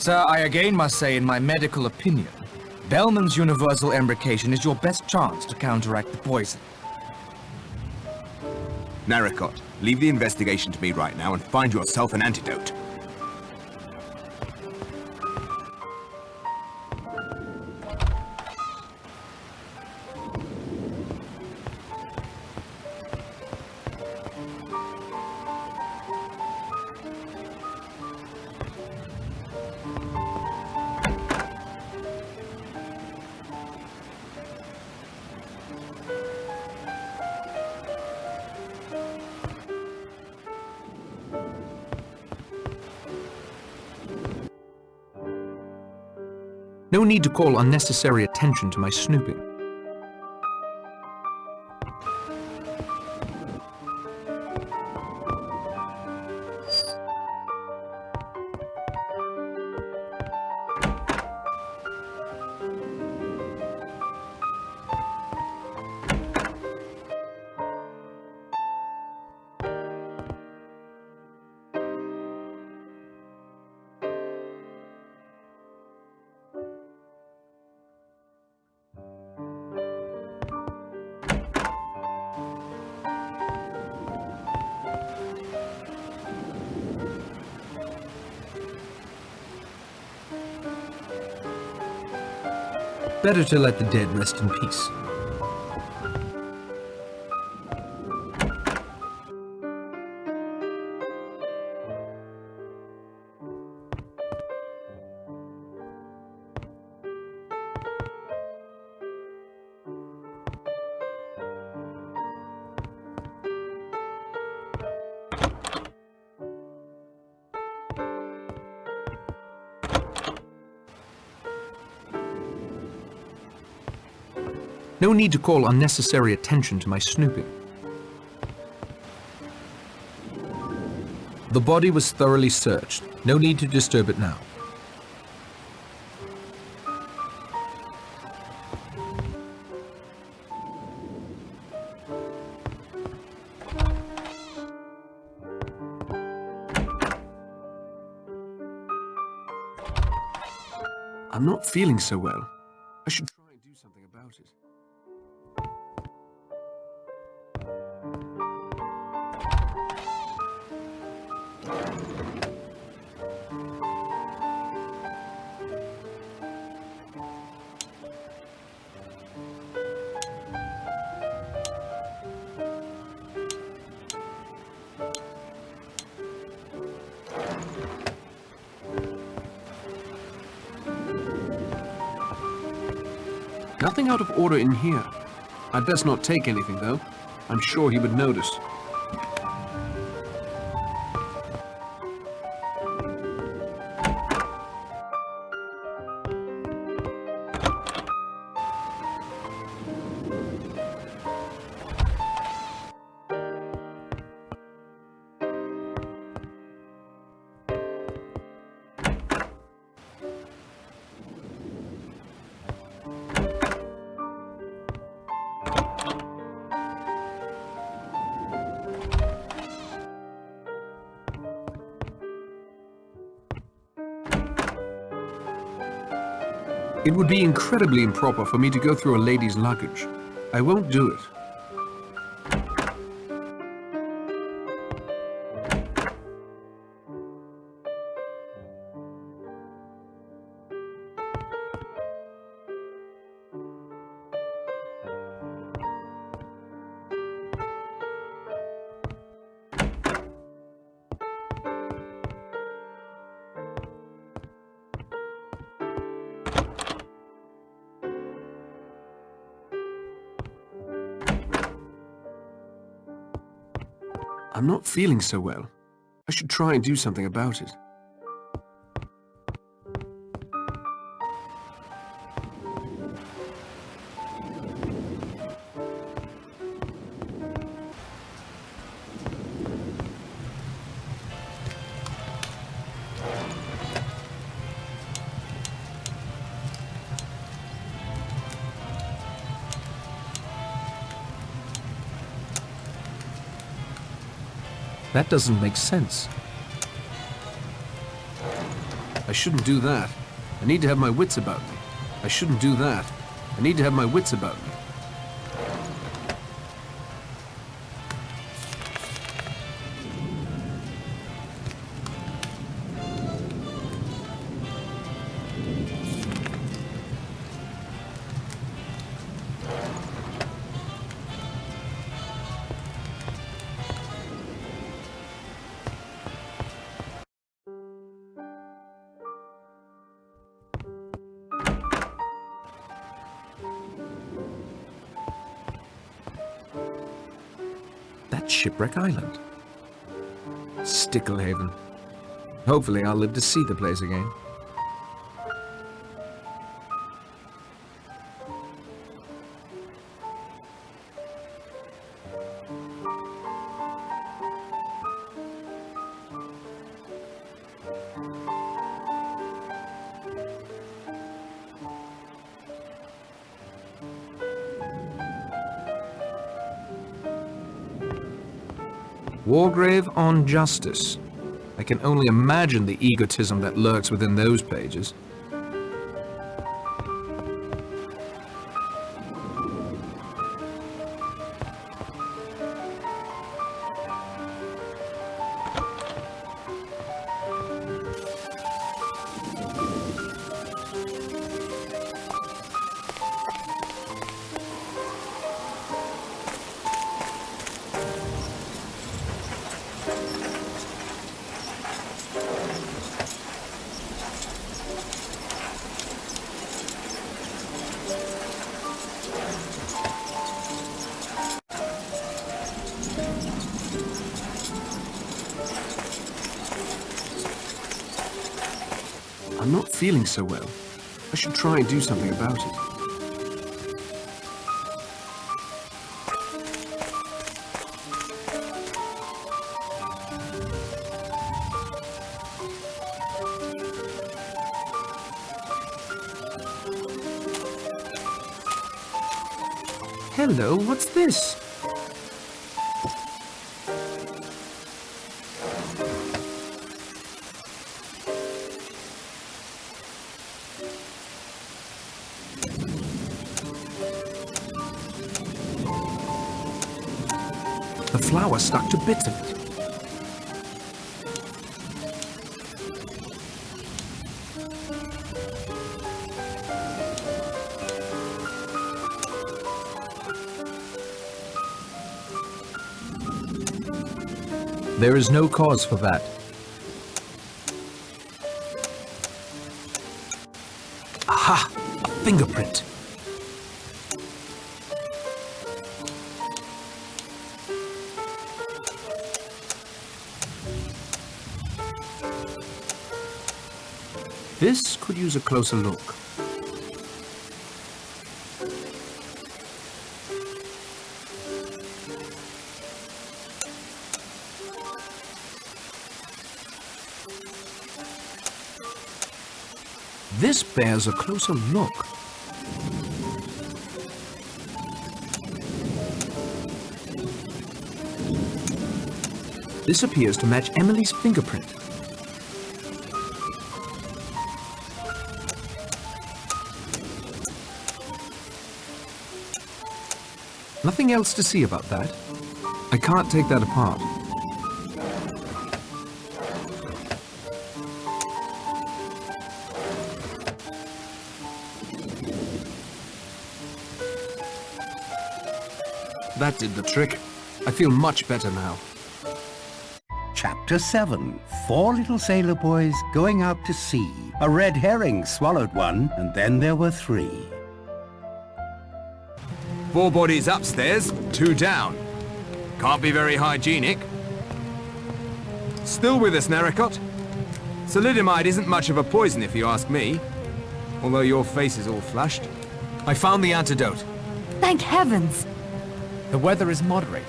Sir, I again must say, in my medical opinion, Bellman's universal embrocation is your best chance to counteract the poison. Naricot, leave the investigation to me right now and find yourself an antidote. No need to call unnecessary attention to my snooping. Better to let the dead rest in peace. No need to call unnecessary attention to my snooping. The body was thoroughly searched. No need to disturb it now. I'm not feeling so well. I should try and do something about it. Nothing out of order in here. I'd best not take anything, though. I'm sure he would notice. It would be incredibly improper for me to go through a lady's luggage. I won't do it. I'm not feeling so well. I should try and do something about it. That doesn't make sense. I shouldn't do that. I need to have my wits about me. I shouldn't do that. I need to have my wits about me. That's Shipwreck Island. Sticklehaven. Hopefully I'll live to see the place again. Wargrave on Justice. I can only imagine the egotism that lurks within those pages. I'm not feeling so well. I should try and do something about it. Hello, what's this? The flower stuck to bits of it. There is no cause for that. Aha! A fingerprint. This could use a closer look. This bears a closer look. This appears to match Emily's fingerprint. Nothing else to see about that. I can't take that apart. That did the trick. I feel much better now. Chapter 7. 4 little sailor boys going out to sea. A red herring swallowed one, and then there were 3. 4 bodies upstairs, 2 down. Can't be very hygienic. Still with us, Narracott? Thalidomide isn't much of a poison if you ask me. Although your face is all flushed. I found the antidote. Thank heavens! The weather is moderating.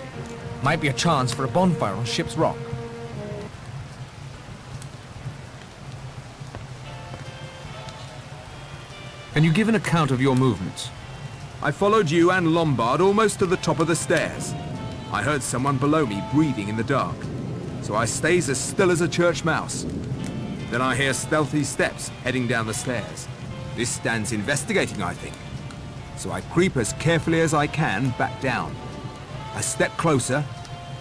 Might be a chance for a bonfire on ship's rock. Can you give an account of your movements? I followed you and Lombard almost to the top of the stairs. I heard someone below me breathing in the dark, so I stays as still as a church mouse. Then I hear stealthy steps heading down the stairs. This stands investigating, I think. So I creep as carefully as I can back down. I stepped closer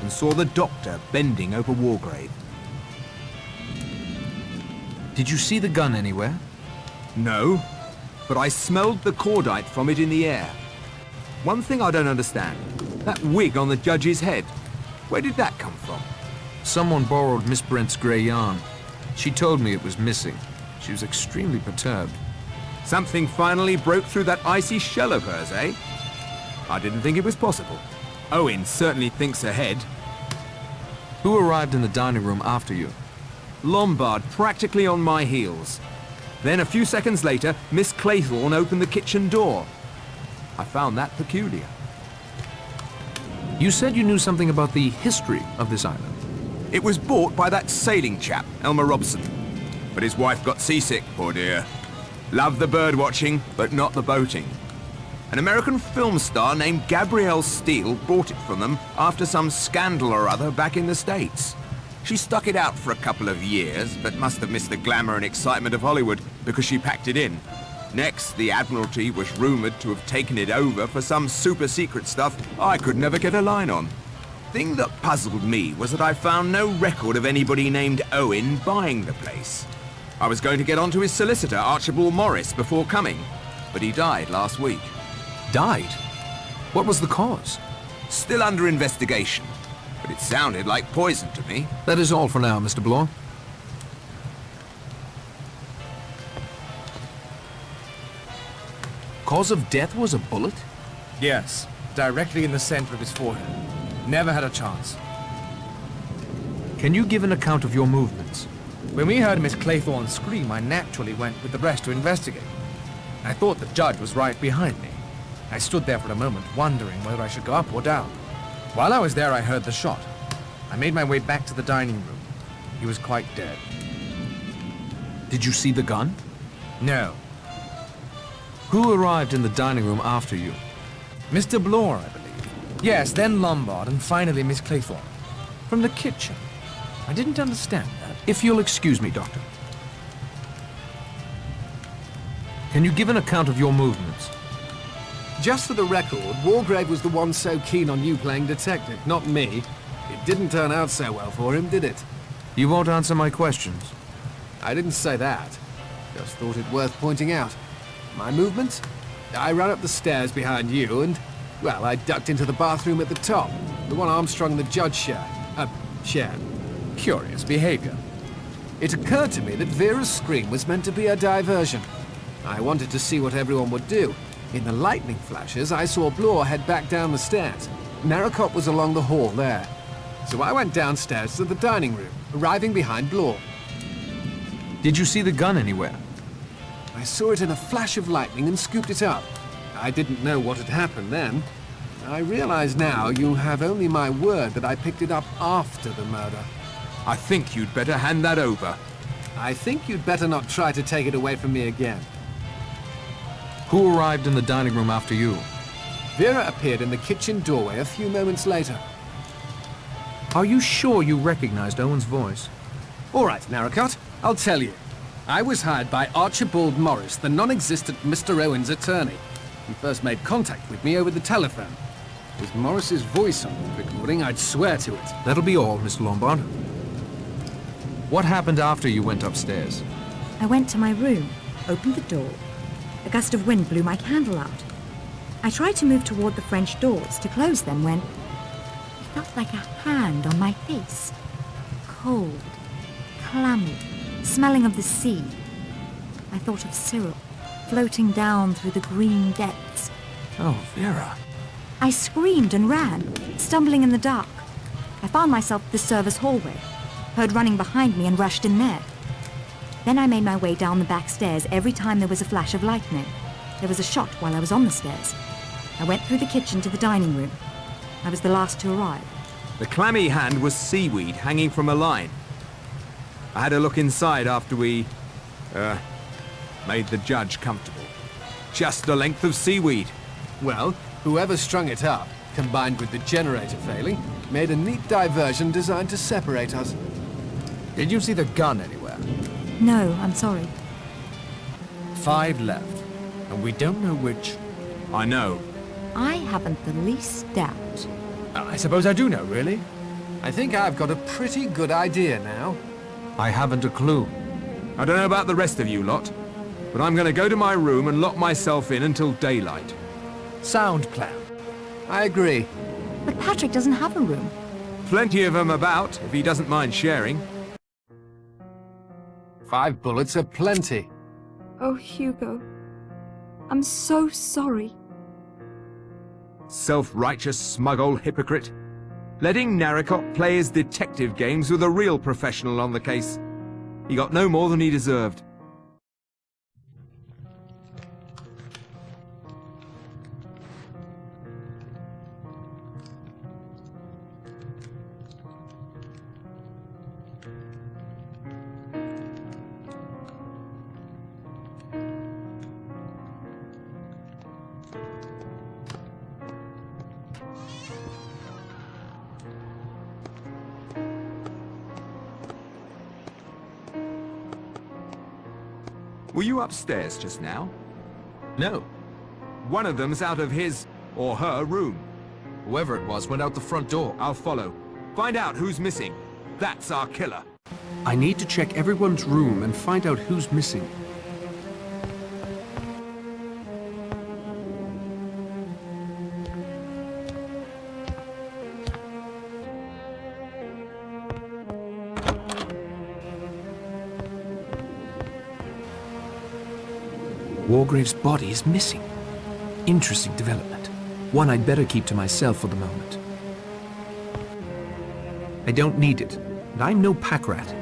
and saw the doctor bending over Wargrave. Did you see the gun anywhere? No, but I smelled the cordite from it in the air. One thing I don't understand, that wig on the judge's head, where did that come from? Someone borrowed Miss Brent's grey yarn. She told me it was missing. She was extremely perturbed. Something finally broke through that icy shell of hers, eh? I didn't think it was possible. Owen certainly thinks ahead. Who arrived in the dining room after you? Lombard, practically on my heels. Then a few seconds later, Miss Claythorne opened the kitchen door. I found that peculiar. You said you knew something about the history of this island. It was bought by that sailing chap, Elmer Robson. But his wife got seasick, poor dear. Loved the bird watching, but not the boating. An American film star named Gabrielle Steele bought it from them after some scandal or other back in the States. She stuck it out for a couple of years, but must have missed the glamour and excitement of Hollywood because she packed it in. Next, the Admiralty was rumoured to have taken it over for some super-secret stuff I could never get a line on. Thing that puzzled me was that I found no record of anybody named Owen buying the place. I was going to get onto his solicitor, Archibald Morris, before coming, but he died last week. Died? What was the cause? Still under investigation, but it sounded like poison to me. That is all for now, Mr. Bloor. Cause of death was a bullet? Yes, directly in the center of his forehead. Never had a chance. Can you give an account of your movements? When we heard Miss Claythorne scream, I naturally went with the rest to investigate. I thought the judge was right behind me. I stood there for a moment, wondering whether I should go up or down. While I was there, I heard the shot. I made my way back to the dining room. He was quite dead. Did you see the gun? No. Who arrived in the dining room after you? Mr. Blore, I believe. Yes, then Lombard, and finally Miss Claythorne. From the kitchen. I didn't understand that. If you'll excuse me, Doctor. Can you give an account of your movements? Just for the record, Wargrave was the one so keen on you playing detective, not me. It didn't turn out so well for him, did it? You won't answer my questions. I didn't say that. Just thought it worth pointing out. My movements? I ran up the stairs behind you and, well, I ducked into the bathroom at the top. The one Armstrong and the judge shared. Curious behavior. It occurred to me that Vera's scream was meant to be a diversion. I wanted to see what everyone would do. In the lightning flashes, I saw Blore head back down the stairs. Narracott was along the hall there. So I went downstairs to the dining room, arriving behind Blore. Did you see the gun anywhere? I saw it in a flash of lightning and scooped it up. I didn't know what had happened then. I realize now you have only my word that I picked it up after the murder. I think you'd better hand that over. I think you'd better not try to take it away from me again. Who arrived in the dining room after you? Vera appeared in the kitchen doorway a few moments later. Are you sure you recognized Owen's voice? All right, Narracott, I'll tell you. I was hired by Archibald Morris, the non-existent Mr. Owen's attorney. He first made contact with me over the telephone. With Morris's voice on the recording, I'd swear to it. That'll be all, Mr. Lombard. What happened after you went upstairs? I went to my room, opened the door. A gust of wind blew my candle out. I tried to move toward the French doors to close them when it felt like a hand on my face. Cold, clammy, smelling of the sea. I thought of Cyril, floating down through the green depths. Oh, Vera. I screamed and ran, stumbling in the dark. I found myself at the service hallway, heard running behind me and rushed in there. Then I made my way down the back stairs every time there was a flash of lightning. There was a shot while I was on the stairs. I went through the kitchen to the dining room. I was the last to arrive. The clammy hand was seaweed hanging from a line. I had a look inside after we, made the judge comfortable. Just a length of seaweed. Well, whoever strung it up, combined with the generator failing, made a neat diversion designed to separate us. Did you see the gun anywhere? No, I'm sorry. 5 left, and we don't know which. I know. I haven't the least doubt. I suppose I do know, really. I think I've got a pretty good idea now. I haven't a clue. I don't know about the rest of you lot, but I'm going to go to my room and lock myself in until daylight. Sound plan. I agree. But Patrick doesn't have a room. Plenty of them about, if he doesn't mind sharing. 5 bullets are plenty. Oh, Hugo. I'm so sorry. Self-righteous, smug old hypocrite. Letting Narracott play his detective games with a real professional on the case. He got no more than he deserved. Were you upstairs just now? No. One of them's out of his or her room. Whoever it was went out the front door. I'll follow. Find out who's missing. That's our killer. I need to check everyone's room and find out who's missing. Wargrave's body is missing. Interesting development. One I'd better keep to myself for the moment. I don't need it, and I'm no pack rat.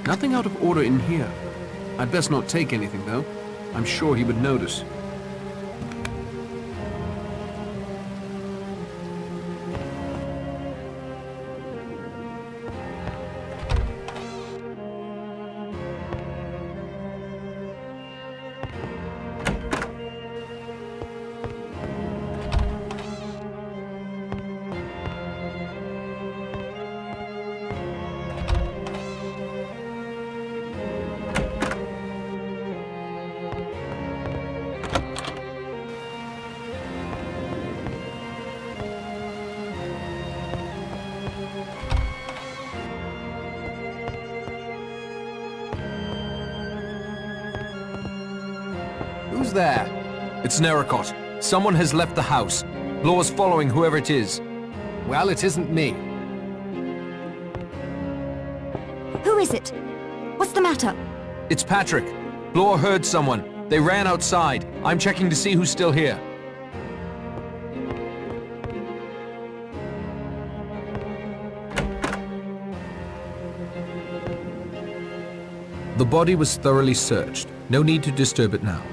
Nothing out of order in here. I'd best not take anything, though. I'm sure he would notice. Who's there? It's Narracott. Someone has left the house. Blor's following whoever it is. Well, it isn't me. Who is it? What's the matter? It's Patrick. Blor heard someone. They ran outside. I'm checking to see who's still here. The body was thoroughly searched. No need to disturb it now.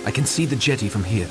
I can see the jetty from here.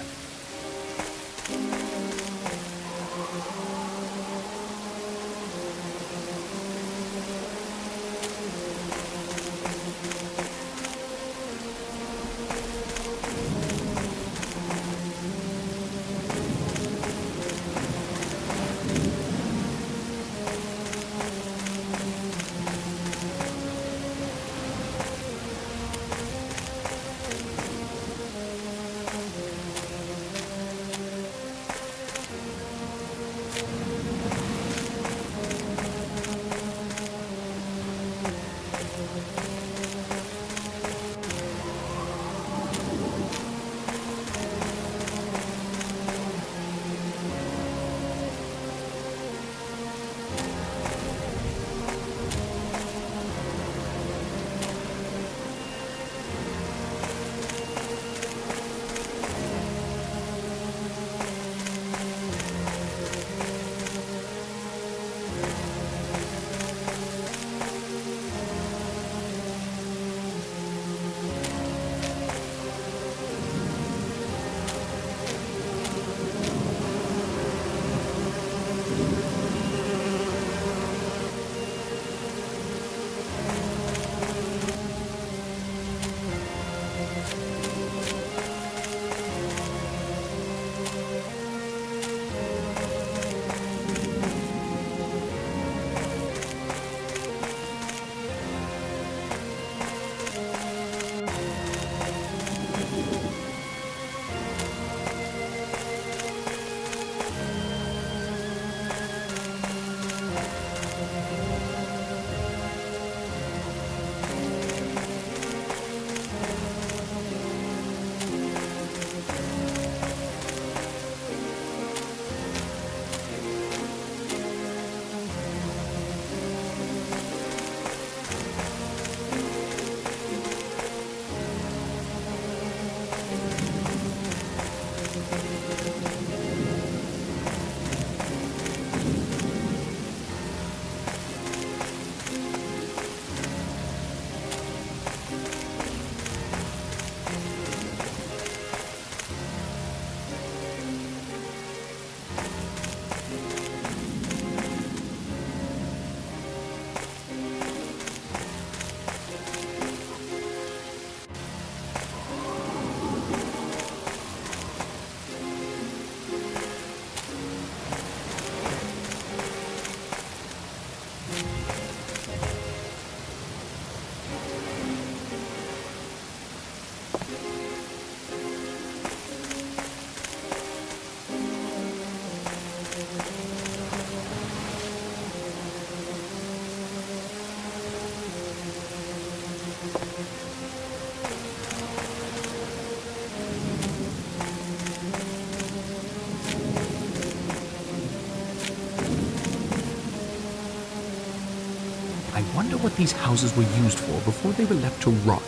Wonder what these houses were used for before they were left to rot.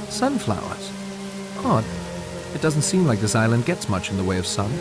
Sunflowers. Odd. It doesn't seem like this island gets much in the way of sun.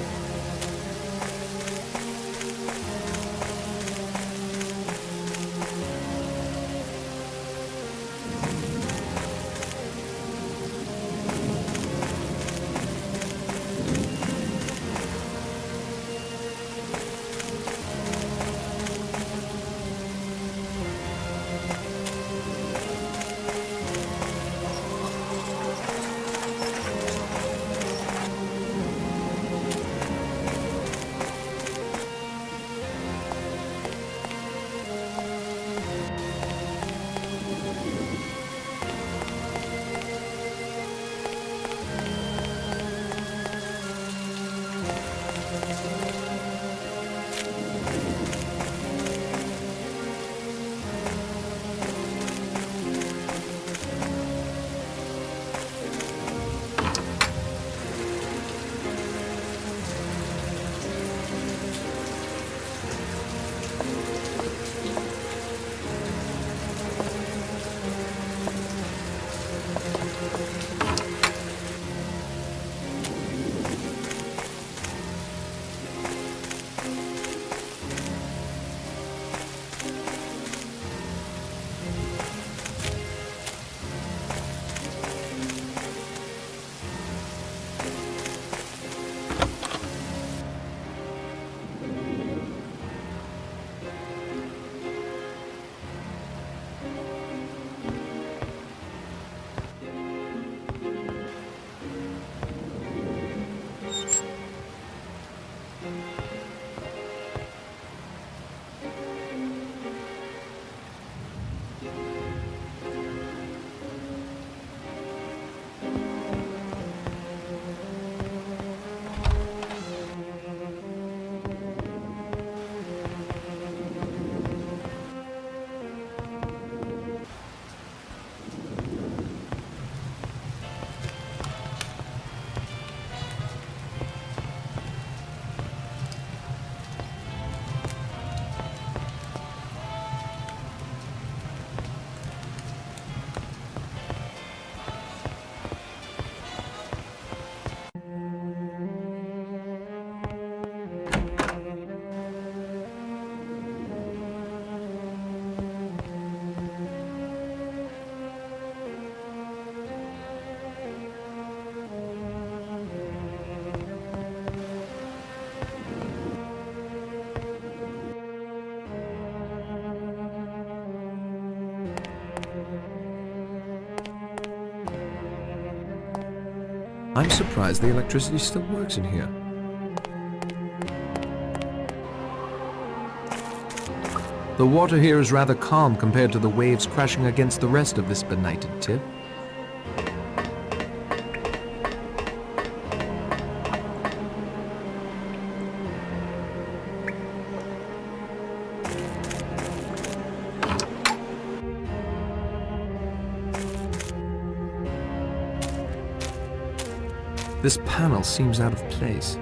I'm surprised the electricity still works in here. The water here is rather calm compared to the waves crashing against the rest of this benighted tip. This panel seems out of place.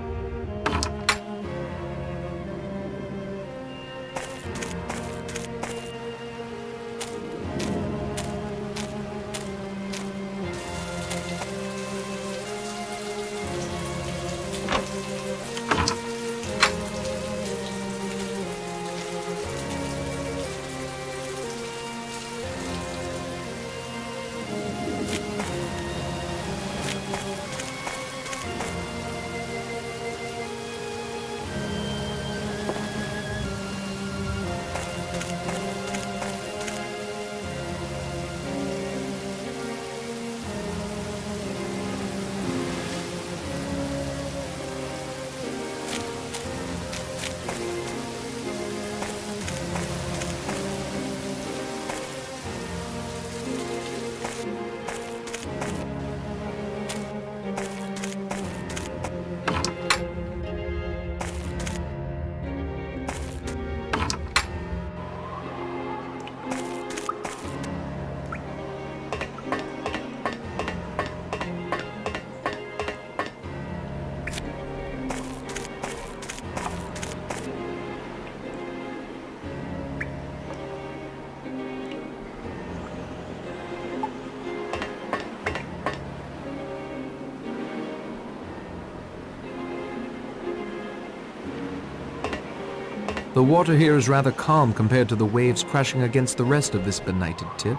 The water here is rather calm compared to the waves crashing against the rest of this benighted tip.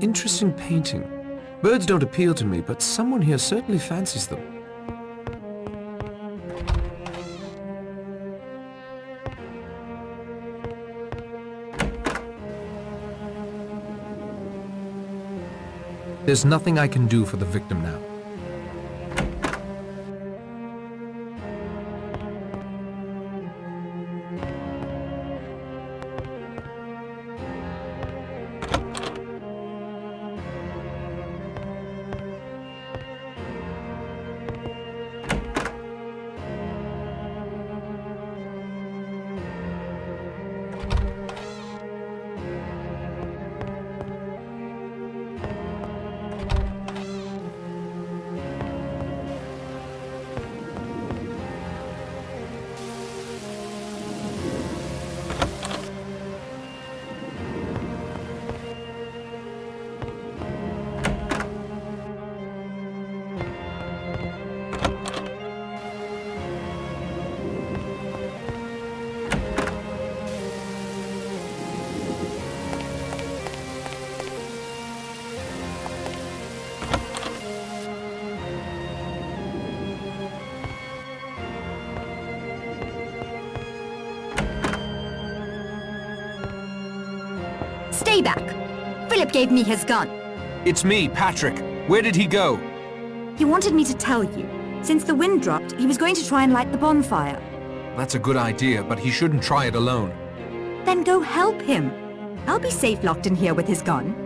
Interesting painting. Birds don't appeal to me, but someone here certainly fancies them. There's nothing I can do for the victim now. Stay back! Philip gave me his gun. It's me, Patrick. Where did he go? He wanted me to tell you. Since the wind dropped, he was going to try and light the bonfire. That's a good idea, but he shouldn't try it alone. Then go help him. I'll be safe locked in here with his gun.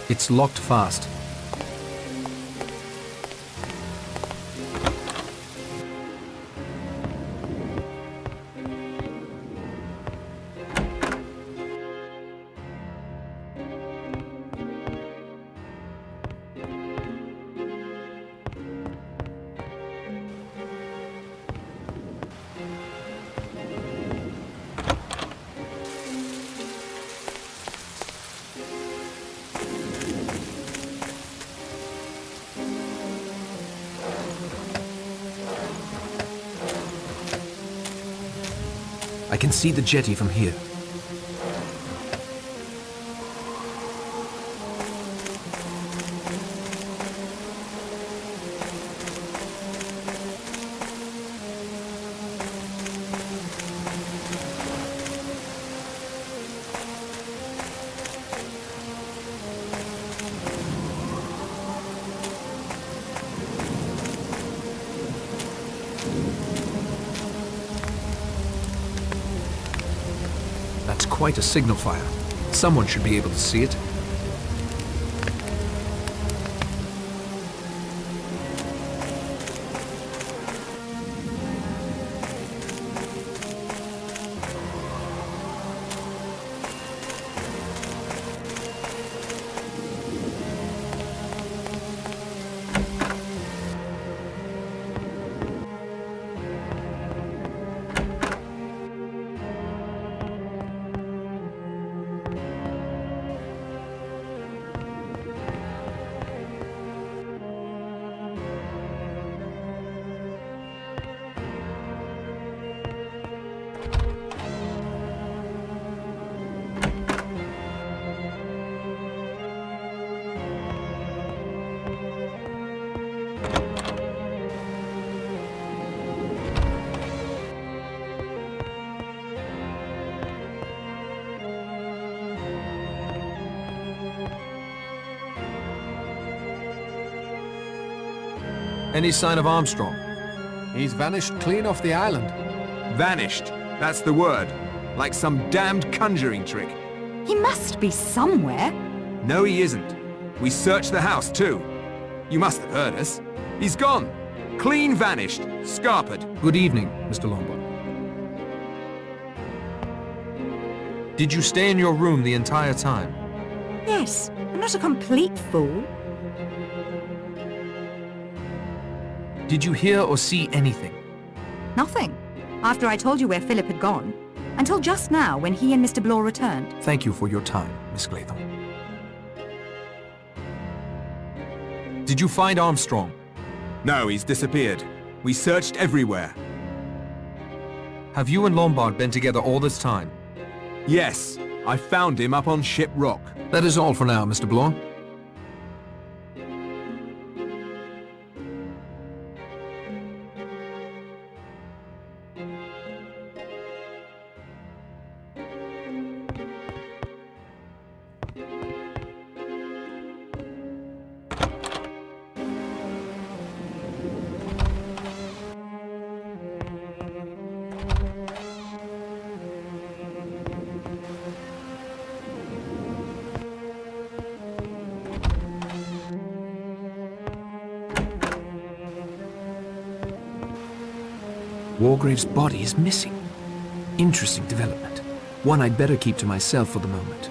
It's locked fast. I can see the jetty from here. That's quite a signal fire. Someone should be able to see it. Any sign of Armstrong? He's vanished clean off the island. Vanished. That's the word. Like some damned conjuring trick. He must be somewhere. No, he isn't. We searched the house, too. You must have heard us. He's gone. Clean vanished. Scarpered. Good evening, Mr. Lombard. Did you stay in your room the entire time? Yes, I'm not a complete fool. Did you hear or see anything? Nothing. After I told you where Philip had gone. Until just now, when he and Mr. Blore returned. Thank you for your time, Miss Glatham. Did you find Armstrong? No, he's disappeared. We searched everywhere. Have you and Lombard been together all this time? Yes, I found him up on Ship Rock. That is all for now, Mr. Blore. Wargrave's body is missing. Interesting development. One I'd better keep to myself for the moment.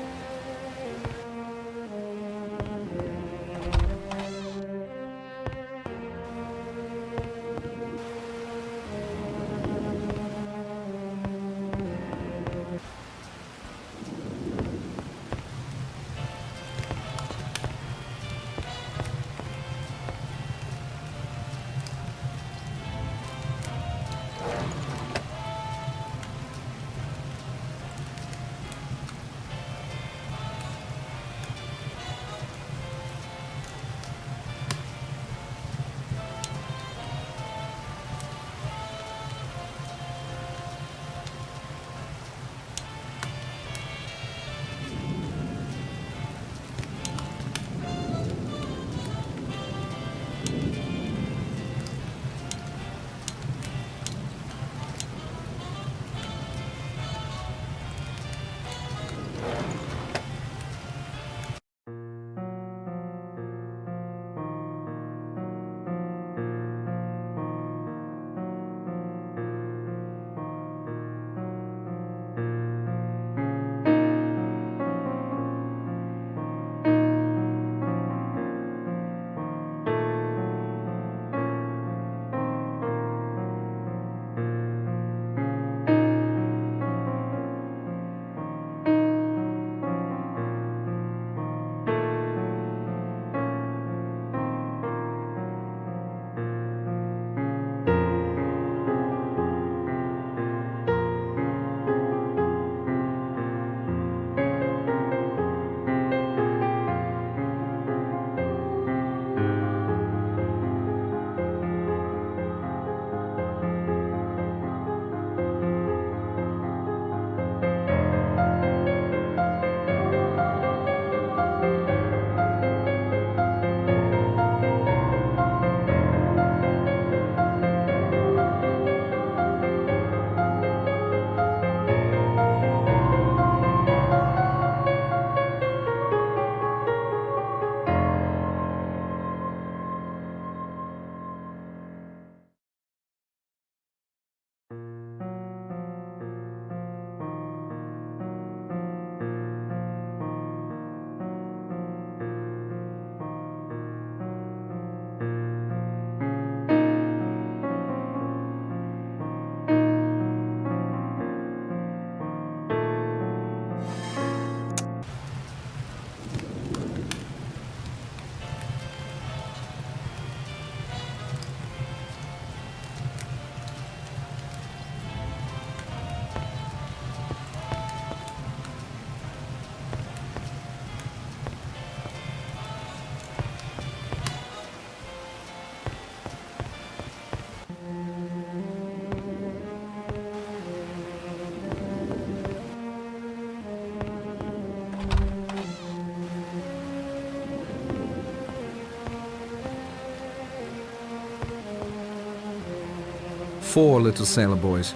4 little sailor boys.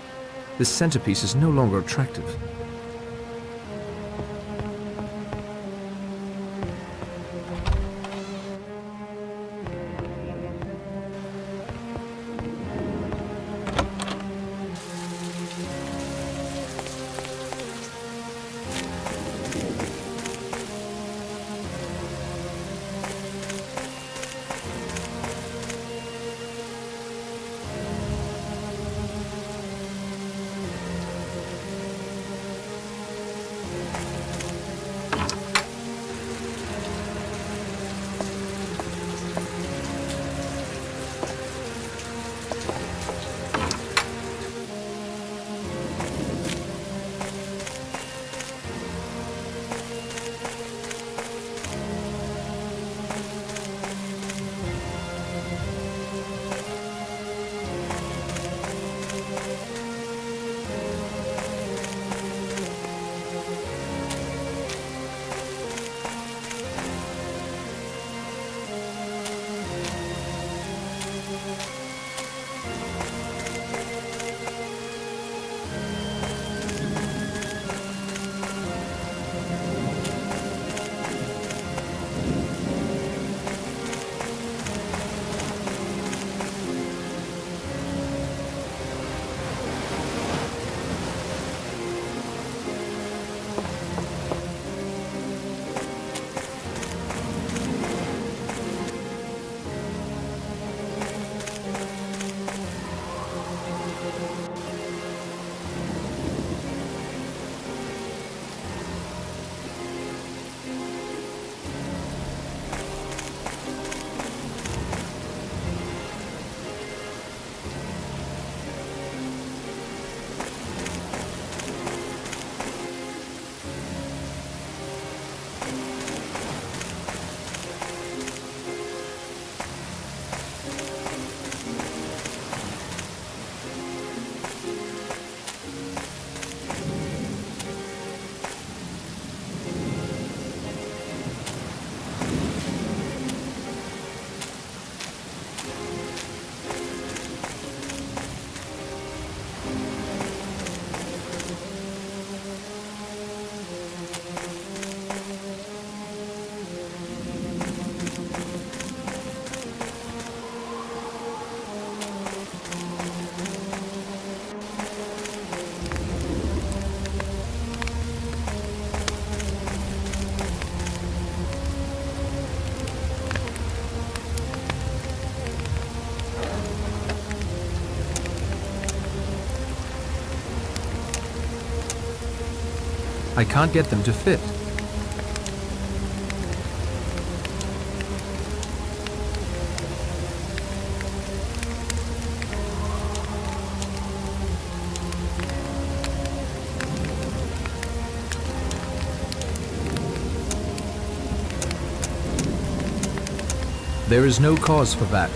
This centerpiece is no longer attractive. I can't get them to fit. There is no cause for that.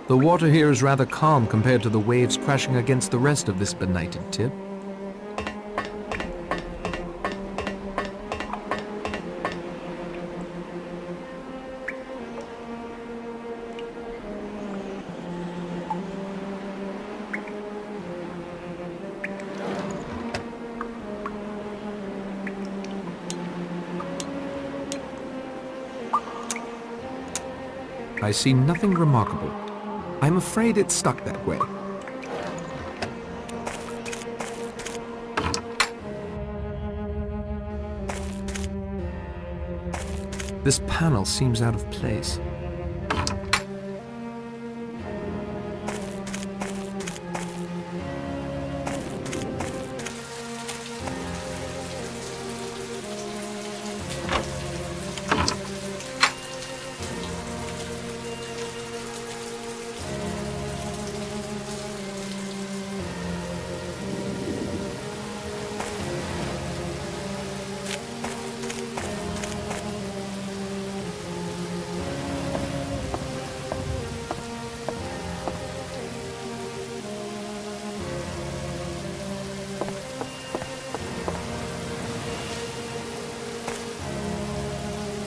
The water here is rather calm compared to the waves crashing against the rest of this benighted tip. I see nothing remarkable. I'm afraid it's stuck that way. This panel seems out of place.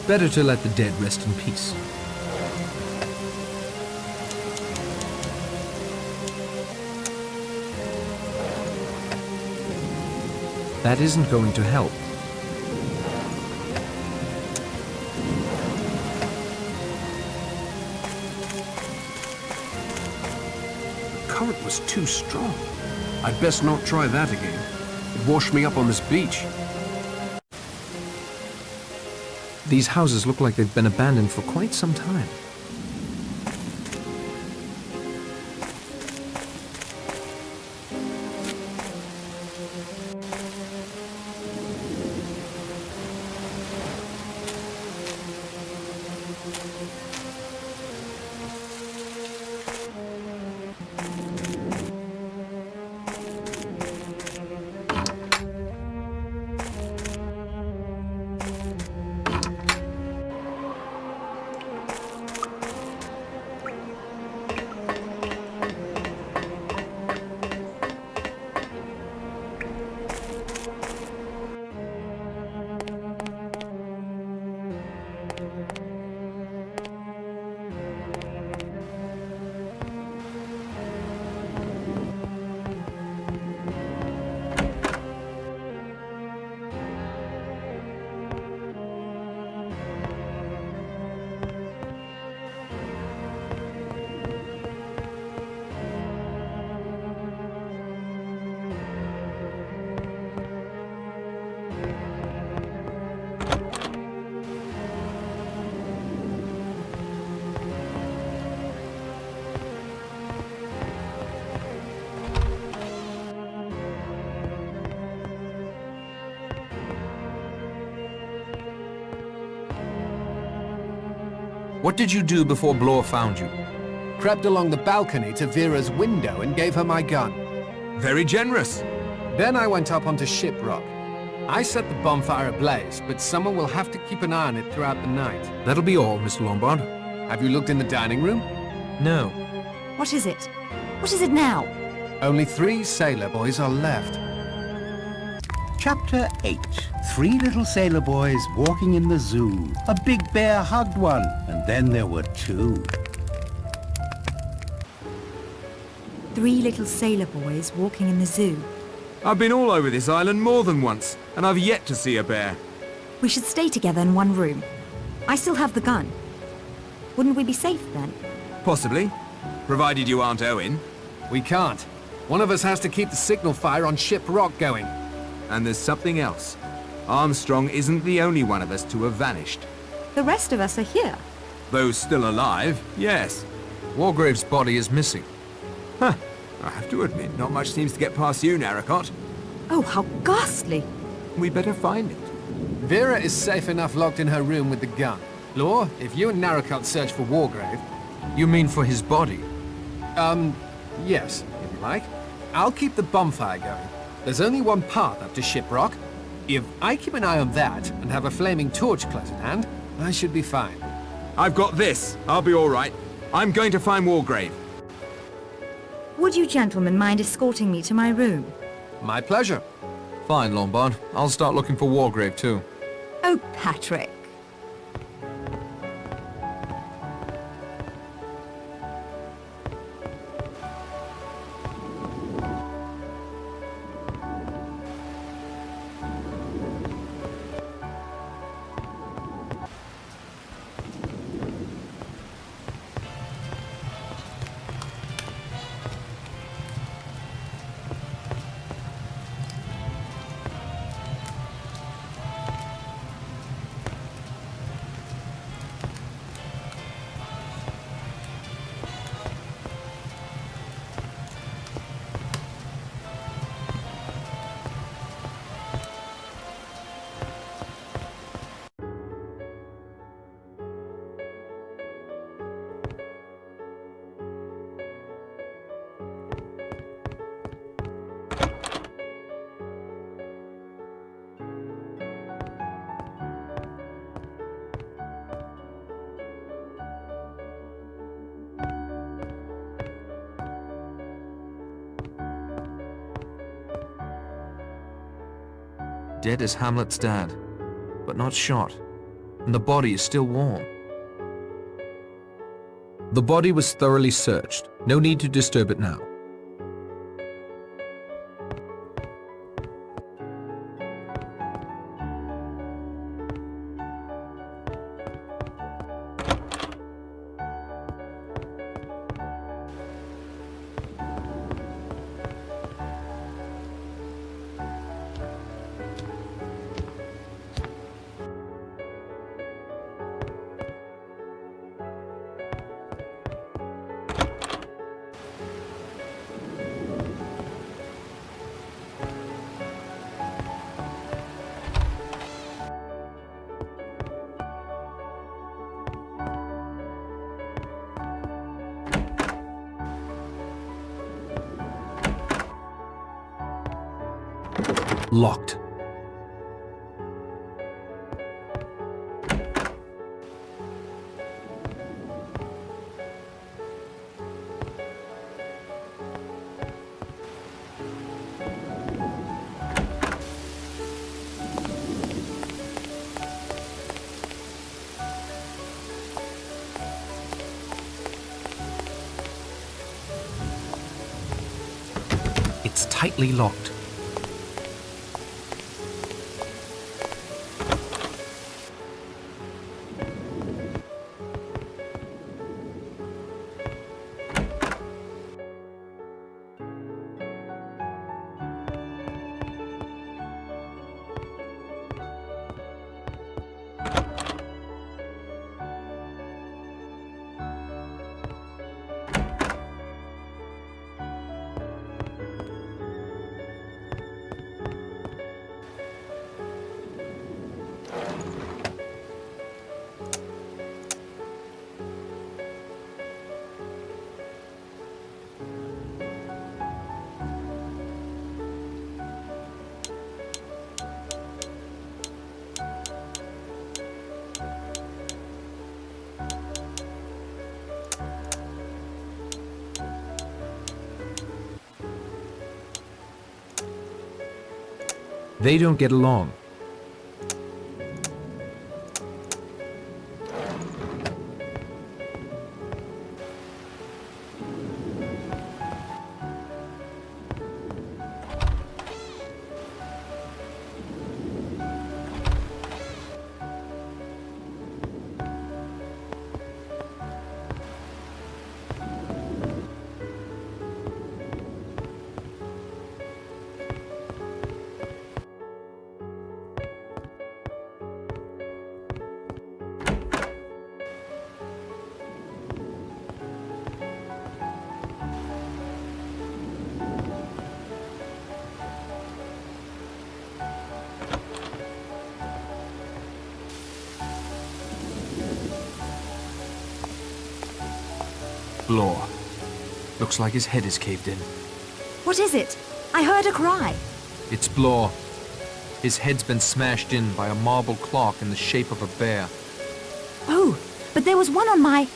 Better to let the dead rest in peace. That isn't going to help. The current was too strong. I'd best not try that again. It washed me up on this beach. These houses look like they've been abandoned for quite some time. What did you do before Blore found you? Crept along the balcony to Vera's window and gave her my gun. Very generous. Then I went up onto Shiprock. I set the bonfire ablaze, but someone will have to keep an eye on it throughout the night. That'll be all, Mr. Lombard. Have you looked in the dining room? No. What is it? What is it now? Only 3 sailor boys are left. Chapter 8. 3 little sailor boys walking in the zoo. A big bear hugged one, and then there were 2. 3 little sailor boys walking in the zoo. I've been all over this island more than once, and I've yet to see a bear. We should stay together in one room. I still have the gun. Wouldn't we be safe then? Possibly. Provided you aren't Owen. We can't. One of us has to keep the signal fire on Shiprock going. And there's something else. Armstrong isn't the only one of us to have vanished. The rest of us are here. Those still alive, yes. Wargrave's body is missing. Huh. I have to admit, not much seems to get past you, Narracott. Oh, how ghastly. We better find it. Vera is safe enough locked in her room with the gun. Lore, if you and Narracott search for Wargrave... You mean for his body? Yes, if you like. I'll keep the bonfire going. There's only one path up to Shiprock. If I keep an eye on that and have a flaming torch close at hand, I should be fine. I've got this. I'll be all right. I'm going to find Wargrave. Would you gentlemen mind escorting me to my room? My pleasure. Fine, Lombard. I'll start looking for Wargrave, too. Oh, Patrick. Dead as Hamlet's dad, but not shot, and the body is still warm. The body was thoroughly searched. No need to disturb it now. Locked. It's tightly locked. They don't get along. Blore. Looks like his head is caved in. What is it? I heard a cry. It's Blore. His head's been smashed in by a marble clock in the shape of a bear. Oh, but there was one on my...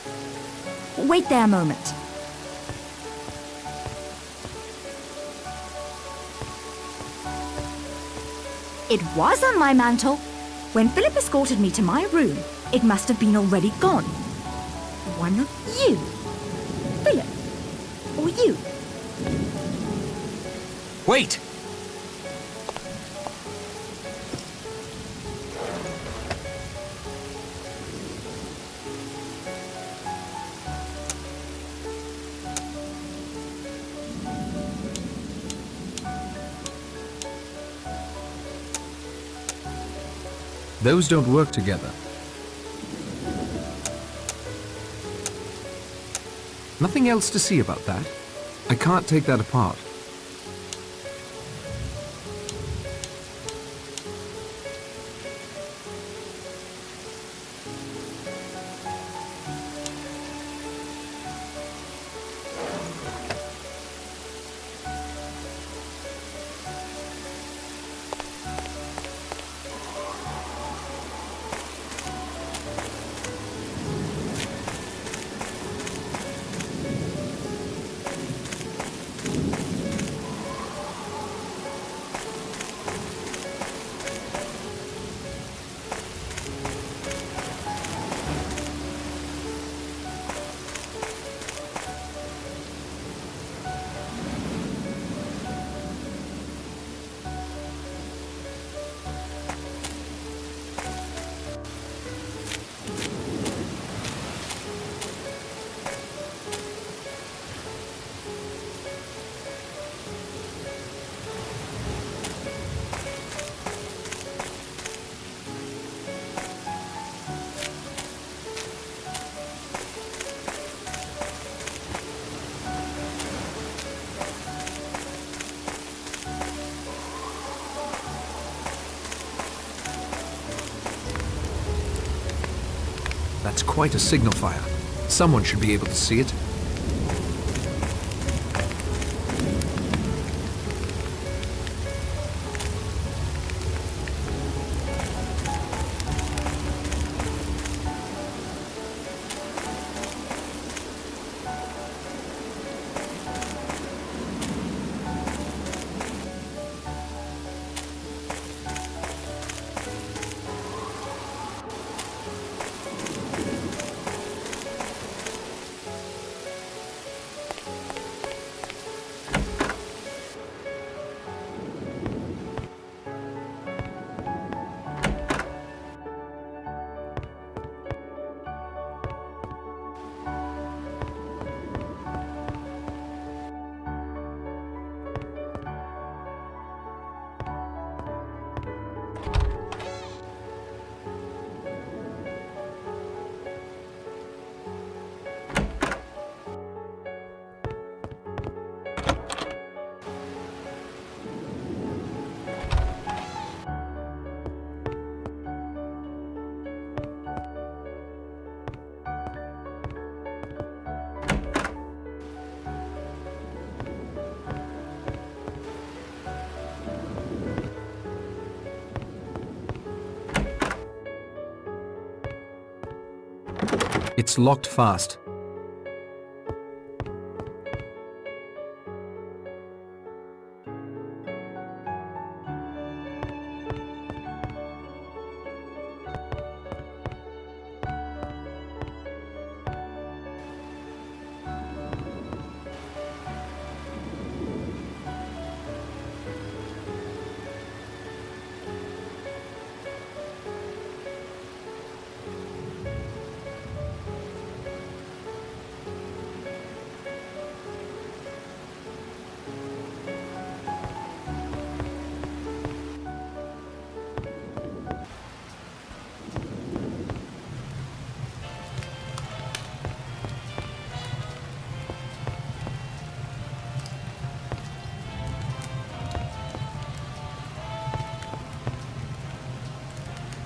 Wait there a moment. It was on my mantle. When Philip escorted me to my room, it must have been already gone. One of you. Philip. Or you. Wait! Those don't work together. Nothing else to see about that? I can't take that apart. That's quite a signal fire. Someone should be able to see it. It's locked fast.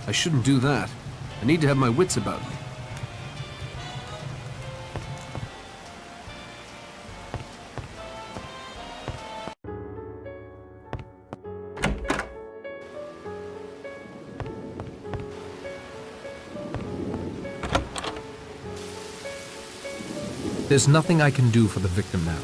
I shouldn't do that. I need to have my wits about me. There's nothing I can do for the victim now.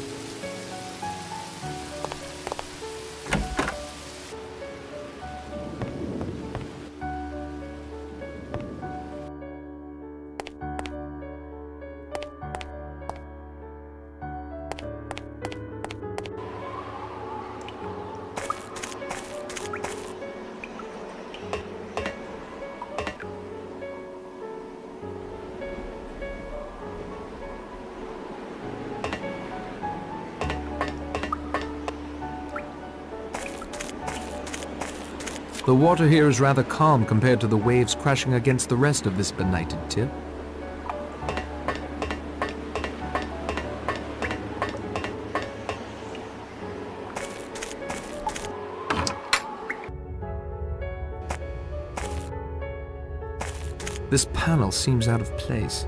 The water here is rather calm compared to the waves crashing against the rest of this benighted tip. This panel seems out of place.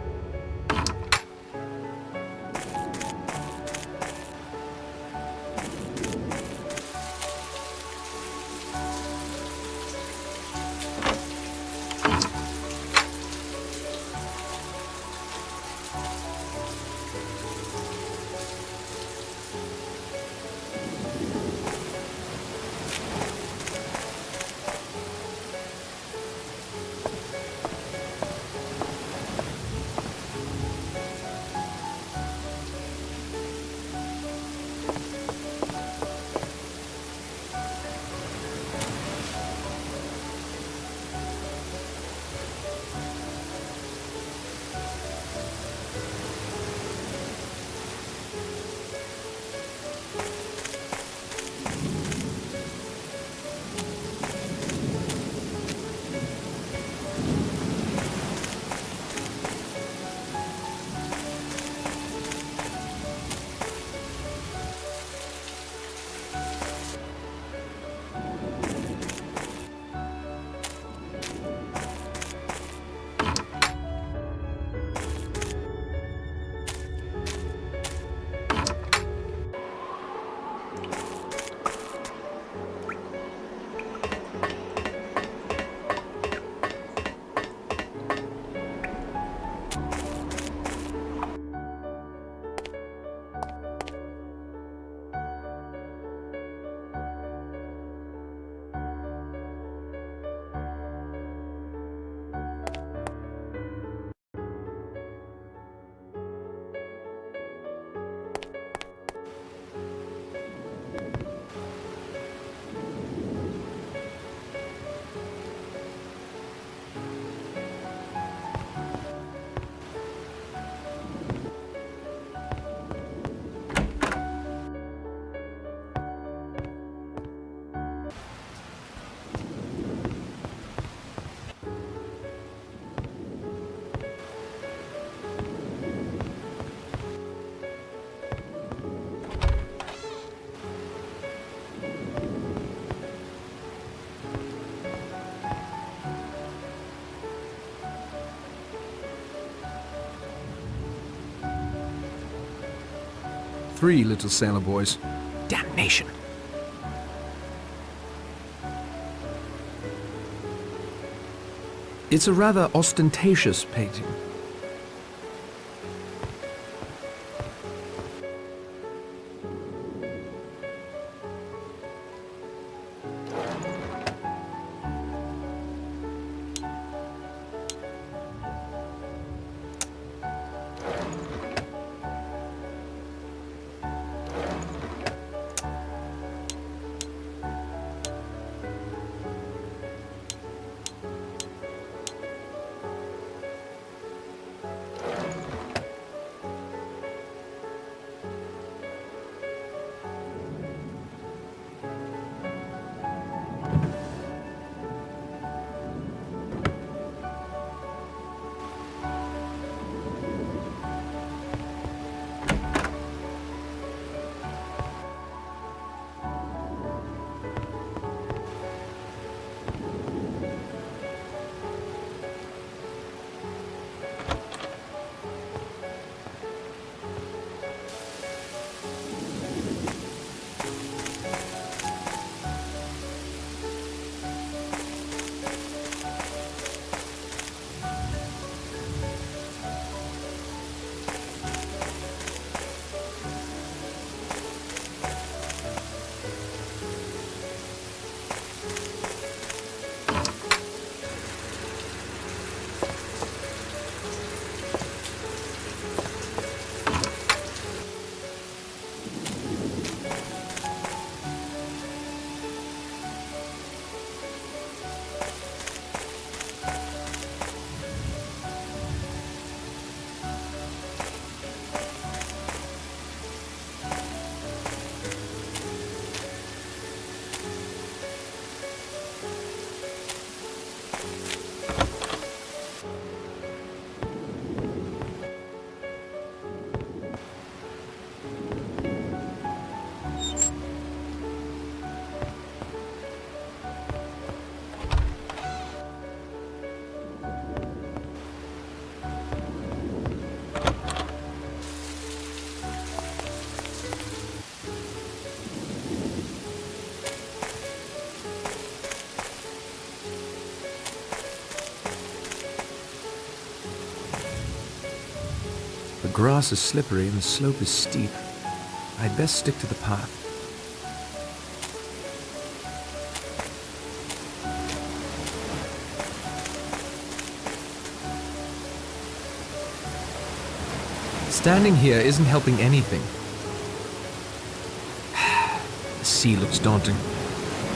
Three little sailor boys. Damnation! It's a rather ostentatious painting. grass is slippery and the slope is steep. I'd best stick to the path. Standing here isn't helping anything. The sea looks daunting.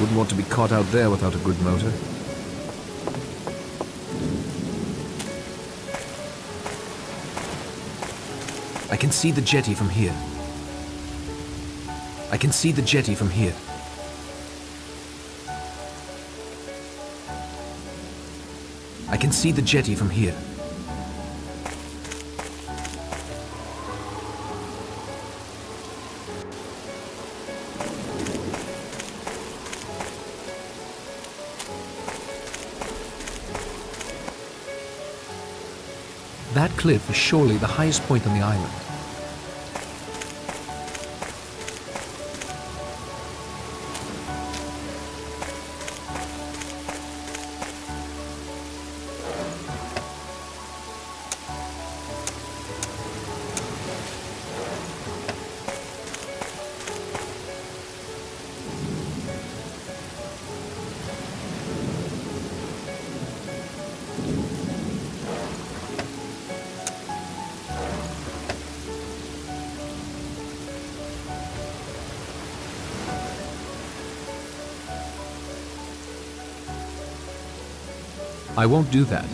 Wouldn't want to be caught out there without a good motor. I can see the jetty from here. I can see the jetty from here. I can see the jetty from here. That cliff is surely the highest point on the island. I won't do that.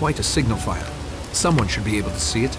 quite a signal fire. Someone should be able to see it.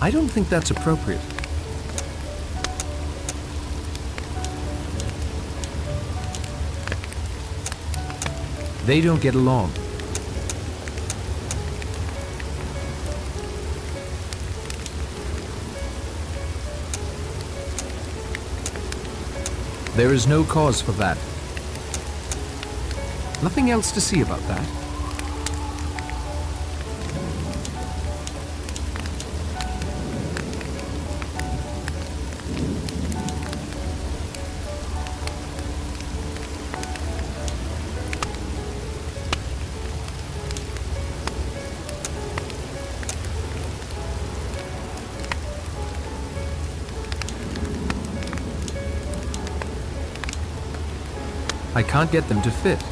I don't think that's appropriate. They don't get along. There is no cause for that. Nothing else to see about that. I can't get them to fit.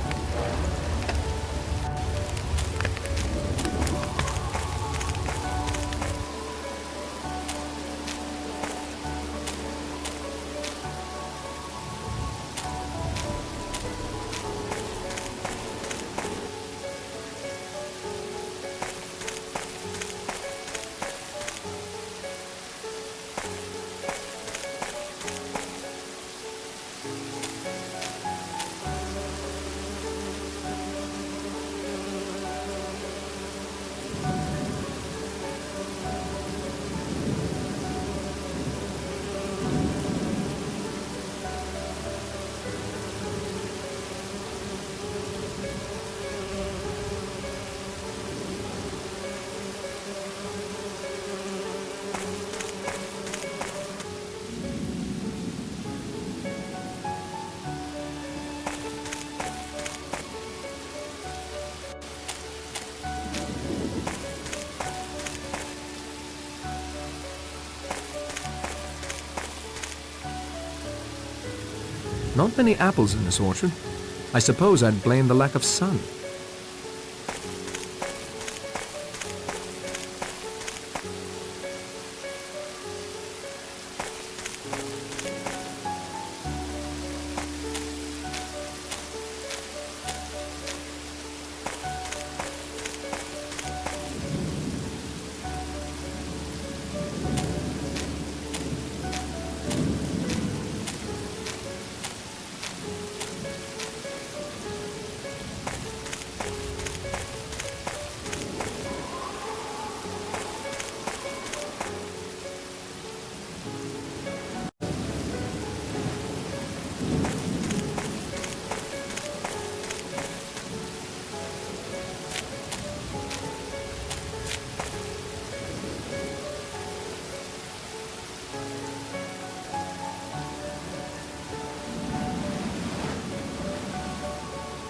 Not many apples in this orchard. I suppose I'd blame the lack of sun.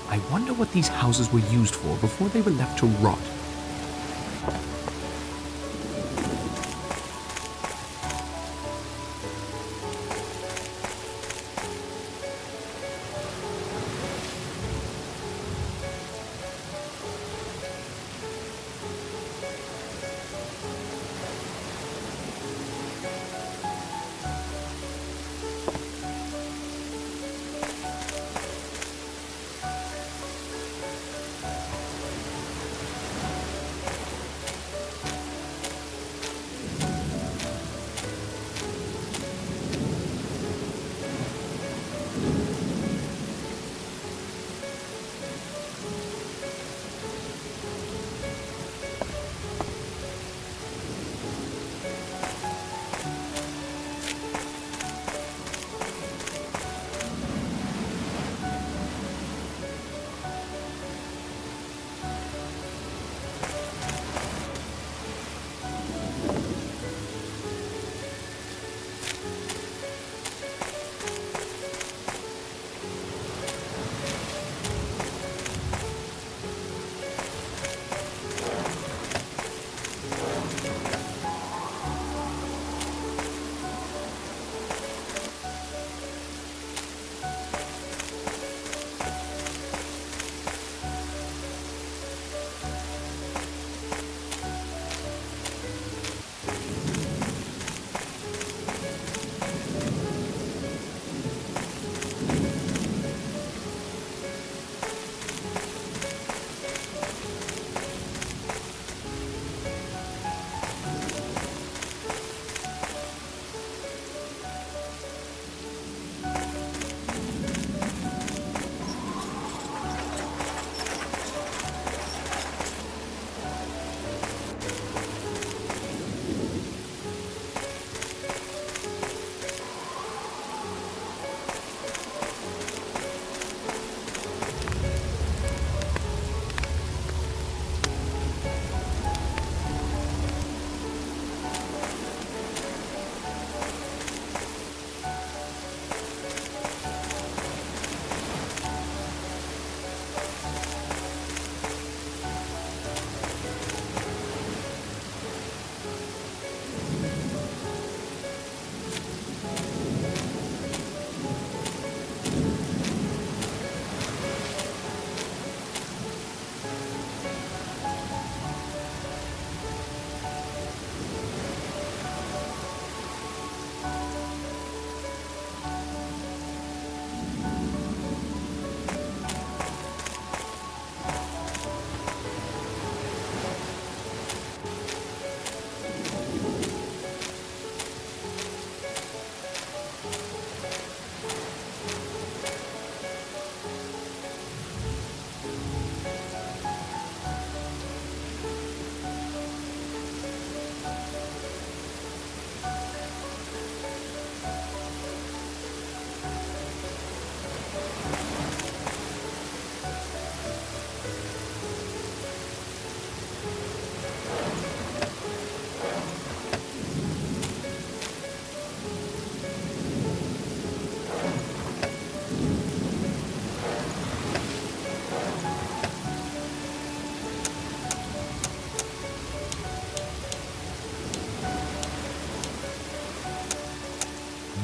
I wonder what these houses were used for before they were left to rot.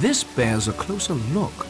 this bears a closer look.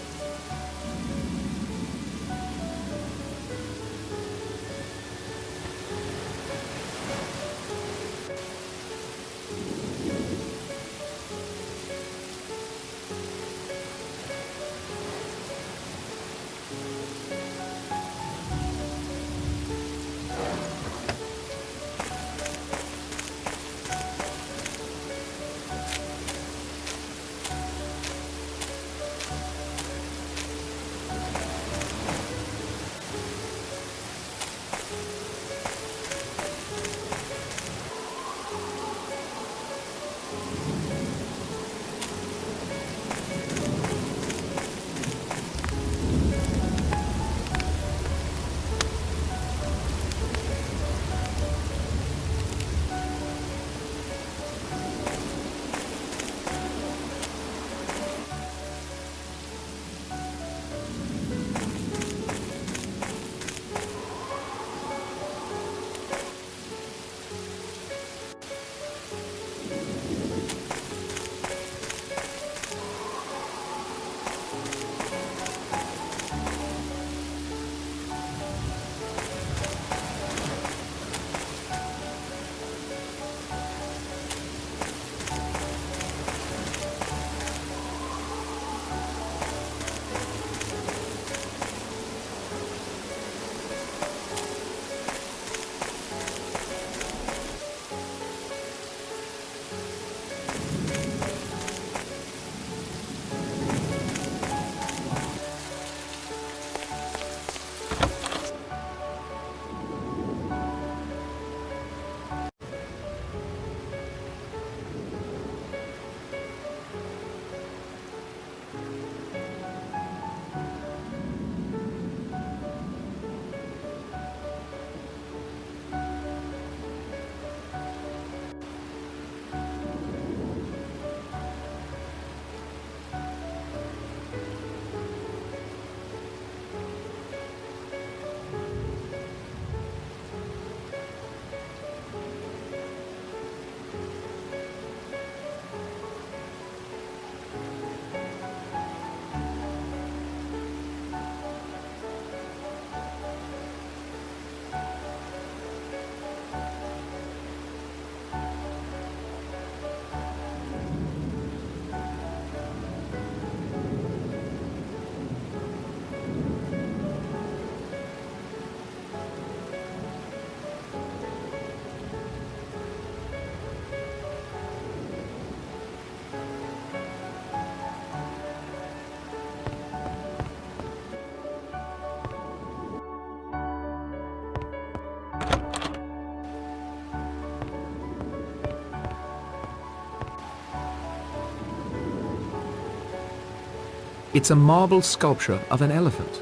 It's a marble sculpture of an elephant.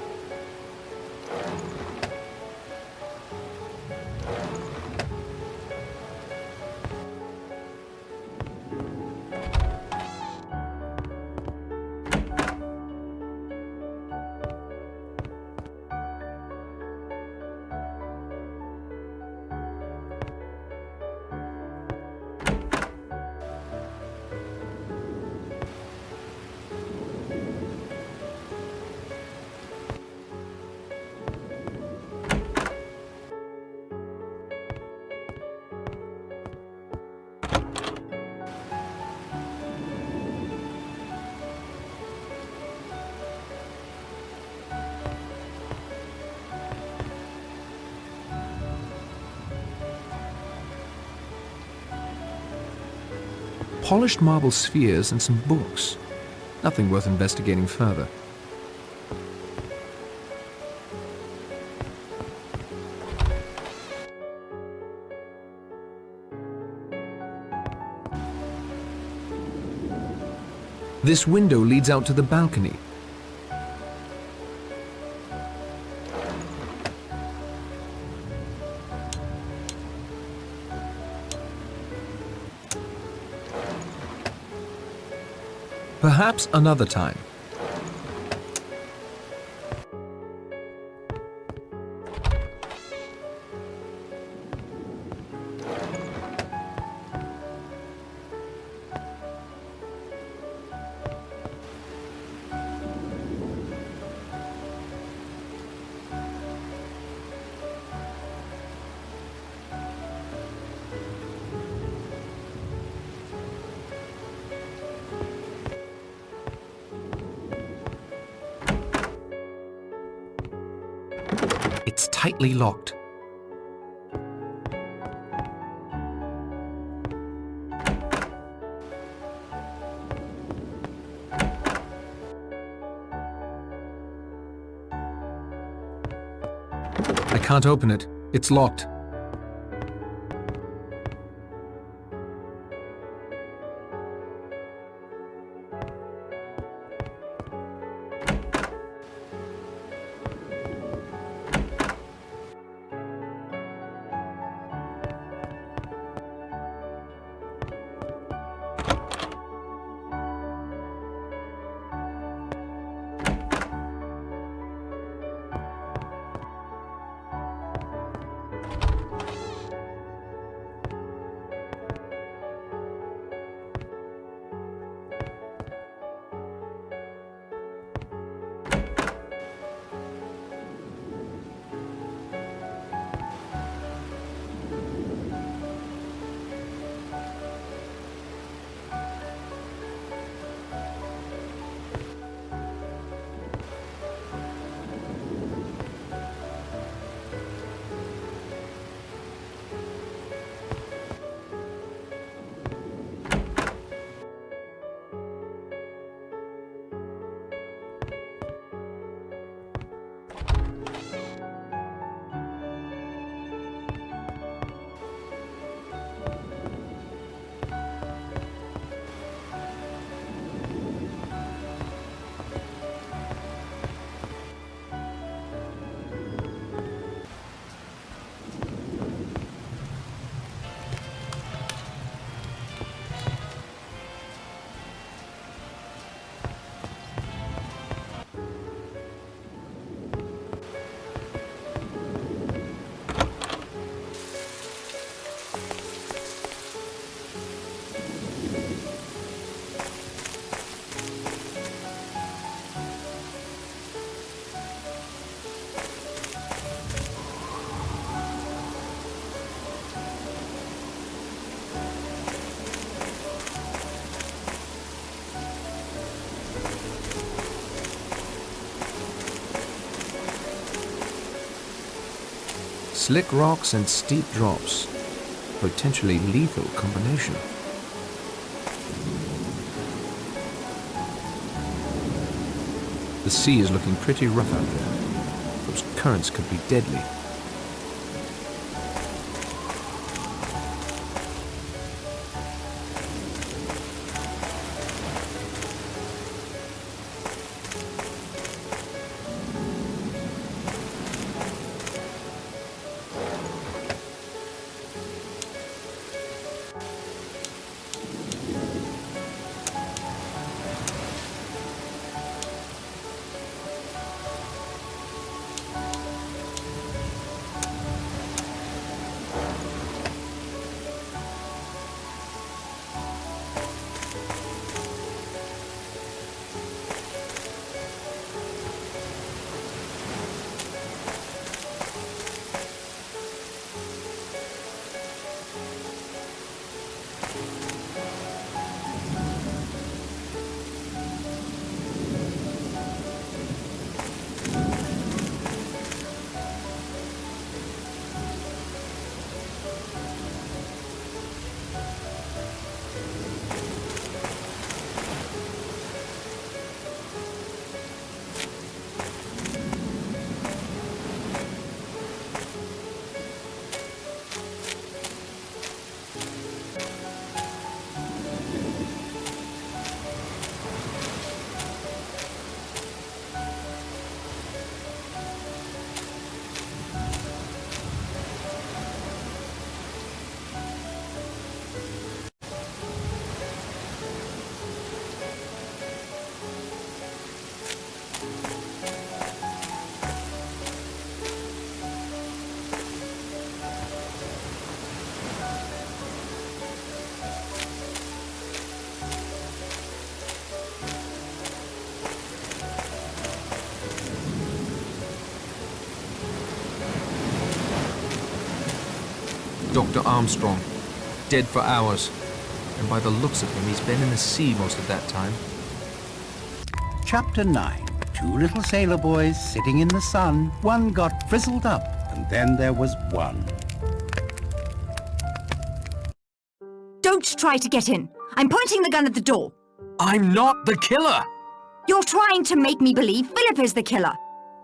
Polished marble spheres and some books. Nothing worth investigating further. This window leads out to the balcony. Perhaps another time. It's tightly locked. I can't open it. It's locked. Slick rocks and steep drops. Potentially lethal combination. The sea is looking pretty rough out there. Those currents could be deadly. Dr. Armstrong, dead for hours. And by the looks of him, he's been in the sea most of that time. Chapter 9. two little sailor boys sitting in the sun. One got frizzled up, and then there was one. Don't try to get in. I'm pointing the gun at the door. I'm not the killer! You're trying to make me believe Philip is the killer.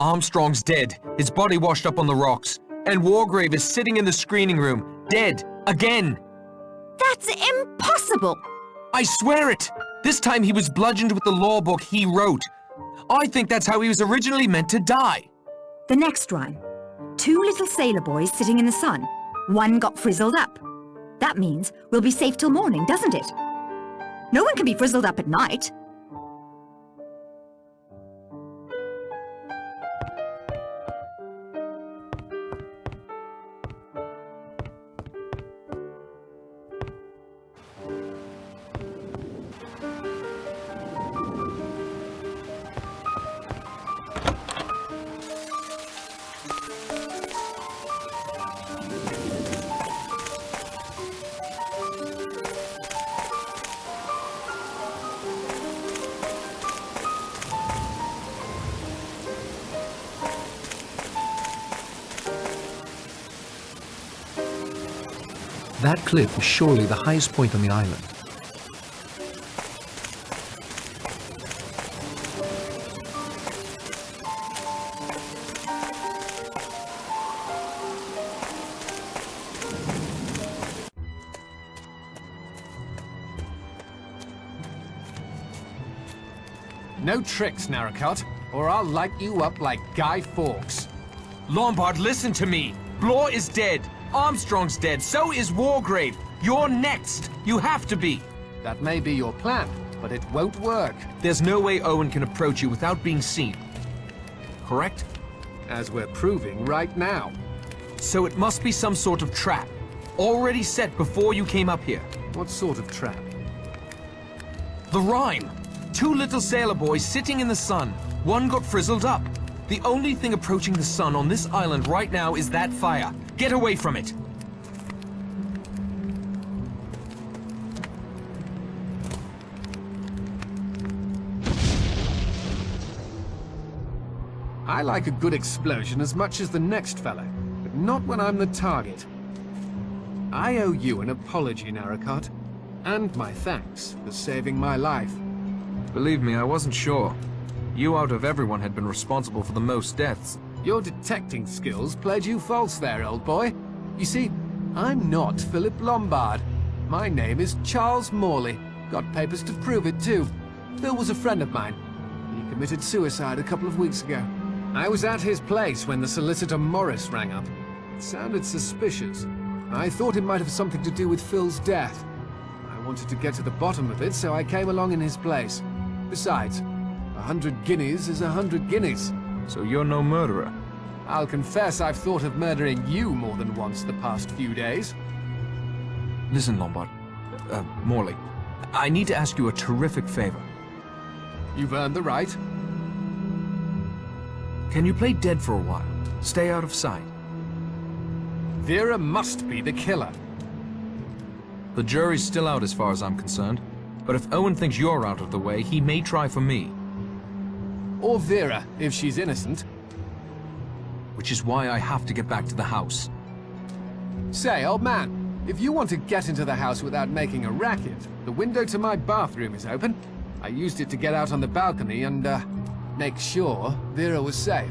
Armstrong's dead, his body washed up on the rocks, and Wargrave is sitting in the screening room, dead, again. That's impossible. I swear it! This time he was bludgeoned with the law book he wrote. I think that's how he was originally meant to die. The next rhyme. Two little sailor boys sitting in the sun. One got frizzled up. That means we'll be safe till morning, doesn't it? No one can be frizzled up at night. That cliff was surely the highest point on the island. No tricks, Narracott, or I'll light you up like Guy Fawkes. Lombard, listen to me! Blore is dead. Armstrong's dead. So is Wargrave. You're next. You have to be. That may be your plan, but it won't work. There's no way Owen can approach you without being seen. Correct? As we're proving right now. So it must be some sort of trap. Already set before you came up here. What sort of trap? The rhyme. Two little sailor boys sitting in the sun. One got frizzled up. The only thing approaching the sun on this island right now is that fire. Get away from it! I like a good explosion as much as the next fellow, but not when I'm the target. I owe you an apology, Narracott, and my thanks for saving my life. Believe me, I wasn't sure. You out of everyone had been responsible for the most deaths. Your detecting skills played you false there, old boy. You see, I'm not Philip Lombard. My name is Charles Morley. Got papers to prove it, too. Phil was a friend of mine. He committed suicide a couple of weeks ago. I was at his place when the solicitor Morris rang up. It sounded suspicious. I thought it might have something to do with Phil's death. I wanted to get to the bottom of it, so I came along in his place. Besides, 100 guineas is 100 guineas. So you're no murderer? I'll confess I've thought of murdering you more than once the past few days. Listen, Lombard. Morley. I need to ask you a terrific favor. You've earned the right. Can you play dead for a while? Stay out of sight. Vera must be the killer. The jury's still out as far as I'm concerned. But if Owen thinks you're out of the way, he may try for me. Or Vera, if she's innocent. Which is why I have to get back to the house. Say, old man, if you want to get into the house without making a racket, the window to my bathroom is open. I used it to get out on the balcony and, make sure Vera was safe.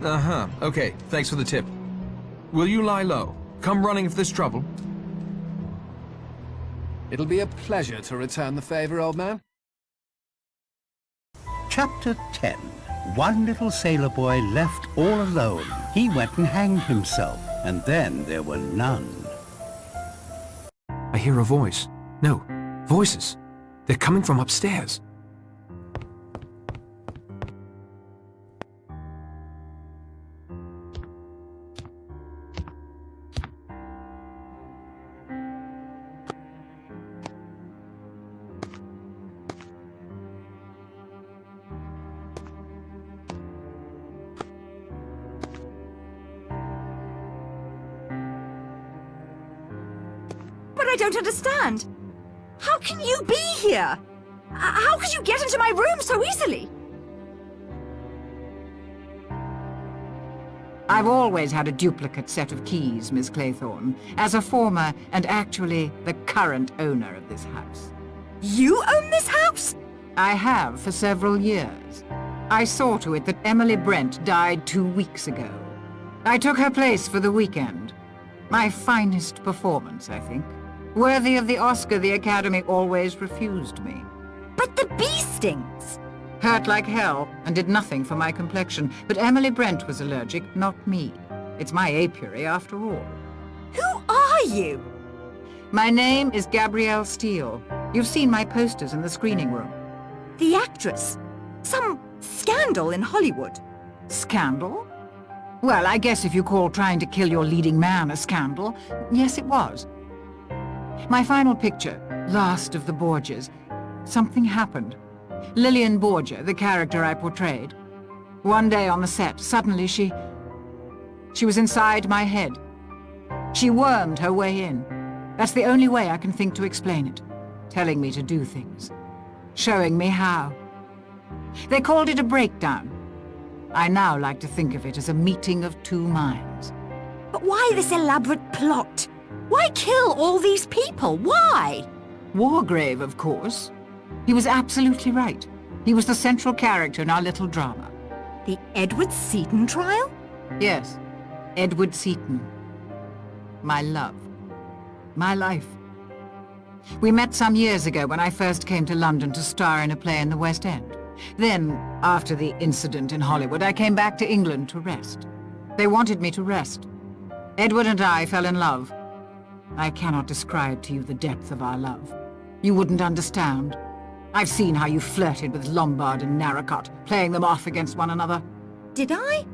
Uh-huh. Okay, thanks for the tip. Will you lie low? Come running if there's trouble. It'll be a pleasure to return the favor, old man. Chapter 10. One little sailor boy left all alone. He went and hanged himself, and then there were none. I hear a voice. No, voices. They're coming from upstairs. I don't understand. How can you be here? How could you get into my room so easily? I've always had a duplicate set of keys, Miss Claythorne, as a former and actually the current owner of this house. You own this house? I have for several years. I saw to it that Emily Brent died 2 weeks ago. I took her place for the weekend. My finest performance, I think. Worthy of the Oscar the Academy always refused me. But the bee stings! Hurt like hell, and did nothing for my complexion. But Emily Brent was allergic, not me. It's my apiary, after all. Who are you? My name is Gabrielle Steele. You've seen my posters in the screening room. The actress. Some scandal in Hollywood. Scandal? Well, I guess if you call trying to kill your leading man a scandal, yes, it was. My final picture, Last of the Borgias, something happened. Lillian Borgia, the character I portrayed. One day on the set, suddenly she was inside my head. She wormed her way in. That's the only way I can think to explain it. Telling me to do things. Showing me how. They called it a breakdown. I now like to think of it as a meeting of two minds. But why this elaborate plot? Why kill all these people? Why? Wargrave, of course. He was absolutely right. He was the central character in our little drama. The Edward Seaton trial? Yes, Edward Seaton. My love. My life. We met some years ago when I first came to London to star in a play in the West End. Then, after the incident in Hollywood, I came back to England to rest. They wanted me to rest. Edward and I fell in love. I cannot describe to you the depth of our love. You wouldn't understand. I've seen how you flirted with Lombard and Narracott, playing them off against one another. Did I?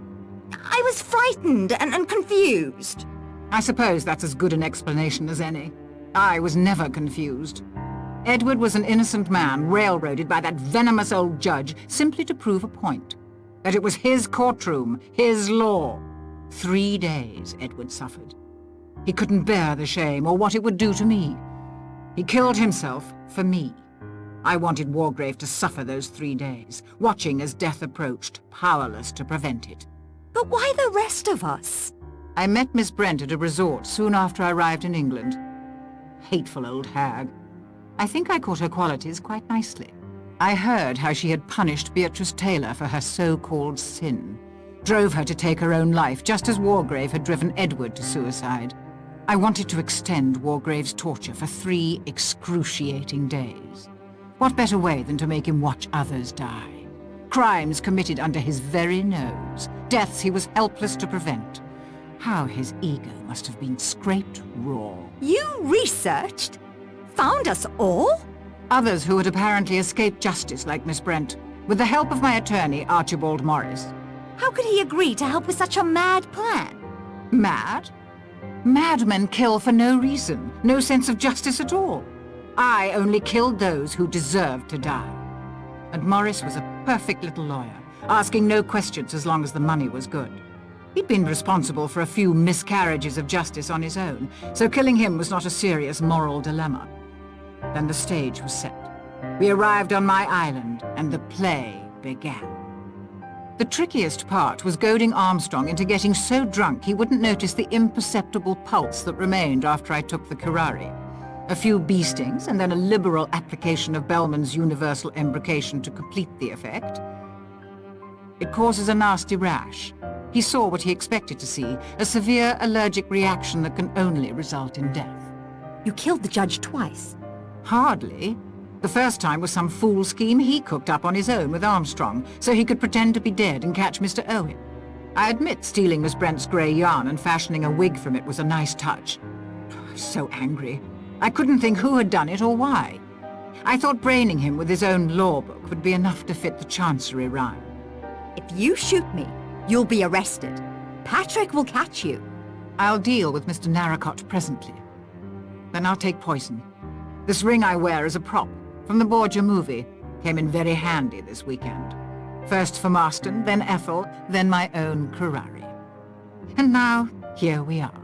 I was frightened and confused. I suppose that's as good an explanation as any. I was never confused. Edward was an innocent man railroaded by that venomous old judge simply to prove a point. That it was his courtroom, his law. 3 days Edward suffered. He couldn't bear the shame or what it would do to me. He killed himself for me. I wanted Wargrave to suffer those 3 days, watching as death approached, powerless to prevent it. But why the rest of us? I met Miss Brent at a resort soon after I arrived in England. Hateful old hag. I think I caught her qualities quite nicely. I heard how she had punished Beatrice Taylor for her so-called sin. Drove her to take her own life, just as Wargrave had driven Edward to suicide. I wanted to extend Wargrave's torture for 3 excruciating days. What better way than to make him watch others die? Crimes committed under his very nose. Deaths he was helpless to prevent. How his ego must have been scraped raw. You researched? Found us all? Others who had apparently escaped justice, like Miss Brent, with the help of my attorney, Archibald Morris. How could he agree to help with such a mad plan? Mad? Madmen kill for no reason, no sense of justice at all. I only killed those who deserved to die. And Morris was a perfect little lawyer, asking no questions as long as the money was good. He'd been responsible for a few miscarriages of justice on his own, so killing him was not a serious moral dilemma. Then the stage was set. We arrived on my island, and the play began. The trickiest part was goading Armstrong into getting so drunk he wouldn't notice the imperceptible pulse that remained after I took the curare. A few bee stings, and then a liberal application of Bellman's universal embrocation to complete the effect. It causes a nasty rash. He saw what he expected to see, a severe allergic reaction that can only result in death. You killed the judge twice. Hardly. The first time was some fool scheme he cooked up on his own with Armstrong, so he could pretend to be dead and catch Mr. Owen. I admit stealing Miss Brent's grey yarn and fashioning a wig from it was a nice touch. I was so angry. I couldn't think who had done it or why. I thought braining him with his own law book would be enough to fit the Chancery rhyme. If you shoot me, you'll be arrested. Patrick will catch you. I'll deal with Mr. Narracott presently. Then I'll take poison. This ring I wear is a prop from the Borgia movie. Came in very handy this weekend. First for Marston, then Ethel, then my own curare. And now, here we are.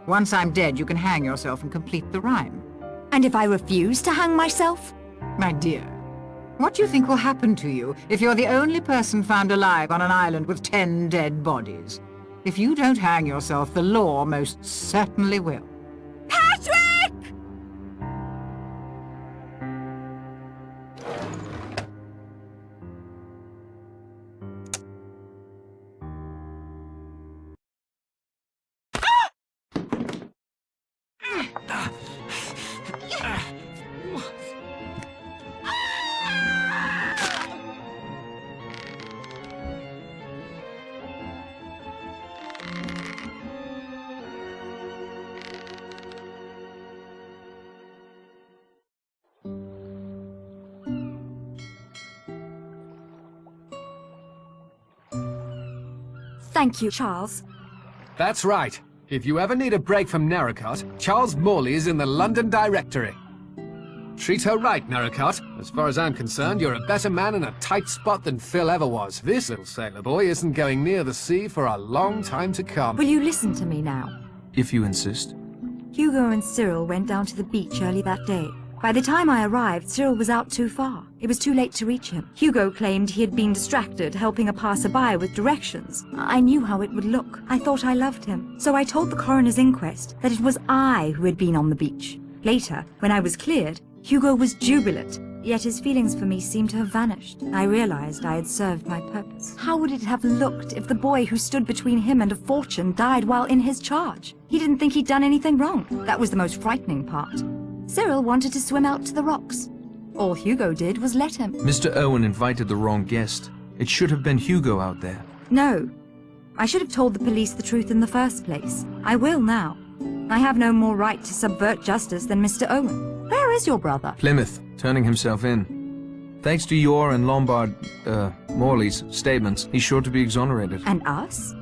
Once I'm dead, you can hang yourself and complete the rhyme. And if I refuse to hang myself? My dear, What do you think will happen to you if you're the only person found alive on an island with 10 dead bodies? If you don't hang yourself, the law most certainly will. Patrick! Thank you, Charles. That's right. If you ever need a break from Narracott, Charles Morley is in the London Directory. Treat her right, Narracott. As far as I'm concerned, you're a better man in a tight spot than Phil ever was. This little sailor boy isn't going near the sea for a long time to come. Will you listen to me now? If you insist. Hugo and Cyril went down to the beach early that day. By the time I arrived, Cyril was out too far. It was too late to reach him. Hugo claimed he had been distracted helping a passerby with directions. I knew how it would look. I thought I loved him. So I told the coroner's inquest that it was I who had been on the beach. Later, when I was cleared, Hugo was jubilant, yet his feelings for me seemed to have vanished. I realized I had served my purpose. How would it have looked if the boy who stood between him and a fortune died while in his charge? He didn't think he'd done anything wrong. That was the most frightening part. Cyril wanted to swim out to the rocks. All Hugo did was let him. Mr. Owen invited the wrong guest. It should have been Hugo out there. No. I should have told the police the truth in the first place. I will now. I have no more right to subvert justice than Mr. Owen. Where is your brother? Plymouth, turning himself in. Thanks to your and Morley's statements, he's sure to be exonerated. And us?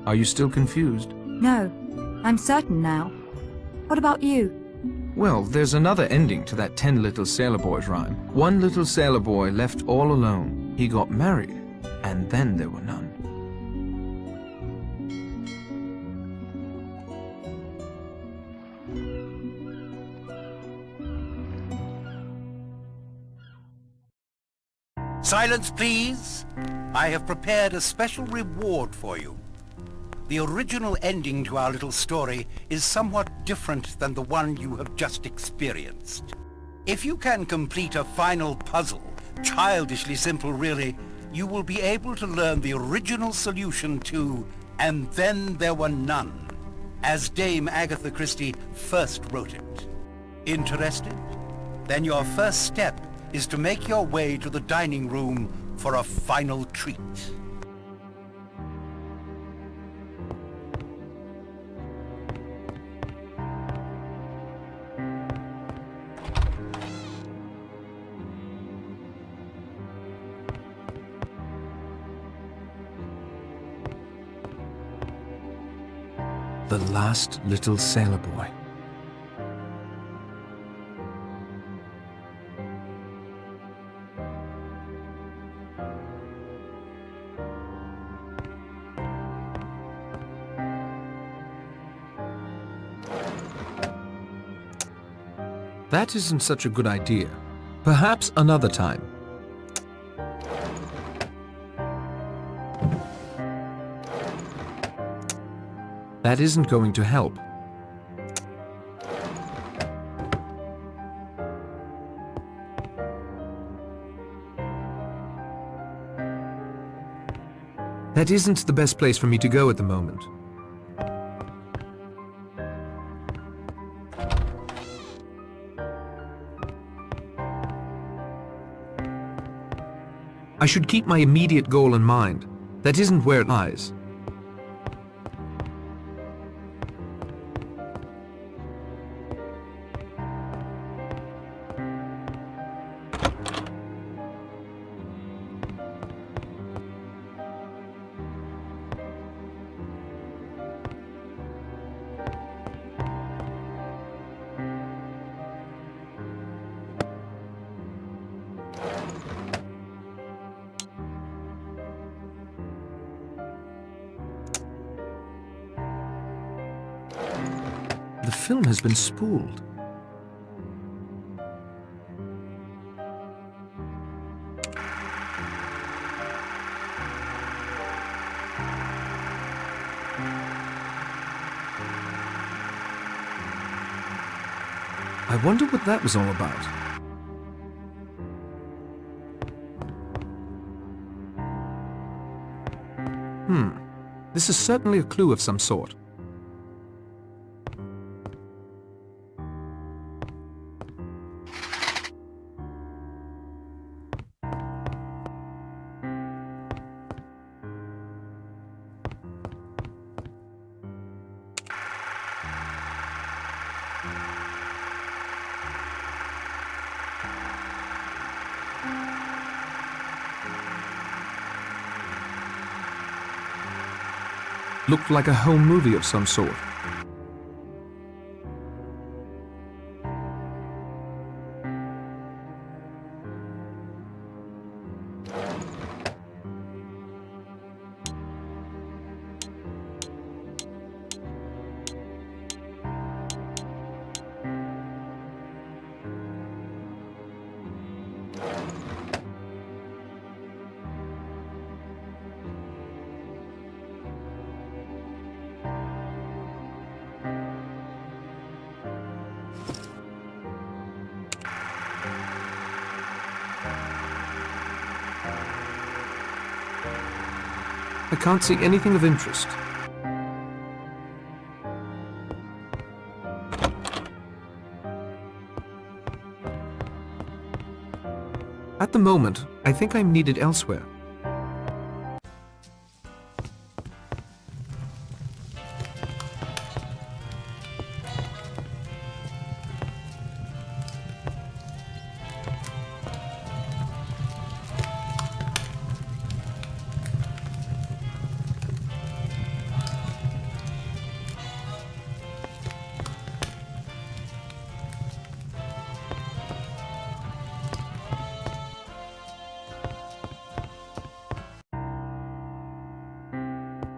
Are you still confused? No. I'm certain now. What about you? Well, there's another ending to that 10 Little Sailor Boys rhyme. One little sailor boy left all alone. He got married, and then there were none. Silence, please. I have prepared a special reward for you. The original ending to our little story is somewhat different than the one you have just experienced. If you can complete a final puzzle, childishly simple really, you will be able to learn the original solution to "And Then There Were None," as Dame Agatha Christie first wrote it. Interested? Then your first step is to make your way to the dining room for a final treat. The last little sailor boy. That isn't such a good idea. Perhaps another time. That isn't going to help. That isn't the best place for me to go at the moment. I should keep my immediate goal in mind. That isn't where it lies. The film has been spooled. I wonder what that was all about. This is certainly a clue of some sort. Looked like a home movie of some sort. I can't see anything of interest. At the moment, I think I'm needed elsewhere.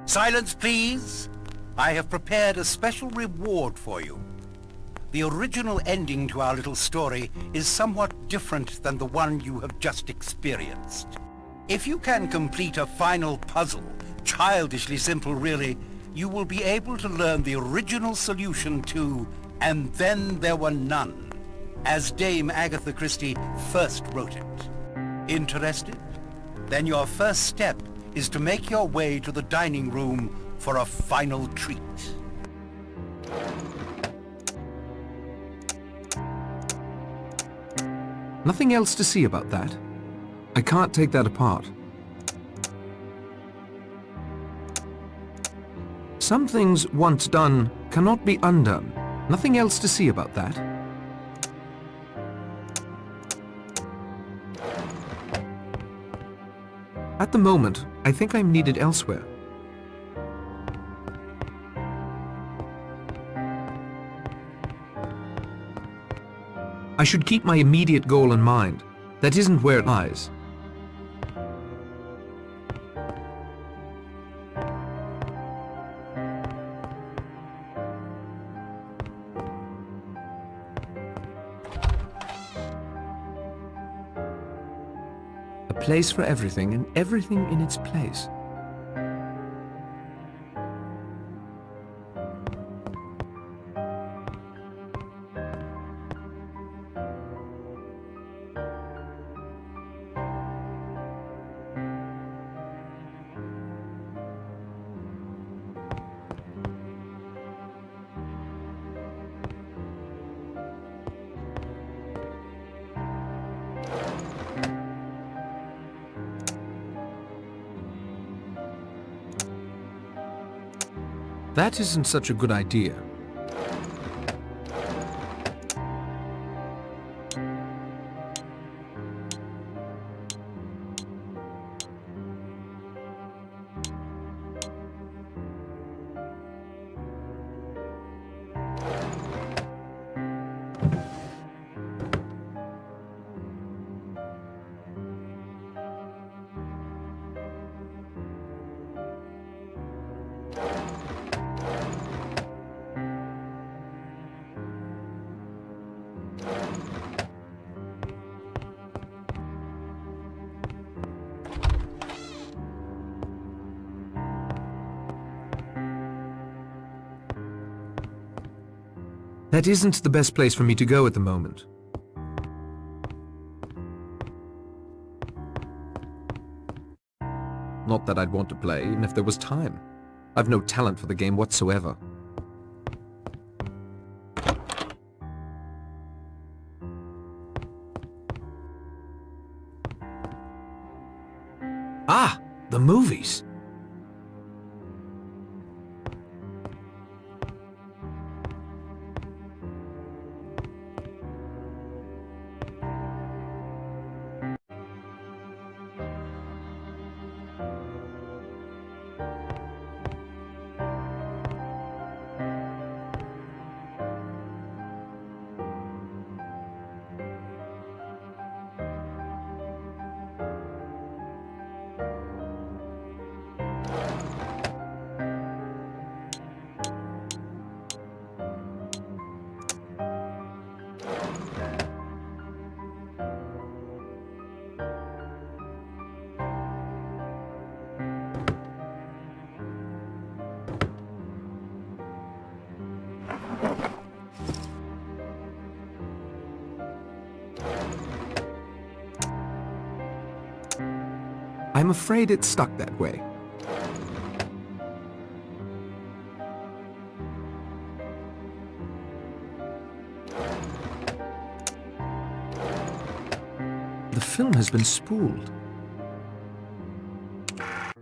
Silence, please. I have prepared a special reward for you. The original ending to our little story is somewhat different than the one you have just experienced. If you can complete a final puzzle, childishly simple really, you will be able to learn the original solution to "And Then There Were None," as Dame Agatha Christie first wrote it. Interested? Then your first step is to make your way to the dining room for a final treat. Nothing else to see about that. I can't take that apart. Some things once done cannot be undone. Nothing else to see about that. At the moment, I think I'm needed elsewhere. I should keep my immediate goal in mind. That isn't where it lies. A place for everything and everything in its place. That isn't such a good idea. That isn't the best place for me to go at the moment. Not that I'd want to play, even if there was time. I've no talent for the game whatsoever. Ah! The movies! I'm afraid it's stuck that way. The film has been spooled.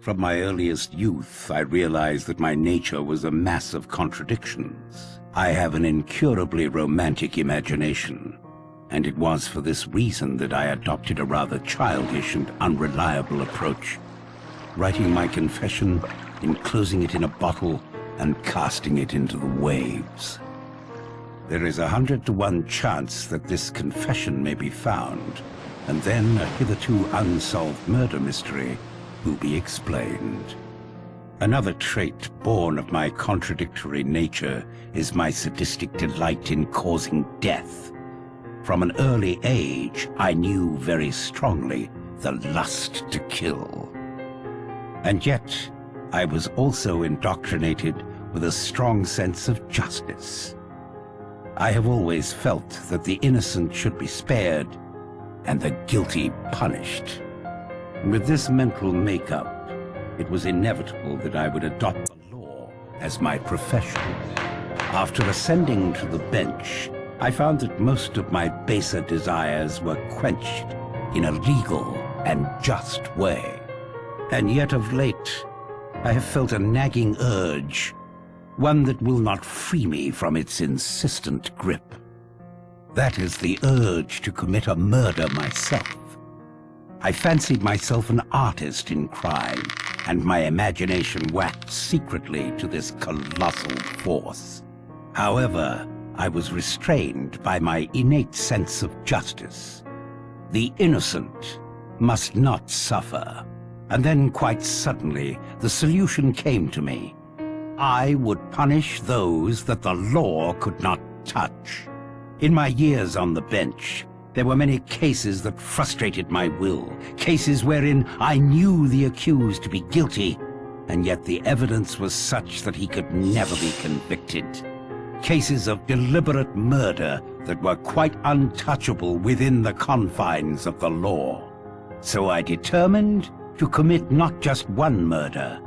From my earliest youth, I realized that my nature was a mass of contradictions. I have an incurably romantic imagination, and it was for this reason that I adopted a rather childish and unreliable approach, writing my confession, enclosing it in a bottle, and casting it into the waves. There is 100-to-1 chance that this confession may be found, and then a hitherto unsolved murder mystery will be explained. Another trait born of my contradictory nature is my sadistic delight in causing death. From an early age, I knew very strongly the lust to kill. And yet, I was also indoctrinated with a strong sense of justice. I have always felt that the innocent should be spared and the guilty punished. With this mental makeup, it was inevitable that I would adopt the law as my profession. After ascending to the bench, I found that most of my baser desires were quenched in a legal and just way. And yet of late, I have felt a nagging urge, one that will not free me from its insistent grip. That is the urge to commit a murder myself. I fancied myself an artist in crime, and my imagination waxed secretly to this colossal force. However, I was restrained by my innate sense of justice. The innocent must not suffer. And then, quite suddenly, the solution came to me. I would punish those that the law could not touch. In my years on the bench, there were many cases that frustrated my will, cases wherein I knew the accused to be guilty, and yet the evidence was such that he could never be convicted. Cases of deliberate murder that were quite untouchable within the confines of the law. So I determined to commit not just one murder,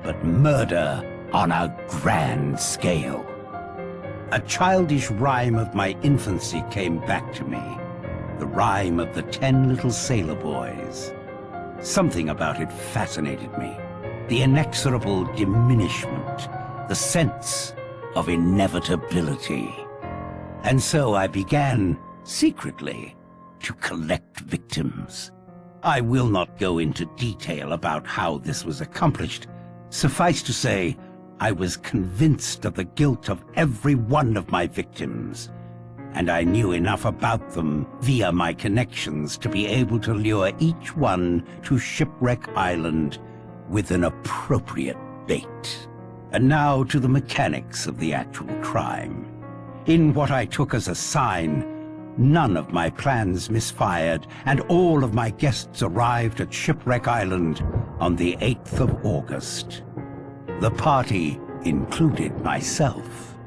but murder on a grand scale. A childish rhyme of my infancy came back to me, the rhyme of the 10 little sailor boys. Something about it fascinated me, the inexorable diminishment, the sense of inevitability. And so I began, secretly, to collect victims. I will not go into detail about how this was accomplished. Suffice to say, I was convinced of the guilt of every one of my victims, and I knew enough about them via my connections to be able to lure each one to Shipwreck Island with an appropriate bait. And now to the mechanics of the actual crime. In what I took as a sign, none of my plans misfired, and all of my guests arrived at Shipwreck Island on the 8th of August. The party included myself.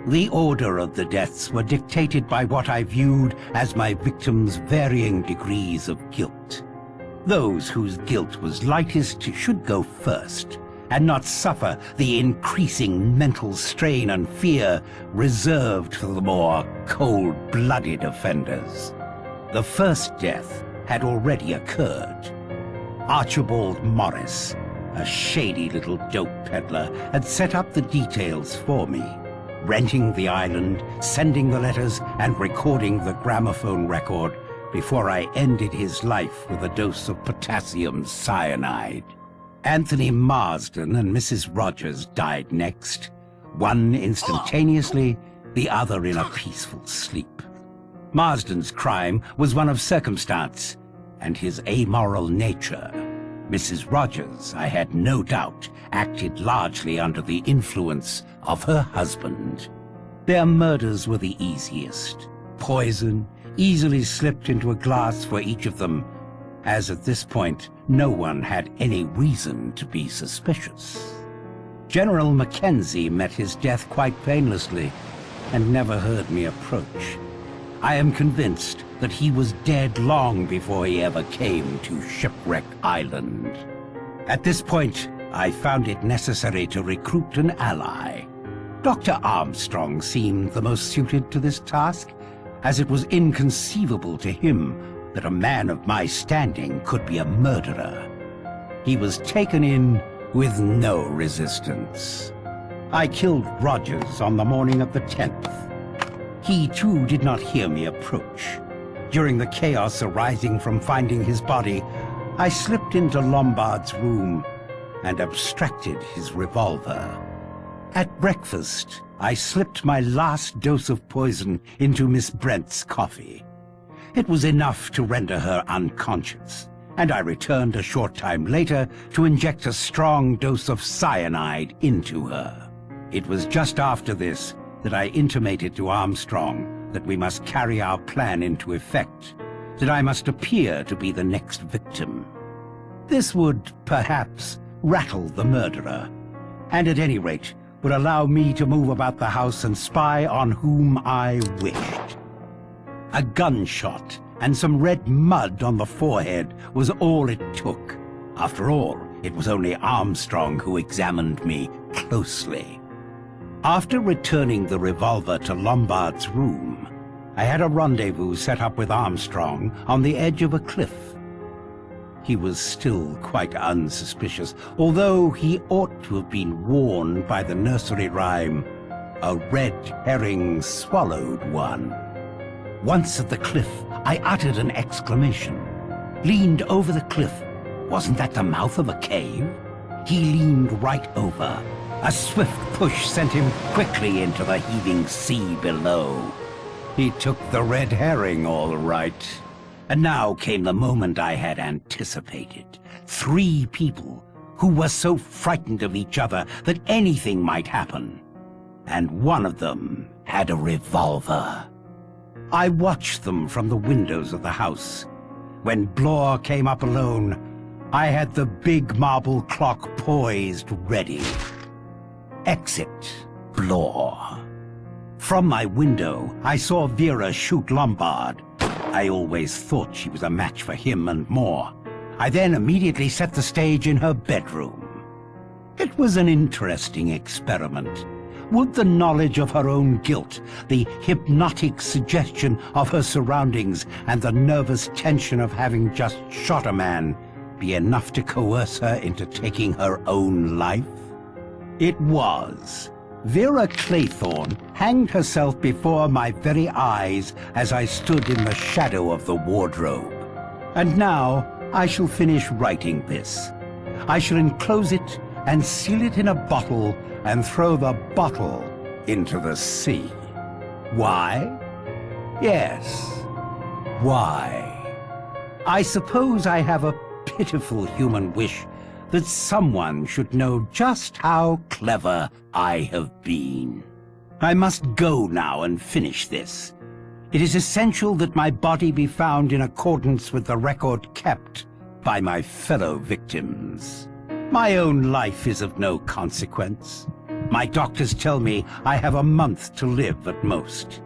The order of the deaths were dictated by what I viewed as my victims' varying degrees of guilt. Those whose guilt was lightest should go first, and not suffer the increasing mental strain and fear reserved for the more cold-blooded offenders. The first death had already occurred. Archibald Morris, a shady little dope peddler, had set up the details for me, renting the island, sending the letters, and recording the gramophone record before I ended his life with a dose of potassium cyanide. Anthony Marsden and Mrs. Rogers died next, one instantaneously, the other in a peaceful sleep. Marsden's crime was one of circumstance, and his amoral nature. Mrs. Rogers, I had no doubt, acted largely under the influence of her husband. Their murders were the easiest. Poison, easily slipped into a glass for each of them, as at this point no one had any reason to be suspicious. General Mackenzie met his death quite painlessly and never heard me approach. I am convinced that he was dead long before he ever came to Shipwreck Island. At this point, I found it necessary to recruit an ally. Dr. Armstrong seemed the most suited to this task, as it was inconceivable to him that a man of my standing could be a murderer. He was taken in with no resistance. I killed Rogers on the morning of the 10th. He, too, did not hear me approach. During the chaos arising from finding his body, I slipped into Lombard's room and abstracted his revolver. At breakfast, I slipped my last dose of poison into Miss Brent's coffee. It was enough to render her unconscious, and I returned a short time later to inject a strong dose of cyanide into her. It was just after this that I intimated to Armstrong that we must carry our plan into effect, that I must appear to be the next victim. This would, perhaps, rattle the murderer, and at any rate would allow me to move about the house and spy on whom I wished. A gunshot and some red mud on the forehead was all it took. After all, it was only Armstrong who examined me closely. After returning the revolver to Lombard's room, I had a rendezvous set up with Armstrong on the edge of a cliff. He was still quite unsuspicious, although he ought to have been warned by the nursery rhyme, "A red herring swallowed one." Once at the cliff, I uttered an exclamation, leaned over the cliff. Wasn't that the mouth of a cave? He leaned right over. A swift push sent him quickly into the heaving sea below. He took the red herring, all right. And now came the moment I had anticipated. 3 people who were so frightened of each other that anything might happen. And one of them had a revolver. I watched them from the windows of the house. When Blore came up alone, I had the big marble clock poised ready. Exit, Blore. From my window, I saw Vera shoot Lombard. I always thought she was a match for him and more. I then immediately set the stage in her bedroom. It was an interesting experiment. Would the knowledge of her own guilt, the hypnotic suggestion of her surroundings, and the nervous tension of having just shot a man be enough to coerce her into taking her own life? It was. Vera Claythorne hanged herself before my very eyes as I stood in the shadow of the wardrobe. And now I shall finish writing this. I shall enclose it and seal it in a bottle and throw the bottle into the sea. Why? Yes. Why? I suppose I have a pitiful human wish that someone should know just how clever I have been. I must go now and finish this. It is essential that my body be found in accordance with the record kept by my fellow victims. My own life is of no consequence. My doctors tell me I have a month to live at most.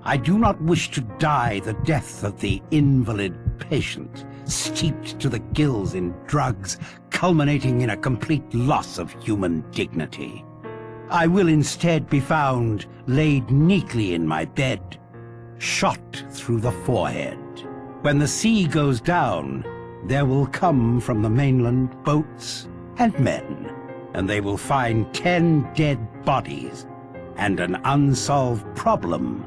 I do not wish to die the death of the invalid patient, steeped to the gills in drugs, culminating in a complete loss of human dignity. I will instead be found laid neatly in my bed, shot through the forehead. When the sea goes down, there will come from the mainland boats and men, and they will find 10 dead bodies and an unsolved problem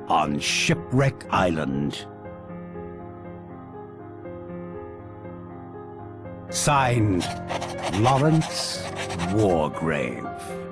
on Shipwreck Island. Signed, Lawrence Wargrave.